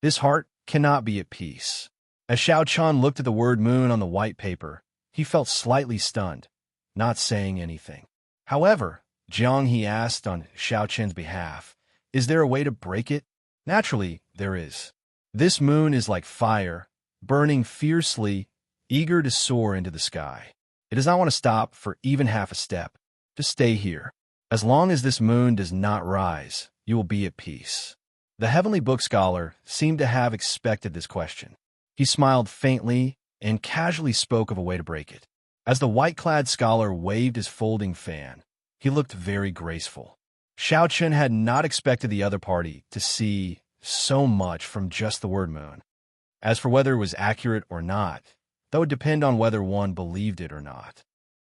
This heart cannot be at peace. As Xianxia looked at the word moon on the white paper, he felt slightly stunned, not saying anything. However, Jiang, he asked on Xianxia's behalf, "Is there a way to break it?" Naturally, there is. This moon is like fire, burning fiercely, eager to soar into the sky. It does not want to stop for even half a step. Just stay here. As long as this moon does not rise, you will be at peace. The heavenly book scholar seemed to have expected this question. He smiled faintly and casually spoke of a way to break it. As the white-clad scholar waved his folding fan, he looked very graceful. Xianxia had not expected the other party to see so much from just the word moon. As for whether it was accurate or not, that would depend on whether one believed it or not.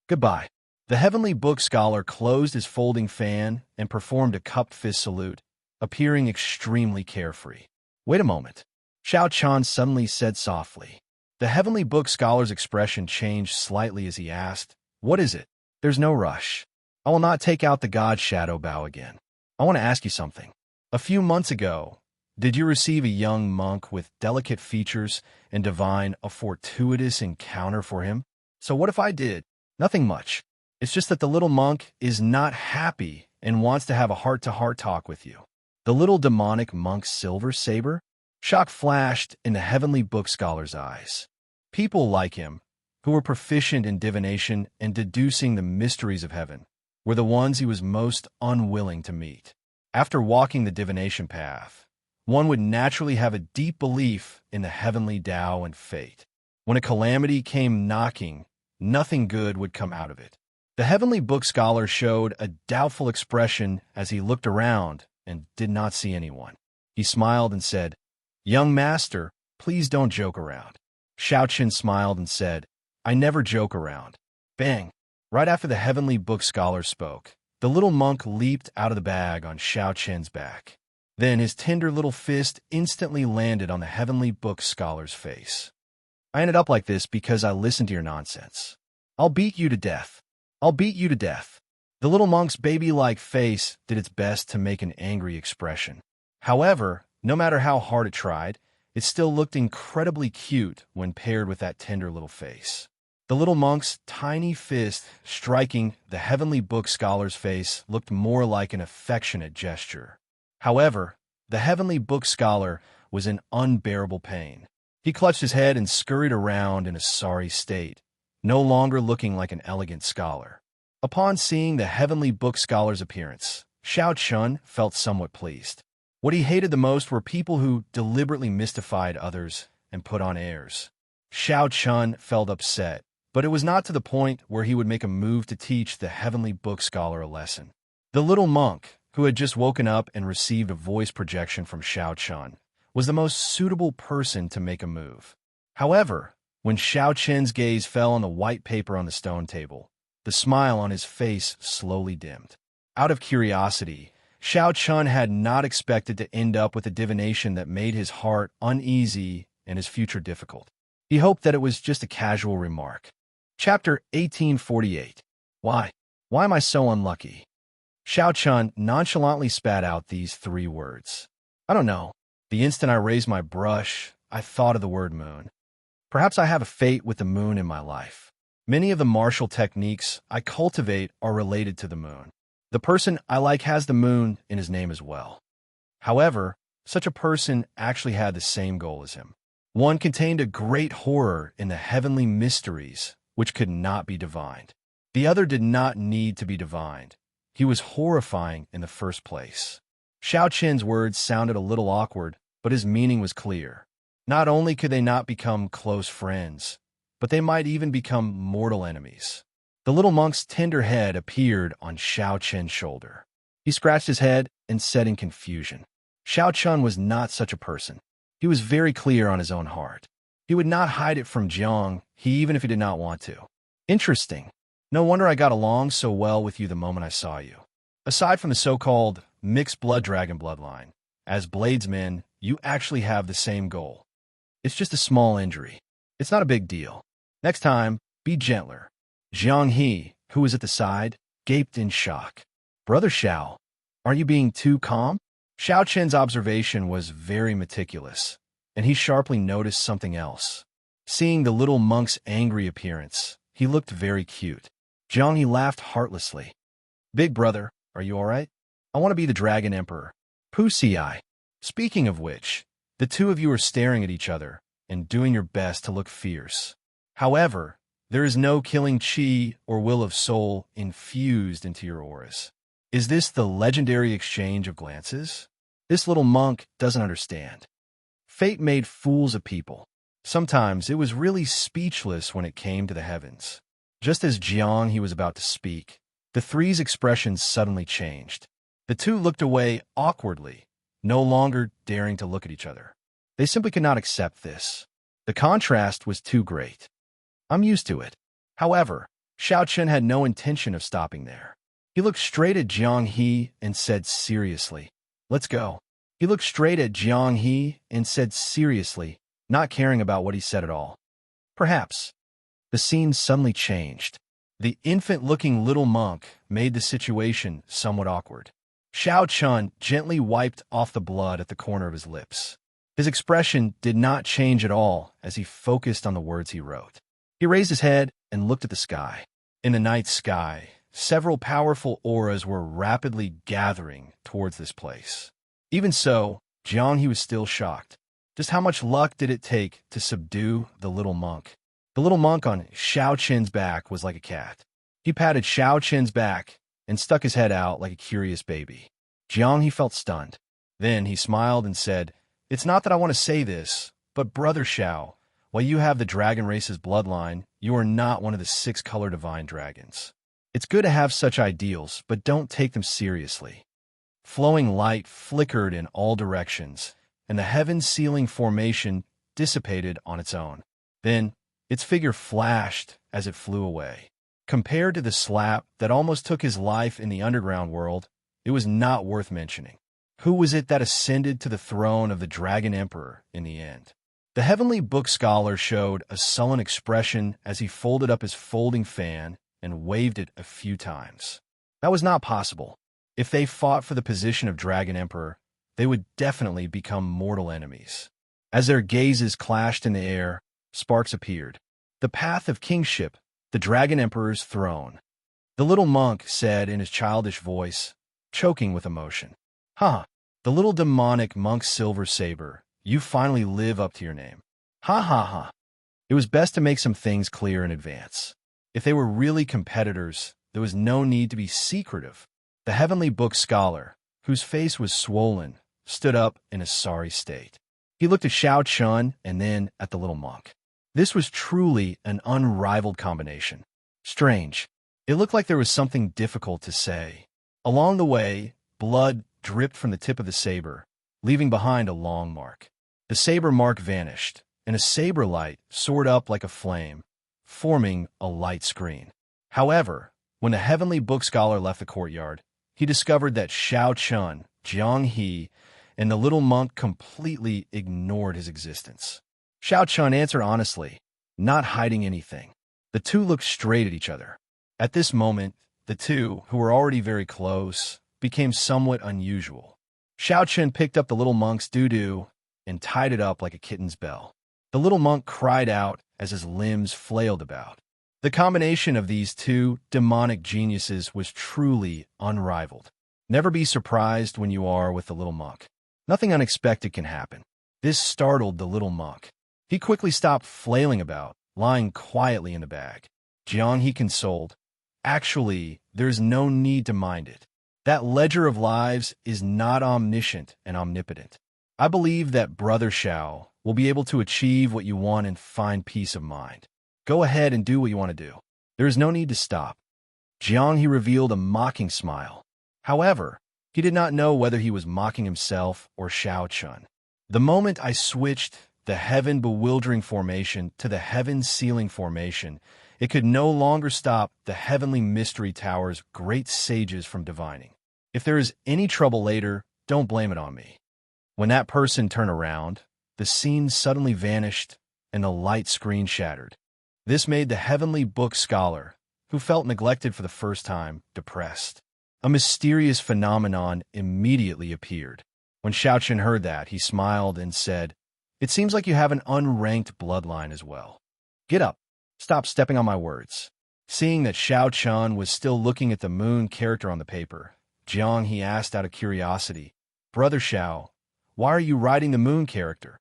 Goodbye. The heavenly book scholar closed his folding fan and performed a cupped fist salute, appearing extremely carefree. "Wait a moment," Xianxia suddenly said softly. The heavenly book scholar's expression changed slightly as he asked, "What is it?" "There's no rush. I will not take out the god shadow bow again. I want to ask you something. A few months ago, did you receive a young monk with delicate features and divine a fortuitous encounter for him? So what if I did? Nothing much. It's just that the little monk is not happy and wants to have a heart-to-heart talk with you. The little demonic monk's silver saber? Shock flashed in the heavenly book scholar's eyes. People like him, who were proficient in divination and deducing the mysteries of heaven, were the ones he was most unwilling to meet. After walking the divination path, one would naturally have a deep belief in the heavenly Tao and fate. When a calamity came knocking, nothing good would come out of it. The heavenly book scholar showed a doubtful expression as he looked around and did not see anyone. He smiled and said, "Young master, please don't joke around." Xianxia smiled and said, "I never joke around." Bang! Right after the heavenly book scholar spoke, the little monk leaped out of the bag on Xianxia's back. Then his tender little fist instantly landed on the heavenly book scholar's face. "I ended up like this because I listened to your nonsense. I'll beat you to death. I'll beat you to death." The little monk's baby-like face did its best to make an angry expression. However, no matter how hard it tried, it still looked incredibly cute when paired with that tender little face. The little monk's tiny fist striking the heavenly book scholar's face looked more like an affectionate gesture. However, the heavenly book scholar was in unbearable pain. He clutched his head and scurried around in a sorry state, no longer looking like an elegant scholar. Upon seeing the heavenly book scholar's appearance, Xianxia felt somewhat pleased. What he hated the most were people who deliberately mystified others and put on airs. Xianxia felt upset, but it was not to the point where he would make a move to teach the heavenly book scholar a lesson. The little monk, who had just woken up and received a voice projection from Xianxia, was the most suitable person to make a move. However, when Xianxia's gaze fell on the white paper on the stone table, the smile on his face slowly dimmed. Out of curiosity, Xianxia had not expected to end up with a divination that made his heart uneasy and his future difficult. He hoped that it was just a casual remark. Chapter 1848. Why? Why am I so unlucky? Xianxia nonchalantly spat out these 3 words. I don't know. The instant I raised my brush, I thought of the word moon. Perhaps I have a fate with the moon in my life. Many of the martial techniques I cultivate are related to the moon. The person I like has the moon in his name as well. However, such a person actually had the same goal as him. One contained a great horror in the heavenly mysteries, which could not be divined. The other did not need to be divined. He was horrifying in the first place. Xianxia's words sounded a little awkward, but his meaning was clear. Not only could they not become close friends, but they might even become mortal enemies. The little monk's tender head appeared on Xianxia's shoulder. He scratched his head and said in confusion. Xianxia was not such a person. He was very clear on his own heart. He would not hide it from Jiang, even if he did not want to. Interesting. No wonder I got along so well with you the moment I saw you. Aside from the so-called mixed blood dragon bloodline, as bladesmen, you actually have the same goal. It's just a small injury. It's not a big deal. Next time, be gentler. Jiang, who was at the side, gaped in shock. Brother Xiao, aren't you being too calm? Xiaoqian's observation was very meticulous, and he sharply noticed something else. Seeing the little monk's angry appearance, he looked very cute. Jiang laughed heartlessly. Big brother, are you all right? I want to be the Dragon Emperor. Pussy. Speaking of which, the two of you are staring at each other and doing your best to look fierce. However, there is no killing chi or will of soul infused into your auras. Is this the legendary exchange of glances? This little monk doesn't understand. Fate made fools of people. Sometimes it was really speechless when it came to the heavens. Just as Jiang he was about to speak, the three's expressions suddenly changed. The two looked away awkwardly, no longer daring to look at each other. They simply could not accept this. The contrast was too great. I'm used to it. However, Xiaoqian had no intention of stopping there. He looked straight at Jiang and said seriously, "Let's go." He looked straight at Jiang and said seriously, not caring about what he said at all. Perhaps. The scene suddenly changed. The infant-looking little monk made the situation somewhat awkward. Xiaoqian gently wiped off the blood at the corner of his lips. His expression did not change at all as he focused on the words he wrote. He raised his head and looked at the sky. In the night sky, several powerful auras were rapidly gathering towards this place. Even so, Jianghe was still shocked. Just how much luck did it take to subdue the little monk? The little monk on Xiao Qin's back was like a cat. He patted Xiao Qin's back and stuck his head out like a curious baby. Jianghe felt stunned. Then he smiled and said, "It's not that I want to say this, but Brother Xiao, while you have the dragon race's bloodline, you are not one of the 6-color divine dragons. It's good to have such ideals, but don't take them seriously." Flowing light flickered in all directions, and the heaven-sealing formation dissipated on its own. Then, its figure flashed as it flew away. Compared to the slap that almost took his life in the underground world, it was not worth mentioning. Who was it that ascended to the throne of the Dragon Emperor in the end? The heavenly book scholar showed a sullen expression as he folded up his folding fan and waved it a few times. That was not possible. If they fought for the position of Dragon Emperor, they would definitely become mortal enemies. As their gazes clashed in the air, sparks appeared. The path of kingship, the Dragon Emperor's throne. The little monk said in his childish voice, choking with emotion. "Ha! The little demonic monk's silver saber, you finally live up to your name. Ha ha ha." It was best to make some things clear in advance. If they were really competitors, there was no need to be secretive. The heavenly book scholar, whose face was swollen, stood up in a sorry state. He looked at Xiao Chun and then at the little monk. This was truly an unrivaled combination. Strange. It looked like there was something difficult to say. Along the way, blood dripped from the tip of the saber, leaving behind a long mark. The saber mark vanished, and a saber light soared up like a flame, forming a light screen. However, when the heavenly book scholar left the courtyard, he discovered that Xiao Chun, Jianghe, and the little monk completely ignored his existence. Xiao Chun answered honestly, not hiding anything. The two looked straight at each other. At this moment, the two, who were already very close, became somewhat unusual. Xiao Chun picked up the little monk's doo-doo and tied it up like a kitten's bell. The little monk cried out as his limbs flailed about. The combination of these two demonic geniuses was truly unrivaled. Never be surprised when you are with the little monk. Nothing unexpected can happen. This startled the little monk. He quickly stopped flailing about, lying quietly in the bag. Jianghe consoled, "Actually, there's no need to mind it. That ledger of lives is not omniscient and omnipotent. I believe that Brother Xiao will be able to achieve what you want and find peace of mind. Go ahead and do what you want to do. There is no need to stop." Jianghe revealed a mocking smile. However, he did not know whether he was mocking himself or Xiao Chun. The moment I switched the heaven-bewildering formation to the heaven-sealing formation, it could no longer stop the heavenly mystery tower's great sages from divining. If there is any trouble later, don't blame it on me. When that person turned around, the scene suddenly vanished and the light screen shattered. This made the heavenly book scholar, who felt neglected for the first time, depressed. A mysterious phenomenon immediately appeared. When Xiao Chun heard that, he smiled and said, "It seems like you have an unranked bloodline as well. Get up. Stop stepping on my words." Seeing that Xiao Chun was still looking at the moon character on the paper, Jianghe asked out of curiosity, "Brother Xiao, why are you writing the moon character?"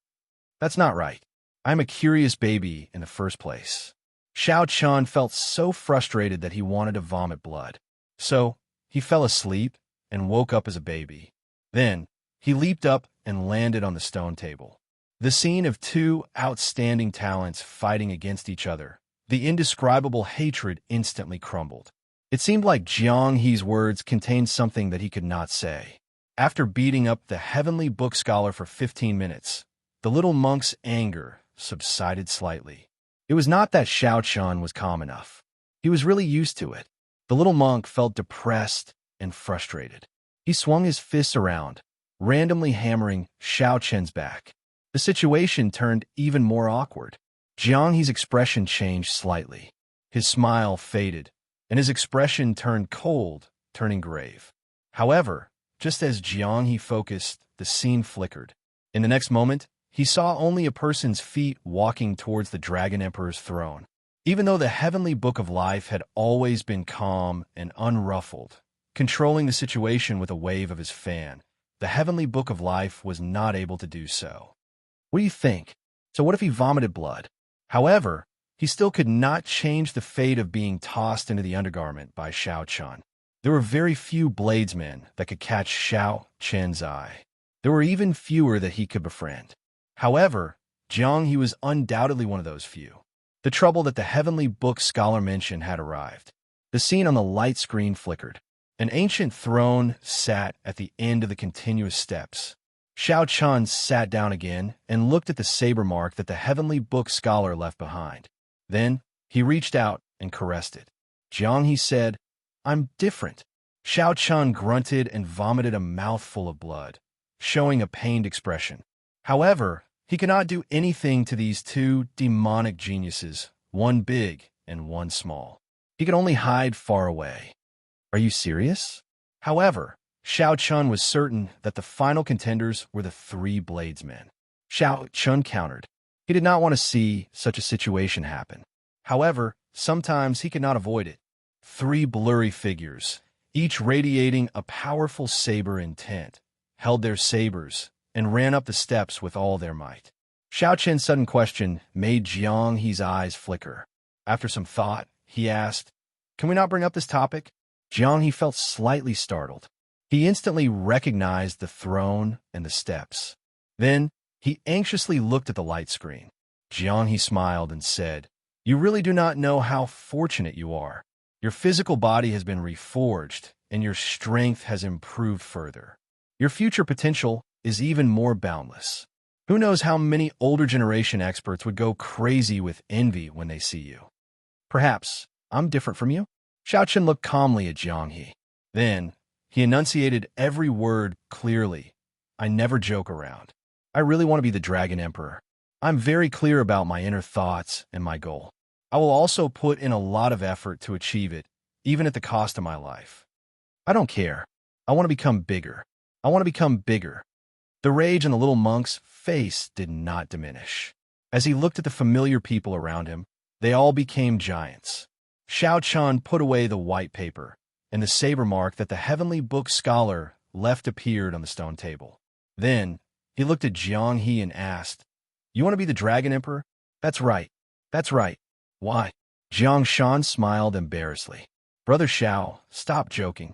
"That's not right. I'm a curious baby in the first place." Xiao Chun felt so frustrated that he wanted to vomit blood. So, he fell asleep and woke up as a baby. Then, he leaped up and landed on the stone table. The scene of two outstanding talents fighting against each other, the indescribable hatred instantly crumbled. It seemed like Jianghe's words contained something that he could not say. After beating up the heavenly book scholar for 15 minutes, the little monk's anger subsided slightly. It was not that Xiao Chun was calm enough. He was really used to it. The little monk felt depressed and frustrated. He swung his fists around, randomly hammering Xiao Chun's back. The situation turned even more awkward. Jianghe's expression changed slightly. His smile faded, and his expression turned cold, turning grave. However, just as Jianghe focused, the scene flickered. In the next moment, he saw only a person's feet walking towards the Dragon Emperor's throne. Even though the heavenly book of life had always been calm and unruffled, controlling the situation with a wave of his fan, the heavenly book of life was not able to do so. What do you think? So what if he vomited blood? However, he still could not change the fate of being tossed into the undergarment by Xianxia. There were very few bladesmen that could catch Xianxia's eye. There were even fewer that he could befriend. However, Xianxia was undoubtedly one of those few. The trouble that the heavenly book scholar mentioned had arrived. The scene on the light screen flickered. An ancient throne sat at the end of the continuous steps. Xianxia sat down again and looked at the saber mark that the heavenly book scholar left behind. Then he reached out and caressed it. Xianxia said, "I'm different." Xianxia grunted and vomited a mouthful of blood, showing a pained expression. However, he could not do anything to these two demonic geniuses, one big and one small. He could only hide far away. Are you serious? However, Xianxia was certain that the final contenders were the three bladesmen. Xianxia countered. He did not want to see such a situation happen. However, sometimes he could not avoid it. Three blurry figures, each radiating a powerful saber intent, held their sabers and ran up the steps with all their might. Xiaoqian's sudden question made Xiangxi's eyes flicker. After some thought, he asked, "Can we not bring up this topic?" Xiangxi felt slightly startled. He instantly recognized the throne and the steps. Then, he anxiously looked at the light screen. Xiangxi smiled and said, "You really do not know how fortunate you are. Your physical body has been reforged, and your strength has improved further. Your future potential is even more boundless. Who knows how many older generation experts would go crazy with envy when they see you. Perhaps I'm different from you?" Xiaoqian looked calmly at Xiangxi. Then, he enunciated every word clearly. "I never joke around. I really want to be the Dragon Emperor. I'm very clear about my inner thoughts and my goal. I will also put in a lot of effort to achieve it, even at the cost of my life. I don't care. I want to become bigger. I want to become bigger." The rage in the little monk's face did not diminish. As he looked at the familiar people around him, they all became giants. Xiaoqian put away the white paper, and the saber mark that the heavenly book scholar left appeared on the stone table. Then, he looked at Xiangxi and asked, "You want to be the Dragon Emperor?" "That's right. That's right. Why?" Xiangshan smiled embarrassedly. "Brother Xiao, stop joking."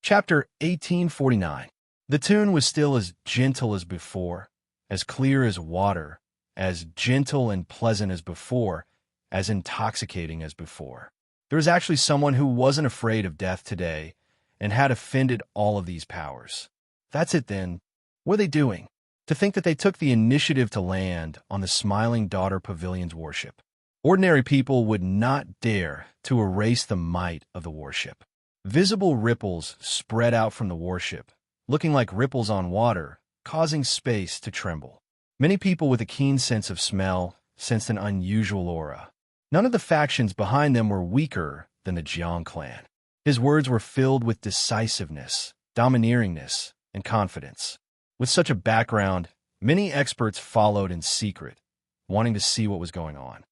Chapter 1849. The tune was still as gentle as before, as clear as water, as gentle and pleasant as before, as intoxicating as before. There was actually someone who wasn't afraid of death today and had offended all of these powers. That's it then. What are they doing? To think that they took the initiative to land on the Smiling Daughter Pavilion's warship. Ordinary people would not dare to erase the might of the warship. Visible ripples spread out from the warship, looking like ripples on water, causing space to tremble. Many people with a keen sense of smell sensed an unusual aura. None of the factions behind them were weaker than the Jiang clan. His words were filled with decisiveness, domineeringness, and confidence. With such a background, many experts followed in secret, wanting to see what was going on.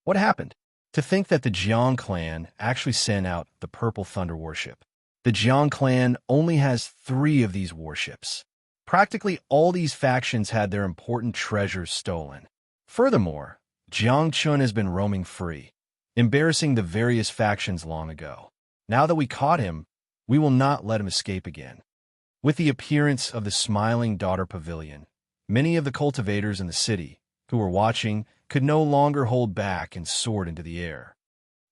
What happened? To think that the Jiang clan actually sent out the Purple Thunder warship. The Jiang clan only has 3 of these warships. Practically all these factions had their important treasures stolen. Furthermore, Jiang Chun has been roaming free, embarrassing the various factions long ago. Now that we caught him, we will not let him escape again. With the appearance of the Smiling Daughter Pavilion, many of the cultivators in the city, who were watching, could no longer hold back and soared into the air.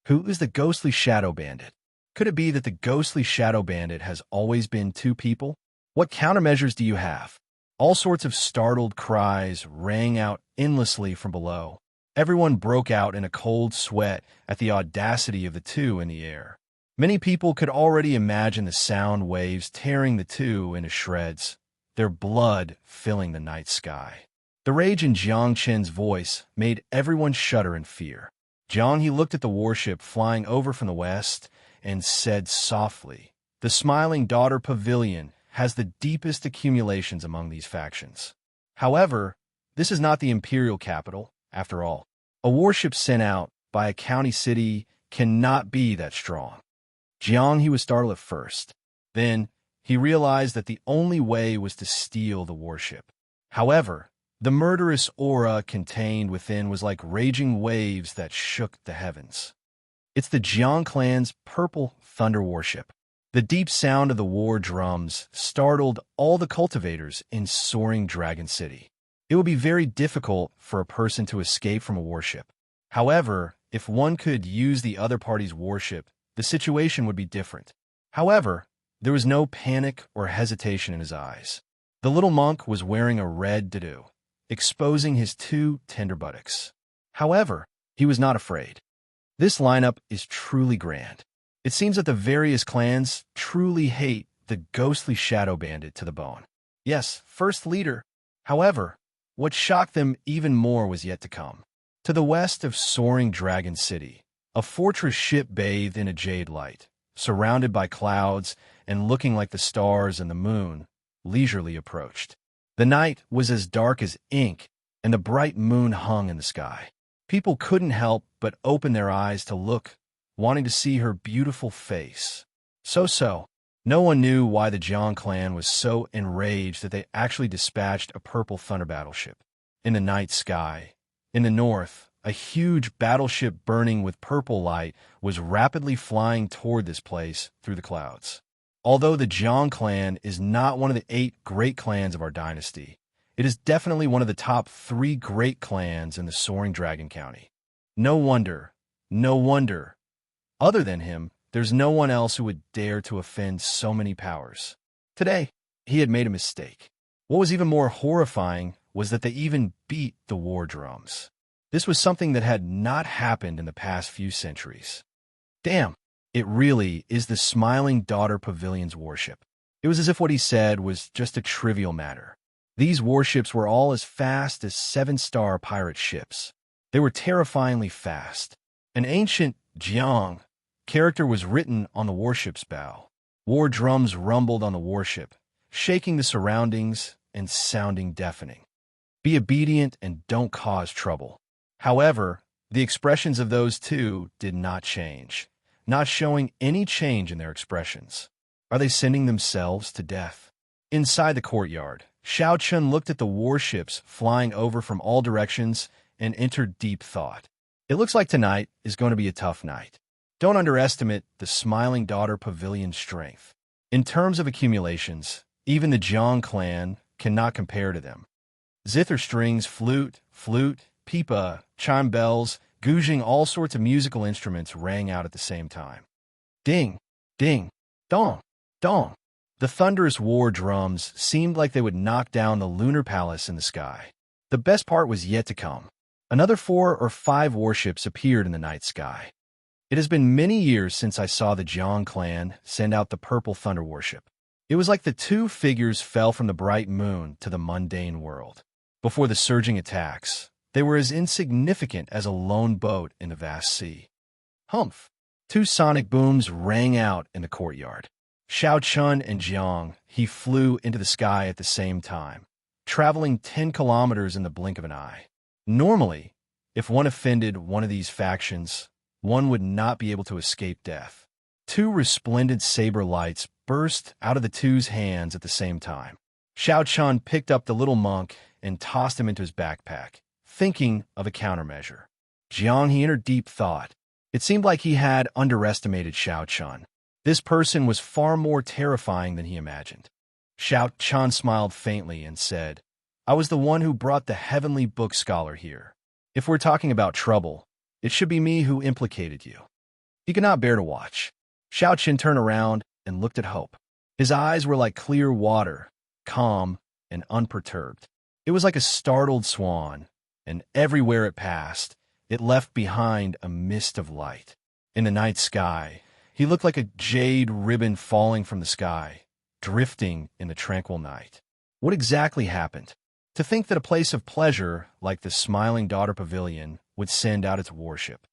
Who is the ghostly shadow bandit? Could it be that the ghostly shadow bandit has always been 2 people? What countermeasures do you have? All sorts of startled cries rang out endlessly from below. Everyone broke out in a cold sweat at the audacity of the 2 in the air. Many people could already imagine the sound waves tearing the 2 into shreds, their blood filling the night sky. The rage in Jiang Chen's voice made everyone shudder in fear. Jiang looked at the warship flying over from the west and said softly, "The Smiling Daughter Pavilion has the deepest accumulations among these factions. However, this is not the imperial capital, after all. A warship sent out by a county city cannot be that strong. Jiang, he was startled at first. Then, he realized that the only way was to steal the warship. However, the murderous aura contained within was like raging waves that shook the heavens. It's the Jiang clan's purple thunder warship. The deep sound of the war drums startled all the cultivators in soaring Dragon City. It would be very difficult for a person to escape from a warship. However, if one could use the other party's warship, the situation would be different. However, there was no panic or hesitation in his eyes. The little monk was wearing a red dadu, exposing his two tender buttocks. However, he was not afraid. This lineup is truly grand. It seems that the various clans truly hate the ghostly shadow bandit to the bone. Yes, first leader. However, what shocked them even more was yet to come. To the west of soaring Dragon City, a fortress ship bathed in a jade light, surrounded by clouds and looking like the stars and the moon, leisurely approached. The night was as dark as ink, and the bright moon hung in the sky. People couldn't help but open their eyes to look, wanting to see her beautiful face. So, no one knew why the Jiang clan was so enraged that they actually dispatched a purple thunder battleship. In the night sky, in the north, a huge battleship burning with purple light was rapidly flying toward this place through the clouds. Although the Jiang clan is not one of the 8 great clans of our dynasty, it is definitely one of the top 3 great clans in the Soaring Dragon County. No wonder. Other than him, there's no one else who would dare to offend so many powers. Today, he had made a mistake. What was even more horrifying was that they even beat the war drums. This was something that had not happened in the past few centuries. Damn, it really is the Smiling Daughter Pavilion's warship. It was as if what he said was just a trivial matter. These warships were all as fast as 7-star pirate ships. They were terrifyingly fast. An ancient Jiang character was written on the warship's bow. War drums rumbled on the warship, shaking the surroundings and sounding deafening. Be obedient and don't cause trouble. However, the expressions of those two did not change, not showing any change in their expressions. Are they sending themselves to death? Inside the courtyard, Xianxia looked at the warships flying over from all directions and entered deep thought. It looks like tonight is going to be a tough night. Don't underestimate the Smiling Daughter Pavilion's strength. In terms of accumulations, even the Jiang clan cannot compare to them. Zither strings, flute, pipa, chime bells, gouging, all sorts of musical instruments rang out at the same time. Ding, ding, dong, dong. The thunderous war drums seemed like they would knock down the lunar palace in the sky. The best part was yet to come. Another 4 or 5 warships appeared in the night sky. It has been many years since I saw the Jiang clan send out the purple thunder warship. It was like the 2 figures fell from the bright moon to the mundane world. Before the surging attacks, they were as insignificant as a lone boat in the vast sea. Humph! 2 sonic booms rang out in the courtyard. Xianxia and Jiang, he flew into the sky at the same time, traveling 10 kilometers in the blink of an eye. Normally, if one offended one of these factions, one would not be able to escape death. 2 resplendent saber lights burst out of the 2's hands at the same time. Xianxia picked up the little monk and tossed him into his backpack, thinking of a countermeasure. Jiang, he entered deep thought. It seemed like he had underestimated Xianxia. This person was far more terrifying than he imagined. Xianxia smiled faintly and said, I was the one who brought the heavenly book scholar here. If we're talking about trouble, it should be me who implicated you. He could not bear to watch. Xianxia turned around and looked at Hope. His eyes were like clear water, calm and unperturbed. It was like a startled swan, and everywhere it passed, it left behind a mist of light. In the night sky, he looked like a jade ribbon falling from the sky, drifting in the tranquil night. What exactly happened? To think that a place of pleasure like the Smiling Daughter Pavilion would send out its warship.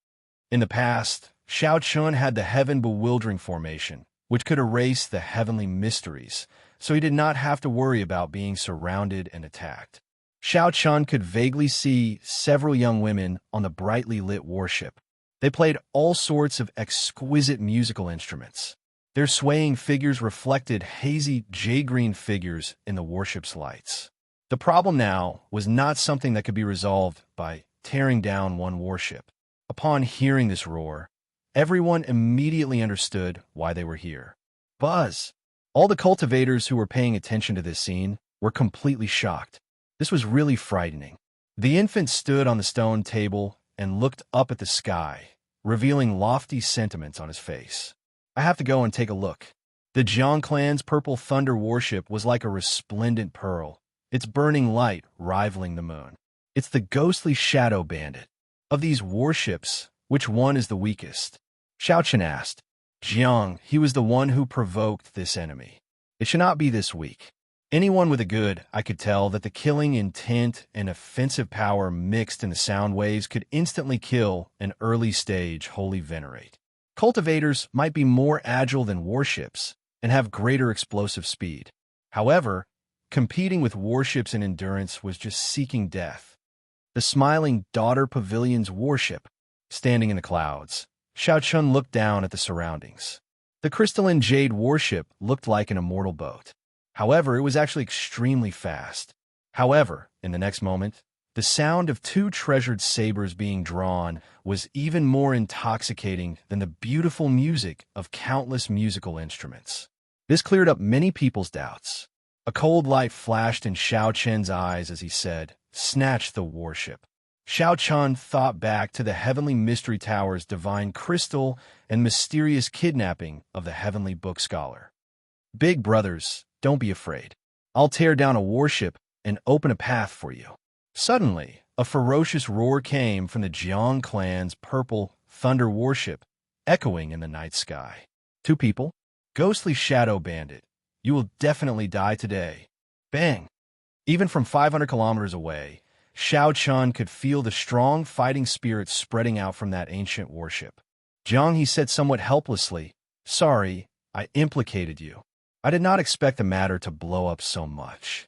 In the past, Xianxia had the heaven-bewildering formation, which could erase the heavenly mysteries, so he did not have to worry about being surrounded and attacked. Xianxia could vaguely see several young women on the brightly lit warship. They played all sorts of exquisite musical instruments. Their swaying figures reflected hazy jade-green figures in the warship's lights. The problem now was not something that could be resolved by tearing down one warship. Upon hearing this roar, everyone immediately understood why they were here. Buzz! All the cultivators who were paying attention to this scene were completely shocked. This was really frightening. The infant stood on the stone table and looked up at the sky, revealing lofty sentiments on his face. I have to go and take a look. The Jiang clan's purple thunder warship was like a resplendent pearl, its burning light rivaling the moon. It's the ghostly shadow bandit. Of these warships, which one is the weakest? Xianxia asked. Jiang, he was the one who provoked this enemy. It should not be this weak. Anyone with a good, I could tell that the killing intent and offensive power mixed in the sound waves could instantly kill an early stage holy venerate. Cultivators might be more agile than warships and have greater explosive speed. However, competing with warships in endurance was just seeking death. The smiling daughter pavilion's warship, standing in the clouds, Xiaochun looked down at the surroundings. The crystalline jade warship looked like an immortal boat. However, it was actually extremely fast. However, in the next moment, the sound of two treasured sabers being drawn was even more intoxicating than the beautiful music of countless musical instruments. This cleared up many people's doubts. A cold light flashed in Xiao Chen's eyes as he said, "Snatch the warship." Xiao Chen thought back to the Heavenly Mystery Tower's divine crystal and mysterious kidnapping of the Heavenly Book Scholar. Big brothers, don't be afraid. I'll tear down a warship and open a path for you. Suddenly, a ferocious roar came from the Jiang clan's purple thunder warship, echoing in the night sky. Two people? Ghostly shadow bandit. You will definitely die today. Bang! Even from 500 kilometers away, Xiao Chun could feel the strong fighting spirit spreading out from that ancient warship. Jiang, he said somewhat helplessly, "Sorry, I implicated you. I did not expect the matter to blow up so much."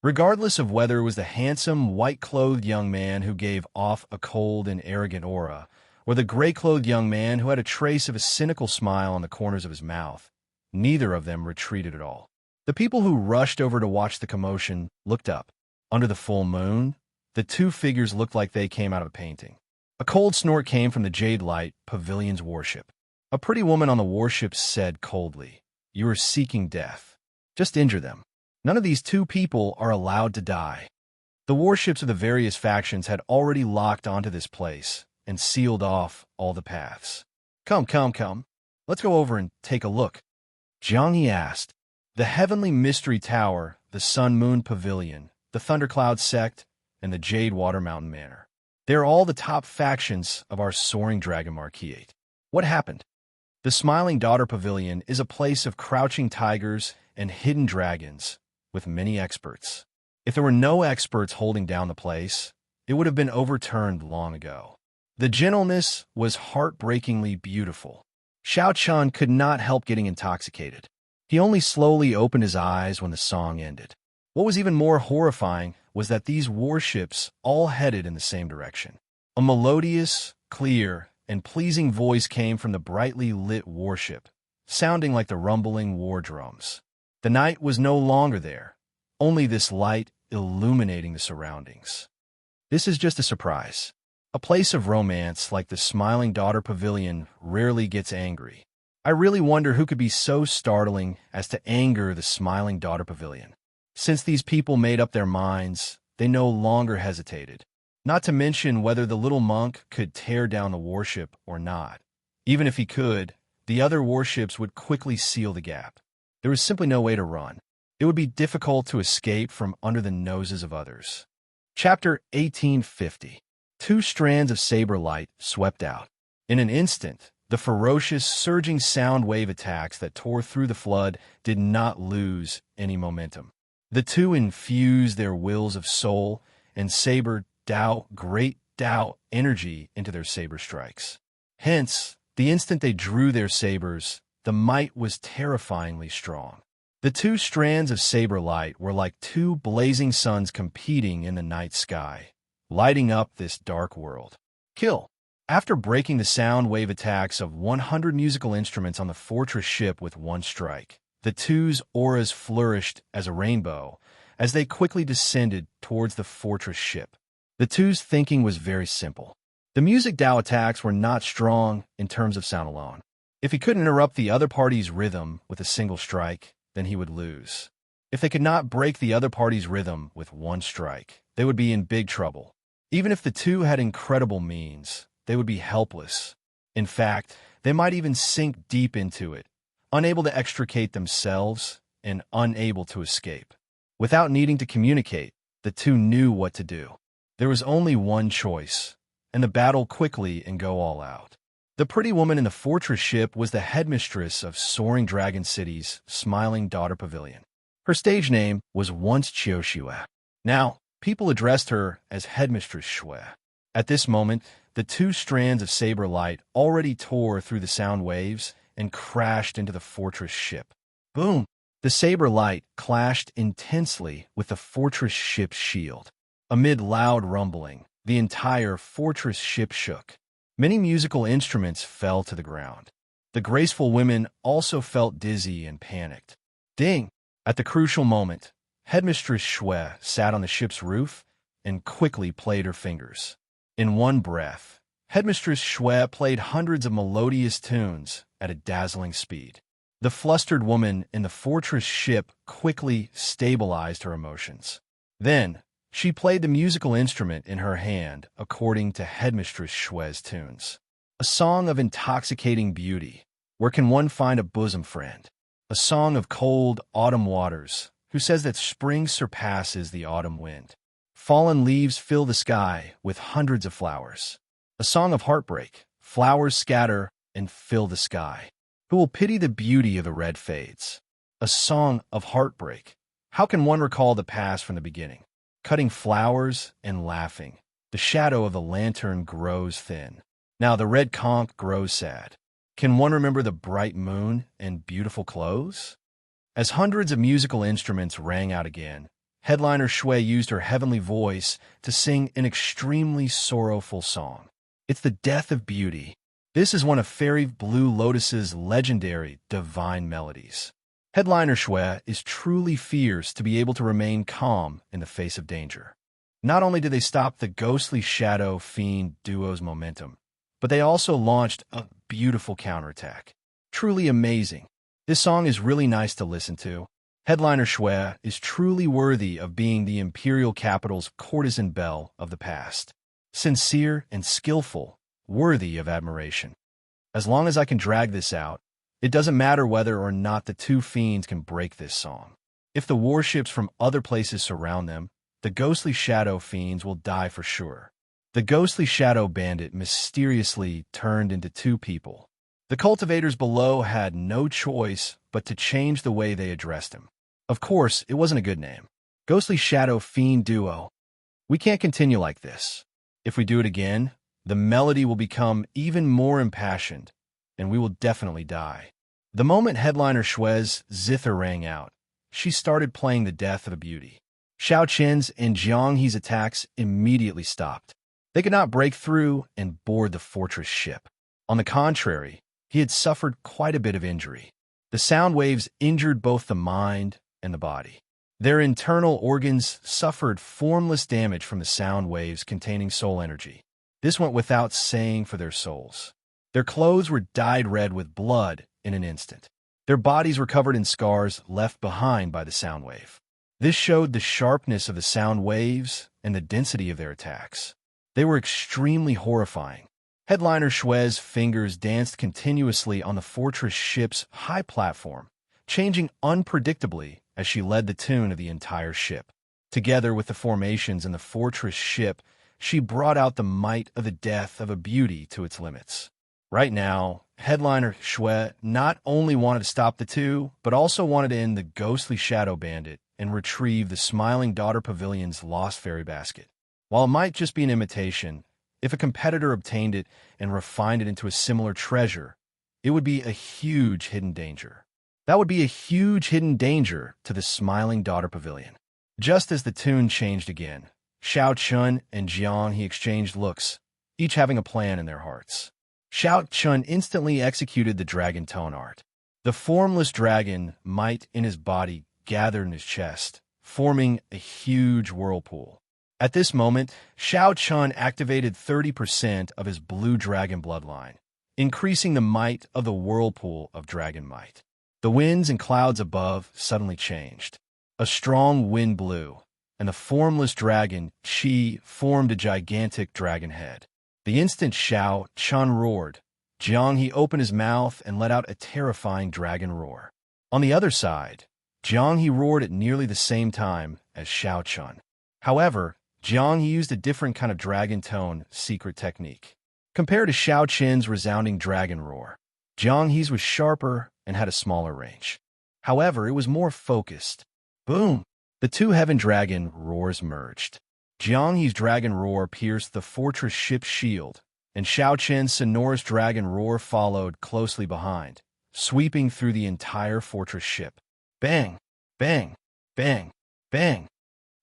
Regardless of whether it was the handsome, white-clothed young man who gave off a cold and arrogant aura, or the gray-clothed young man who had a trace of a cynical smile on the corners of his mouth, neither of them retreated at all. The people who rushed over to watch the commotion looked up. Under the full moon, the two figures looked like they came out of a painting. A cold snort came from the Jade Light Pavilion's warship. A pretty woman on the warship said coldly, "You are seeking death. Just injure them. None of these two people are allowed to die." The warships of the various factions had already locked onto this place and sealed off all the paths. Come. Let's go over and take a look." Jiang Yi asked. The Heavenly Mystery Tower, the Sun-Moon Pavilion, the Thundercloud Sect, and the Jade Water Mountain Manor. They're all the top factions of our soaring Dragon Marquis. What happened? The Smiling Daughter Pavilion is a place of crouching tigers and hidden dragons, with many experts. If there were no experts holding down the place, it would have been overturned long ago. The gentleness was heartbreakingly beautiful. Xiao Chun could not help getting intoxicated. He only slowly opened his eyes when the song ended. What was even more horrifying was that these warships all headed in the same direction. A melodious, clear, and pleasing voice came from the brightly lit warship, sounding like the rumbling war drums. The night was no longer there, only this light illuminating the surroundings. This is just a surprise. A place of romance like the Smiling Daughter Pavilion rarely gets angry. I really wonder who could be so startling as to anger the Smiling Daughter Pavilion. Since these people made up their minds, they no longer hesitated. Not to mention whether the little monk could tear down the warship or not. Even if he could, the other warships would quickly seal the gap. There was simply no way to run. It would be difficult to escape from under the noses of others. Chapter 1850. Two strands of saber light swept out. In an instant, the ferocious, surging sound wave attacks that tore through the flood did not lose any momentum. The two infused their wills of soul and saber Tao, great Tao energy into their saber strikes. Hence, the instant they drew their sabers, the might was terrifyingly strong. The two strands of saber light were like two blazing suns competing in the night sky, lighting up this dark world. Kill! After breaking the sound wave attacks of 100 musical instruments on the fortress ship with one strike, the two's auras flourished as a rainbow as they quickly descended towards the fortress ship. The two's thinking was very simple. The music Dao attacks were not strong in terms of sound alone. If he couldn't interrupt the other party's rhythm with a single strike, then he would lose. If they could not break the other party's rhythm with one strike, they would be in big trouble. Even if the two had incredible means, they would be helpless. In fact, they might even sink deep into it, unable to extricate themselves and unable to escape. Without needing to communicate, the two knew what to do. There was only one choice, and the battle quickly and go all out. The pretty woman in the fortress ship was the headmistress of Soaring Dragon City's Smiling Daughter Pavilion. Her stage name was once Xianxia. Now, people addressed her as Headmistress Shui. At this moment, the two strands of saber light already tore through the sound waves and crashed into the fortress ship. Boom! The saber light clashed intensely with the fortress ship's shield. Amid loud rumbling, the entire fortress ship shook. Many musical instruments fell to the ground. The graceful women also felt dizzy and panicked. Ding! At the crucial moment, Headmistress Shui sat on the ship's roof and quickly played her fingers. In one breath, Headmistress Shui played hundreds of melodious tunes at a dazzling speed. The flustered woman in the fortress ship quickly stabilized her emotions. Then, she played the musical instrument in her hand according to Headmistress Shui's tunes. A song of intoxicating beauty. Where can one find a bosom friend? A song of cold autumn waters, who says that spring surpasses the autumn wind. Fallen leaves fill the sky with hundreds of flowers. A song of heartbreak, flowers scatter and fill the sky. Who will pity the beauty of the red fades? A song of heartbreak. How can one recall the past from the beginning? Cutting flowers and laughing. The shadow of the lantern grows thin. Now the red conch grows sad. Can one remember the bright moon and beautiful clothes? As hundreds of musical instruments rang out again, headliner Shui used her heavenly voice to sing an extremely sorrowful song. It's the death of beauty. This is one of Fairy Blue Lotus's legendary divine melodies. Headliner Shui is truly fierce to be able to remain calm in the face of danger. Not only did they stop the ghostly shadow fiend duo's momentum, but they also launched a beautiful counterattack. Truly amazing. This song is really nice to listen to. Headliner Shui is truly worthy of being the imperial capital's courtesan belle of the past. Sincere and skillful, worthy of admiration. As long as I can drag this out, it doesn't matter whether or not the two fiends can break this song. If the warships from other places surround them, the ghostly shadow fiends will die for sure. The ghostly shadow bandit mysteriously turned into two people. The cultivators below had no choice but to change the way they addressed him. Of course, it wasn't a good name. Ghostly shadow fiend duo. We can't continue like this. If we do it again, the melody will become even more impassioned, and we will definitely die. The moment headliner Shui's zither rang out, she started playing the death of a beauty. Xiao Qian's and Jiang He's attacks immediately stopped. They could not break through and board the fortress ship. On the contrary, he had suffered quite a bit of injury. The sound waves injured both the mind and the body. Their internal organs suffered formless damage from the sound waves containing soul energy. This went without saying for their souls. Their clothes were dyed red with blood in an instant. Their bodies were covered in scars left behind by the sound wave. This showed the sharpness of the sound waves and the density of their attacks. They were extremely horrifying. Headliner Shui's fingers danced continuously on the fortress ship's high platform, changing unpredictably as she led the tune of the entire ship. Together with the formations in the fortress ship, she brought out the might of the death of a beauty to its limits. Right now, Headliner Shui not only wanted to stop the two, but also wanted to end the ghostly shadow bandit and retrieve the Smiling Daughter Pavilion's lost fairy basket. While it might just be an imitation, if a competitor obtained it and refined it into a similar treasure, it would be a huge hidden danger. That would be a huge hidden danger to the Smiling Daughter Pavilion. Just as the tune changed again, Xiao Chun and Jiang He exchanged looks. each having a plan in their hearts. Xianxia instantly executed the dragon tone art. The formless dragon might in his body gathered in his chest, forming a huge whirlpool. At this moment, Xianxia activated 30% of his blue dragon bloodline, increasing the might of the whirlpool of dragon might. The winds and clouds above suddenly changed. A strong wind blew, and the formless dragon, Qi, formed a gigantic dragon head. The instant Xianxia roared, Jianghe opened his mouth and let out a terrifying dragon roar. On the other side, Jianghe roared at nearly the same time as Xianxia. However, Jianghe used a different kind of dragon tone secret technique. Compared to Xiaoqian's resounding dragon roar, Jianghe's was sharper and had a smaller range. However, it was more focused. Boom! The two heaven dragon roars merged. Jianghe's dragon roar pierced the fortress ship's shield, and Xiaoqian's sonorous dragon roar followed closely behind, sweeping through the entire fortress ship. Bang! Bang! Bang! Bang!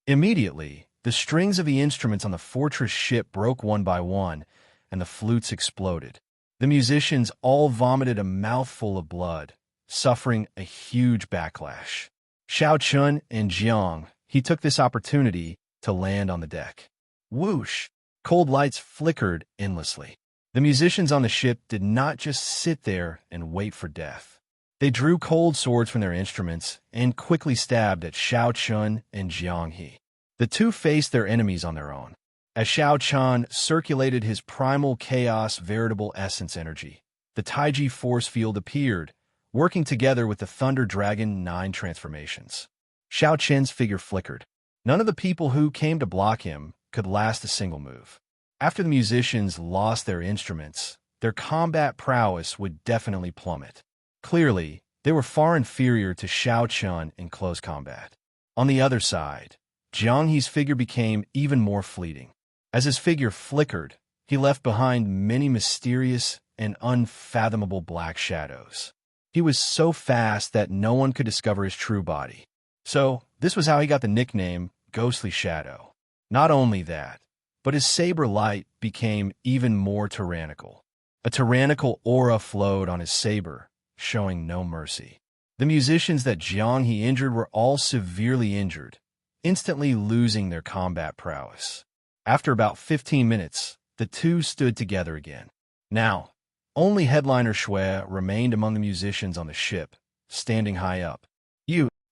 Immediately, the strings of the instruments on the fortress ship broke one by one, and the flutes exploded. The musicians all vomited a mouthful of blood, suffering a huge backlash. Xiaoqian and Jiang, he took this opportunity to land on the deck. Whoosh! Cold lights flickered endlessly. The musicians on the ship did not just sit there and wait for death. They drew cold swords from their instruments and quickly stabbed at Xiaoqian and Jianghe. The two faced their enemies on their own. As Xiaoqian circulated his primal chaos veritable essence energy, the Taiji force field appeared, working together with the Thunder Dragon 9 transformations. Xiaoqian's figure flickered. None of the people who came to block him could last a single move. After the musicians lost their instruments, their combat prowess would definitely plummet. Clearly, they were far inferior to Xiaoqian in close combat. On the other side, Jianghe's figure became even more fleeting. As his figure flickered, he left behind many mysterious and unfathomable black shadows. He was so fast that no one could discover his true body. So, this was how he got the nickname Ghostly Shadow. Not only that, but his saber light became even more tyrannical. A tyrannical aura flowed on his saber, showing no mercy. The musicians that Jianghe injured were all severely injured, instantly losing their combat prowess. After about 15 minutes, the two stood together again. Now, only Headliner Shui remained among the musicians on the ship, standing high up.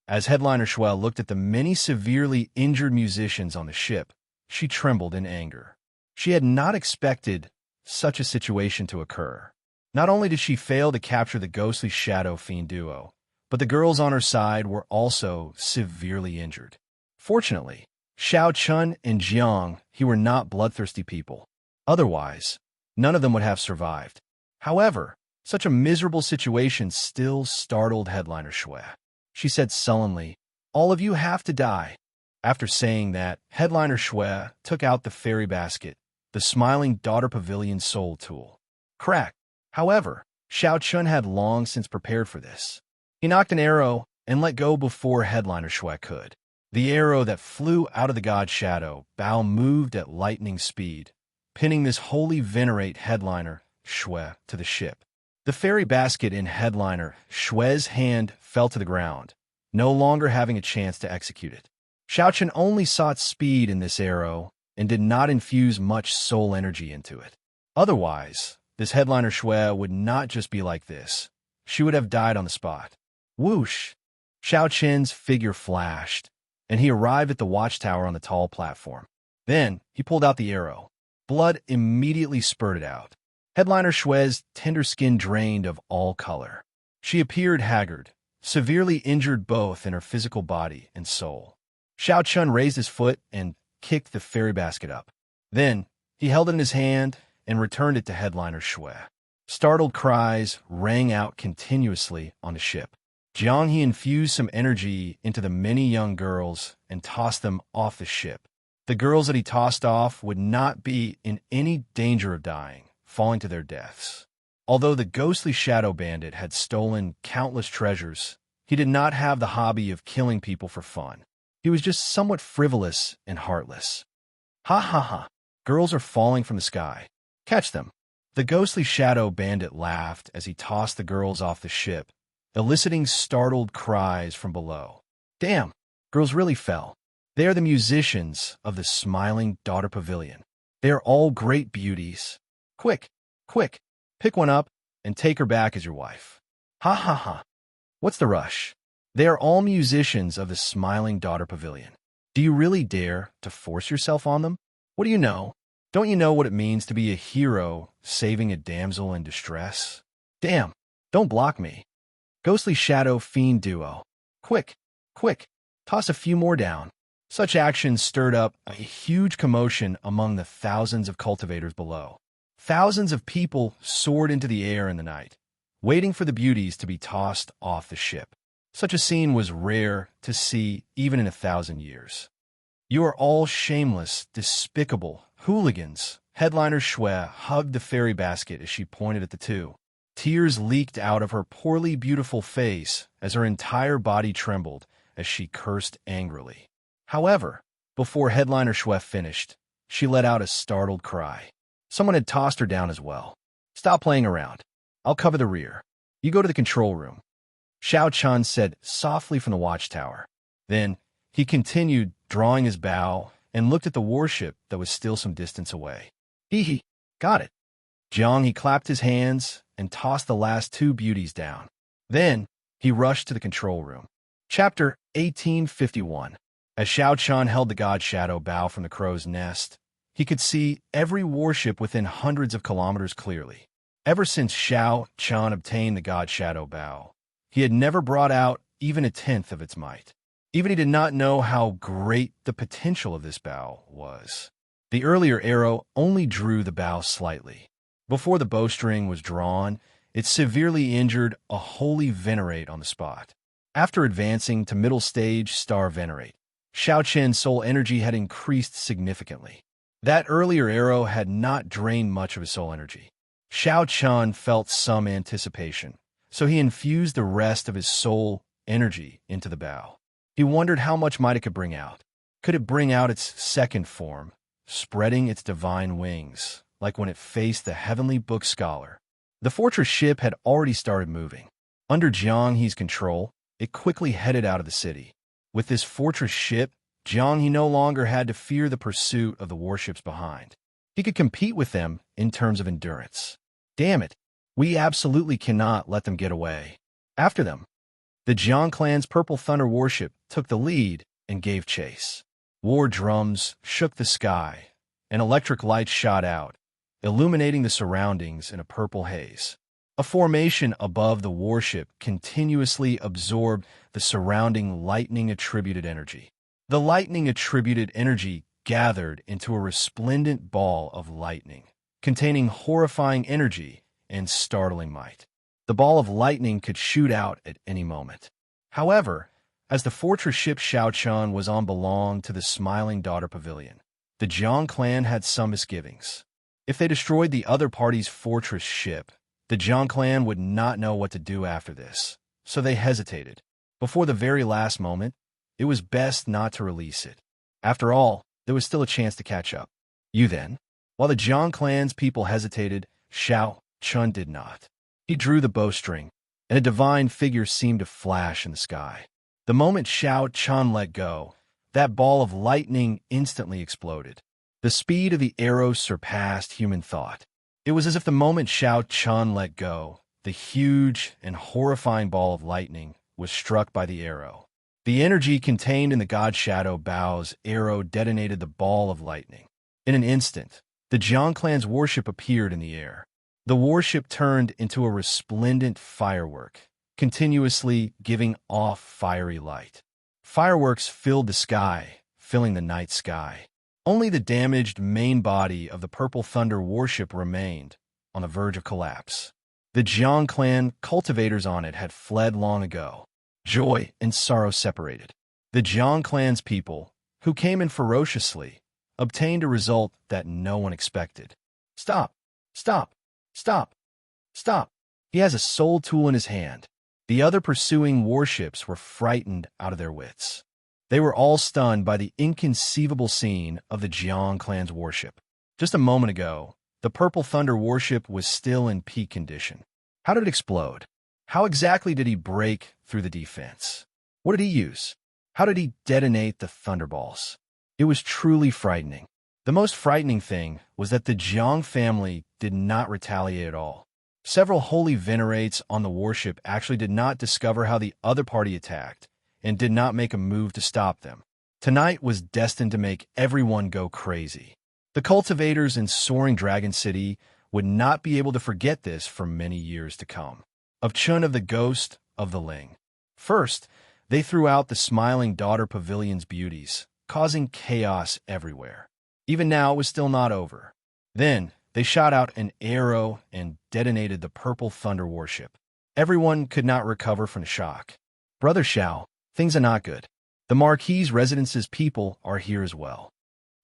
As Headliner Shui looked at the many severely injured musicians on the ship, she trembled in anger. She had not expected such a situation to occur. Not only did she fail to capture the ghostly Shadow Fiend duo, but the girls on her side were also severely injured. Fortunately, Xiaoqian and Jiang, he were not bloodthirsty people. Otherwise, none of them would have survived. However, such a miserable situation still startled Headliner Shui. She said sullenly, "All of you have to die." After saying that, Headliner Shui took out the fairy basket, the smiling daughter pavilion soul tool. Crack! However, Xiaoqian had long since prepared for this. He knocked an arrow and let go before Headliner Shui could. The arrow that flew out of the god Shadow Bao moved at lightning speed, pinning this holy venerate Headliner Shui to the ship. The fairy basket in Headliner Shui's hand fell to the ground, no longer having a chance to execute it. Xiaoqian only sought speed in this arrow and did not infuse much soul energy into it. Otherwise, this Headliner Shui would not just be like this. She would have died on the spot. Whoosh! Xiaoqian's figure flashed, and he arrived at the watchtower on the tall platform. Then, he pulled out the arrow. Blood immediately spurted out. Headliner Shui's tender skin drained of all color. She appeared haggard, severely injured both in her physical body and soul. Xiaoqian raised his foot and kicked the fairy basket up. Then, he held it in his hand and returned it to Headliner Shui. Startled cries rang out continuously on the ship. Jianghe infused some energy into the many young girls and tossed them off the ship. The girls that he tossed off would not be in any danger of dying, falling to their deaths. Although the ghostly shadow bandit had stolen countless treasures, he did not have the hobby of killing people for fun. He was just somewhat frivolous and heartless. Ha ha ha! Girls are falling from the sky. Catch them. The ghostly shadow bandit laughed as he tossed the girls off the ship, eliciting startled cries from below. Damn, girls really fell. They are the musicians of the Smiling Daughter Pavilion. They are all great beauties. Quick, quick, pick one up and take her back as your wife. Ha ha ha. What's the rush? They are all musicians of the Smiling Daughter Pavilion. Do you really dare to force yourself on them? What do you know? Don't you know what it means to be a hero saving a damsel in distress? Damn, don't block me. Ghostly shadow fiend duo. Quick, quick, toss a few more down. Such actions stirred up a huge commotion among the thousands of cultivators below. Thousands of people soared into the air in the night, waiting for the beauties to be tossed off the ship. Such a scene was rare to see even in 1,000 years. You are all shameless, despicable hooligans. Headliner Xue hugged the fairy basket as she pointed at the two. Tears leaked out of her poorly beautiful face as her entire body trembled as she cursed angrily. However, before Headliner Xue finished, she let out a startled cry. Someone had tossed her down as well. Stop playing around. I'll cover the rear. You go to the control room. Xiao Chun said softly from the watchtower. Then he continued, drawing his bow, and looked at the warship that was still some distance away. Hee, got it. Jiang, he clapped his hands and tossed the last two beauties down. Then he rushed to the control room. Chapter 1851. As Xiao Chun held the god shadow bow from the crow's nest, he could see every warship within hundreds of kilometers clearly. Ever since Xiao Chun obtained the god shadow bow, he had never brought out even a tenth of its might. Even he did not know how great the potential of this bow was. The earlier arrow only drew the bow slightly. Before the bowstring was drawn, it severely injured a holy venerate on the spot. After advancing to middle stage star venerate, Xiao Chen's soul energy had increased significantly. That earlier arrow had not drained much of his soul energy. Xiao Chun felt some anticipation, so he infused the rest of his soul energy into the bow. He wondered how much might it could bring out. Could it bring out its second form, spreading its divine wings, like when it faced the heavenly book scholar? The fortress ship had already started moving. Under Jiang He's control, it quickly headed out of the city. With this fortress ship, Jiang He no longer had to fear the pursuit of the warships behind. He could compete with them in terms of endurance. Damn it, we absolutely cannot let them get away. After them, the Jiang clan's Purple Thunder warship took the lead and gave chase. War drums shook the sky, and electric lights shot out, illuminating the surroundings in a purple haze. A formation above the warship continuously absorbed the surrounding lightning-attributed energy. The lightning-attributed energy gathered into a resplendent ball of lightning, containing horrifying energy and startling might. The ball of lightning could shoot out at any moment. However, as the fortress ship Xiao Chun was on belonged to the Smiling Daughter Pavilion, the Jiang clan had some misgivings. If they destroyed the other party's fortress ship, the Jiang clan would not know what to do after this, so they hesitated. Before the very last moment, it was best not to release it. After all, there was still a chance to catch up. You then? While the Jiang clan's people hesitated, Xiao Chun did not. He drew the bowstring, and a divine figure seemed to flash in the sky. The moment Xiao Chun let go, that ball of lightning instantly exploded. The speed of the arrow surpassed human thought. It was as if the moment Xiao Chun let go, the huge and horrifying ball of lightning was struck by the arrow. The energy contained in the God Shadow Bow's arrow detonated the ball of lightning. In an instant, the Jiang clan's warship appeared in the air. The warship turned into a resplendent firework, continuously giving off fiery light. Fireworks filled the sky, filling the night sky. Only the damaged main body of the Purple Thunder warship remained, on the verge of collapse. The Jiang clan cultivators on it had fled long ago. Joy and sorrow separated. The Jiang clan's people, who came in ferociously, obtained a result that no one expected. Stop! Stop! Stop! Stop! He has a soul tool in his hand. The other pursuing warships were frightened out of their wits. They were all stunned by the inconceivable scene of the Jiang clan's warship. Just a moment ago, The Purple Thunder warship was still in peak condition. How did it explode? How exactly did he break through the defense? What did he use? How did he detonate the thunderballs? It was truly frightening. The most frightening thing was that the Jiang family did not retaliate at all. Several holy venerates on the warship actually did not discover how the other party attacked and did not make a move to stop them. Tonight was destined to make everyone go crazy. The cultivators in Soaring Dragon City would not be able to forget this for many years to come. Of Chun of the Ghost of the Ling. First, they threw out the Smiling Daughter Pavilion's beauties, causing chaos everywhere. Even now, it was still not over. Then, they shot out an arrow and detonated the Purple Thunder warship. Everyone could not recover from the shock. Brother Xiao, things are not good. The Marquis' residence's people are here as well.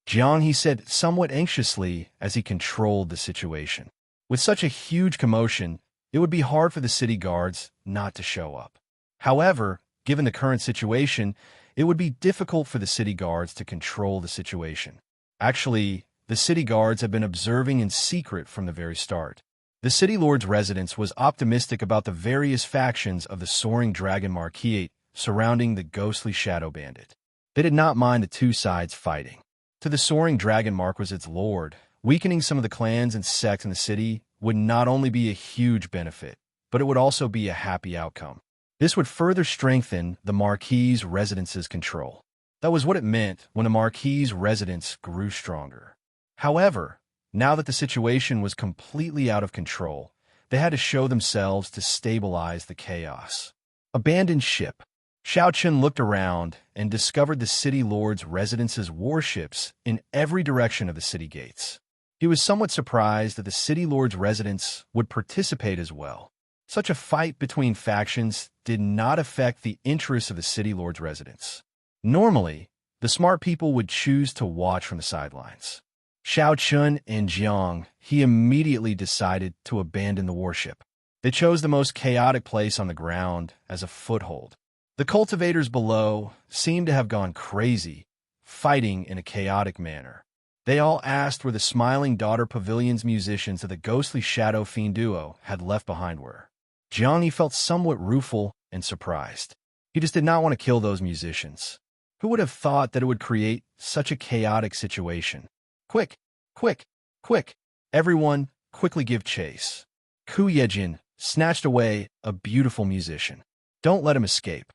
Jiang, he said somewhat anxiously as he controlled the situation. With such a huge commotion, it would be hard for the city guards not to show up. However, given the current situation, it would be difficult for the city guards to control the situation. Actually, the city guards have been observing in secret from the very start. The city lord's residence was optimistic about the various factions of the Soaring Dragon Marquis surrounding the ghostly Shadow Bandit. They did not mind the two sides fighting. To the Soaring Dragon Marquis's lord, weakening some of the clans and sects in the city would not only be a huge benefit, but it would also be a happy outcome. This would further strengthen the Marquis' residence's control. That was what it meant when the Marquis' residence grew stronger. However, now that the situation was completely out of control, they had to show themselves to stabilize the chaos. Abandoned ship. Xiao Chun looked around and discovered the city lord's residence's warships in every direction of the city gates. He was somewhat surprised that the city lord's residence would participate as well. Such a fight between factions did not affect the interests of the city lord's residence. Normally, the smart people would choose to watch from the sidelines. Xiao Chun and Jiang, he immediately decided to abandon the warship. They chose the most chaotic place on the ground as a foothold. The cultivators below seemed to have gone crazy, fighting in a chaotic manner. They all asked where the Smiling Daughter Pavilion's musicians of the ghostly Shadow Fiend duo had left behind were. Jiang, he felt somewhat rueful and surprised. He just did not want to kill those musicians. Who would have thought that it would create such a chaotic situation? Quick, quick, quick! Everyone, quickly give chase. Ku Yejin snatched away a beautiful musician. Don't let him escape.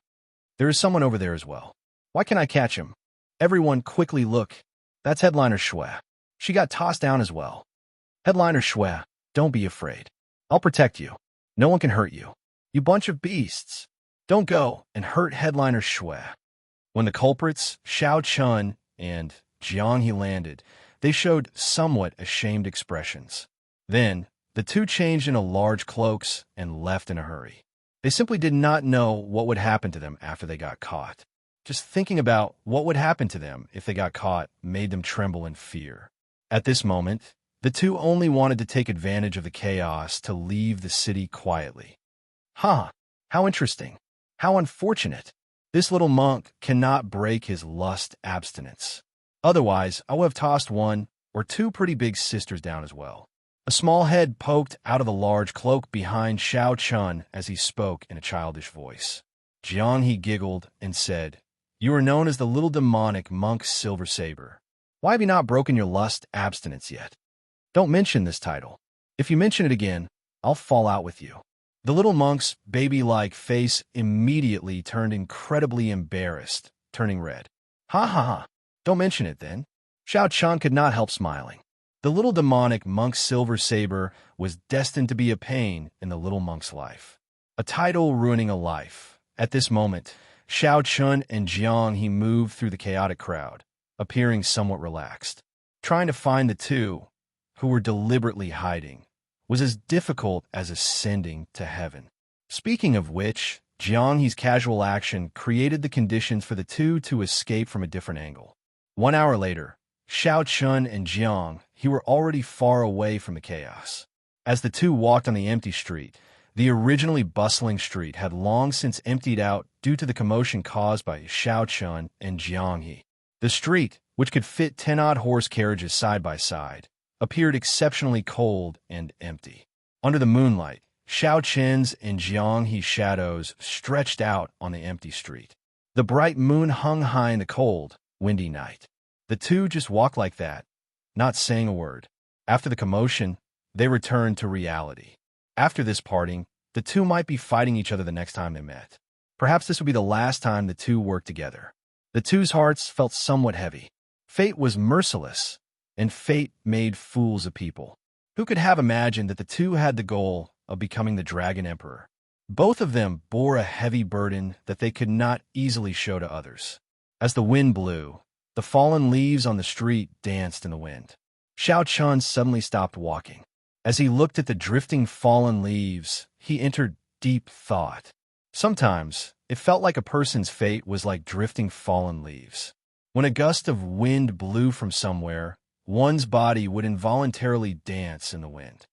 There is someone over there as well. Why can't I catch him? Everyone quickly look. That's Headliner Shui. She got tossed down as well. Headliner Shui, don't be afraid. I'll protect you. No one can hurt you. You bunch of beasts. Don't go and hurt Headliner Shui. When the culprits, Xiao Chun and Jiang, he landed, they showed somewhat ashamed expressions. Then, the two changed into large cloaks and left in a hurry. They simply did not know what would happen to them after they got caught. Just thinking about what would happen to them if they got caught made them tremble in fear. At this moment, the two only wanted to take advantage of the chaos to leave the city quietly. Huh, how interesting. How unfortunate. This little monk cannot break his lust abstinence. Otherwise, I would have tossed one or two pretty big sisters down as well. A small head poked out of the large cloak behind Xiao Chun as he spoke in a childish voice. Jiang, he giggled and said, "You are known as the little demonic monk Silver Saber. Why have you not broken your lust abstinence yet? Don't mention this title. If you mention it again, I'll fall out with you." The little monk's baby-like face immediately turned incredibly embarrassed, turning red. Ha ha ha. Don't mention it then. Xiao Chun could not help smiling. The little demonic monk Silver Saber was destined to be a pain in the little monk's life. A title ruining a life. At this moment, Xiao Chun and Jiang, he moved through the chaotic crowd, appearing somewhat relaxed. Trying to find the two, who were deliberately hiding, was as difficult as ascending to heaven. Speaking of which, Jiang, his casual action created the conditions for the two to escape from a different angle. 1 hour later, Xiao Chun and Jiang, he were already far away from the chaos. As the two walked on the empty street, the originally bustling street had long since emptied out due to the commotion caused by Xiao Chun and Jiang He. The street, which could fit 10-odd horse carriages side by side, appeared exceptionally cold and empty. Under the moonlight, Xianxia's and Xianxia's shadows stretched out on the empty street. The bright moon hung high in the cold, windy night. The two just walked like that, not saying a word. After the commotion, they returned to reality. After this parting, the two might be fighting each other the next time they met. Perhaps this would be the last time the two worked together. The two's hearts felt somewhat heavy. Fate was merciless, and fate made fools of people. Who could have imagined that the two had the goal of becoming the Dragon Emperor? Both of them bore a heavy burden that they could not easily show to others. As the wind blew, the fallen leaves on the street danced in the wind. Xianxia suddenly stopped walking. As he looked at the drifting fallen leaves, he entered deep thought. Sometimes, it felt like a person's fate was like drifting fallen leaves. When a gust of wind blew from somewhere, one's body would involuntarily dance in the wind.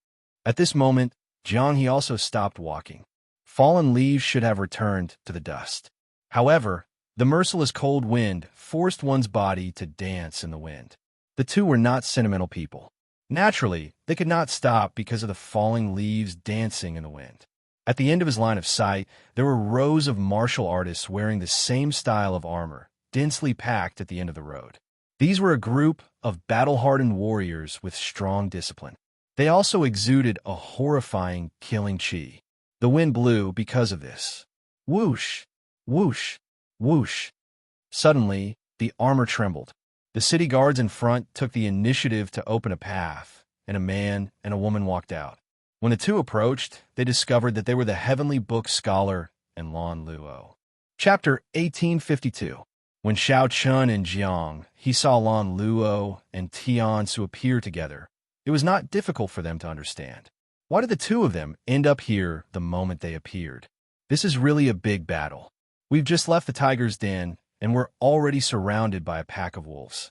At this moment, Xianxia also stopped walking. Fallen leaves should have returned to the dust. However, the merciless cold wind forced one's body to dance in the wind. The two were not sentimental people. Naturally, they could not stop because of the falling leaves dancing in the wind. At the end of his line of sight, there were rows of martial artists wearing the same style of armor, densely packed at the end of the road. These were a group of battle-hardened warriors with strong discipline. They also exuded a horrifying, killing chi. The wind blew because of this. Whoosh, whoosh, whoosh. Suddenly, the armor trembled. The city guards in front took the initiative to open a path, and a man and a woman walked out. When the two approached, they discovered that they were the Heavenly Book scholar and Lan Luo. Chapter 1852. When Xianxia and Jiang saw Lan Luo and Tiansu appear together, it was not difficult for them to understand. Why did the two of them end up here the moment they appeared? This is really a big battle. We've just left the tiger's den, and we're already surrounded by a pack of wolves.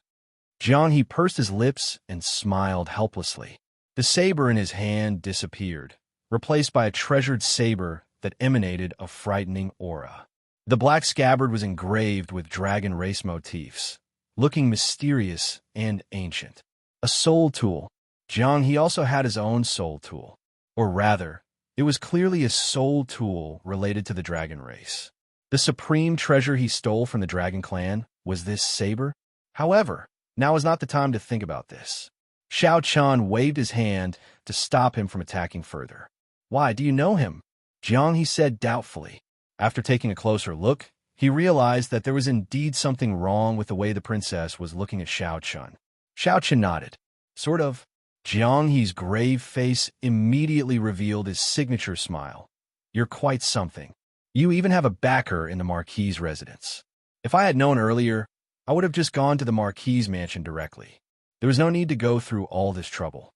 Jiang pursed his lips and smiled helplessly. The saber in his hand disappeared, replaced by a treasured saber that emanated a frightening aura. The black scabbard was engraved with dragon race motifs, looking mysterious and ancient. A soul tool. Jiang also had his own soul tool. Or rather, it was clearly a soul tool related to the dragon race. The supreme treasure he stole from the dragon clan was this saber. However, now is not the time to think about this. Xianxia waved his hand to stop him from attacking further. Why, do you know him? Jiang said doubtfully. After taking a closer look, he realized that there was indeed something wrong with the way the princess was looking at Xianxia. Xianxia nodded. Sort of. Jiang's grave face immediately revealed his signature smile. You're quite something. You even have a backer in the Marquis's residence. If I had known earlier, I would have just gone to the Marquis's mansion directly. There was no need to go through all this trouble.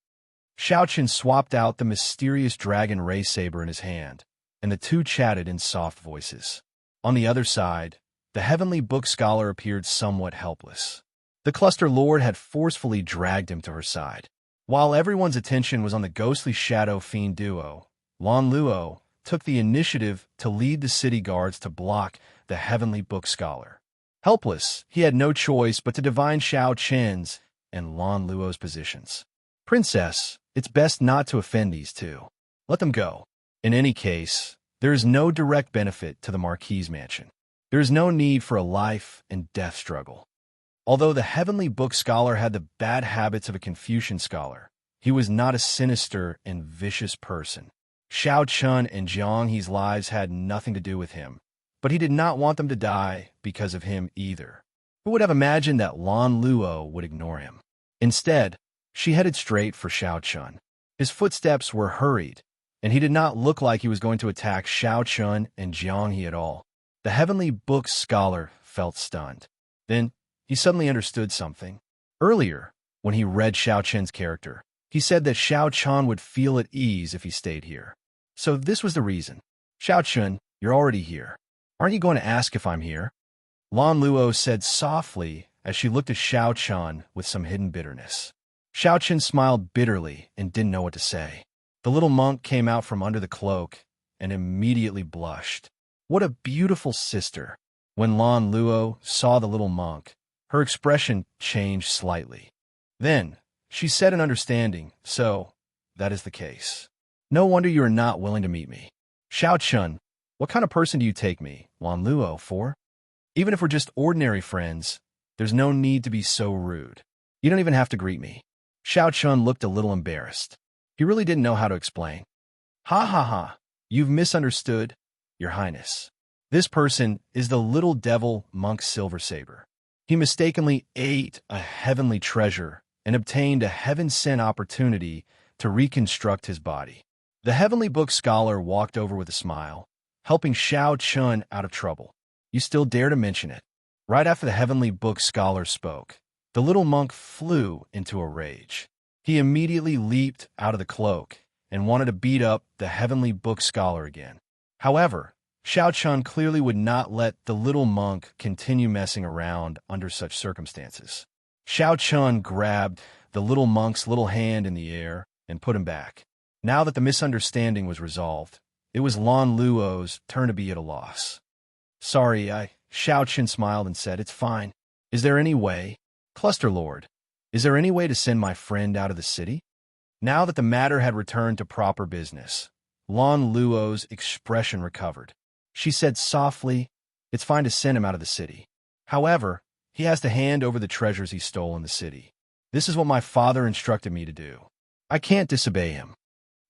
Xianxia swapped out the mysterious dragon ray saber in his hand, and the two chatted in soft voices. On the other side, the Heavenly Book scholar appeared somewhat helpless. The cluster lord had forcefully dragged him to her side. While everyone's attention was on the ghostly shadow fiend duo, Lan Luo took the initiative to lead the city guards to block the Heavenly Book scholar. Helpless, he had no choice but to divine Xianxia's and Lan Luo's positions. Princess, it's best not to offend these two. Let them go. In any case, there is no direct benefit to the Marquis's mansion. There is no need for a life and death struggle. Although the Heavenly Book scholar had the bad habits of a Confucian scholar, he was not a sinister and vicious person. Xianxia and Jiang's lives had nothing to do with him, but he did not want them to die because of him either. Who would have imagined that Lan Luo would ignore him? Instead, she headed straight for Xianxia. His footsteps were hurried, and he did not look like he was going to attack Xianxia and Jiang at all. The Heavenly Book scholar felt stunned. Then, he suddenly understood something. Earlier, when he read Xianxia's character, he said that Xianxia would feel at ease if he stayed here. So this was the reason. Xianxia, you're already here. Aren't you going to ask if I'm here? Lan Luo said softly as she looked at Xianxia with some hidden bitterness. Xianxia smiled bitterly and didn't know what to say. The little monk came out from under the cloak and immediately blushed. What a beautiful sister! When Lan Luo saw the little monk, her expression changed slightly. Then, She said in understanding, so, that is the case. No wonder you are not willing to meet me. Xiao Chun, what kind of person do you take me, Wan Luo, for? Even if we're just ordinary friends, there's no need to be so rude. You don't even have to greet me. Xiao Chun looked a little embarrassed. He really didn't know how to explain. Ha ha ha, you've misunderstood, Your Highness. This person is the little devil monk Silver Saber. He mistakenly ate a heavenly treasure and obtained a heaven-sent opportunity to reconstruct his body. The heavenly book scholar walked over with a smile, helping Xiao Chun out of trouble. You still dare to mention it? Right after the heavenly book scholar spoke, the little monk flew into a rage. He immediately leaped out of the cloak and wanted to beat up the heavenly book scholar again. However, Xiao Chun clearly would not let the little monk continue messing around under such circumstances. Xiao Chun grabbed the little monk's little hand in the air and put him back. Now that the misunderstanding was resolved, it was Lan Luo's turn to be at a loss. Sorry, Xiao Chun smiled and said, it's fine. Is there any way? Cluster Lord, is there any way to send my friend out of the city? Now that the matter had returned to proper business, Lan Luo's expression recovered. She said softly, it's fine to send him out of the city. However, he has to hand over the treasures he stole in the city. This is what my father instructed me to do. I can't disobey him.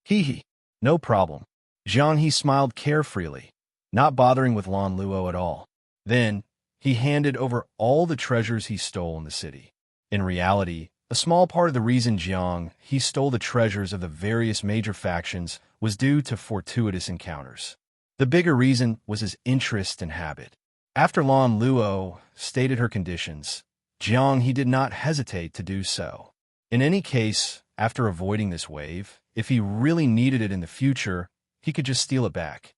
Hee, no problem. Zhang He smiled carefreely, not bothering with Lan Luo at all. Then, he handed over all the treasures he stole in the city. In reality, a small part of the reason Zhang He stole the treasures of the various major factions was due to fortuitous encounters. The bigger reason was his interest and habit. After Lan Luo stated her conditions, Zhang He did not hesitate to do so. In any case, after avoiding this wave, if he really needed it in the future, he could just steal it back.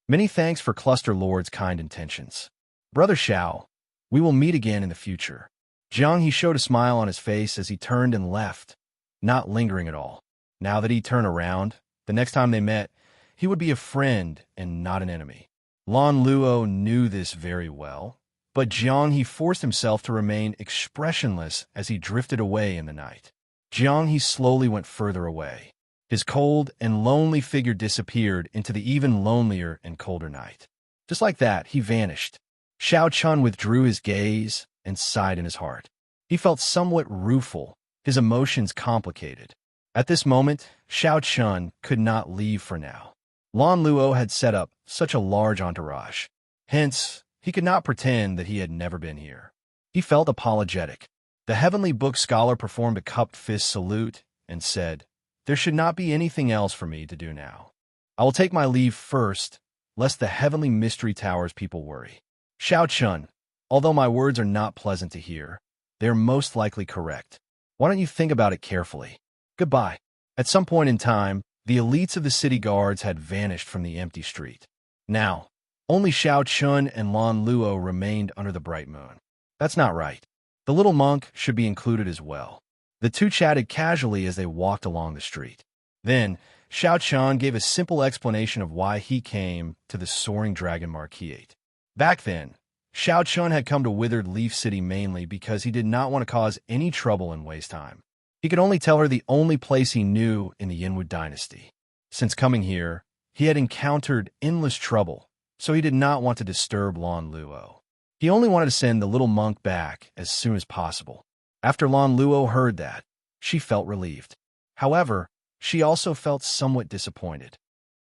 Many thanks for Cluster Lord's kind intentions. Brother Xiao, we will meet again in the future. Zhang He showed a smile on his face as he turned and left, not lingering at all. Now that he turned around, the next time they met, he would be a friend and not an enemy. Lan Luo knew this very well, but Zhang He forced himself to remain expressionless as he drifted away in the night. Zhang He slowly went further away. His cold and lonely figure disappeared into the even lonelier and colder night. Just like that, he vanished. Xiao Chun withdrew his gaze and sighed in his heart. He felt somewhat rueful, his emotions complicated. At this moment, Xiao Chun could not leave for now. Lan Luo had set up such a large entourage. Hence, he could not pretend that he had never been here. He felt apologetic. The heavenly book scholar performed a cupped fist salute and said, there should not be anything else for me to do now. I will take my leave first, lest the heavenly mystery tower's people worry. Xiao Chun, although my words are not pleasant to hear, they are most likely correct. Why don't you think about it carefully? Goodbye. At some point in time, the elites of the city guards had vanished from the empty street. Now, only Xiao Chun and Lan Luo remained under the bright moon. That's not right. The little monk should be included as well. The two chatted casually as they walked along the street. Then, Xiao Chun gave a simple explanation of why he came to the Soaring Dragon Marquise. Back then, Xiao Chun had come to Withered Leaf City mainly because he did not want to cause any trouble and waste time. He could only tell her the only place he knew in the Yinwu dynasty. Since coming here, he had encountered endless trouble, so he did not want to disturb Lan Luo. He only wanted to send the little monk back as soon as possible. After Lan Luo heard that, she felt relieved. However, she also felt somewhat disappointed.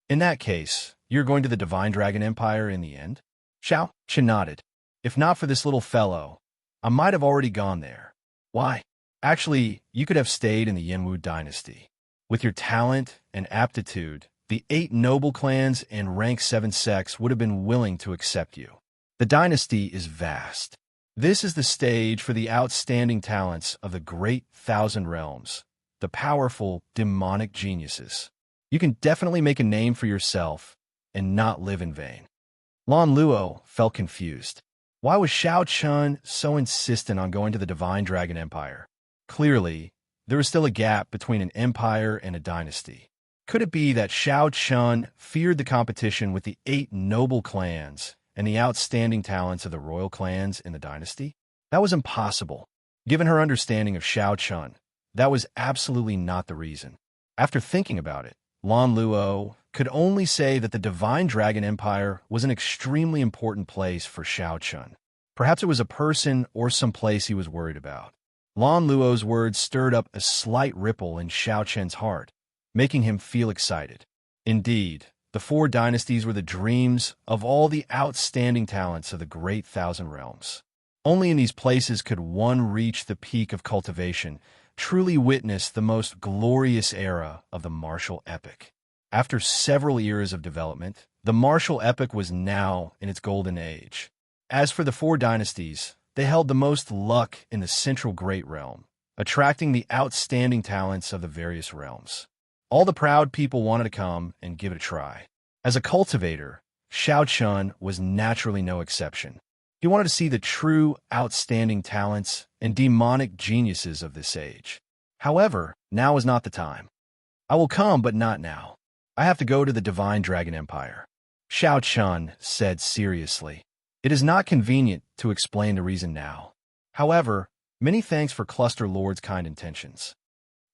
In that case, you're going to the Divine Dragon Empire in the end? Xiao Chun nodded. If not for this little fellow, I might have already gone there. Why? Actually, you could have stayed in the Yinwu dynasty. With your talent and aptitude, the 8 noble clans and rank 7 sects would have been willing to accept you. The dynasty is vast. This is the stage for the outstanding talents of the great 1,000 realms, the powerful demonic geniuses. You can definitely make a name for yourself and not live in vain. Lan Luo felt confused. Why was Xiao Chun so insistent on going to the Divine Dragon Empire? Clearly, there was still a gap between an empire and a dynasty. Could it be that Xiao Chun feared the competition with the 8 noble clans and the outstanding talents of the royal clans in the dynasty? That was impossible. Given her understanding of Xiao Chun, that was absolutely not the reason. After thinking about it, Lan Luo could only say that the Divine Dragon Empire was an extremely important place for Xiao Chun. Perhaps it was a person or some place he was worried about. Lan Luo's words stirred up a slight ripple in Xiao Chen's heart, making him feel excited. Indeed, the four dynasties were the dreams of all the outstanding talents of the Great Thousand Realms. Only in these places could one reach the peak of cultivation, truly witness the most glorious era of the martial epic. After several years of development, the martial epic was now in its golden age. As for the four dynasties, they held the most luck in the central Great Realm, attracting the outstanding talents of the various realms. All the proud people wanted to come and give it a try. As a cultivator, Xiao Chun was naturally no exception. He wanted to see the true, outstanding talents and demonic geniuses of this age. However, now is not the time. I will come, but not now. I have to go to the Divine Dragon Empire, Xiao Chun said seriously. It is not convenient to explain the reason now. However, many thanks for Cluster Lord's kind intentions.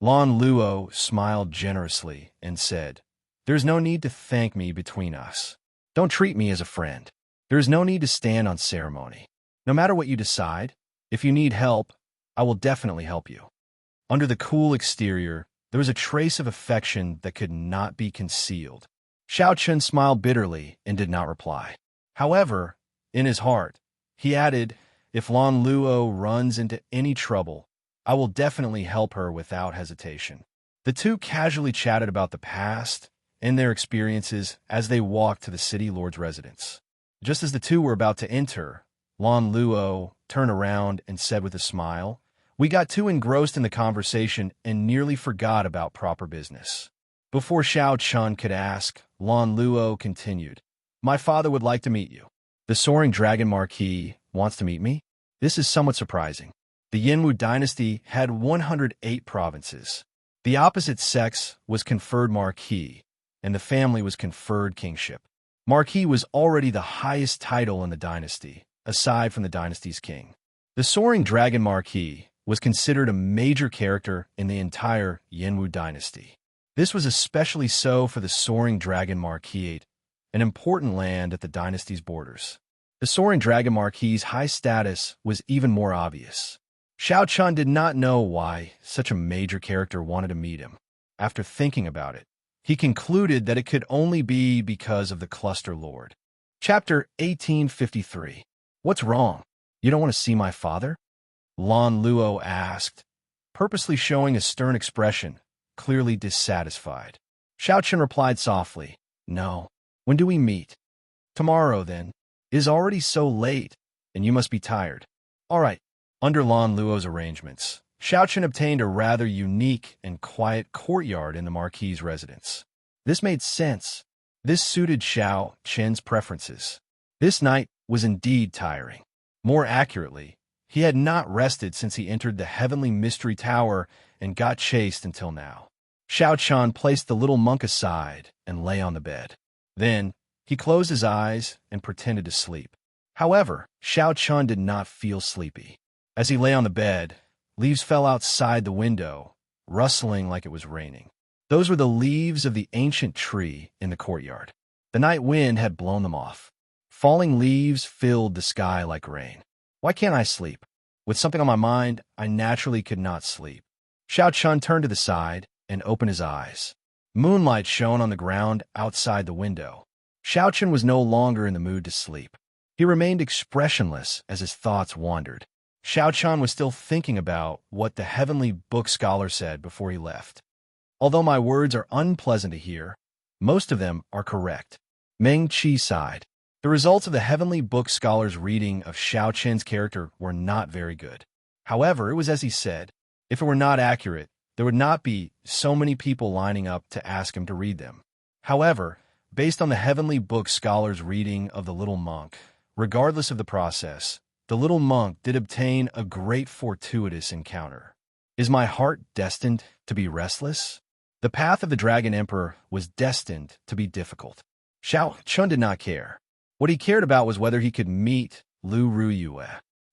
Lan Luo smiled generously and said, "There's no need to thank me between us. Don't treat me as a friend. There is no need to stand on ceremony. No matter what you decide, if you need help, I will definitely help you." Under the cool exterior, there was a trace of affection that could not be concealed. Xiao Chun smiled bitterly and did not reply. However, in his heart, he added, "If Lan Luo runs into any trouble, I will definitely help her without hesitation." The two casually chatted about the past and their experiences as they walked to the city lord's residence. Just as the two were about to enter, Lan Luo turned around and said with a smile, "We got too engrossed in the conversation and nearly forgot about proper business." Before Xiao Chun could ask, Lan Luo continued, "My father would like to meet you. The Soaring Dragon Marquis wants to meet me? This is somewhat surprising." The Yanwu dynasty had 108 provinces. The opposite sex was conferred Marquis, and the family was conferred kingship. Marquis was already the highest title in the dynasty, aside from the dynasty's king. The Soaring Dragon Marquis was considered a major character in the entire Yanwu dynasty. This was especially so for the Soaring Dragon Marquis, an important land at the dynasty's borders. The Soaring Dragon Marquis's high status was even more obvious. Xiao Chun did not know why such a major character wanted to meet him. After thinking about it, he concluded that it could only be because of the Cluster Lord. Chapter 1853. What's wrong? You don't want to see my father? Lan Luo asked, purposely showing a stern expression, clearly dissatisfied. Xiao Chun replied softly, "No. When do we meet?" "Tomorrow, then. It is already so late, and you must be tired." "All right." Under Lan Luo's arrangements, Xiao Chun obtained a rather unique and quiet courtyard in the Marquis's residence. This made sense. This suited Xiao Chun's preferences. This night was indeed tiring. More accurately, he had not rested since he entered the Heavenly Mystery Tower and got chased until now. Xiao Chun placed the little monk aside and lay on the bed. Then, he closed his eyes and pretended to sleep. However, Xiao Chun did not feel sleepy. As he lay on the bed, leaves fell outside the window, rustling like it was raining. Those were the leaves of the ancient tree in the courtyard. The night wind had blown them off. Falling leaves filled the sky like rain. Why can't I sleep? With something on my mind, I naturally could not sleep. Xiao Chun turned to the side and opened his eyes. Moonlight shone on the ground outside the window. Xiao Chun was no longer in the mood to sleep. He remained expressionless as his thoughts wandered. Xiao Chun was still thinking about what the Heavenly Book Scholar said before he left. Although my words are unpleasant to hear, most of them are correct. Meng Qi sighed. The results of the Heavenly Book Scholar's reading of Xiao Chun's character were not very good. However, it was as he said. If it were not accurate, there would not be so many people lining up to ask him to read them. However, based on the Heavenly Book Scholar's reading of the little monk, regardless of the process, the little monk did obtain a great fortuitous encounter. Is my heart destined to be restless? The path of the Dragon Emperor was destined to be difficult. Xiao Chun did not care. What he cared about was whether he could meet Lu Ruyue.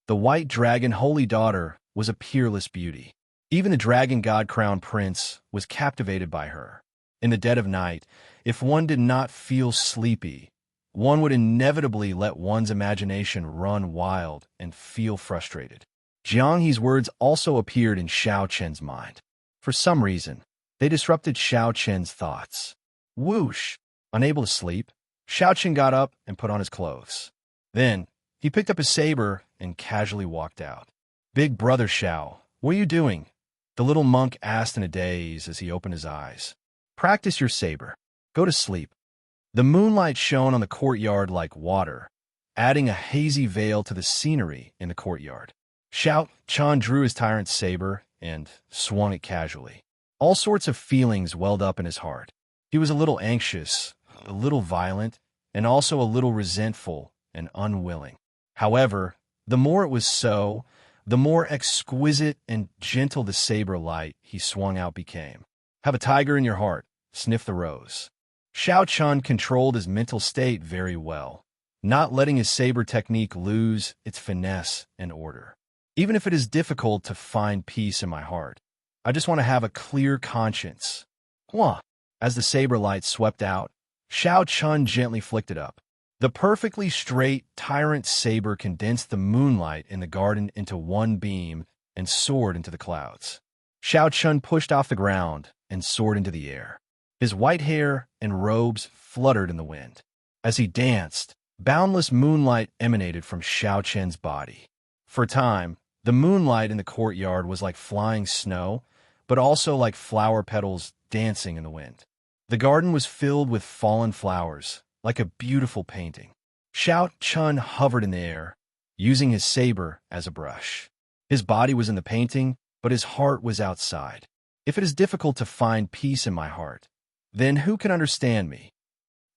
The White Dragon Holy Daughter was a peerless beauty. Even the dragon god crown prince was captivated by her. In the dead of night, if one did not feel sleepy, one would inevitably let one's imagination run wild and feel frustrated. Jianghe's words also appeared in Xiao Chen's mind. For some reason, they disrupted Xiao Chen's thoughts. Whoosh! Unable to sleep, Xiao Chen got up and put on his clothes. Then, he picked up his saber and casually walked out. Big brother Xiao, what are you doing? The little monk asked in a daze as he opened his eyes. Practice your saber. Go to sleep. The moonlight shone on the courtyard like water, adding a hazy veil to the scenery in the courtyard. Xiao Chen drew his tyrant's saber and swung it casually. All sorts of feelings welled up in his heart. He was a little anxious, a little violent, and also a little resentful and unwilling. However, the more it was so, the more exquisite and gentle the saber light he swung out became. Have a tiger in your heart, sniff the rose. Xiao Chen controlled his mental state very well, not letting his saber technique lose its finesse and order. Even if it is difficult to find peace in my heart, I just want to have a clear conscience. Hua! As the saber light swept out, Xiao Chen gently flicked it up. The perfectly straight tyrant saber condensed the moonlight in the garden into one beam and soared into the clouds. Xiao Chen pushed off the ground and soared into the air. His white hair and robes fluttered in the wind. As he danced, boundless moonlight emanated from Xiao Chen's body. For a time, the moonlight in the courtyard was like flying snow, but also like flower petals dancing in the wind. The garden was filled with fallen flowers, like a beautiful painting. Xiao Chen hovered in the air, using his saber as a brush. His body was in the painting, but his heart was outside. If it is difficult to find peace in my heart, then who can understand me?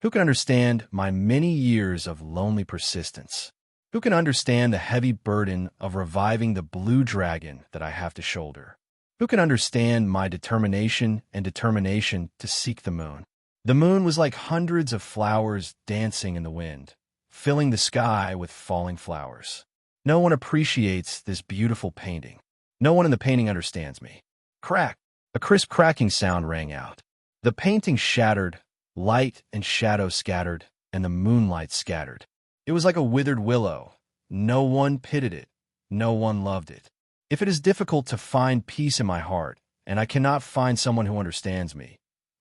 Who can understand my many years of lonely persistence? Who can understand the heavy burden of reviving the blue dragon that I have to shoulder? Who can understand my determination to seek the moon? The moon was like hundreds of flowers dancing in the wind, filling the sky with falling flowers. No one appreciates this beautiful painting. No one in the painting understands me. Crack! A crisp cracking sound rang out. The painting shattered, light and shadow scattered, and the moonlight scattered. It was like a withered willow. No one pitied it. No one loved it. If it is difficult to find peace in my heart, and I cannot find someone who understands me,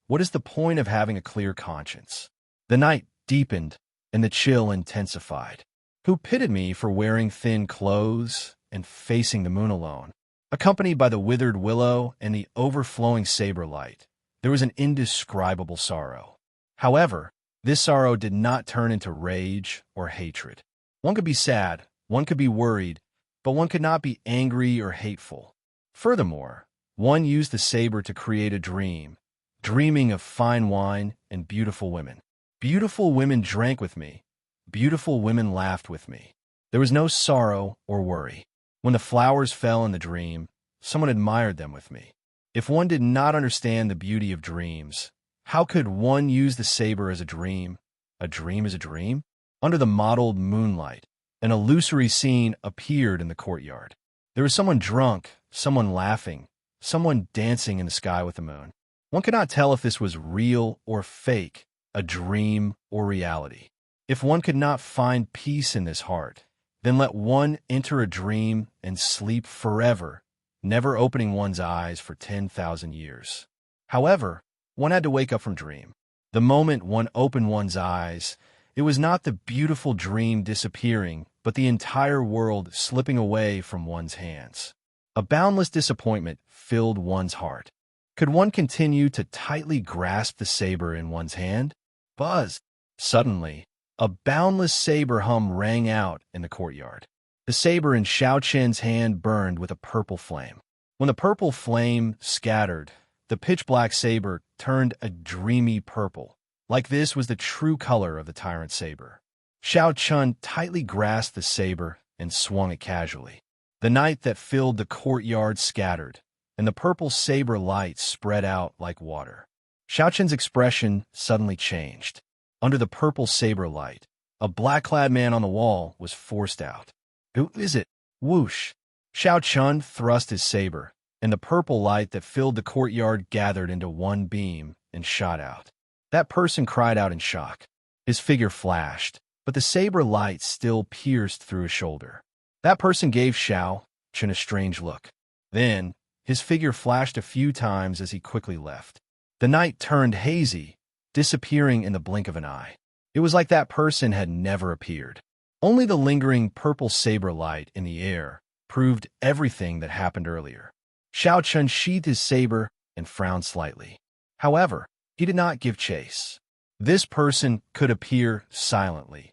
what is the point of having a clear conscience? The night deepened, and the chill intensified. Who pitied me for wearing thin clothes and facing the moon alone? Accompanied by the withered willow and the overflowing saber light, there was an indescribable sorrow. However, this sorrow did not turn into rage or hatred. One could be sad, one could be worried, but one could not be angry or hateful. Furthermore, one used the saber to create a dream, dreaming of fine wine and beautiful women. Beautiful women drank with me. Beautiful women laughed with me. There was no sorrow or worry. When the flowers fell in the dream, someone admired them with me. If one did not understand the beauty of dreams, how could one use the saber as a dream? A dream is a dream? Under the mottled moonlight, an illusory scene appeared in the courtyard. There was someone drunk, someone laughing, someone dancing in the sky with the moon. One could not tell if this was real or fake, a dream or reality. If one could not find peace in this heart, then let one enter a dream and sleep forever, never opening one's eyes for 10,000 years. However, one had to wake up from dream. The moment one opened one's eyes, it was not the beautiful dream disappearing, but the entire world slipping away from one's hands. A boundless disappointment filled one's heart. Could one continue to tightly grasp the saber in one's hand? Buzz! Suddenly, a boundless saber hum rang out in the courtyard. The saber in Xiao Chen's hand burned with a purple flame. When the purple flame scattered, the pitch-black saber turned a dreamy purple. Like this was the true color of the tyrant saber. Xiao Chen tightly grasped the saber and swung it casually. The night that filled the courtyard scattered, and the purple saber light spread out like water. Xiao Chen's expression suddenly changed. Under the purple saber light, a black-clad man on the wall was forced out. Who is it? Whoosh! Xiao Chen thrust his saber, and the purple light that filled the courtyard gathered into one beam and shot out. That person cried out in shock. His figure flashed, but the saber light still pierced through his shoulder. That person gave Xianxia a strange look. Then, his figure flashed a few times as he quickly left. The night turned hazy, disappearing in the blink of an eye. It was like that person had never appeared. Only the lingering purple saber light in the air proved everything that happened earlier. Xianxia sheathed his saber and frowned slightly. However, he did not give chase. This person could appear silently,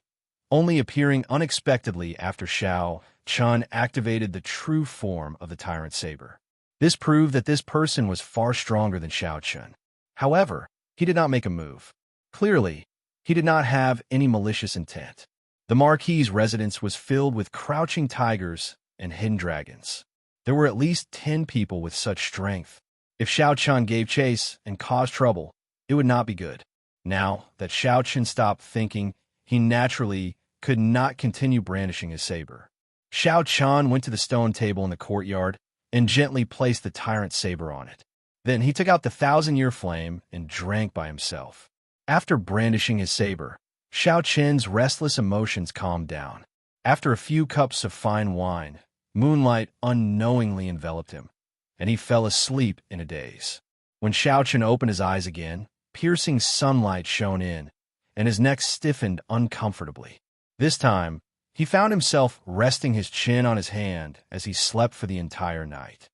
only appearing unexpectedly after Xianxia activated the true form of the tyrant saber. This proved that this person was far stronger than Xianxia. However, he did not make a move. Clearly, he did not have any malicious intent. The Marquis's residence was filled with crouching tigers and hidden dragons. There were at least 10 people with such strength. If Xianxia gave chase and caused trouble, it would not be good. Now that Xianxia stopped thinking, he naturally could not continue brandishing his saber. Xianxia went to the stone table in the courtyard and gently placed the tyrant saber on it. Then he took out the 1,000-year flame and drank by himself. After brandishing his saber, Xiaoqian's restless emotions calmed down. After a few cups of fine wine, moonlight unknowingly enveloped him, and he fell asleep in a daze. When Xiaoqian opened his eyes again, piercing sunlight shone in, and his neck stiffened uncomfortably. This time, he found himself resting his chin on his hand as he slept for the entire night.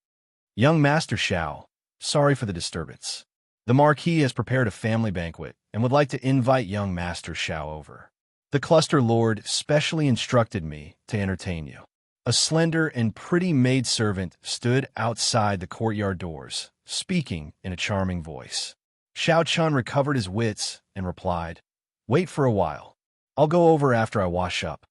Young Master Xiao, sorry for the disturbance. The Marquis has prepared a family banquet and would like to invite young Master Xiao over. The Cluster Lord specially instructed me to entertain you. A slender and pretty maidservant stood outside the courtyard doors, speaking in a charming voice. Xiaoqian recovered his wits and replied, "Wait for a while. I'll go over after I wash up."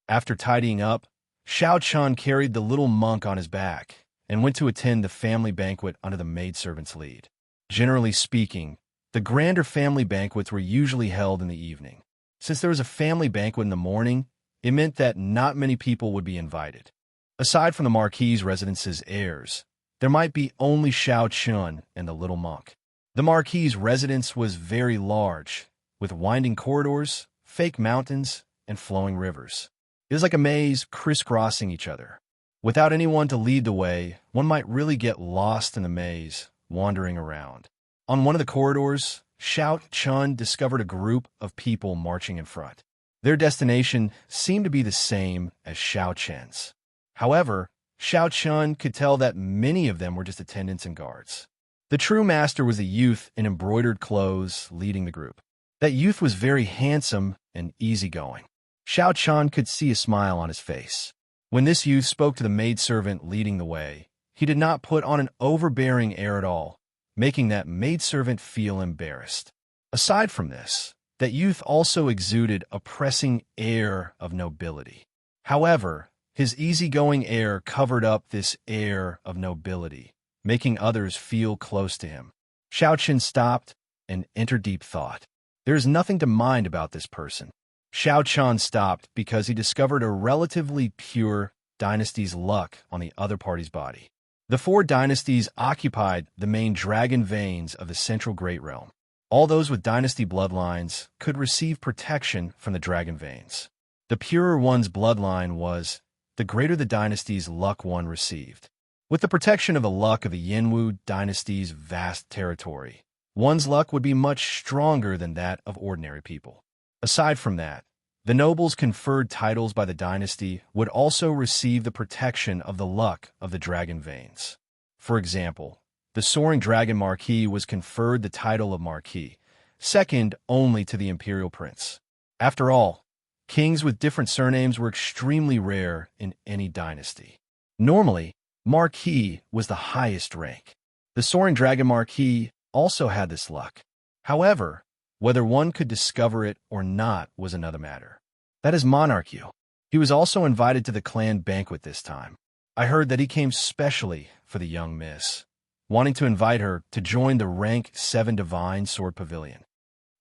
After tidying up, Xiaoqian carried the little monk on his back and went to attend the family banquet under the maidservant's lead. Generally speaking, the grander family banquets were usually held in the evening. Since there was a family banquet in the morning, it meant that not many people would be invited. Aside from the Marquis's residence's heirs, there might be only Xiaoqian and the little monk. The Marquis's residence was very large, with winding corridors, fake mountains, and flowing rivers. It was like a maze crisscrossing each other. Without anyone to lead the way, one might really get lost in the maze, wandering around. On one of the corridors, Xiaoqian discovered a group of people marching in front. Their destination seemed to be the same as Xiaoqian's. However, Xiaoqian could tell that many of them were just attendants and guards. The true master was a youth in embroidered clothes leading the group. That youth was very handsome and easygoing. Xiaoqian could see a smile on his face. When this youth spoke to the maidservant leading the way, he did not put on an overbearing air at all, making that maidservant feel embarrassed. Aside from this, that youth also exuded a pressing air of nobility. However, his easygoing air covered up this air of nobility, making others feel close to him. Xiaoqian stopped and entered deep thought. There is nothing to mind about this person. Xiaoqian stopped because he discovered a relatively pure dynasty's luck on the other party's body. The 4 dynasties occupied the main dragon veins of the central Great Realm. All those with dynasty bloodlines could receive protection from the dragon veins. The purer one's bloodline was, the greater the dynasty's luck one received. With the protection of the luck of the Yanwu dynasty's vast territory, one's luck would be much stronger than that of ordinary people. Aside from that, the nobles conferred titles by the dynasty would also receive the protection of the luck of the dragon veins. For example, the Soaring Dragon Marquis was conferred the title of Marquis, second only to the Imperial Prince. After all, kings with different surnames were extremely rare in any dynasty. Normally, Marquis was the highest rank. The Soaring Dragon Marquis also had this luck. However, whether one could discover it or not was another matter. That is monarchy. He was also invited to the clan banquet this time. I heard that he came specially for the young miss, wanting to invite her to join the rank 7 Divine Sword Pavilion.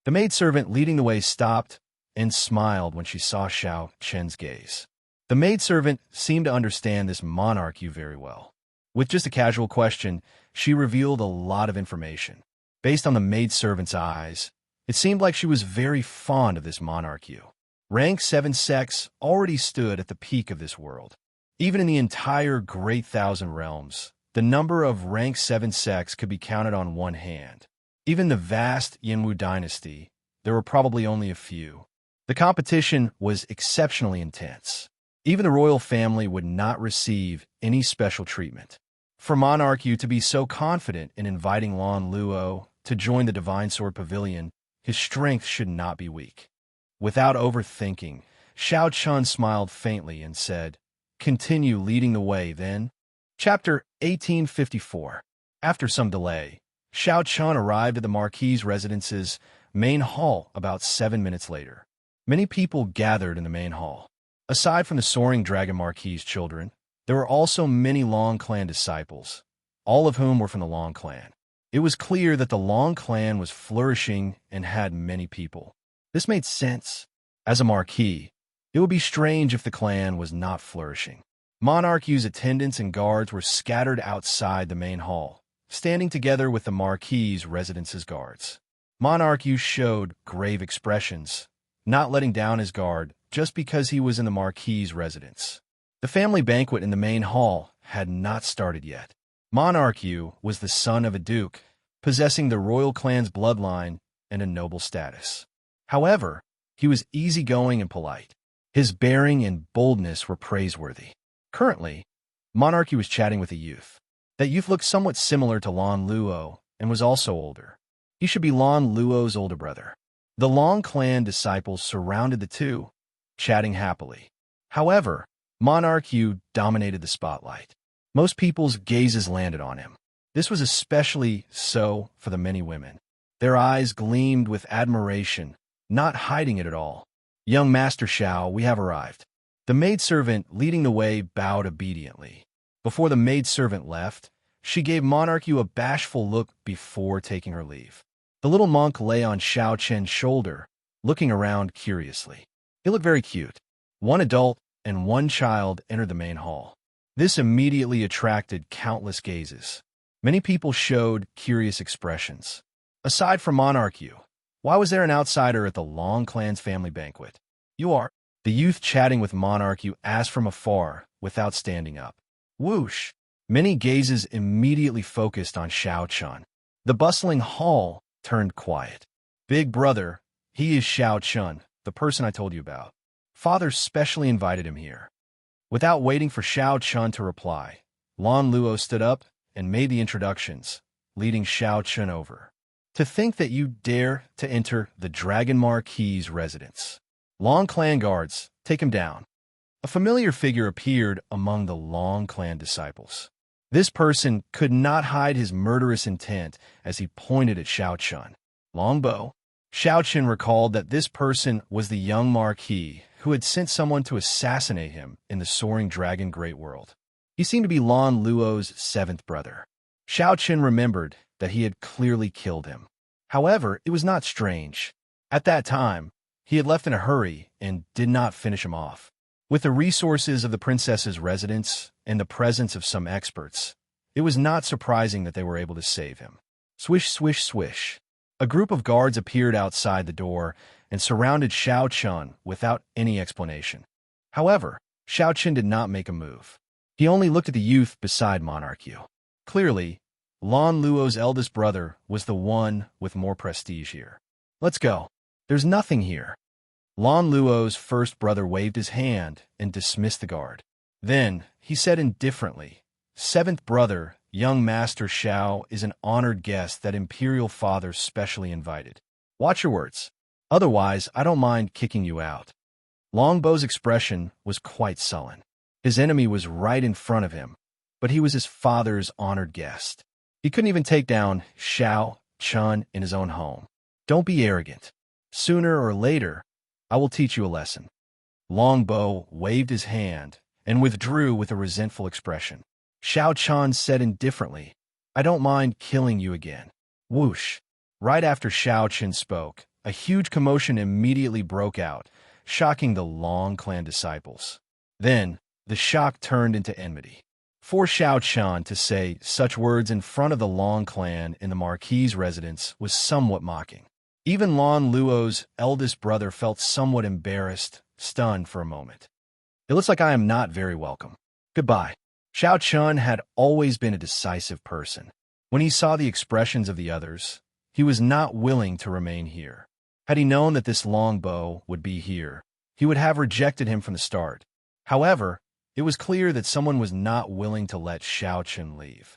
The maidservant leading the way stopped and smiled when she saw Xiaoqian's gaze. The maidservant seemed to understand this monarchy very well. With just a casual question, she revealed a lot of information. Based on the maidservant's eyes, it seemed like she was very fond of this monarch. Rank 7 sects already stood at the peak of this world. Even in the entire Great Thousand Realms, the number of rank 7 sects could be counted on one hand. Even the vast Yinwu dynasty, there were probably only a few. The competition was exceptionally intense. Even the royal family would not receive any special treatment. For Monarch Yu to be so confident in inviting Lan Luo to join the Divine Sword Pavilion, his strength should not be weak. Without overthinking, Xiao Chun smiled faintly and said, "Continue leading the way, then." Chapter 1854. After some delay, Xiao Chun arrived at the Marquis's residence's main hall about 7 minutes later. Many people gathered in the main hall. Aside from the Soaring Dragon Marquis's children, there were also many Long Clan disciples, all of whom were from the Long Clan. It was clear that the Long Clan was flourishing and had many people. This made sense. As a Marquis, it would be strange if the clan was not flourishing. Monarch Yu's attendants and guards were scattered outside the main hall, standing together with the Marquis's residence's guards. Monarch Yu showed grave expressions, not letting down his guard just because he was in the Marquis's residence. The family banquet in the main hall had not started yet. Monarch Yu was the son of a duke, possessing the royal clan's bloodline and a noble status. However, he was easygoing and polite. His bearing and boldness were praiseworthy. Currently, Monarch Yu was chatting with a youth. That youth looked somewhat similar to Lan Luo and was also older. He should be Lan Luo's older brother. The Long Clan disciples surrounded the two, chatting happily. However, Monarch Yu dominated the spotlight. Most people's gazes landed on him. This was especially so for the many women. Their eyes gleamed with admiration, not hiding it at all. "Young Master Xiao, we have arrived." The maidservant leading the way bowed obediently. Before the maidservant left, she gave Monarch Yu a bashful look before taking her leave. The little monk lay on Xiao Chen's shoulder, looking around curiously. He looked very cute. One adult and one child entered the main hall. This immediately attracted countless gazes. Many people showed curious expressions. Aside from Monarch Yu, why was there an outsider at the Long Clan's family banquet? "You are." The youth chatting with Monarch Yu asked from afar without standing up. Whoosh! Many gazes immediately focused on Xiao Chun. The bustling hall turned quiet. "Big brother, he is Xiao Chun, the person I told you about. Father specially invited him here." Without waiting for Xiao Chun to reply, Lan Luo stood up and made the introductions, leading Xiao Chun over. "To think that you dare to enter the Dragon Marquis's residence. Long Clan guards, take him down." A familiar figure appeared among the Long Clan disciples. This person could not hide his murderous intent as he pointed at Xiao Chun. "Longbow." Xiao Chun recalled that this person was the young Marquis who had sent someone to assassinate him in the Soaring Dragon Great World. He seemed to be Lan Luo's 7th brother. Xiao Chun remembered that he had clearly killed him. However, it was not strange. At that time, he had left in a hurry and did not finish him off. With the resources of the princess's residence and the presence of some experts, it was not surprising that they were able to save him. Swish, swish, swish. A group of guards appeared outside the door and surrounded Xiao Chun without any explanation. However, Xiao Chun did not make a move. He only looked at the youth beside Monarch Yu. Clearly, Lan Luo's eldest brother was the one with more prestige here. "Let's go. There's nothing here." Lan Luo's first brother waved his hand and dismissed the guard. Then, he said indifferently, "7th brother, young Master Xiao, is an honored guest that Imperial Father specially invited. Watch your words. Otherwise, I don't mind kicking you out." Longbow's expression was quite sullen. His enemy was right in front of him, but he was his father's honored guest. He couldn't even take down Xiao Chun in his own home. "Don't be arrogant. Sooner or later, I will teach you a lesson." Longbow waved his hand and withdrew with a resentful expression. Xiao Chun said indifferently, "I don't mind killing you again." Whoosh! Right after Xiao Chun spoke, a huge commotion immediately broke out, shocking the Long Clan disciples. Then, the shock turned into enmity. For Xianxia to say such words in front of the Long clan in the Marquis's residence was somewhat mocking. Even Lan Luo's eldest brother felt somewhat embarrassed, stunned for a moment. It looks like I am not very welcome. Goodbye. Xiaochun had always been a decisive person. When he saw the expressions of the others, he was not willing to remain here. Had he known that this longbow would be here, he would have rejected him from the start. However, it was clear that someone was not willing to let Xiaochun leave.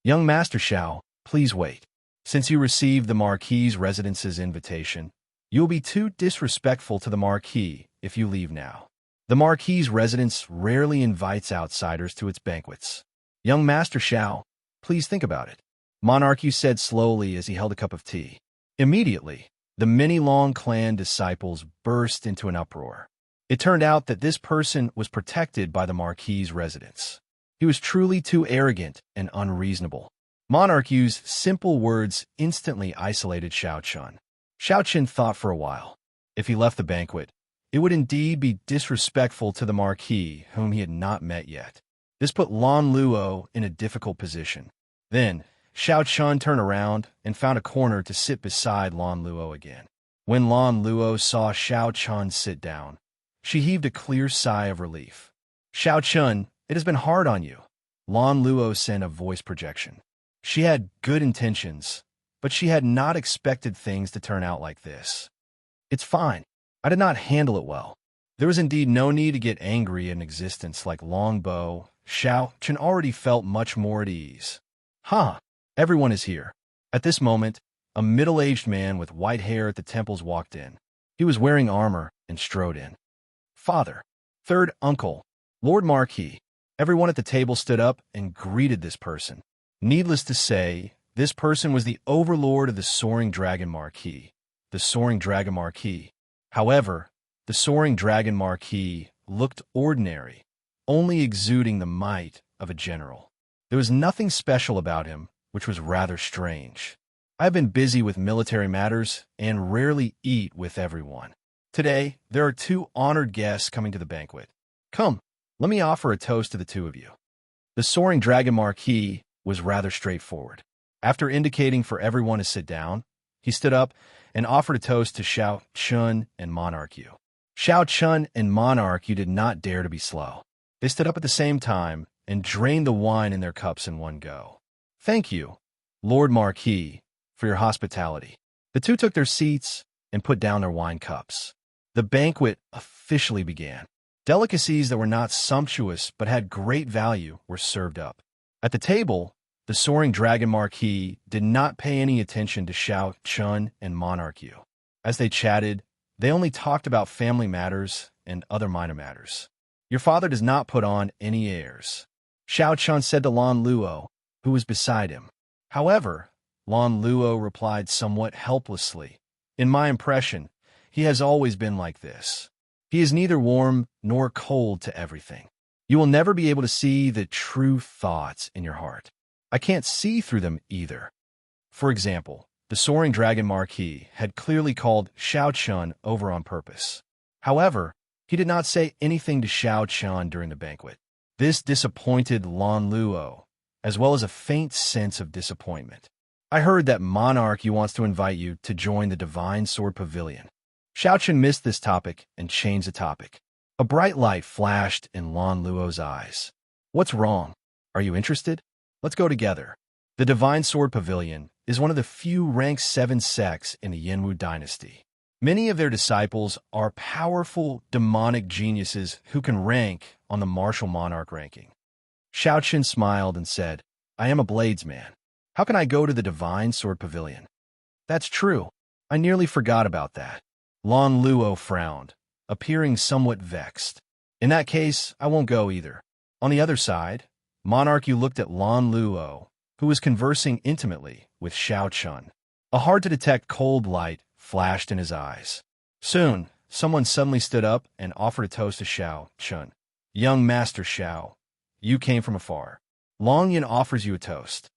Young Master Xiao, please wait. Since you received the Marquis's residence's invitation, you will be too disrespectful to the Marquis if you leave now. The Marquis's residence rarely invites outsiders to its banquets. Young Master Xiao, please think about it. Monarch said slowly as he held a cup of tea. Immediately, the many Long clan disciples burst into an uproar. It turned out that this person was protected by the Marquis's residence. He was truly too arrogant and unreasonable. Monarch's simple words instantly isolated Xiaochun. Xiaochun thought for a while. If he left the banquet, it would indeed be disrespectful to the Marquis, whom he had not met yet. This put Lan Luo in a difficult position. Then, Xiaochun turned around and found a corner to sit beside Lan Luo again. When Lan Luo saw Xiaochun sit down, she heaved a clear sigh of relief. Xiaochun, it has been hard on you. Lan Luo sent a voice projection. She had good intentions, but she had not expected things to turn out like this. It's fine. I did not handle it well. There was indeed no need to get angry at an existence like Longbow. Xiaochun already felt much more at ease. Huh. Everyone is here. At this moment, a middle-aged man with white hair at the temples walked in. He was wearing armor and strode in. Father, third uncle, Lord Marquis. Everyone at the table stood up and greeted this person. Needless to say, this person was the overlord of the Soaring Dragon Marquis. The Soaring Dragon Marquis. However, the Soaring Dragon Marquis looked ordinary, only exuding the might of a general. There was nothing special about him, which was rather strange. I have been busy with military matters and rarely eat with everyone. Today, there are 2 honored guests coming to the banquet. Come, let me offer a toast to the 2 of you. The Soaring Dragon Marquis was rather straightforward. After indicating for everyone to sit down, he stood up and offered a toast to Xiaochun and Monarch. Xiaochun and Monarch did not dare to be slow. They stood up at the same time and drained the wine in their cups in one go. Thank you, Lord Marquis, for your hospitality. The 2 took their seats and put down their wine cups. The banquet officially began. Delicacies that were not sumptuous but had great value were served up. At the table, the Soaring Dragon Marquis did not pay any attention to Xiaochun and Monarch. As they chatted, they only talked about family matters and other minor matters. Your father does not put on any airs, Xiaochun said to Lan Luo, who was beside him. However, Lan Luo replied somewhat helplessly. In my impression, he has always been like this. He is neither warm nor cold to everything. You will never be able to see the true thoughts in your heart. I can't see through them either. For example, the Soaring Dragon Marquis had clearly called Xiaochun over on purpose. However, he did not say anything to Xiaochun during the banquet. This disappointed Lan Luo, as well as a faint sense of disappointment. I heard that Monarch wants to invite you to join the Divine Sword Pavilion. Xiaochun missed this topic and changed the topic. A bright light flashed in Lan Luo's eyes. What's wrong? Are you interested? Let's go together. The Divine Sword Pavilion is one of the few rank 7 sects in the Yanwu dynasty. Many of their disciples are powerful demonic geniuses who can rank on the martial monarch ranking. Xiaochun smiled and said, I am a bladesman. How can I go to the Divine Sword Pavilion? That's true. I nearly forgot about that. Lan Luo frowned, appearing somewhat vexed. In that case, I won't go either. On the other side, Monarch looked at Lan Luo, who was conversing intimately with Xiaochun. A hard-to-detect cold light flashed in his eyes. Soon, someone suddenly stood up and offered a toast to Xiaochun. Young Master Xiao, you came from afar. Longyan offers you a toast.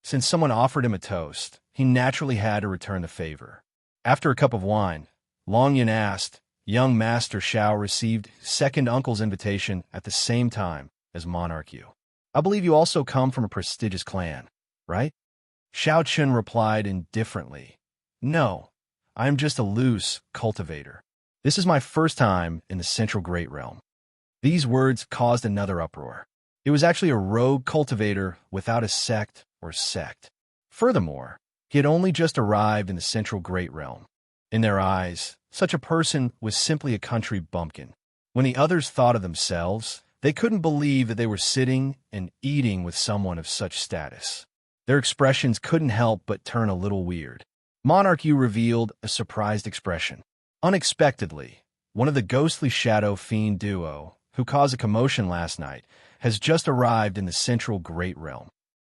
Since someone offered him a toast, he naturally had to return the favor. After a cup of wine, Longyan asked, young Master Xiao received second uncle's invitation at the same time as Monarch. I believe you also come from a prestigious clan, right? Xiaochun replied indifferently. No, I am just a loose cultivator. This is my first time in the Central Great Realm. These words caused another uproar. It was actually a rogue cultivator without a sect or sect. Furthermore, he had only just arrived in the Central Great Realm. In their eyes, such a person was simply a country bumpkin. When the others thought of themselves, they couldn't believe that they were sitting and eating with someone of such status. Their expressions couldn't help but turn a little weird. Monarchy revealed a surprised expression. Unexpectedly, one of the ghostly shadow fiend duo, who caused a commotion last night, has just arrived in the Central Great Realm.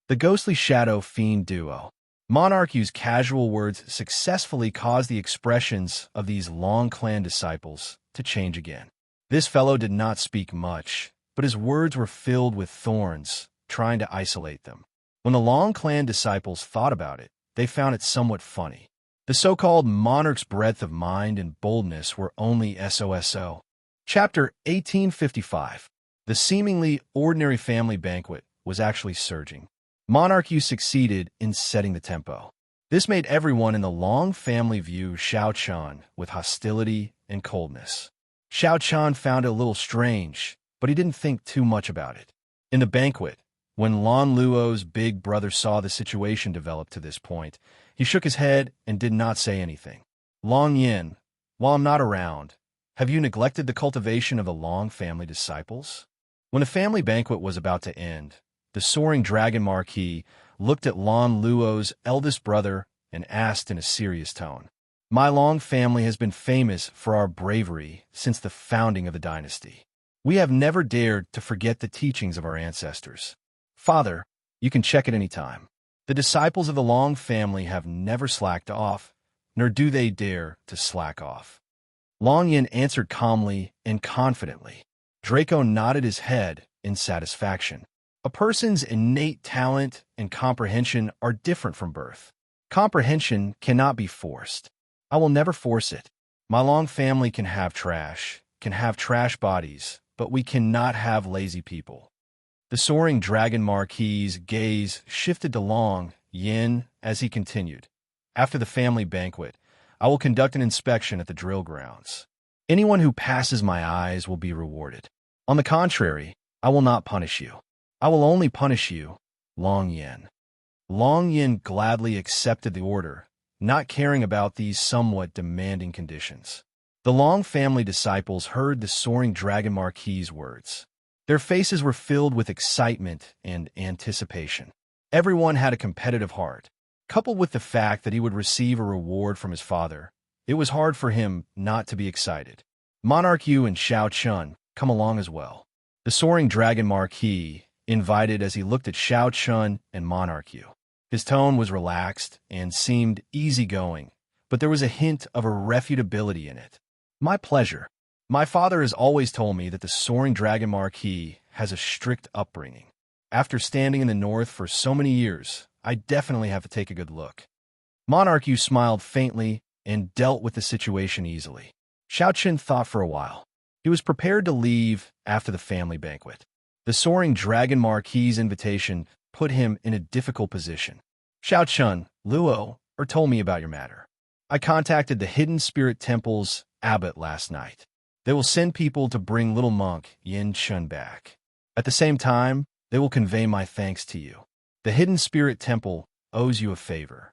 The ghostly shadow fiend duo. Monarchy's casual words successfully caused the expressions of these long clan disciples to change again. This fellow did not speak much, but his words were filled with thorns, trying to isolate them. When the Long Clan disciples thought about it, they found it somewhat funny. The so-called monarch's breadth of mind and boldness were only SOSO. Chapter 1855. The seemingly ordinary family banquet was actually surging. Monarchy succeeded in setting the tempo. This made everyone in the Long family view Xiaochun with hostility and coldness. Xiaochun found it a little strange, but he didn't think too much about it. In the banquet, when Lan Luo's big brother saw the situation develop to this point, he shook his head and did not say anything. Long Yin, while I'm not around, have you neglected the cultivation of the Long family disciples? When the family banquet was about to end, the soaring dragon marquis looked at Lan Luo's eldest brother and asked in a serious tone, My Long family has been famous for our bravery since the founding of the dynasty. We have never dared to forget the teachings of our ancestors. Father, you can check at any time. The disciples of the Long family have never slacked off, nor do they dare to slack off. Long Yin answered calmly and confidently. Draco nodded his head in satisfaction. A person's innate talent and comprehension are different from birth. Comprehension cannot be forced. I will never force it. My Long family can have trash bodies, but we cannot have lazy people. The soaring dragon marquis's gaze shifted to Long Yin as he continued. After the family banquet, I will conduct an inspection at the drill grounds. Anyone who passes my eyes will be rewarded. On the contrary, I will not punish you. I will only punish you, Long Yin. Long Yin gladly accepted the order, not caring about these somewhat demanding conditions. The Long family disciples heard the soaring dragon marquis's words. Their faces were filled with excitement and anticipation. Everyone had a competitive heart. Coupled with the fact that he would receive a reward from his father, it was hard for him not to be excited. Monarch Yu and Xiaochun come along as well. The soaring dragon marquis invited as he looked at Xiaochun and Monarch Yu. His tone was relaxed and seemed easygoing, but there was a hint of irrefutability in it. My pleasure. My father has always told me that the soaring dragon marquis has a strict upbringing. After standing in the north for so many years, I definitely have to take a good look. Monarch Yu smiled faintly and dealt with the situation easily. Xiaochun thought for a while. He was prepared to leave after the family banquet. The soaring dragon marquis's invitation put him in a difficult position. Xiaochun, Luo, told me about your matter. I contacted the Hidden Spirit Temple's abbot last night. They will send people to bring little monk Yin Chun back. At the same time, they will convey my thanks to you. The Hidden Spirit Temple owes you a favor.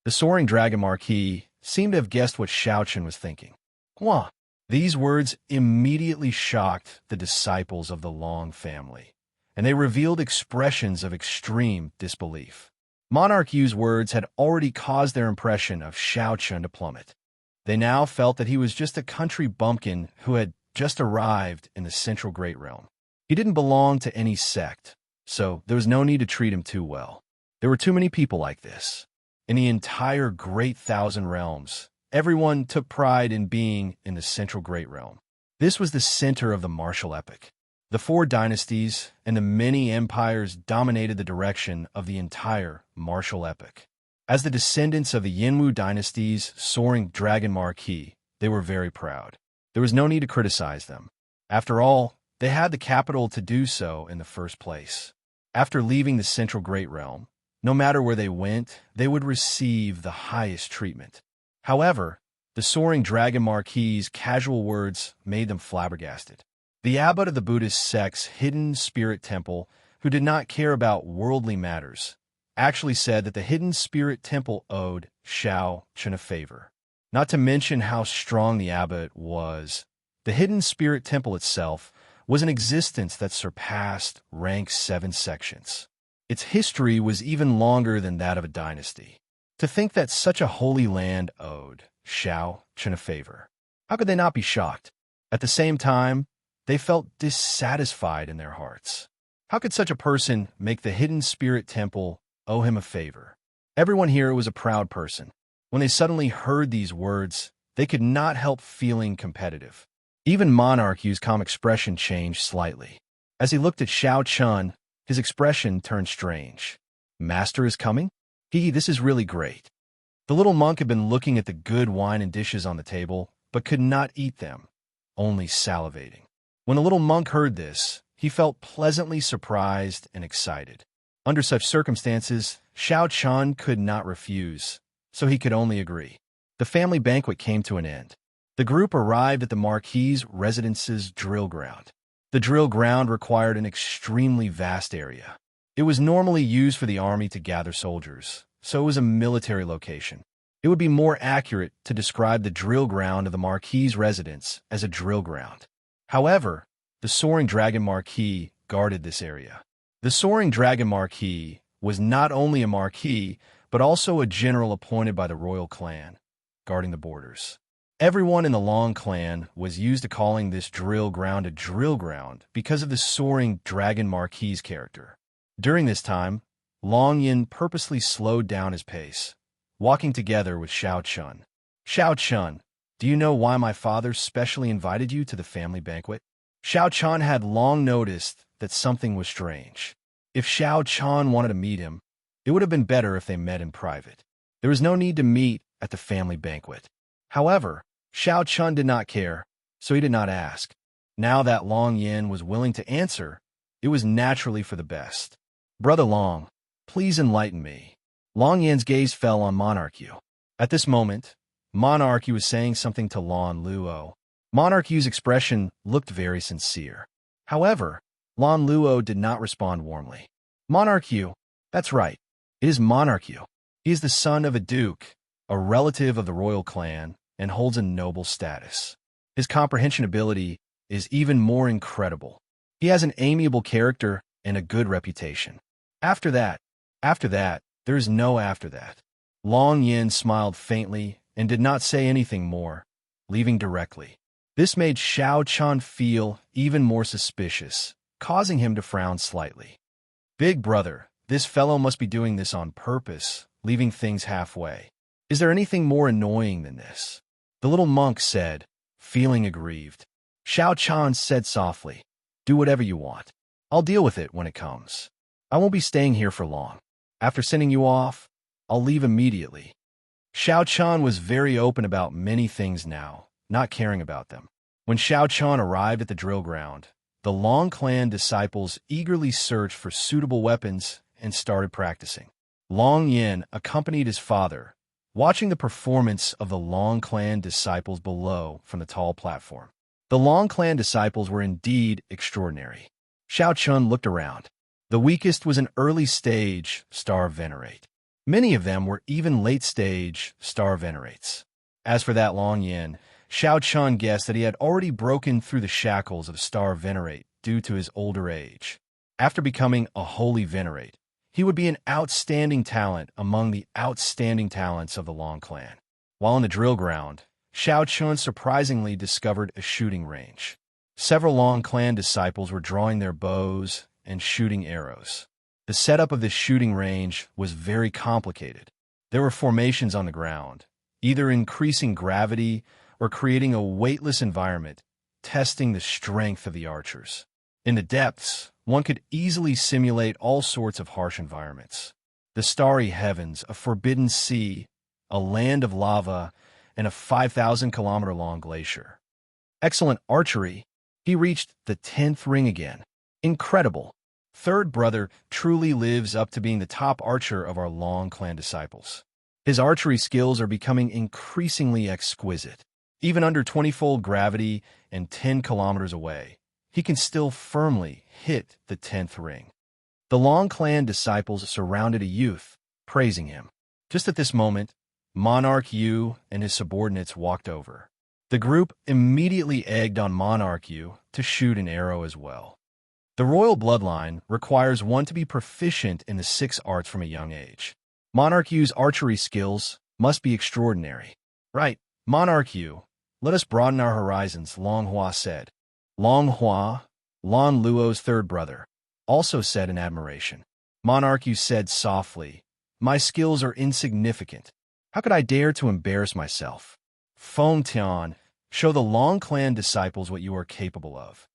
The soaring dragon marquis seemed to have guessed what Xiaochun was thinking. What? These words immediately shocked the disciples of the Long family, and they revealed expressions of extreme disbelief. Monarch Yu's words had already caused their impression of Xiaochun to plummet. They now felt that he was just a country bumpkin who had just arrived in the Central Great Realm. He didn't belong to any sect, so there was no need to treat him too well. There were too many people like this. In the entire Great Thousand Realms, everyone took pride in being in the Central Great Realm. This was the center of the martial epic. The four dynasties and the many empires dominated the direction of the entire martial epic. As the descendants of the Yinwu dynasty's soaring dragon marquis, they were very proud. There was no need to criticize them. After all, they had the capital to do so in the first place. After leaving the central Great Realm, no matter where they went, they would receive the highest treatment. However, the soaring dragon Marquis's casual words made them flabbergasted. The abbot of the Buddhist sect's hidden spirit temple, who did not care about worldly matters, actually said that the hidden spirit temple owed Xianxia a favor. Not to mention how strong the abbot was, the hidden spirit temple itself was an existence that surpassed rank 7 sections. Its history was even longer than that of a dynasty. To think that such a holy land owed Xianxia a favor. How could they not be shocked? At the same time, they felt dissatisfied in their hearts. How could such a person make the hidden spirit temple owe him a favor? Everyone here was a proud person. When they suddenly heard these words, they could not help feeling competitive. Even Monarch's calm expression changed slightly. As he looked at Xianxia, his expression turned strange. Master is coming? This is really great. The little monk had been looking at the good wine and dishes on the table, but could not eat them, only salivating. When the little monk heard this, he felt pleasantly surprised and excited. Under such circumstances, Xianxia could not refuse, so he could only agree. The family banquet came to an end. The group arrived at the Marquis's residence's drill ground. The drill ground required an extremely vast area. It was normally used for the army to gather soldiers, so it was a military location. It would be more accurate to describe the drill ground of the Marquis's residence as a drill ground. However, the Soaring Dragon Marquis guarded this area. The Soaring Dragon Marquis was not only a marquis, but also a general appointed by the royal clan, guarding the borders. Everyone in the Long clan was used to calling this drill ground a drill ground because of the Soaring Dragon Marquis's character. During this time, Long Yin purposely slowed down his pace, walking together with Xianxia. Xianxia, do you know why my father specially invited you to the family banquet? Xianxia had long noticed that something was strange. If Xianxia wanted to meet him, it would have been better if they met in private. There was no need to meet at the family banquet. However, Xianxia did not care, so he did not ask. Now that Long Yin was willing to answer, it was naturally for the best. Brother Long, please enlighten me. Long Yin's gaze fell on Monarchu. At this moment, Monarchu was saying something to Lan Luo. Monarchu's expression looked very sincere. However, Lan Luo did not respond warmly. Monarchu, that's right. It is Monarchu. He is the son of a duke, a relative of the royal clan, and holds a noble status. His comprehension ability is even more incredible. He has an amiable character and a good reputation. After that, there is no after that. Long Yin smiled faintly and did not say anything more, leaving directly. This made Xianxia feel even more suspicious, causing him to frown slightly. Big brother, this fellow must be doing this on purpose, leaving things halfway. Is there anything more annoying than this? The little monk said, feeling aggrieved. Xianxia said softly, do whatever you want. I'll deal with it when it comes. I won't be staying here for long. After sending you off, I'll leave immediately. Xianxia was very open about many things now, not caring about them. When Xianxia arrived at the drill ground, the Long clan disciples eagerly searched for suitable weapons and started practicing. Long Yin accompanied his father, watching the performance of the Long clan disciples below from the tall platform. The Long clan disciples were indeed extraordinary. Xianxia looked around. The weakest was an early-stage Star Venerate. Many of them were even late-stage Star Venerates. As for that Long Yin, Xianxia guessed that he had already broken through the shackles of Star Venerate due to his older age. After becoming a Holy Venerate, he would be an outstanding talent among the outstanding talents of the Long clan. While in the drill ground, Xianxia surprisingly discovered a shooting range. Several Long clan disciples were drawing their bows and shooting arrows. The setup of this shooting range was very complicated. There were formations on the ground, either increasing gravity or creating a weightless environment, testing the strength of the archers. In the depths, one could easily simulate all sorts of harsh environments. The starry heavens, a forbidden sea, a land of lava, and a 5,000-kilometer-long glacier. Excellent archery. He reached the 10th ring again. Incredible. third brother truly lives up to being the top archer of our Long clan disciples. His archery skills are becoming increasingly exquisite. Even under 20-fold gravity and 10 kilometers away, he can still firmly hit the 10th ring. The Long clan disciples surrounded a youth, praising him. Just at this moment, Monarch Yu and his subordinates walked over. The group immediately egged on Monarch Yu to shoot an arrow as well. The royal bloodline requires one to be proficient in the 6 arts from a young age. Monarch Yu's archery skills must be extraordinary. Right, Monarch Yu, let us broaden our horizons, Long Hua said. Long Hua, Lan Luo's third brother, also said in admiration. Monarch Yu said softly, my skills are insignificant. How could I dare to embarrass myself? Feng Tian, show the Long clan disciples what you are capable of.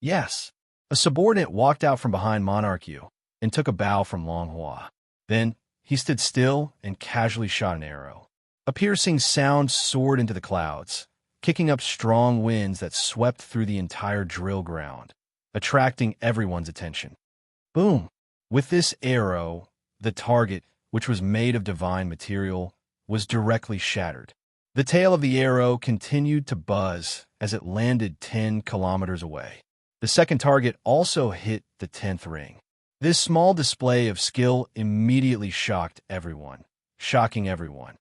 Yes. A subordinate walked out from behind Monarch Yu and took a bow from Long Hua. Then he stood still and casually shot an arrow. A piercing sound soared into the clouds, kicking up strong winds that swept through the entire drill ground, attracting everyone's attention. Boom! With this arrow, the target, which was made of divine material, was directly shattered. The tail of the arrow continued to buzz as it landed 10 kilometers away. The second target also hit the 10th ring. This small display of skill immediately shocked everyone, shocking everyone.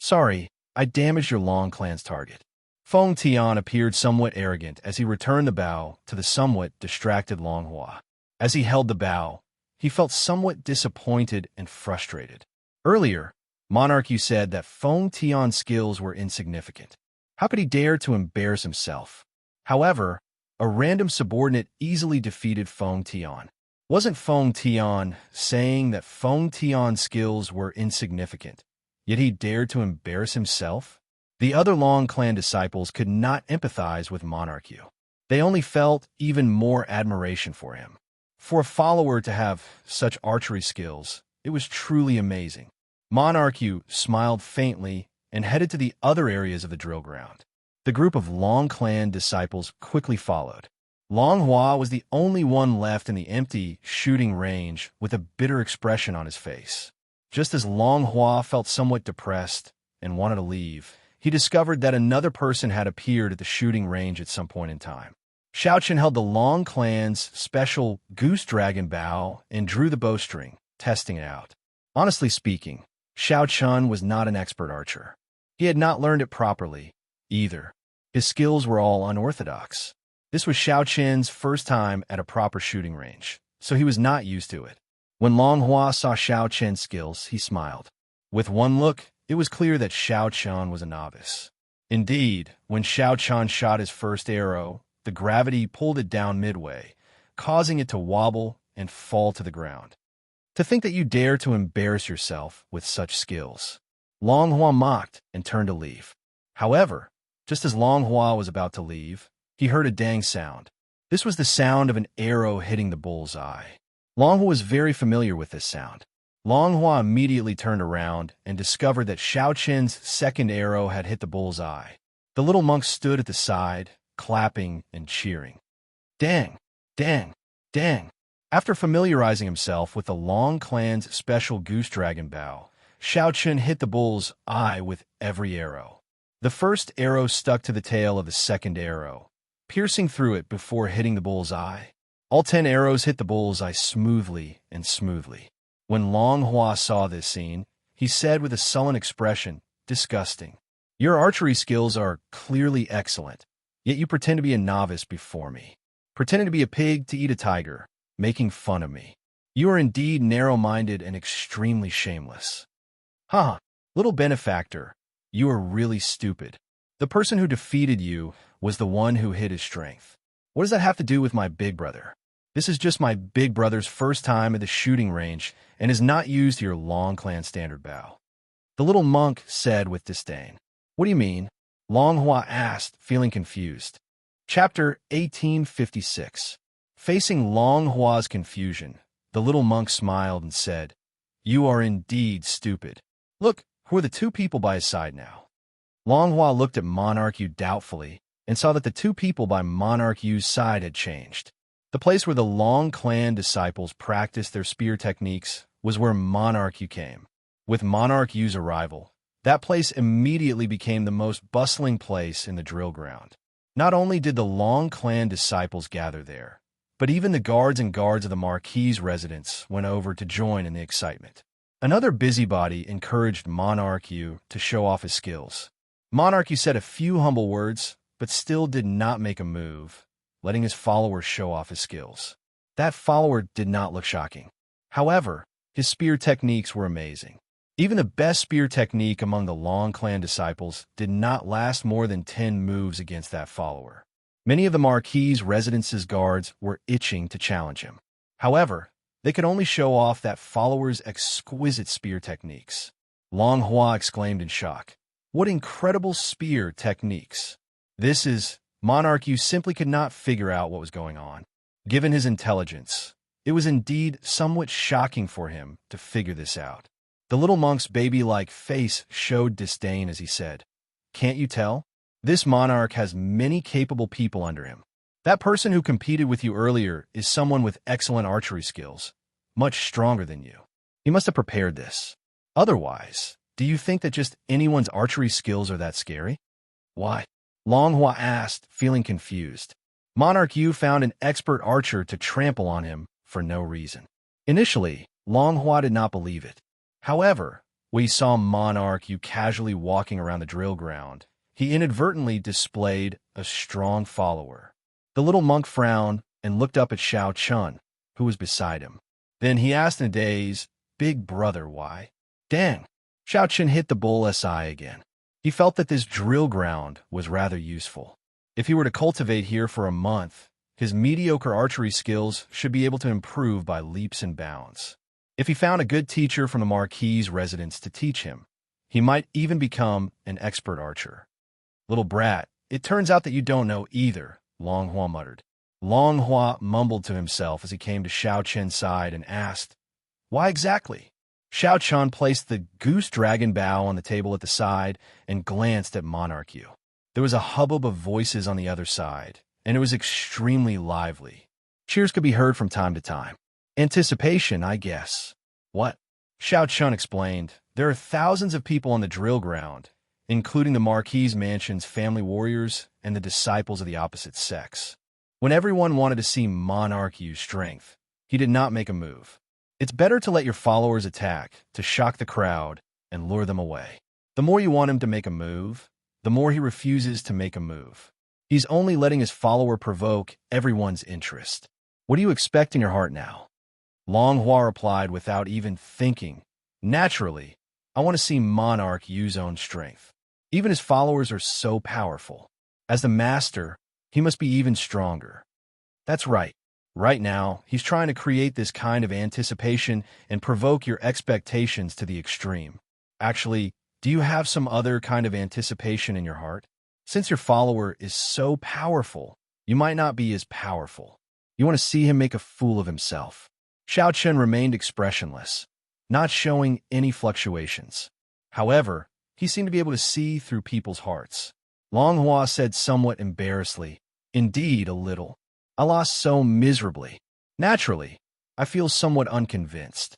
Sorry, I damaged your Long clan's target. Feng Tian appeared somewhat arrogant as he returned the bow to the somewhat distracted Long Hua. As he held the bow, he felt somewhat disappointed and frustrated. Earlier, Monarch Yu said that Feng Tian's skills were insignificant. How could he dare to embarrass himself? However, a random subordinate easily defeated Feng Tian. Wasn't Feng Tian saying that Feng Tian's skills were insignificant, yet he dared to embarrass himself? The other Long clan disciples could not empathize with Monarch Yu. They only felt even more admiration for him. For a follower to have such archery skills, it was truly amazing. Monarch Yu smiled faintly and headed to the other areas of the drill ground. The group of Long clan disciples quickly followed. Long Hua was the only one left in the empty shooting range with a bitter expression on his face. Just as Long Hua felt somewhat depressed and wanted to leave, he discovered that another person had appeared at the shooting range at some point in time. Xianxia held the Long clan's special goose dragon bow and drew the bowstring, testing it out. Honestly speaking, Xianxia was not an expert archer. He had not learned it properly, either. His skills were all unorthodox. This was Xianxia's first time at a proper shooting range, so he was not used to it. When Long Hua saw Xianxia's skills, he smiled. With one look, it was clear that Xianxia was a novice. Indeed, when Xianxia shot his first arrow, the gravity pulled it down midway, causing it to wobble and fall to the ground. To think that you dare to embarrass yourself with such skills. Long Hua mocked and turned to leave. However, just as Long Hua was about to leave, he heard a dang sound. This was the sound of an arrow hitting the bull's eye. Long Hua was very familiar with this sound. Long Hua immediately turned around and discovered that Xianxia's second arrow had hit the bull's eye. The little monk stood at the side, clapping and cheering. Dang! Dang! Dang! After familiarizing himself with the Long clan's special goose dragon bow, Xianxia hit the bull's eye with every arrow. The first arrow stuck to the tail of the second arrow, piercing through it before hitting the bull's eye. All 10 arrows hit the bull's eye smoothly and smoothly. When Long Hua saw this scene, he said with a sullen expression, disgusting. Your archery skills are clearly excellent, yet you pretend to be a novice before me. Pretending to be a pig to eat a tiger, making fun of me. You are indeed narrow-minded and extremely shameless. Ha! Little benefactor, you are really stupid. The person who defeated you was the one who hid his strength. What does that have to do with my big brother? This is just my big brother's first time at the shooting range and is not used to your Long clan standard bow. The little monk said with disdain. What do you mean? Long Hua asked, feeling confused. Chapter 1856. Facing Long Hua's confusion, the little monk smiled and said, You are indeed stupid. Look, who are the 2 people by his side now? Long Hua looked at Monarch Yu doubtfully and saw that the 2 people by Monarch Yu's side had changed. The place where the Long clan disciples practiced their spear techniques was where Monarch Yu came. With Monarch Yu's arrival, that place immediately became the most bustling place in the drill ground. Not only did the Long clan disciples gather there, but even the guards of the Marquis' residence went over to join in the excitement. Another busybody encouraged Monarch Yu to show off his skills. Monarch Yu said a few humble words, but still did not make a move, letting his follower show off his skills. That follower did not look shocking. However, his spear techniques were amazing. Even the best spear technique among the Long clan disciples did not last more than 10 moves against that follower. Many of the Marquis' residence's guards were itching to challenge him. However, they could only show off that follower's exquisite spear techniques. Long Hua exclaimed in shock, "What incredible spear techniques!" Monarch Yu simply could not figure out what was going on. Given his intelligence, it was indeed somewhat shocking for him to figure this out. The little monk's baby-like face showed disdain as he said, "Can't you tell? This monarch has many capable people under him. That person who competed with you earlier is someone with excellent archery skills, much stronger than you. He must have prepared this. Otherwise, do you think that just anyone's archery skills are that scary?" "Why?" Long Hua asked, feeling confused. Monarch Yu found an expert archer to trample on him for no reason. Initially, Long Hua did not believe it. However, when he saw Monarch Yu casually walking around the drill ground, he inadvertently displayed a strong follower. The little monk frowned and looked up at Xiao Chun, who was beside him. Then he asked in a daze, "Big brother, why?" "Dang!" Xiao Chun hit the bull's eye again. He felt that this drill ground was rather useful. If he were to cultivate here for a month, his mediocre archery skills should be able to improve by leaps and bounds. If he found a good teacher from the Marquis' residence to teach him, he might even become an expert archer. "Little brat, it turns out that you don't know either," Long Hua muttered. Long Hua mumbled to himself as he came to Xiao Chen's side and asked, "Why exactly?" Xiao Chen placed the goose dragon bow on the table at the side and glanced at Monarch Yu. There was a hubbub of voices on the other side, and it was extremely lively. Cheers could be heard from time to time. "Anticipation, I guess." "What?" Xiao Chun explained. "There are thousands of people on the drill ground, including the Marquis' mansion's family warriors and the disciples of the opposite sex. When everyone wanted to see Monarch Yu's strength, he did not make a move. It's better to let your followers attack, to shock the crowd, and lure them away. The more you want him to make a move, the more he refuses to make a move. He's only letting his follower provoke everyone's interest. What do you expect in your heart now?" Long Hua replied without even thinking, "Naturally, I want to see Monarch Yu's own strength. Even his followers are so powerful. As the master, he must be even stronger." "That's right. Right now, he's trying to create this kind of anticipation and provoke your expectations to the extreme. Actually, do you have some other kind of anticipation in your heart? Since your follower is so powerful, you might not be as powerful. You want to see him make a fool of himself." Xiao Chen remained expressionless, not showing any fluctuations. However, he seemed to be able to see through people's hearts. Long Hua said somewhat embarrassedly, "Indeed, a little. I lost so miserably. Naturally, I feel somewhat unconvinced."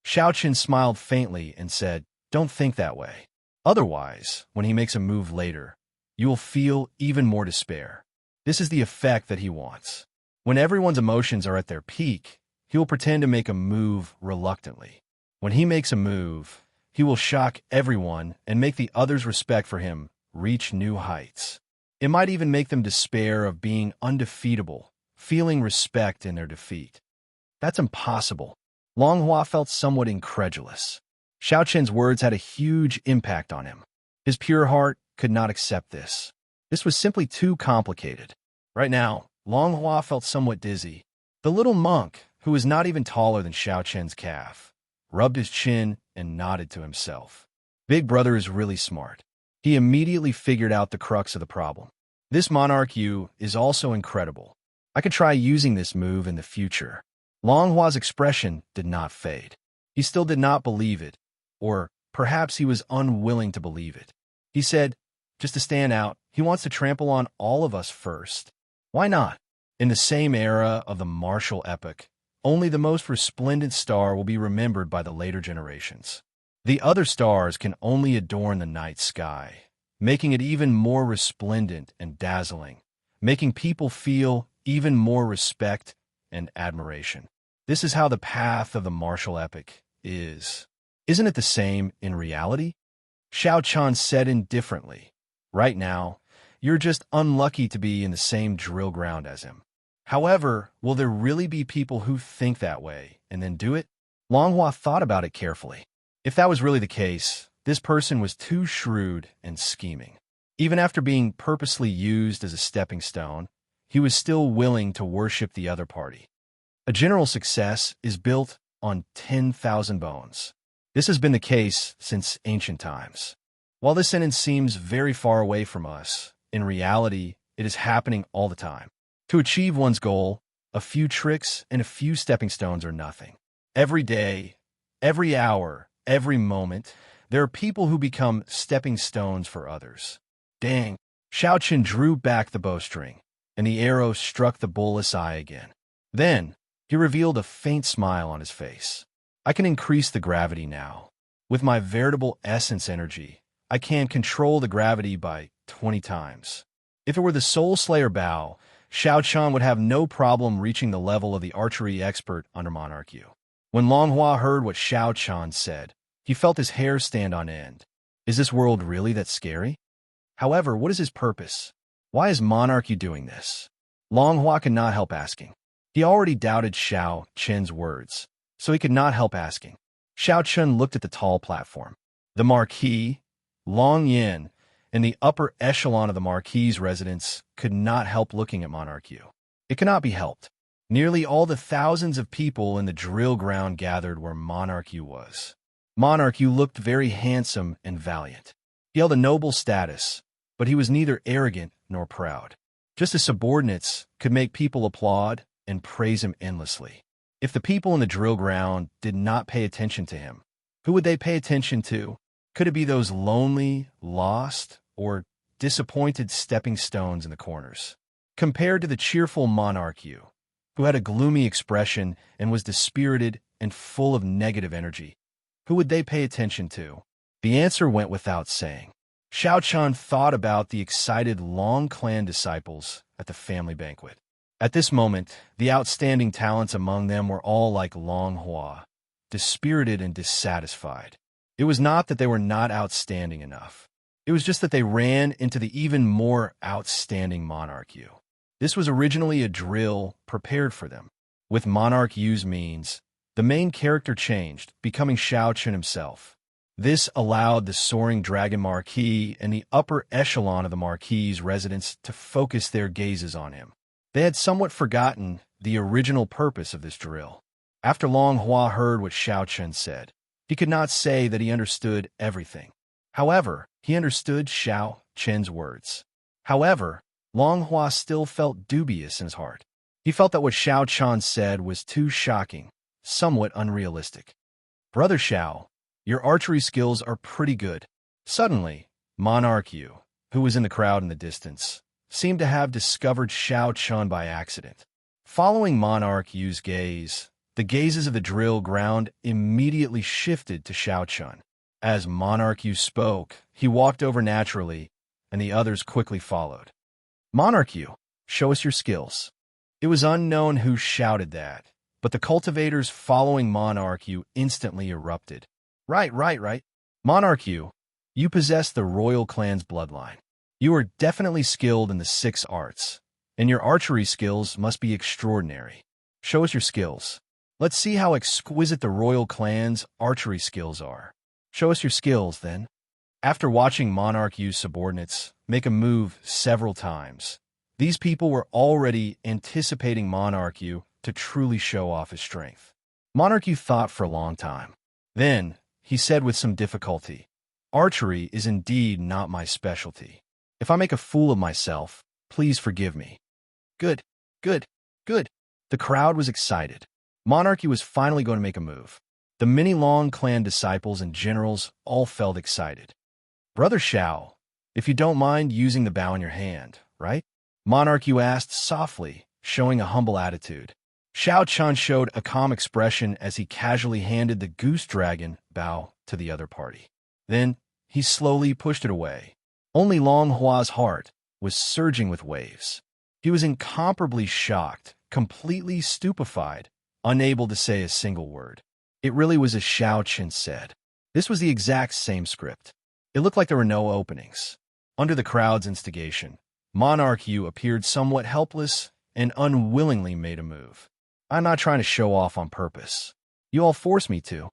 Xiao Chen smiled faintly and said, "Don't think that way. Otherwise, when he makes a move later, you will feel even more despair. This is the effect that he wants. When everyone's emotions are at their peak, he will pretend to make a move reluctantly. When he makes a move, he will shock everyone and make the others' respect for him reach new heights. It might even make them despair of being undefeatable, feeling respect in their defeat." "That's impossible." Long Hua felt somewhat incredulous. Xiao Chen's words had a huge impact on him. His pure heart could not accept this. This was simply too complicated. Right now, Long Hua felt somewhat dizzy. The little monk, who was not even taller than Xiao Chen's calf, rubbed his chin and nodded to himself. Big brother is really smart. He immediately figured out the crux of the problem. This Monarch Yu is also incredible. I could try using this move in the future. Long Hua's expression did not fade. He still did not believe it, or perhaps he was unwilling to believe it. He said, "Just to stand out, he wants to trample on all of us first. Why not? In the same era of the martial epoch, only the most resplendent star will be remembered by the later generations. The other stars can only adorn the night sky, making it even more resplendent and dazzling, making people feel even more respect and admiration. This is how the path of the martial epoch is. Isn't it the same in reality? Xiao said indifferently. Right now, you're just unlucky to be in the same drill ground as him. However, will there really be people who think that way and then do it? Longhua thought about it carefully. If that was really the case, this person was too shrewd and scheming. Even after being purposely used as a stepping stone, he was still willing to worship the other party. A general success is built on 10,000 bones. This has been the case since ancient times. While this sentence seems very far away from us, in reality, it is happening all the time. To achieve one's goal, a few tricks and a few stepping stones are nothing. Every day, every hour, every moment, there are people who become stepping stones for others. Dang! Xiao drew back the bowstring, and the arrow struck the bulbous eye again. Then, he revealed a faint smile on his face. I can increase the gravity now. With my veritable essence energy, I can control the gravity by 20 times. If it were the Soul Slayer bow, Xiao would have no problem reaching the level of the archery expert under Monarch Yu. When Longhua heard what Xiao said, he felt his hair stand on end. Is this world really that scary? However, what is his purpose? Why is Monarch Yu doing this? Longhua could not help asking. He already doubted Xiao Chen's words, so he could not help asking. Xiao Chen looked at the tall platform. The Marquis, Long Yin, and the upper echelon of the Marquis's residence could not help looking at Monarch Yu. It cannot be helped. Nearly all the thousands of people in the drill ground gathered where Monarch Yu was. Monarch Yu looked very handsome and valiant. He held a noble status, but he was neither arrogant nor proud. Just as subordinates could make people applaud and praise him endlessly. If the people in the drill ground did not pay attention to him, who would they pay attention to? Could it be those lonely, lost, or disappointed stepping stones in the corners? Compared to the cheerful Monarch Yu, who had a gloomy expression and was dispirited and full of negative energy, who would they pay attention to? The answer went without saying. Xiao thought about the excited Long clan disciples at the family banquet. At this moment, the outstanding talents among them were all like Longhua, dispirited and dissatisfied. It was not that they were not outstanding enough. It was just that they ran into the even more outstanding Monarch Yu. This was originally a drill prepared for them. With Monarch Yu's means, the main character changed, becoming Xiao himself. This allowed the soaring Dragon Marquis and the upper echelon of the Marquis's residence to focus their gazes on him. They had somewhat forgotten the original purpose of this drill. After Longhua heard what Xiao said, he could not say that he understood everything. However, he understood Xiao Chen's words. However, Longhua still felt dubious in his heart. He felt that what Xiao said was too shocking, somewhat unrealistic. Brother Xiao, your archery skills are pretty good. Suddenly, Monarch Yu, who was in the crowd in the distance, seemed to have discovered Xiao by accident. Following Monarch Yu's gaze, the gazes of the drill ground immediately shifted to Xiao. As Monarch Yu spoke, he walked over naturally, and the others quickly followed. Monarch Yu, show us your skills. It was unknown who shouted that, but the cultivators following Monarch Yu instantly erupted. Right. Monarch Yu, you possess the royal clan's bloodline. You are definitely skilled in the 6 arts, and your archery skills must be extraordinary. Show us your skills. Let's see how exquisite the royal clan's archery skills are. Show us your skills, then. After watching Monarch Yu's subordinates make a move several times, these people were already anticipating Monarch Yu to truly show off his strength. Monarch Yu thought for a long time. Then, he said with some difficulty, archery is indeed not my specialty. If I make a fool of myself, please forgive me. Good. The crowd was excited. Monarch Yu was finally going to make a move. The many Long clan disciples and generals all felt excited. Brother Xiao, if you don't mind using the bow in your hand, right? Monarch Yu asked softly, showing a humble attitude. Xiao Chun showed a calm expression as he casually handed the goose dragon bow to the other party. Then, he slowly pushed it away. Only Long Hua's heart was surging with waves. He was incomparably shocked, completely stupefied, unable to say a single word. It really was as Xiao Chun said. This was the exact same script. It looked like there were no openings. Under the crowd's instigation, Monarch Yu appeared somewhat helpless and unwillingly made a move. I'm not trying to show off on purpose. You all forced me to.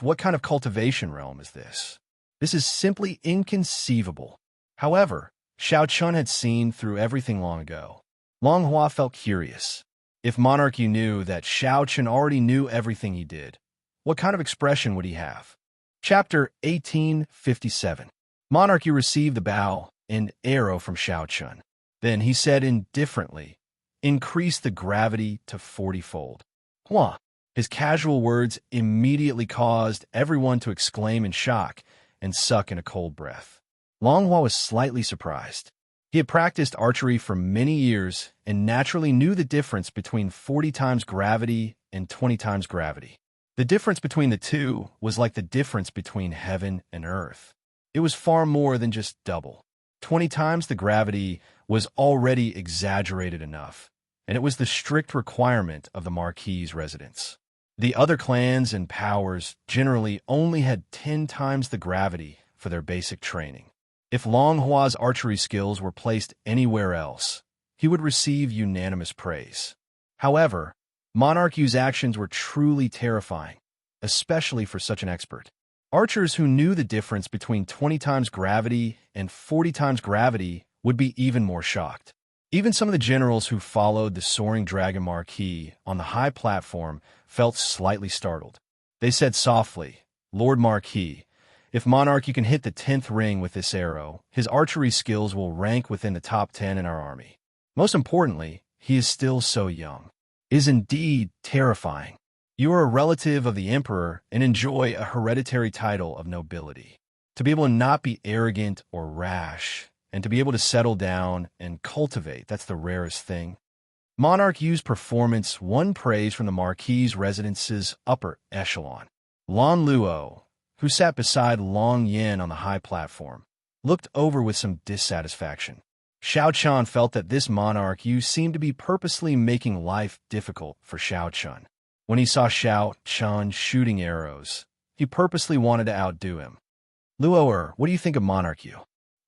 What kind of cultivation realm is this? This is simply inconceivable. However, Xiao Chun had seen through everything long ago. Long Hua felt curious. If Monarch Yu knew that Xiao Chun already knew everything he did, what kind of expression would he have? Chapter 1857. Monarch Yu received the bow and arrow from Xiao Chun. Then he said indifferently, "Increase the gravity to 40-fold. Hua." His casual words immediately caused everyone to exclaim in shock and suck in a cold breath. Long Hua was slightly surprised. He had practiced archery for many years and naturally knew the difference between 40 times gravity and 20 times gravity. The difference between the two was like the difference between heaven and earth. It was far more than just double. 20 times the gravity was already exaggerated enough, and it was the strict requirement of the Marquis's residence. The other clans and powers generally only had 10 times the gravity for their basic training. If Long Hua's archery skills were placed anywhere else, he would receive unanimous praise. However, Monarch Yu's actions were truly terrifying, especially for such an expert. Archers who knew the difference between 20 times gravity and 40 times gravity would be even more shocked. Even some of the generals who followed the soaring dragon Marquis on the high platform felt slightly startled. They said softly, "Lord Marquis, if Monarch Yu can hit the 10th ring with this arrow, his archery skills will rank within the top 10 in our army. Most importantly, he is still so young. It is indeed terrifying. You are a relative of the Emperor and enjoy a hereditary title of nobility. To be able to not be arrogant or rash, and to be able to settle down and cultivate, that's the rarest thing." Monarch Yu's performance won praise from the Marquis's residence's upper echelon. Lan Luo, who sat beside Long Yin on the high platform, looked over with some dissatisfaction. Xiao Chun felt that this Monarch Yu seemed to be purposely making life difficult for Xiao Chun. When he saw Xiao Chun shooting arrows, he purposely wanted to outdo him. "Luo, what do you think of Monarch Yu?"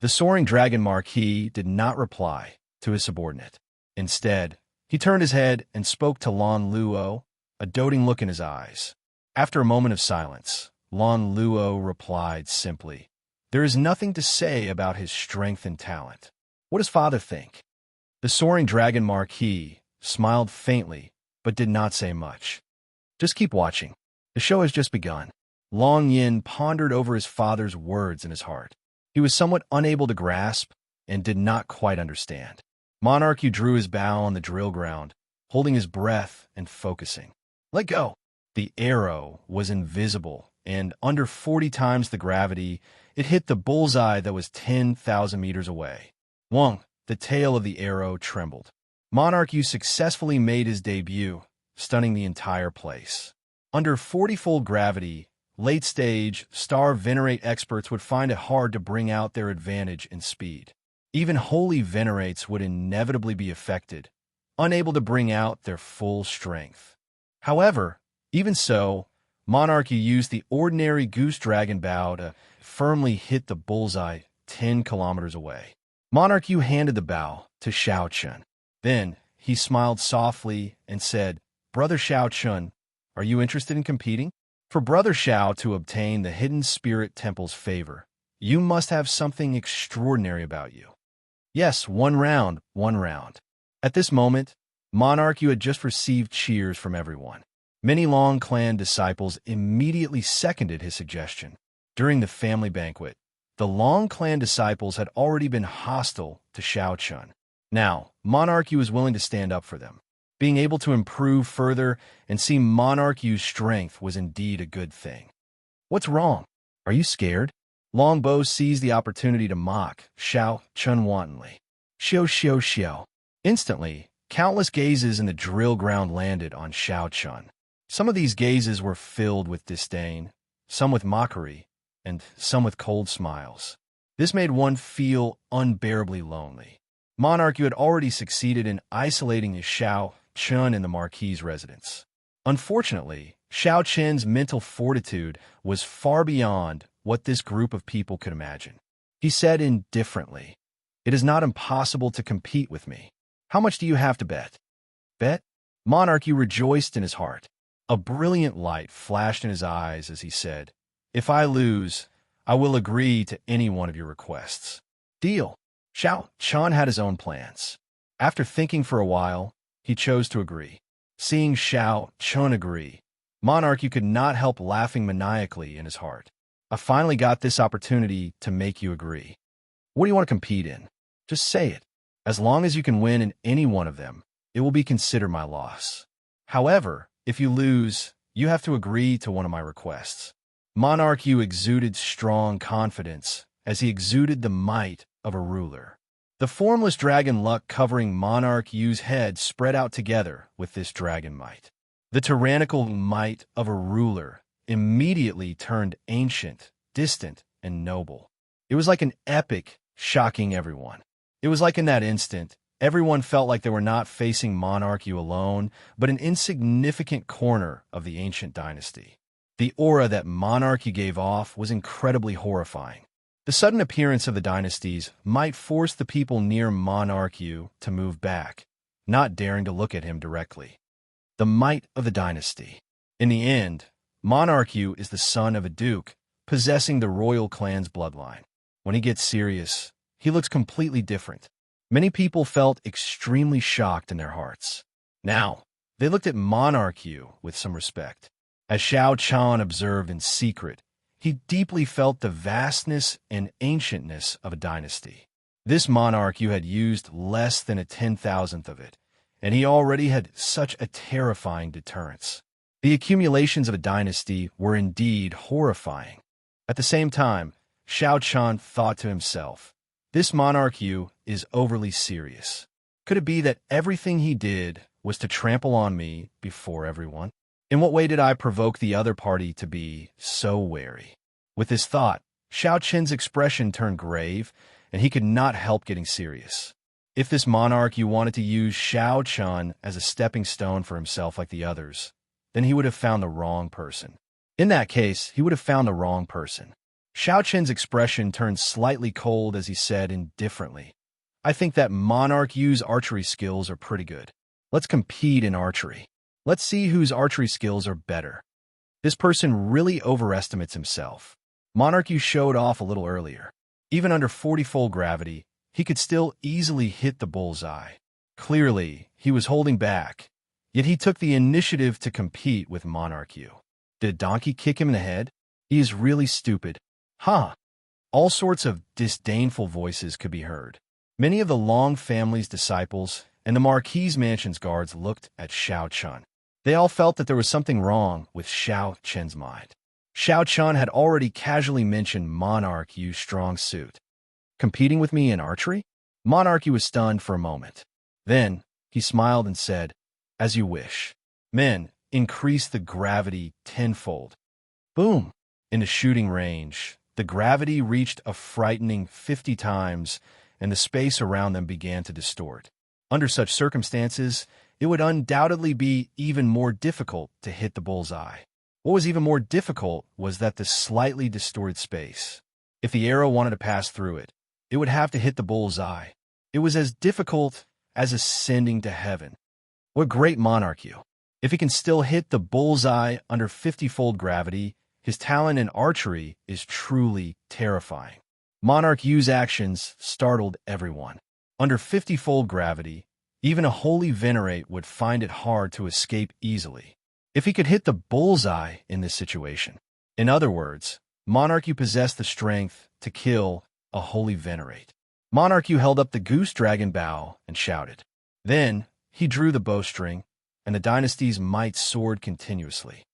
The soaring dragon Marquis did not reply to his subordinate. Instead, he turned his head and spoke to Lan Luo, a doting look in his eyes. After a moment of silence, Lan Luo replied simply, "There is nothing to say about his strength and talent. What does father think?" The soaring dragon Marquis smiled faintly, but did not say much. "Just keep watching. The show has just begun." Long Yin pondered over his father's words in his heart. He was somewhat unable to grasp and did not quite understand. Monarch Yu drew his bow on the drill ground, holding his breath and focusing. "Let go." The arrow was invisible, and under 40 times the gravity, it hit the bullseye that was 10,000 meters away. Wong, the tail of the arrow, trembled. Monarch Yu successfully made his debut, stunning the entire place. Under 40-fold gravity, late-stage, star venerate experts would find it hard to bring out their advantage in speed. Even holy venerates would inevitably be affected, unable to bring out their full strength. However, even so, Monarch Yu used the ordinary goose dragon bow to firmly hit the bullseye 10 kilometers away. Monarch Yu handed the bow to Xiao Chun. Then, he smiled softly and said, "Brother Xiao Chun, are you interested in competing? For Brother Xiao to obtain the Hidden Spirit Temple's favor, you must have something extraordinary about you." "Yes, one round, one round." At this moment, Monarch Yu had just received cheers from everyone. Many Long Clan disciples immediately seconded his suggestion. During the family banquet, the Long Clan disciples had already been hostile to Xiao Chun. Now, Monarch Yu was willing to stand up for them. Being able to improve further and see Monarch Yu's strength was indeed a good thing. "What's wrong? Are you scared?" Longbow seized the opportunity to mock Xiao Chun wantonly. "Xiao, xiao, xiao." Instantly, Countless gazes in the drill ground landed on Xianxia. Some of these gazes were filled with disdain, some with mockery, and some with cold smiles. This made one feel unbearably lonely. Monarch, you had already succeeded in isolating Xianxia in the Marquis's residence. Unfortunately, Xianxia's mental fortitude was far beyond what this group of people could imagine. He said indifferently, "It is not impossible to compete with me. How much do you have to bet?" Bet? Monarch, you rejoiced in his heart. A brilliant light flashed in his eyes as he said, "If I lose, I will agree to any one of your requests." Deal. Xianxia had his own plans. After thinking for a while, he chose to agree. Seeing Xianxia agree, Monarch, you could not help laughing maniacally in his heart. "I finally got this opportunity to make you agree. What do you want to compete in? Just say it. As long as you can win in any one of them, it will be considered my loss. However, if you lose, you have to agree to one of my requests." Monarch, you exuded strong confidence as he exuded the might of a ruler. The formless dragon luck covering Monarch Yu's head spread out together with this dragon might. The tyrannical might of a ruler immediately turned ancient, distant, and noble. It was like an epic, shocking everyone. It was like in that instant, everyone felt like they were not facing Monarch Yu alone, but an insignificant corner of the ancient dynasty. The aura that Monarch Yu gave off was incredibly horrifying. The sudden appearance of the dynasties might force the people near Monarch Yu to move back, not daring to look at him directly. The might of the dynasty. In the end, Monarch Yu is the son of a duke, possessing the royal clan's bloodline. When he gets serious, he looks completely different. Many people felt extremely shocked in their hearts. Now, they looked at Monarch Yu with some respect. As Xianxia observed in secret, he deeply felt the vastness and ancientness of a dynasty. This monarch Yu had used less than a 10,000th of it, and he already had such a terrifying deterrence. The accumulations of a dynasty were indeed horrifying. At the same time, Xianxia thought to himself, "This monarch Yu is overly serious. Could it be that everything he did was to trample on me before everyone? In what way did I provoke the other party to be so wary?" With this thought, Xiaoqian's expression turned grave, and he could not help getting serious. If this monarch Yu wanted to use Xiaoqian as a stepping stone for himself like the others, then he would have found the wrong person. In that case, he would have found the wrong person. Xiaoqian's expression turned slightly cold as he said indifferently, "I think that Monarch Yu's archery skills are pretty good. Let's compete in archery. Let's see whose archery skills are better." This person really overestimates himself. Monarch Yu showed off a little earlier. Even under 40-fold gravity, he could still easily hit the bullseye. Clearly, he was holding back, yet he took the initiative to compete with Monarch Yu. Did Donkey kick him in the head? He is really stupid. Huh. All sorts of disdainful voices could be heard. Many of the Long family's disciples and the Marquis Mansion's guards looked at Xiaoqian. They all felt that there was something wrong with Xiaoqian's mind. Xiaoqian had already casually mentioned Monarch Yu's strong suit. "Competing with me in archery?" Monarch Yu was stunned for a moment. Then, he smiled and said, "As you wish. Men, increase the gravity tenfold." Boom! In the shooting range, the gravity reached a frightening 50 times, and the space around them began to distort. Under such circumstances, it would undoubtedly be even more difficult to hit the bullseye. What was even more difficult was that the slightly distorted space. If the arrow wanted to pass through it, it would have to hit the bullseye. It was as difficult as ascending to heaven. What great monarch Yu! If he can still hit the bullseye under 50-fold gravity, his talent in archery is truly terrifying. Monarch Yu's actions startled everyone. Under 50-fold gravity, even a holy venerate would find it hard to escape easily. If he could hit the bullseye in this situation. In other words, Monarch Yu possessed the strength to kill a holy venerate. Monarch Yu held up the goose dragon bow and shouted. Then, he drew the bowstring, and the dynasty's might soared continuously.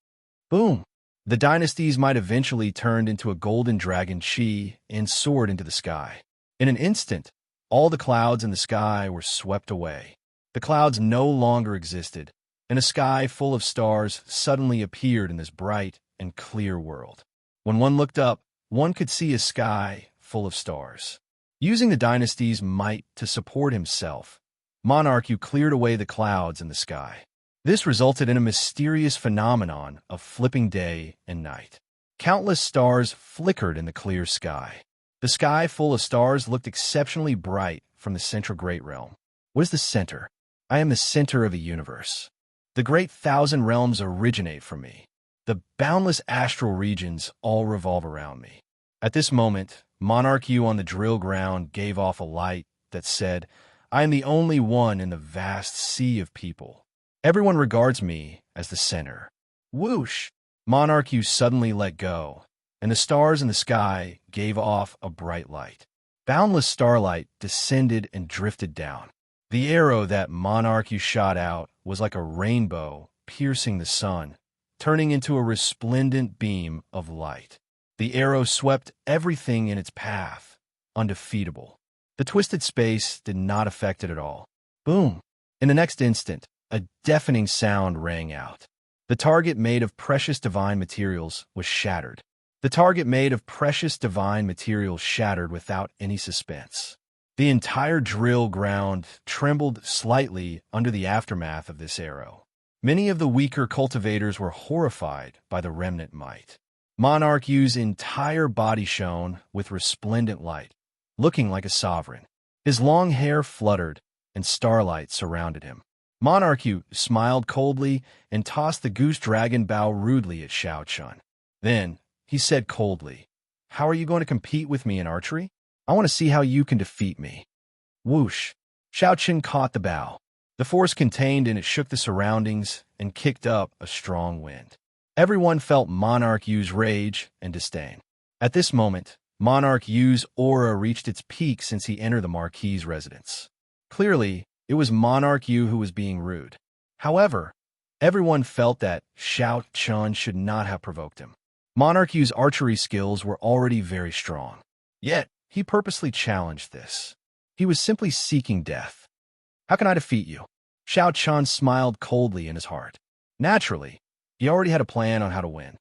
Boom! The dynasty's might eventually turned into a golden dragon chi and soared into the sky. In an instant, all the clouds in the sky were swept away. The clouds no longer existed, and a sky full of stars suddenly appeared in this bright and clear world. When one looked up, one could see a sky full of stars. Using the dynasty's might to support himself, Monarch cleared away the clouds in the sky. This resulted in a mysterious phenomenon of flipping day and night. Countless stars flickered in the clear sky. The sky full of stars looked exceptionally bright from the central great realm. What is the center? I am the center of a universe. The great thousand realms originate from me. The boundless astral regions all revolve around me. At this moment, Monarch on the drill ground gave off a light that said, I am the only one in the vast sea of people. Everyone regards me as the center. Whoosh! Monarch suddenly let go, and the stars in the sky gave off a bright light. Boundless starlight descended and drifted down. The arrow that Monarch shot out was like a rainbow piercing the sun, turning into a resplendent beam of light. The arrow swept everything in its path, undefeatable. The twisted space did not affect it at all. Boom! In the next instant, a deafening sound rang out. The target made of precious divine materials was shattered. The target made of precious divine materials shattered without any suspense. The entire drill ground trembled slightly under the aftermath of this arrow. Many of the weaker cultivators were horrified by the remnant might. Monarch's entire body shone with resplendent light, looking like a sovereign. His long hair fluttered, and starlight surrounded him. Monarch smiled coldly and tossed the goose dragon bow rudely at Xianxia. Then, he said coldly, How are you going to compete with me in archery? I want to see how you can defeat me. Whoosh! Xianxia caught the bow. The force contained and it shook the surroundings and kicked up a strong wind. Everyone felt Monarch's rage and disdain. At this moment, Monarch's aura reached its peak since he entered the Marquis's residence. Clearly, it was Monarch who was being rude. However, everyone felt that Xianxia should not have provoked him. Monarch's archery skills were already very strong. Yet, he purposely challenged this. He was simply seeking death. How can I defeat you? Xianxia smiled coldly in his heart. Naturally, he already had a plan on how to win.